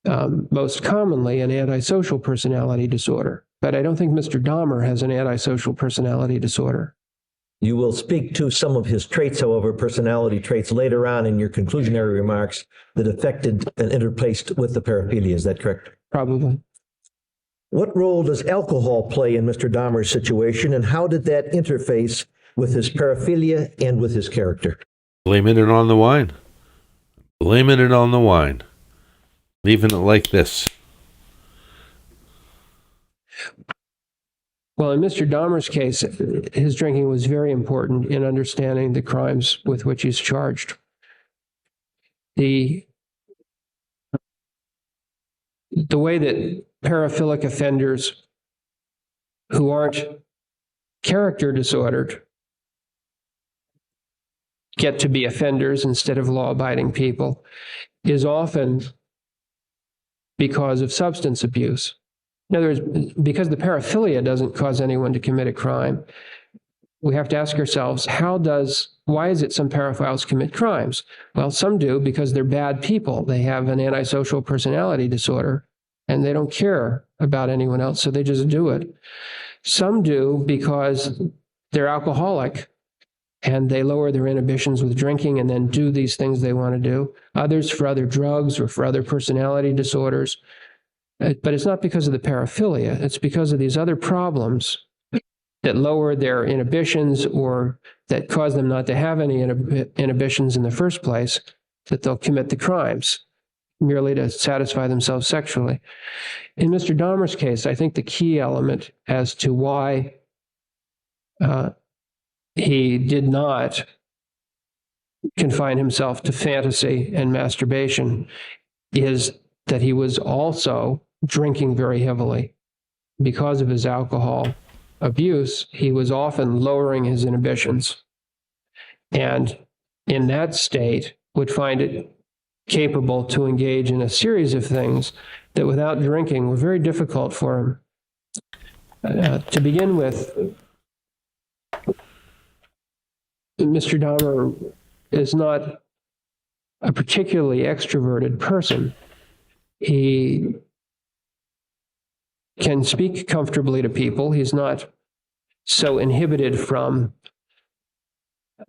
[SPEAKER 3] Most commonly an antisocial personality disorder. But I don't think Mr. Dahmer has an antisocial personality disorder.
[SPEAKER 5] You will speak to some of his traits, however, personality traits, later on in your conclusionary remarks that affected and interplaced with the paraphilia. Is that correct?
[SPEAKER 3] Probably.
[SPEAKER 5] What role does alcohol play in Mr. Dahmer's situation, and how did that interface with his paraphilia and with his character?
[SPEAKER 1] Blaming it on the wine. Blaming it on the wine. Leaving it like this.
[SPEAKER 3] Well, in Mr. Dahmer's case, his drinking was very important in understanding the crimes with which he's charged. The way that paraphilic offenders who aren't character disordered get to be offenders instead of law-abiding people is often because of substance abuse. In other words, because the paraphilia doesn't cause anyone to commit a crime, we have to ask ourselves, why is it some paraphiles commit crimes? Well, some do because they're bad people. They have an antisocial personality disorder, and they don't care about anyone else, so they just do it. Some do because they're alcoholic, and they lower their inhibitions with drinking and then do these things they want to do. Others for other drugs or for other personality disorders. But it's not because of the paraphilia. It's because of these other problems that lower their inhibitions or that cause them not to have any inhibitions in the first place, that they'll commit the crimes merely to satisfy themselves sexually. In Mr. Dahmer's case, I think the key element as to why he did not confine himself to fantasy and masturbation is that he was also drinking very heavily. Because of his alcohol abuse, he was often lowering his inhibitions. And in that state, would find it capable to engage in a series of things that without drinking were very difficult for him. To begin with, Mr. Dahmer is not a particularly extroverted person. He can speak comfortably to people. He's not so inhibited from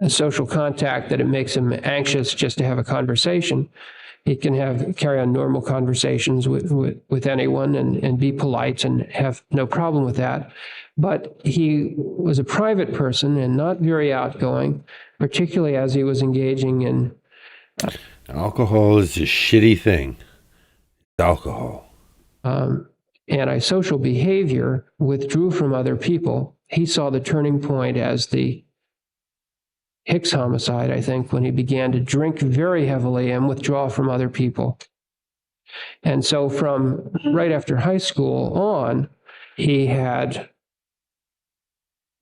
[SPEAKER 3] social contact that it makes him anxious just to have a conversation. He can carry on normal conversations with anyone and be polite and have no problem with that. But he was a private person and not very outgoing, particularly as he was engaging in...
[SPEAKER 1] Alcohol is a shitty thing. Alcohol.
[SPEAKER 3] Antisocial behavior, withdrew from other people. He saw the turning point as the Hicks homicide, I think, when he began to drink very heavily and withdraw from other people. And so from right after high school on, he had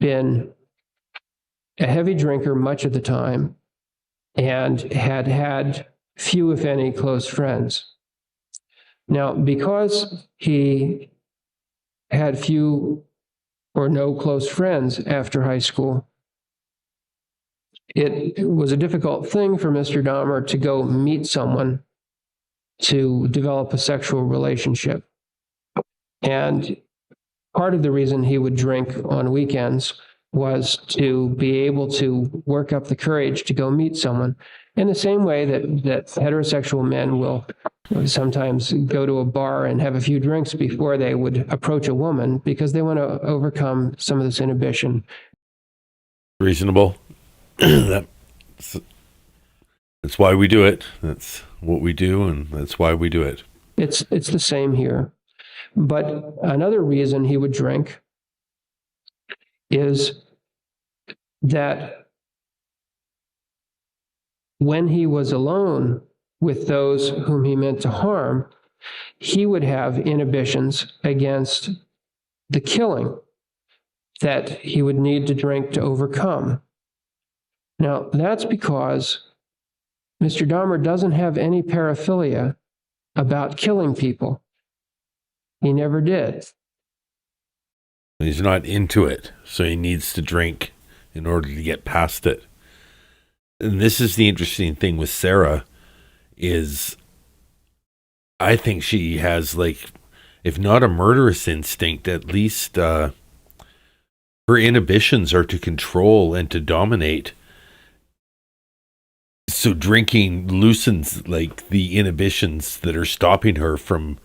[SPEAKER 3] been a heavy drinker much of the time and had few, if any, close friends. Now, because he had few or no close friends after high school, it was a difficult thing for Mr. Dahmer to go meet someone to develop a sexual relationship. And part of the reason he would drink on weekends was to be able to work up the courage to go meet someone in the same way that heterosexual men will sometimes go to a bar and have a few drinks before they would approach a woman because they want to overcome some of this inhibition.
[SPEAKER 1] Reasonable. That's why we do it. That's what we do, and that's why we do it.
[SPEAKER 3] It's the same here. But another reason he would drink is that when he was alone with those whom he meant to harm, he would have inhibitions against the killing that he would need to drink to overcome. Now, that's because Mr. Dahmer doesn't have any paraphilia about killing people. He never did.
[SPEAKER 1] He's not into it, so he needs to drink in order to get past it. And this is the interesting thing with Sarah is I think she has, like, if not a murderous instinct, at least her inhibitions are to control and to dominate. So drinking loosens like the inhibitions that are stopping her from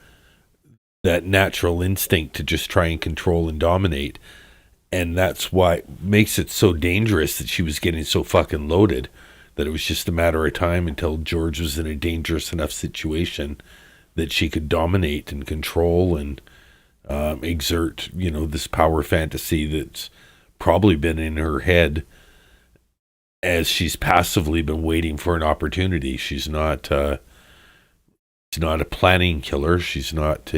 [SPEAKER 1] that natural instinct to just try and control and dominate. And that's why it makes it so dangerous that she was getting so fucking loaded that it was just a matter of time until George was in a dangerous enough situation that she could dominate and control and exert, this power fantasy that's probably been in her head as she's passively been waiting for an opportunity. She's not a planning killer. She's not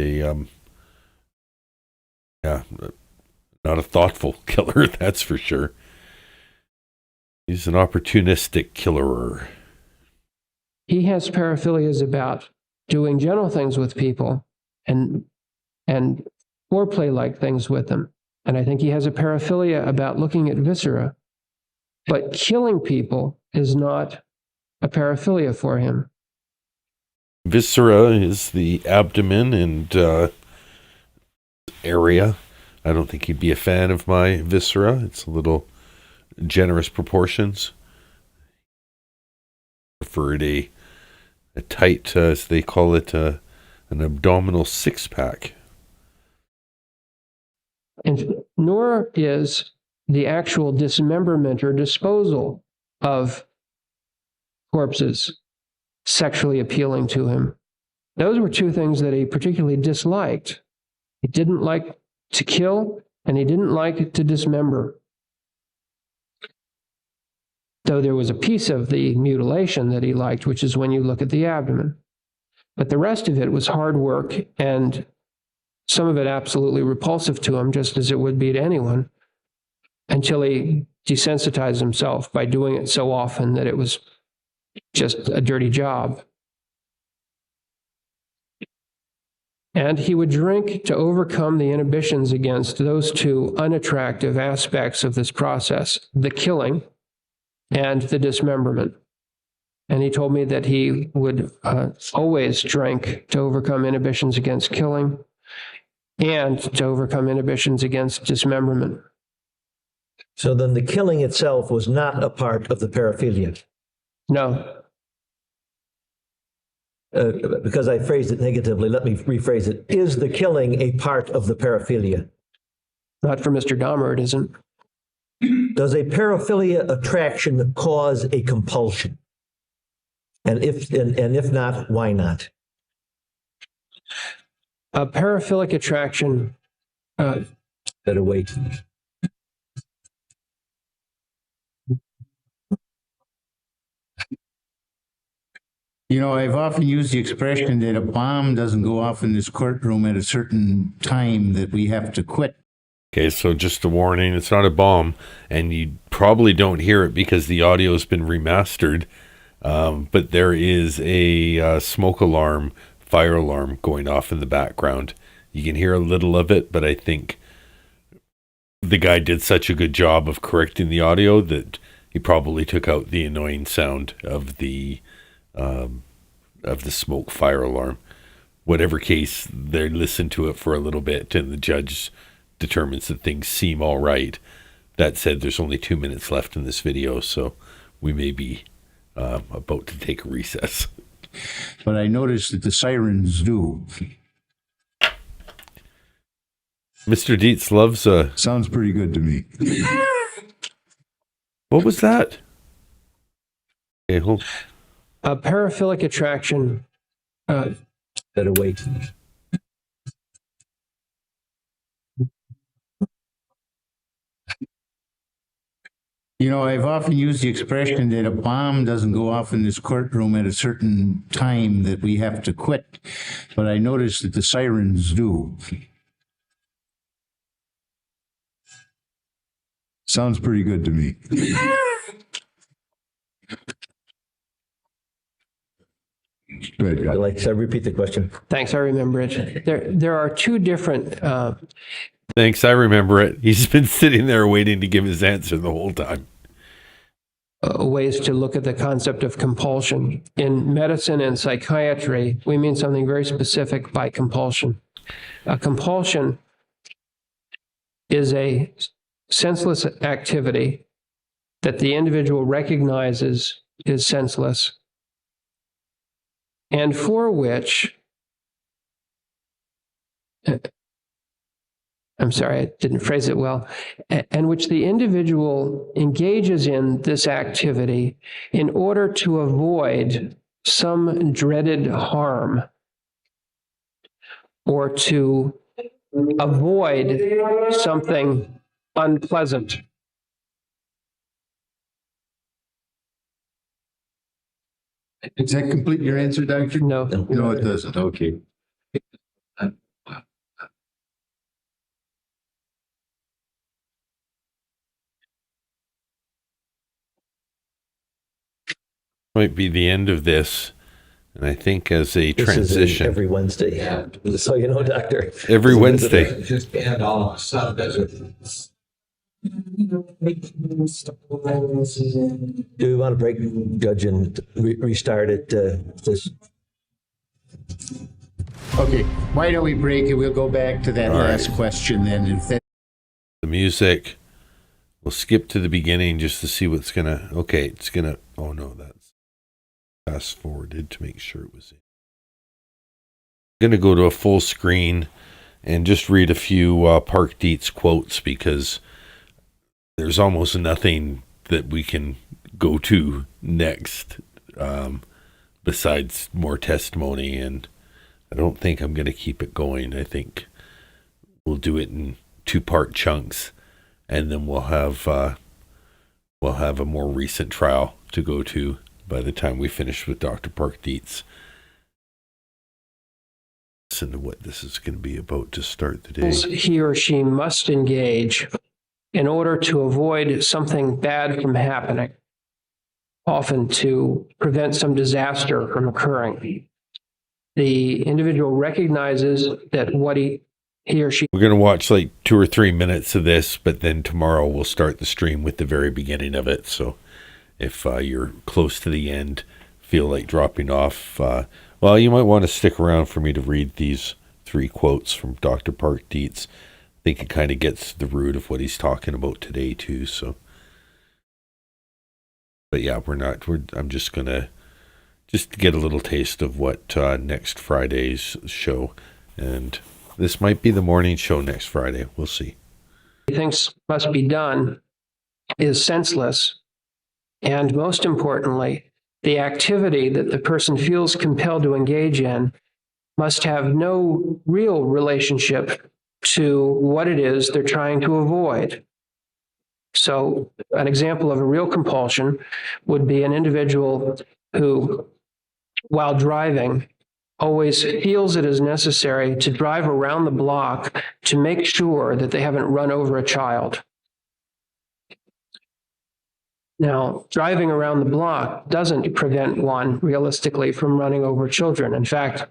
[SPEAKER 1] not a thoughtful killer, that's for sure. He's an opportunistic killer.
[SPEAKER 3] He has paraphilias about doing gentle things with people and foreplay-like things with them. And I think he has a paraphilia about looking at viscera. But killing people is not a paraphilia for him.
[SPEAKER 1] Viscera is the abdomen and area. I don't think he'd be a fan of my viscera. It's a little generous proportions. Preferred a tight, as they call it, an abdominal six-pack.
[SPEAKER 3] And nor is the actual dismemberment or disposal of corpses sexually appealing to him. Those were two things that he particularly disliked. He didn't like to kill, and he didn't like to dismember. Though there was a piece of the mutilation that he liked, which is when you look at the abdomen. But the rest of it was hard work, and some of it absolutely repulsive to him, just as it would be to anyone, until he desensitized himself by doing it so often that it was just a dirty job. And he would drink to overcome the inhibitions against those two unattractive aspects of this process, the killing and the dismemberment. And he told me that he would always drink to overcome inhibitions against killing and to overcome inhibitions against dismemberment.
[SPEAKER 5] So then the killing itself was not a part of the paraphilia.
[SPEAKER 3] No.
[SPEAKER 5] Because I phrased it negatively, let me rephrase it. Is the killing a part of the paraphilia?
[SPEAKER 3] Not for Mr. Dahmer, it isn't.
[SPEAKER 5] Does a paraphilia attraction cause a compulsion? And if not, why not?
[SPEAKER 3] A paraphilic attraction.
[SPEAKER 5] Better wait.
[SPEAKER 9] I've often used the expression that a bomb doesn't go off in this courtroom at a certain time that we have to quit.
[SPEAKER 1] Okay, so just a warning, it's not a bomb, and you probably don't hear it because the audio's been remastered, but there is a smoke alarm, fire alarm going off in the background. You can hear a little of it, but I think the guy did such a good job of correcting the audio that he probably took out the annoying sound of the smoke fire alarm. Whatever case, they listen to it for a little bit, and the judge determines that things seem all right. That said, there's only 2 minutes left in this video, so we may be about to take a recess.
[SPEAKER 9] But I noticed that the sirens do.
[SPEAKER 1] Mr. Dietz loves
[SPEAKER 9] Sounds pretty good to me.
[SPEAKER 1] What was that? Okay, hold.
[SPEAKER 3] A paraphilic attraction.
[SPEAKER 5] Better wait.
[SPEAKER 9] I've often used the expression that a bomb doesn't go off in this courtroom at a certain time that we have to quit, but I noticed that the sirens do. Sounds pretty good to me. Good.
[SPEAKER 5] Should I repeat the question?
[SPEAKER 3] Thanks, I remember it. There are two different
[SPEAKER 1] Thanks, I remember it. He's been sitting there waiting to give his answer the whole time.
[SPEAKER 3] ways to look at the concept of compulsion. In medicine and psychiatry, we mean something very specific by compulsion. A compulsion is a senseless activity that the individual recognizes is senseless, and for which, I'm sorry, I didn't phrase it well, and which the individual engages in this activity in order to avoid some dreaded harm or to avoid something unpleasant.
[SPEAKER 9] Does that complete your answer, Doctor?
[SPEAKER 3] No.
[SPEAKER 9] No, it doesn't. Okay.
[SPEAKER 1] Might be the end of this. And I think as a
[SPEAKER 5] This
[SPEAKER 1] transition,
[SPEAKER 5] is every Wednesday. So you know, Doctor.
[SPEAKER 1] every Wednesday.
[SPEAKER 4] Just add all of a sudden, does it?
[SPEAKER 5] Do we want to break, Judge, and restart it? This?
[SPEAKER 9] Okay, why don't we break it? We'll go back to that
[SPEAKER 1] All
[SPEAKER 9] last
[SPEAKER 1] right.
[SPEAKER 9] question then. If that
[SPEAKER 1] The music. We'll skip to the beginning just to see what's gonna. Okay, it's gonna. Oh no, that's fast forwarded to make sure it was in. I'm gonna go to a full screen and just read a few Park Dietz quotes because there's almost nothing that we can go to next besides more testimony, and I don't think I'm gonna keep it going. I think we'll do it in 2-part chunks. And then we'll have a more recent trial to go to by the time we finish with Dr. Park Dietz. Listen to what this is going to be about to start the day.
[SPEAKER 3] He or she must engage in order to avoid something bad from happening, often to prevent some disaster from occurring. The individual recognizes that what he or she.
[SPEAKER 1] We're going to watch like 2 or 3 minutes of this, but then tomorrow we'll start the stream with the very beginning of it. So if you're close to the end, feel like dropping off, well, you might want to stick around for me to read these 3 quotes from Dr. Park Dietz. I think it kind of gets to the root of what he's talking about today too. So, but yeah, I'm just going to get a little taste of what next Friday's show, and this might be the morning show next Friday. We'll see.
[SPEAKER 3] Thinks must be done is senseless. And most importantly, the activity that the person feels compelled to engage in must have no real relationship to what it is they're trying to avoid. So an example of a real compulsion would be an individual who, while driving, always feels it is necessary to drive around the block to make sure that they haven't run over a child. Now, driving around the block doesn't prevent one realistically from running over children. In fact,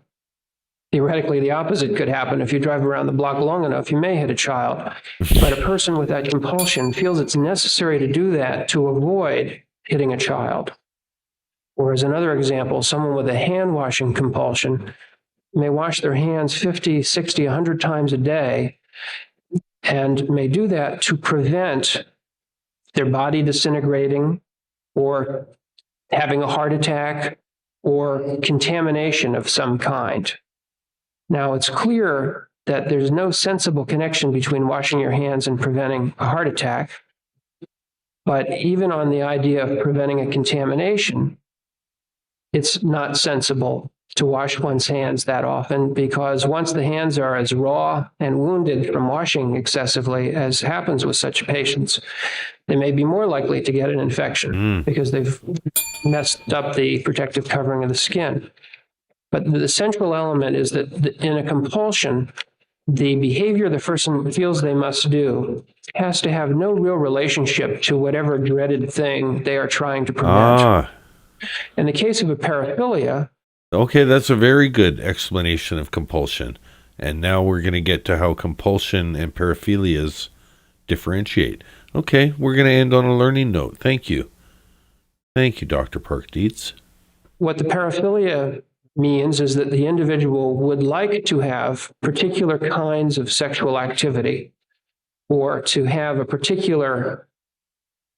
[SPEAKER 3] theoretically, the opposite could happen. If you drive around the block long enough, you may hit a child. But a person with that compulsion feels it's necessary to do that to avoid hitting a child. Or as another example, someone with a hand-washing compulsion may wash their hands 50, 60, 100 times a day and may do that to prevent their body disintegrating or having a heart attack or contamination of some kind. Now, it's clear that there's no sensible connection between washing your hands and preventing a heart attack. But even on the idea of preventing a contamination, it's not sensible to wash one's hands that often, because once the hands are as raw and wounded from washing excessively as happens with such patients, they may be more likely to get an infection because they've messed up the protective covering of the skin. But the central element is that in a compulsion, the behavior the person feels they must do has to have no real relationship to whatever dreaded thing they are trying to prevent. In the case of a paraphilia.
[SPEAKER 1] Okay, that's a very good explanation of compulsion. And now we're going to get to how compulsion and paraphilias differentiate. Okay, we're going to end on a learning note. Thank you. Thank you, Dr. Park Dietz.
[SPEAKER 3] What the paraphilia means is that the individual would like to have particular kinds of sexual activity. or to have a particular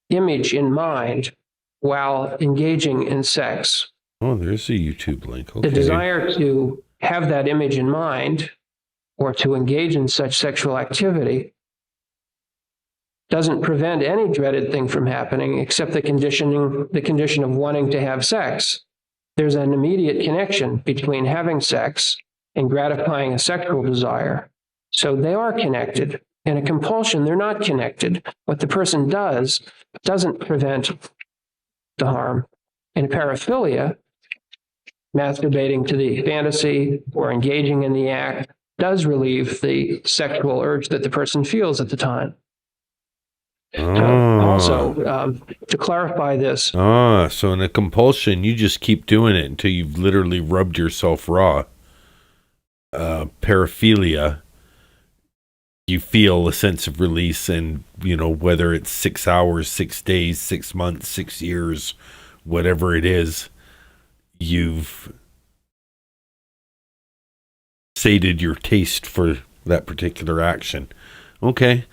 [SPEAKER 3] image in mind while engaging in sex.
[SPEAKER 1] Oh, there's a YouTube link. Okay.
[SPEAKER 3] The desire to have that image in mind or to engage in such sexual activity doesn't prevent any dreaded thing from happening except the condition of wanting to have sex. There's an immediate connection between having sex and gratifying a sexual desire. So they are connected. In a compulsion, they're not connected. What the person does doesn't prevent the harm. In paraphilia, masturbating to the fantasy or engaging in the act does relieve the sexual urge that the person feels at the time. Also, to clarify this.
[SPEAKER 1] So in a compulsion, you just keep doing it until you've literally rubbed yourself raw. Paraphilia, you feel a sense of release, and, whether it's 6 hours, 6 days, 6 months, 6 years, whatever it is, you've sated your taste for that particular action. Okay.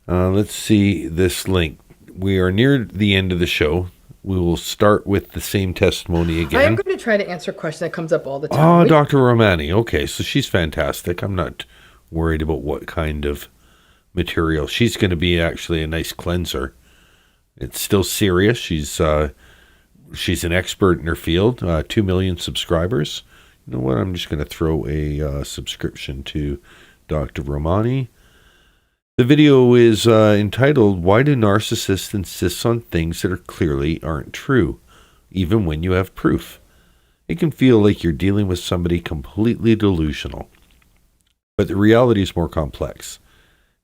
[SPEAKER 1] Let's see this link. We are near the end of the show. We will start with the same testimony again.
[SPEAKER 10] I'm going to try to answer a question that comes up all the time.
[SPEAKER 1] Oh, Dr. Romani. Okay, so she's fantastic. I'm not worried about what kind of material. She's going to be actually a nice cleanser. It's still serious. She's an expert in her field. 2 million subscribers. You know what? I'm just going to throw a subscription to Dr. Romani. The video is entitled, "Why Do Narcissists Insist on Things That Clearly Aren't True, Even When You Have Proof?" It can feel like you're dealing with somebody completely delusional, but the reality is more complex.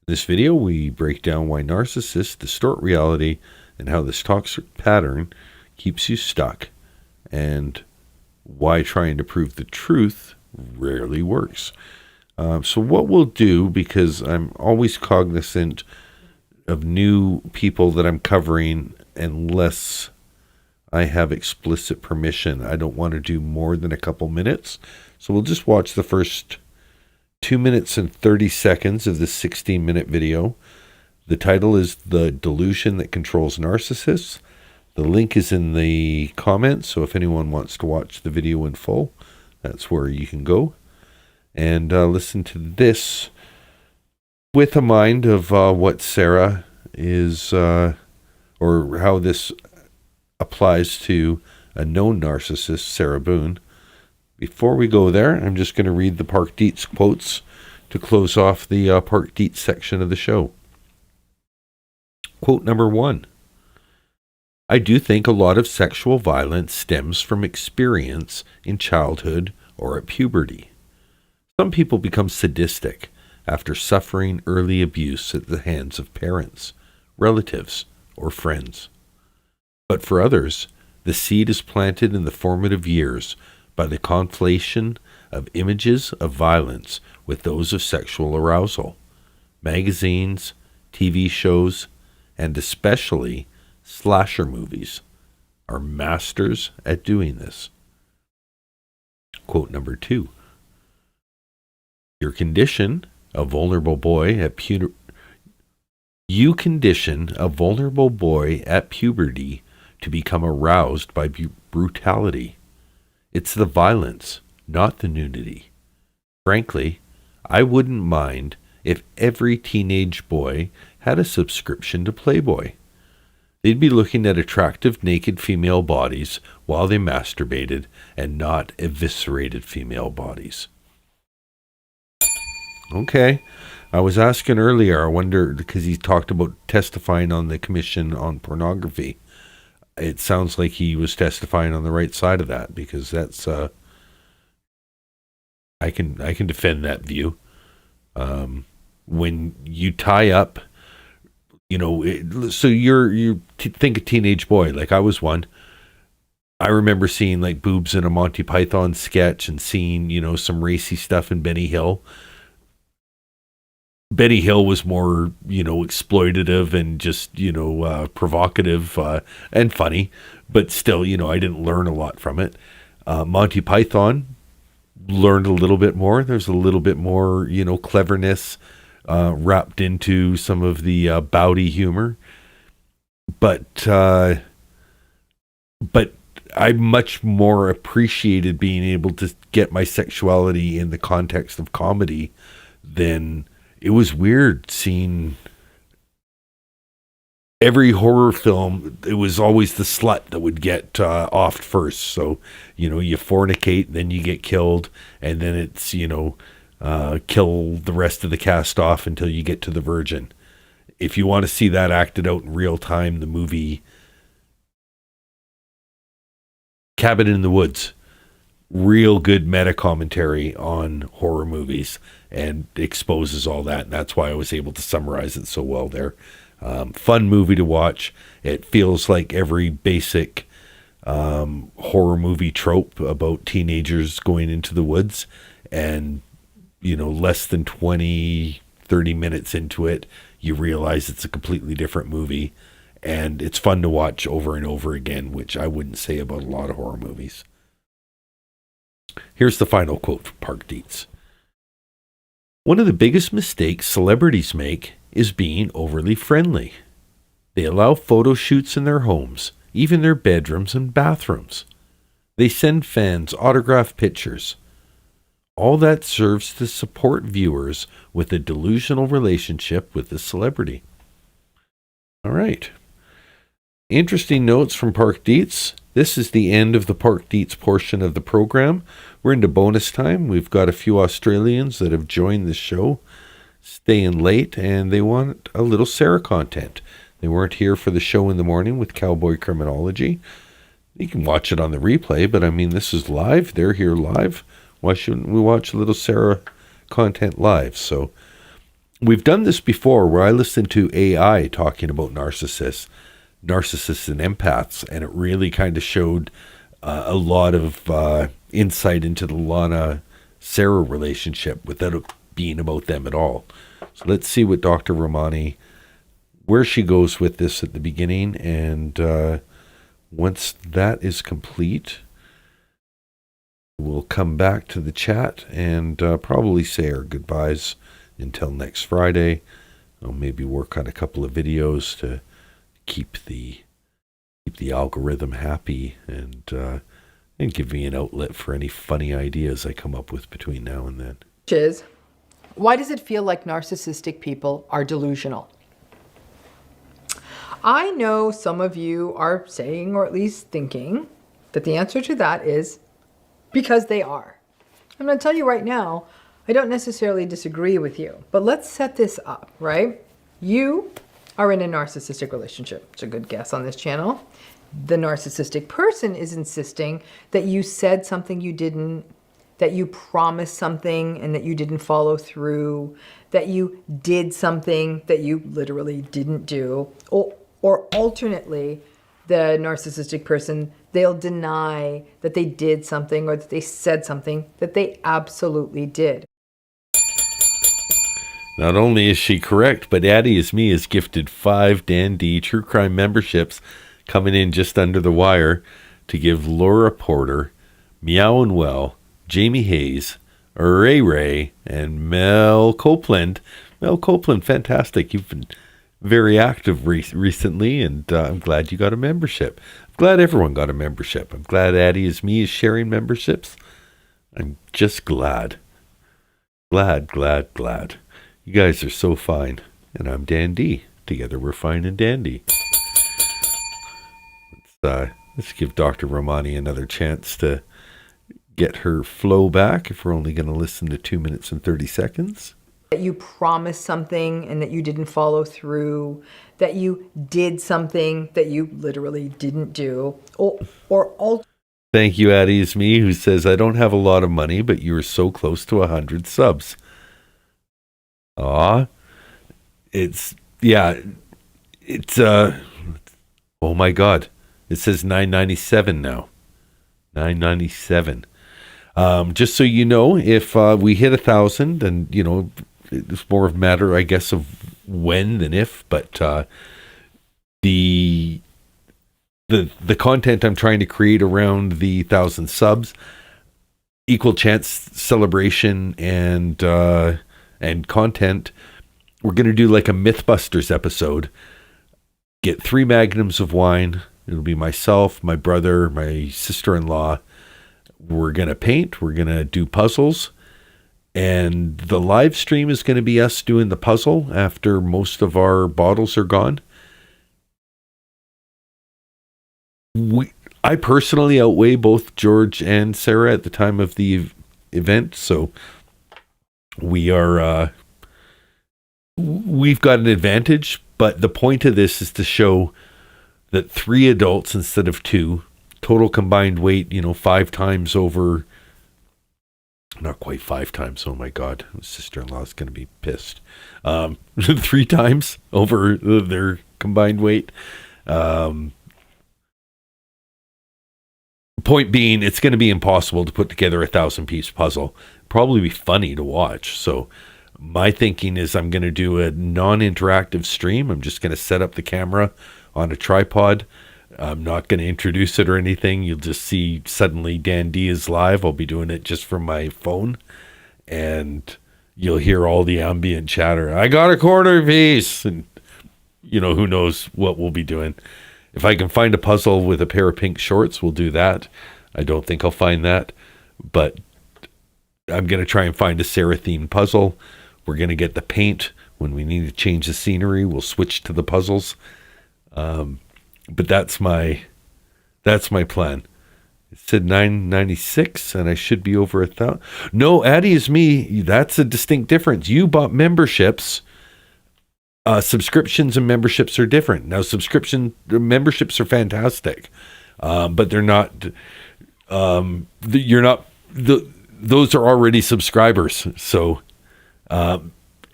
[SPEAKER 1] In this video, we break down why narcissists distort reality and how this toxic pattern keeps you stuck, and why trying to prove the truth rarely works. So what we'll do, because I'm always cognizant of new people that I'm covering, unless I have explicit permission, I don't want to do more than a couple minutes. So we'll just watch the first 2 minutes and 30 seconds of this 16-minute video. The title is "The Delusion That Controls Narcissists." The link is in the comments, so if anyone wants to watch the video in full, that's where you can go. And listen to this with a mind of what Sarah is, or how this applies to a known narcissist, Sarah Boone. Before we go there, I'm just going to read the Park Dietz quotes to close off the Park Dietz section of the show. Quote number 1. "I do think a lot of sexual violence stems from experience in childhood or at puberty. Some people become sadistic after suffering early abuse at the hands of parents, relatives, or friends. But for others, the seed is planted in the formative years by the conflation of images of violence with those of sexual arousal. Magazines, TV shows, and especially slasher movies are masters at doing this." Quote number 2. You condition a vulnerable boy at puberty to become aroused by brutality. It's the violence, not the nudity. Frankly, I wouldn't mind if every teenage boy had a subscription to Playboy. They'd be looking at attractive naked female bodies while they masturbated, and not eviscerated female bodies. Okay. I was asking earlier, I wonder, because he talked about testifying on the Commission on Pornography. It sounds like he was testifying on the right side of that, because that's, I can defend that view. When you tie up, so you think a teenage boy, like I was one. I remember seeing like boobs in a Monty Python sketch and seeing, some racy stuff in Benny Hill. Benny Hill was more, exploitative and just, provocative and funny, but still, I didn't learn a lot from it. Monty Python, learned a little bit more. There's a little bit more, cleverness. wrapped into some of the bawdy humor. But I much more appreciated being able to get my sexuality in the context of comedy than it was weird seeing every horror film. It was always the slut that would get offed first. So, you fornicate, then you get killed, and then it's, kill the rest of the cast off until you get to the virgin. If you want to see that acted out in real time, the movie Cabin in the Woods, real good meta commentary on horror movies and exposes all that. And that's why I was able to summarize it so well there. Fun movie to watch. It feels like every basic horror movie trope about teenagers going into the woods, and less than 20-30 minutes into it, you realize it's a completely different movie, and it's fun to watch over and over again, which I wouldn't say about a lot of horror movies. Here's the final quote from Park Dietz. One of the biggest mistakes celebrities make is being overly friendly. They allow photo shoots in their homes, even their bedrooms and bathrooms. They send fans autographed pictures. All that serves to support viewers with a delusional relationship with the celebrity. All right. Interesting notes from Park Dietz. This is the end of the Park Dietz portion of the program. We're into bonus time. We've got a few Australians that have joined the show, staying late, and they want a little Sarah content. They weren't here for the show in the morning with Cowboy Criminology. You can watch it on the replay, but I mean, this is live. They're here live. Why shouldn't we watch a little Sarah content live? So we've done this before where I listened to AI talking about narcissists and empaths, and it really kind of showed a lot of insight into the Lana-Sarah relationship without it being about them at all. So let's see what Dr. Romani, where she goes with this at the beginning, and once that is complete, we'll come back to the chat and probably say our goodbyes until next Friday. I'll maybe work on a couple of videos to keep the algorithm happy and give me an outlet for any funny ideas I come up with between now and then.
[SPEAKER 10] Why does it feel like narcissistic people are delusional? I know some of you are saying, or at least thinking, that the answer to that is because they are. I'm going to tell you right now, I don't necessarily disagree with you, but let's set this up, right? You are in a narcissistic relationship. It's a good guess on this channel. The narcissistic person is insisting that you said something you didn't, that you promised something and that you didn't follow through, that you did something that you literally didn't do, or alternately, the narcissistic person, they'll deny that they did something or that they said something that they absolutely did.
[SPEAKER 1] Not only is she correct, but Addie Is Me is gifted 5 Dan D True Crime memberships, coming in just under the wire, to give Laura Porter, Meow and Well, Jamie Hayes, Ray, and Mel Copeland. Mel Copeland, fantastic. You've been very active recently, and I'm glad you got a membership. I'm glad everyone got a membership. I'm glad Addie Is Me is sharing memberships. I'm just glad. Glad. You guys are so fine. And I'm Dan D. Together we're fine and dandy. Let's give Dr. Romani another chance to get her flow back if we're only going to listen to 2 minutes and 30 seconds.
[SPEAKER 10] That you promised something and that you didn't follow through, that you did something that you literally didn't do, or
[SPEAKER 1] Thank you, Addie Is Me, who says, I don't have a lot of money, but you are so close to 100 subs. Oh my God. It says 997 now. 997. Just so you know, if we hit 1,000, and it's more of a matter, I guess, of when than if, but the content I'm trying to create around the 1,000 subs, equal chance celebration and content we're going to do like a Mythbusters episode. Get 3 magnums of wine. It'll be myself, my brother, my sister-in-law. We're going to paint. We're going to do puzzles. And the live stream is going to be us doing the puzzle after most of our bottles are gone. I personally outweigh both George and Sarah at the time of the event, so we've got an advantage. But the point of this is to show that 3 adults instead of 2, total combined weight, 5 times over. Not quite 5 times. Oh my God, my sister-in-law is going to be pissed. 3 times over their combined weight. Point being, it's going to be impossible to put together a 1,000-piece puzzle. Probably be funny to watch. So my thinking is I'm going to do a non-interactive stream. I'm just going to set up the camera on a tripod. I'm not going to introduce it or anything. You'll just see suddenly Dan D is live. I'll be doing it just from my phone. And you'll hear all the ambient chatter. I got a quarter piece. And, who knows what we'll be doing. If I can find a puzzle with a pair of pink shorts, we'll do that. I don't think I'll find that. But I'm going to try and find a Sarah-themed puzzle. We're going to get the paint. When we need to change the scenery, we'll switch to the puzzles. But that's my plan. It said 996, and I should be over 1,000. No, Addie is me. That's a distinct difference. You bought memberships. Subscriptions and memberships are different. Now, memberships are fantastic, but they're not. You're not. Those are already subscribers. So,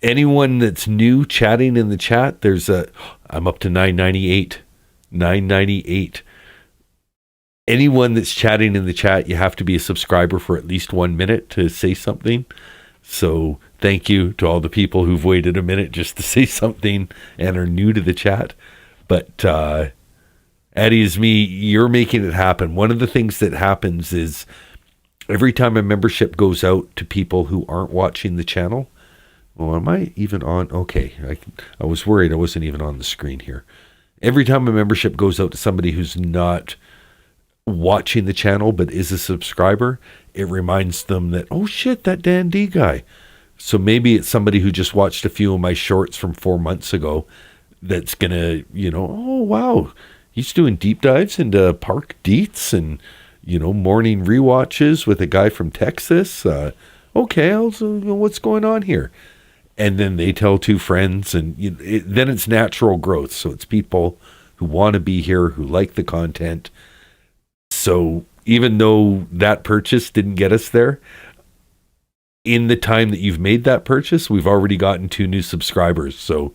[SPEAKER 1] anyone that's new chatting in the chat, I'm up to 998. 998. Anyone that's chatting in the chat, you have to be a subscriber for at least 1 minute to say something. So thank you to all the people who've waited a minute just to say something and are new to the chat. But Addie is me. You're making it happen. One of the things that happens is every time a membership goes out to people who aren't watching the channel. Well, am I even on? Okay. I was worried I wasn't even on the screen here. Every time a membership goes out to somebody who's not watching the channel but is a subscriber, it reminds them that, oh shit, that Dan D guy. So maybe it's somebody who just watched a few of my shorts from 4 months ago that's gonna, oh wow, he's doing deep dives into Park Dietz and, morning rewatches with a guy from Texas. Okay, what's going on here? And then they tell 2 friends, and then it's natural growth. So it's people who want to be here, who like the content. So even though that purchase didn't get us there, in the time that you've made that purchase, we've already gotten 2 new subscribers. So,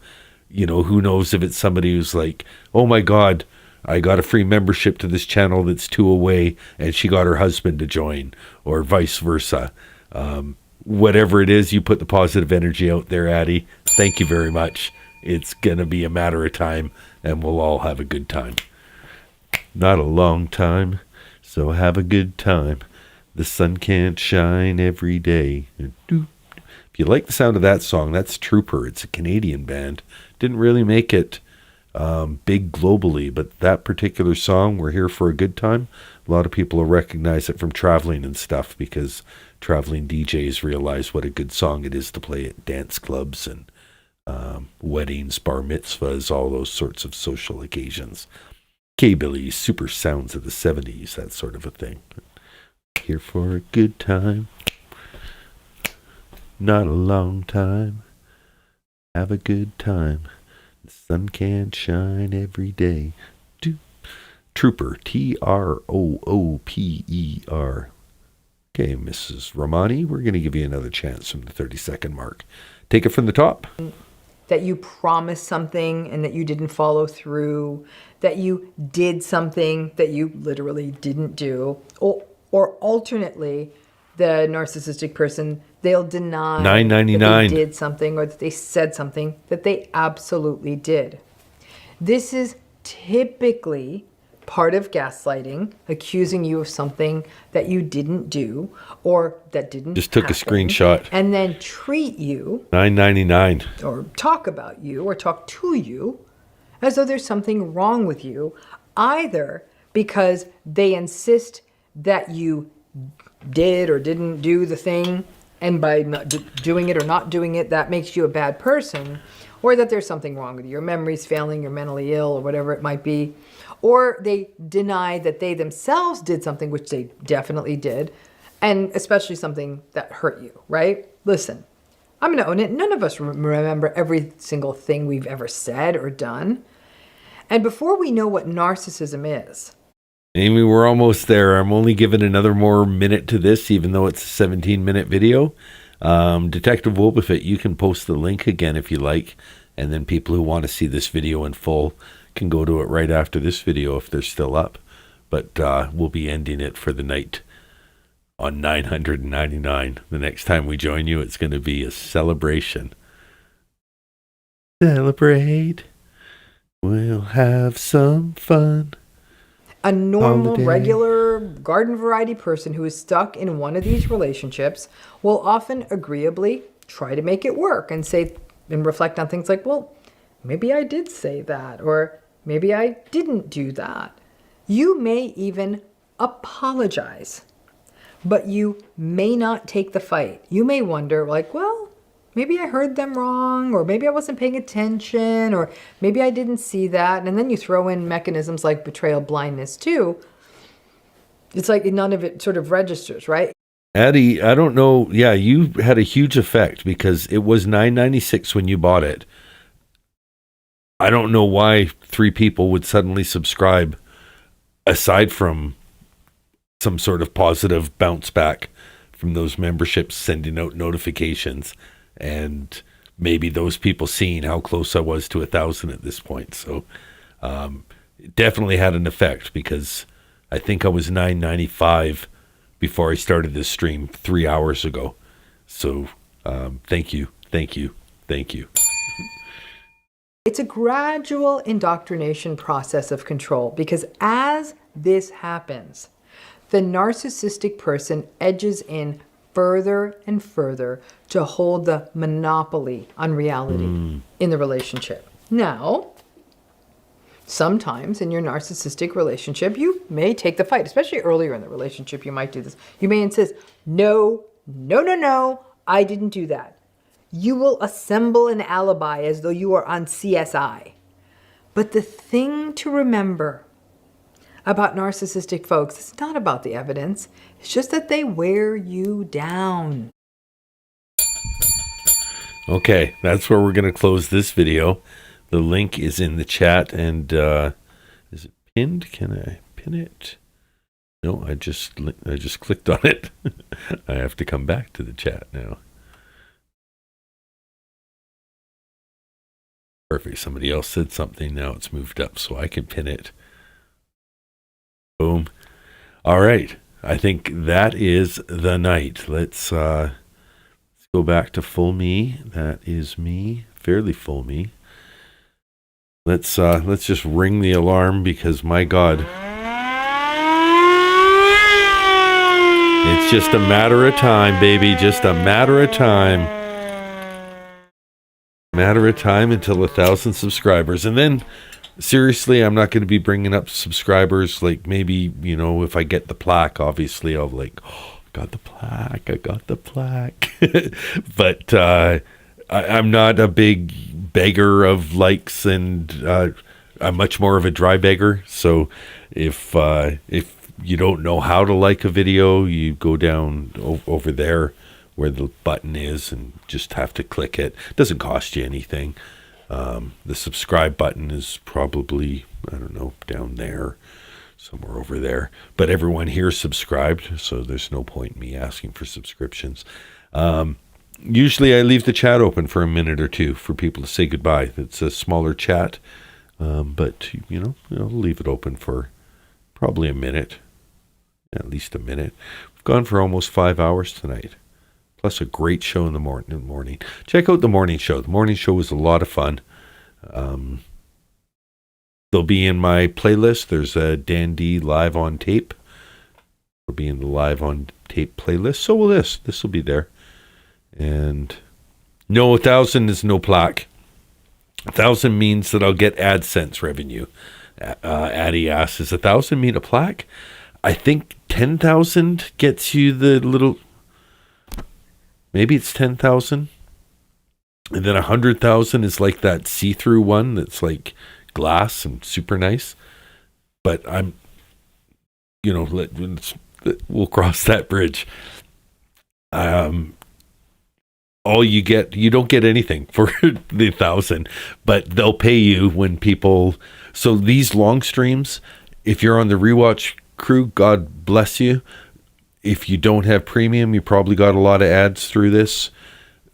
[SPEAKER 1] who knows if it's somebody who's like, oh my God, I got a free membership to this channel that's 2 away, and she got her husband to join, or vice versa. Whatever it is, you put the positive energy out there, Addie. Thank you very much. It's going to be a matter of time, and we'll all have a good time. Not a long time, so have a good time. The sun can't shine every day. If you like the sound of that song, that's Trooper. It's a Canadian band. Didn't really make it big globally, but that particular song, We're Here for a Good Time, a lot of people will recognize it from traveling and stuff because traveling DJs realize what a good song it is to play at dance clubs and weddings, bar mitzvahs, all those sorts of social occasions. K-Billy's super sounds of the 70s, that sort of a thing. Here for a good time. Not a long time. Have a good time. The sun can't shine every day. Trooper, Trooper. Okay, Mrs. Romani, we're going to give you another chance from the 30-second mark. Take it from the top.
[SPEAKER 10] That you promised something and that you didn't follow through, that you did something that you literally didn't do, or alternately, the narcissistic person, they'll deny
[SPEAKER 1] $9.99
[SPEAKER 10] that they did something or that they said something that they absolutely did. This is typically part of gaslighting, accusing you of something that you didn't do or that didn't
[SPEAKER 1] Just took a
[SPEAKER 10] happen,
[SPEAKER 1] screenshot.
[SPEAKER 10] and then treat you
[SPEAKER 1] $9.99.
[SPEAKER 10] or talk about you or talk to you as though there's something wrong with you, either because they insist that you did or didn't do the thing, and by not doing it or not doing it, that makes you a bad person, or that there's something wrong with you. Your memory's failing, you're mentally ill, or whatever it might be. Or they deny that they themselves did something, which they definitely did, and especially something that hurt you, right? Listen, I'm going to own it. None of us remember every single thing we've ever said or done. And before we know what narcissism is,
[SPEAKER 1] Amy, we're almost there. I'm only giving another more minute to this, even though it's a 17-minute video. Detective Wolbefit, you can post the link again if you like, and then people who want to see this video in full can go to it right after this video if they're still up. But we'll be ending it for the night on 999. The next time we join you, it's going to be a celebration. Celebrate. We'll have some fun.
[SPEAKER 10] a normal,
[SPEAKER 1] Holiday.
[SPEAKER 10] regular garden variety person who is stuck in one of these relationships will often agreeably try to make it work and say and reflect on things like, well, maybe I did say that, or maybe I didn't do that. You may even apologize, but you may not take the fight. You may wonder, like, well, maybe I heard them wrong, or maybe I wasn't paying attention, or maybe I didn't see that. And then you throw in mechanisms like betrayal blindness too. It's like none of it sort of registers, right?
[SPEAKER 1] Addie, I don't know. Yeah, you had a huge effect because it was $9.96 when you bought it. I don't know why 3 people would suddenly subscribe aside from some sort of positive bounce back from those memberships sending out notifications, and maybe those people seeing how close I was to 1,000 at this point. So it definitely had an effect because I think I was $9.95 before I started this stream 3 hours ago. So thank you.
[SPEAKER 10] It's a gradual indoctrination process of control because as this happens, the narcissistic person edges in further and further to hold the monopoly on reality in the relationship. Now, sometimes in your narcissistic relationship, you may take the fight, especially earlier in the relationship, you might do this. You may insist, no, I didn't do that. You will assemble an alibi as though you are on CSI. But the thing to remember about narcissistic folks, it's not about the evidence. It's just that they wear you down.
[SPEAKER 1] Okay, that's where we're going to close this video. The link is in the chat, and is it pinned? Can I pin it? No, I just clicked on it. I have to come back to the chat now. Perfect. Somebody else said something. Now it's moved up, so I can pin it. Boom. All right. I think that is the night. Let's go back to full me. That is me. Fairly full me. Let's just ring the alarm because my God. It's just a matter of time, baby. Just a matter of time. Matter of time until 1,000 subscribers. And then, seriously, I'm not going to be bringing up subscribers. Like, maybe, you know, if I get the plaque, obviously, I'll like, oh, I got the plaque. But I'm not a big beggar of likes, and I'm much more of a dry beggar. So if you don't know how to like a video, you go down over there where the button is and just have to click it. It doesn't cost you anything. The subscribe button is probably, I don't know, down there, somewhere over there. But everyone here is subscribed, so there's no point in me asking for subscriptions. Usually I leave the chat open for a minute or two for people to say goodbye. It's a smaller chat, but you know, I'll leave it open for probably a minute, at least a minute. We've gone for almost 5 hours tonight. Plus a great show in the morning. Check out the morning show. The morning show was a lot of fun. they'll be in my playlist. There's a Dan D live on tape. It'll be in the live on tape playlist. So will this. This will be there. And no, 1,000 is no plaque. 1,000 means that I'll get AdSense revenue. Addie asks, does 1,000 mean a plaque? I think 10,000 gets you the little, maybe it's 10,000. And then 100,000 is like that see-through one that's like glass and super nice. But I'm, we'll cross that bridge. All you get, you don't get anything for the 1,000, but they'll pay you when people. So these long streams, if you're on the rewatch crew, God bless you. If you don't have premium, you probably got a lot of ads through this.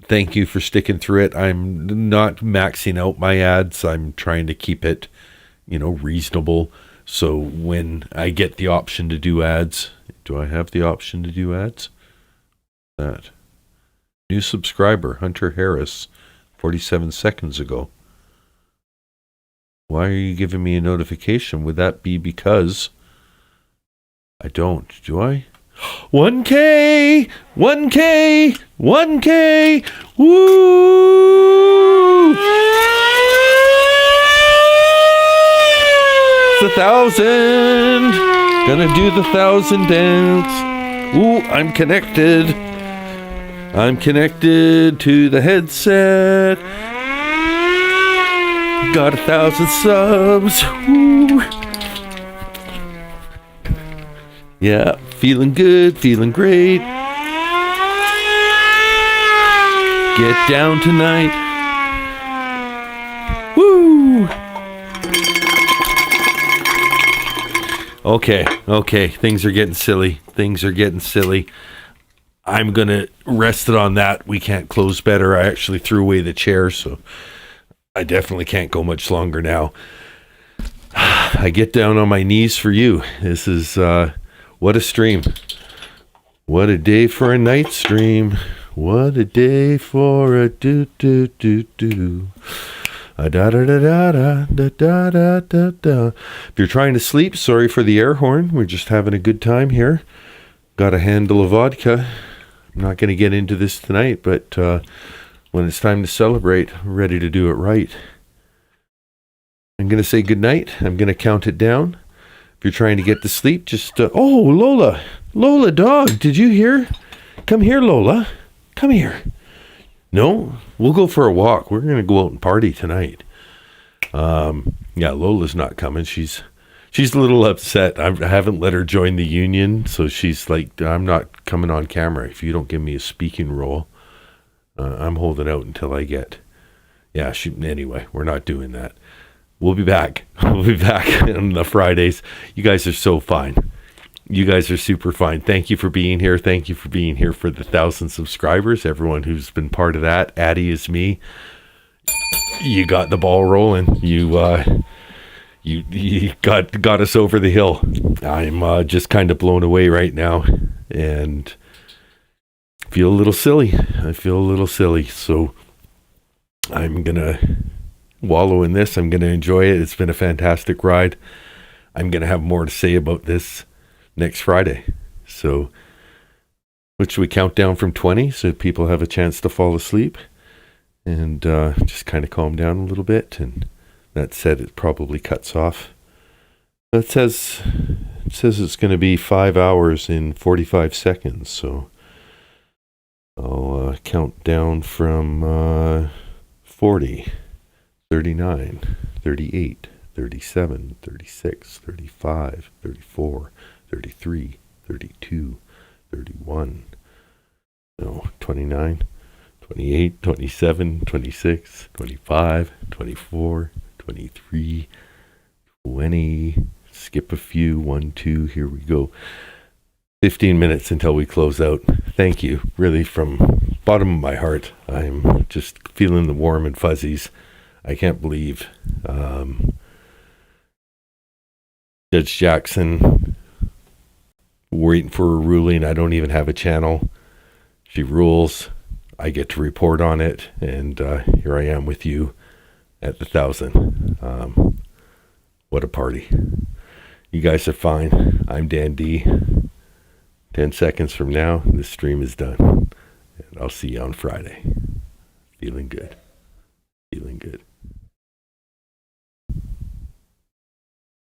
[SPEAKER 1] Thank you for sticking through it. I'm not maxing out my ads. I'm trying to keep it, reasonable. So when I get the option to do ads, do I have the option to do ads? That. New subscriber, Hunter Harris, 47 seconds ago. Why are you giving me a notification? Would that be because I don't, do I? 1K! 1K! 1K! Woo! It's 1,000! Gonna do the 1,000 dance. Ooh, I'm connected. I'm connected to the headset. Got 1,000 subs. Woo. Yeah, feeling good, feeling great. Get down tonight. Woo! Okay, things are getting silly. I'm going to rest it on that. We can't close better. I actually threw away the chair, so I definitely can't go much longer now. I get down on my knees for you. This is, what a stream. What a day for a night stream. What a day for a do-do-do-do. Da-da-da-da-da-da-da-da-da. If you're trying to sleep, sorry for the air horn. We're just having a good time here. Got a handle of vodka. I'm not going to get into this tonight, but when it's time to celebrate, I'm ready to do it right. I'm going to say goodnight. I'm going to count it down. If you're trying to get to sleep, just... oh, Lola. Lola, dog. Did you hear? Come here, Lola. Come here. No? We'll go for a walk. We're going to go out and party tonight. Yeah, Lola's not coming. She's a little upset. I haven't let her join the union, so she's like, I'm not coming on camera if you don't give me a speaking role. I'm holding out until I get... Yeah, anyway, we're not doing that. We'll be back. We'll be back on the Fridays. You guys are so fine. You guys are super fine. Thank you for being here. Thank you for being here for the 1,000 subscribers. Everyone who's been part of that. Addie is me. You got the ball rolling. You got us over the hill. I'm just kind of blown away right now and feel a little silly. I feel a little silly. So I'm going to wallow in this. I'm going to enjoy it. It's been a fantastic ride. I'm going to have more to say about this next Friday. So, which we count down from 20 so people have a chance to fall asleep and just kind of calm down a little bit. And that said, it probably cuts off. It says it's going to be 5 hours in 45 seconds. So I'll count down from 40, 39, 38, 37, 36, 35, 34, 33, 32, 31, 29, 28, 27, 26, 25, 24, 23, 20, skip a few, 1, 2, here we go. 15 minutes until we close out. Thank you, really, from bottom of my heart. I'm just feeling the warm and fuzzies. I can't believe Judge Jackson waiting for a ruling. I don't even have a channel. She rules. I get to report on it, and here I am with you at the 1,000. What a party. You guys are fine. I'm Dan D. 10 seconds from now, this stream is done. And I'll see you on Friday. Feeling good. Feeling good.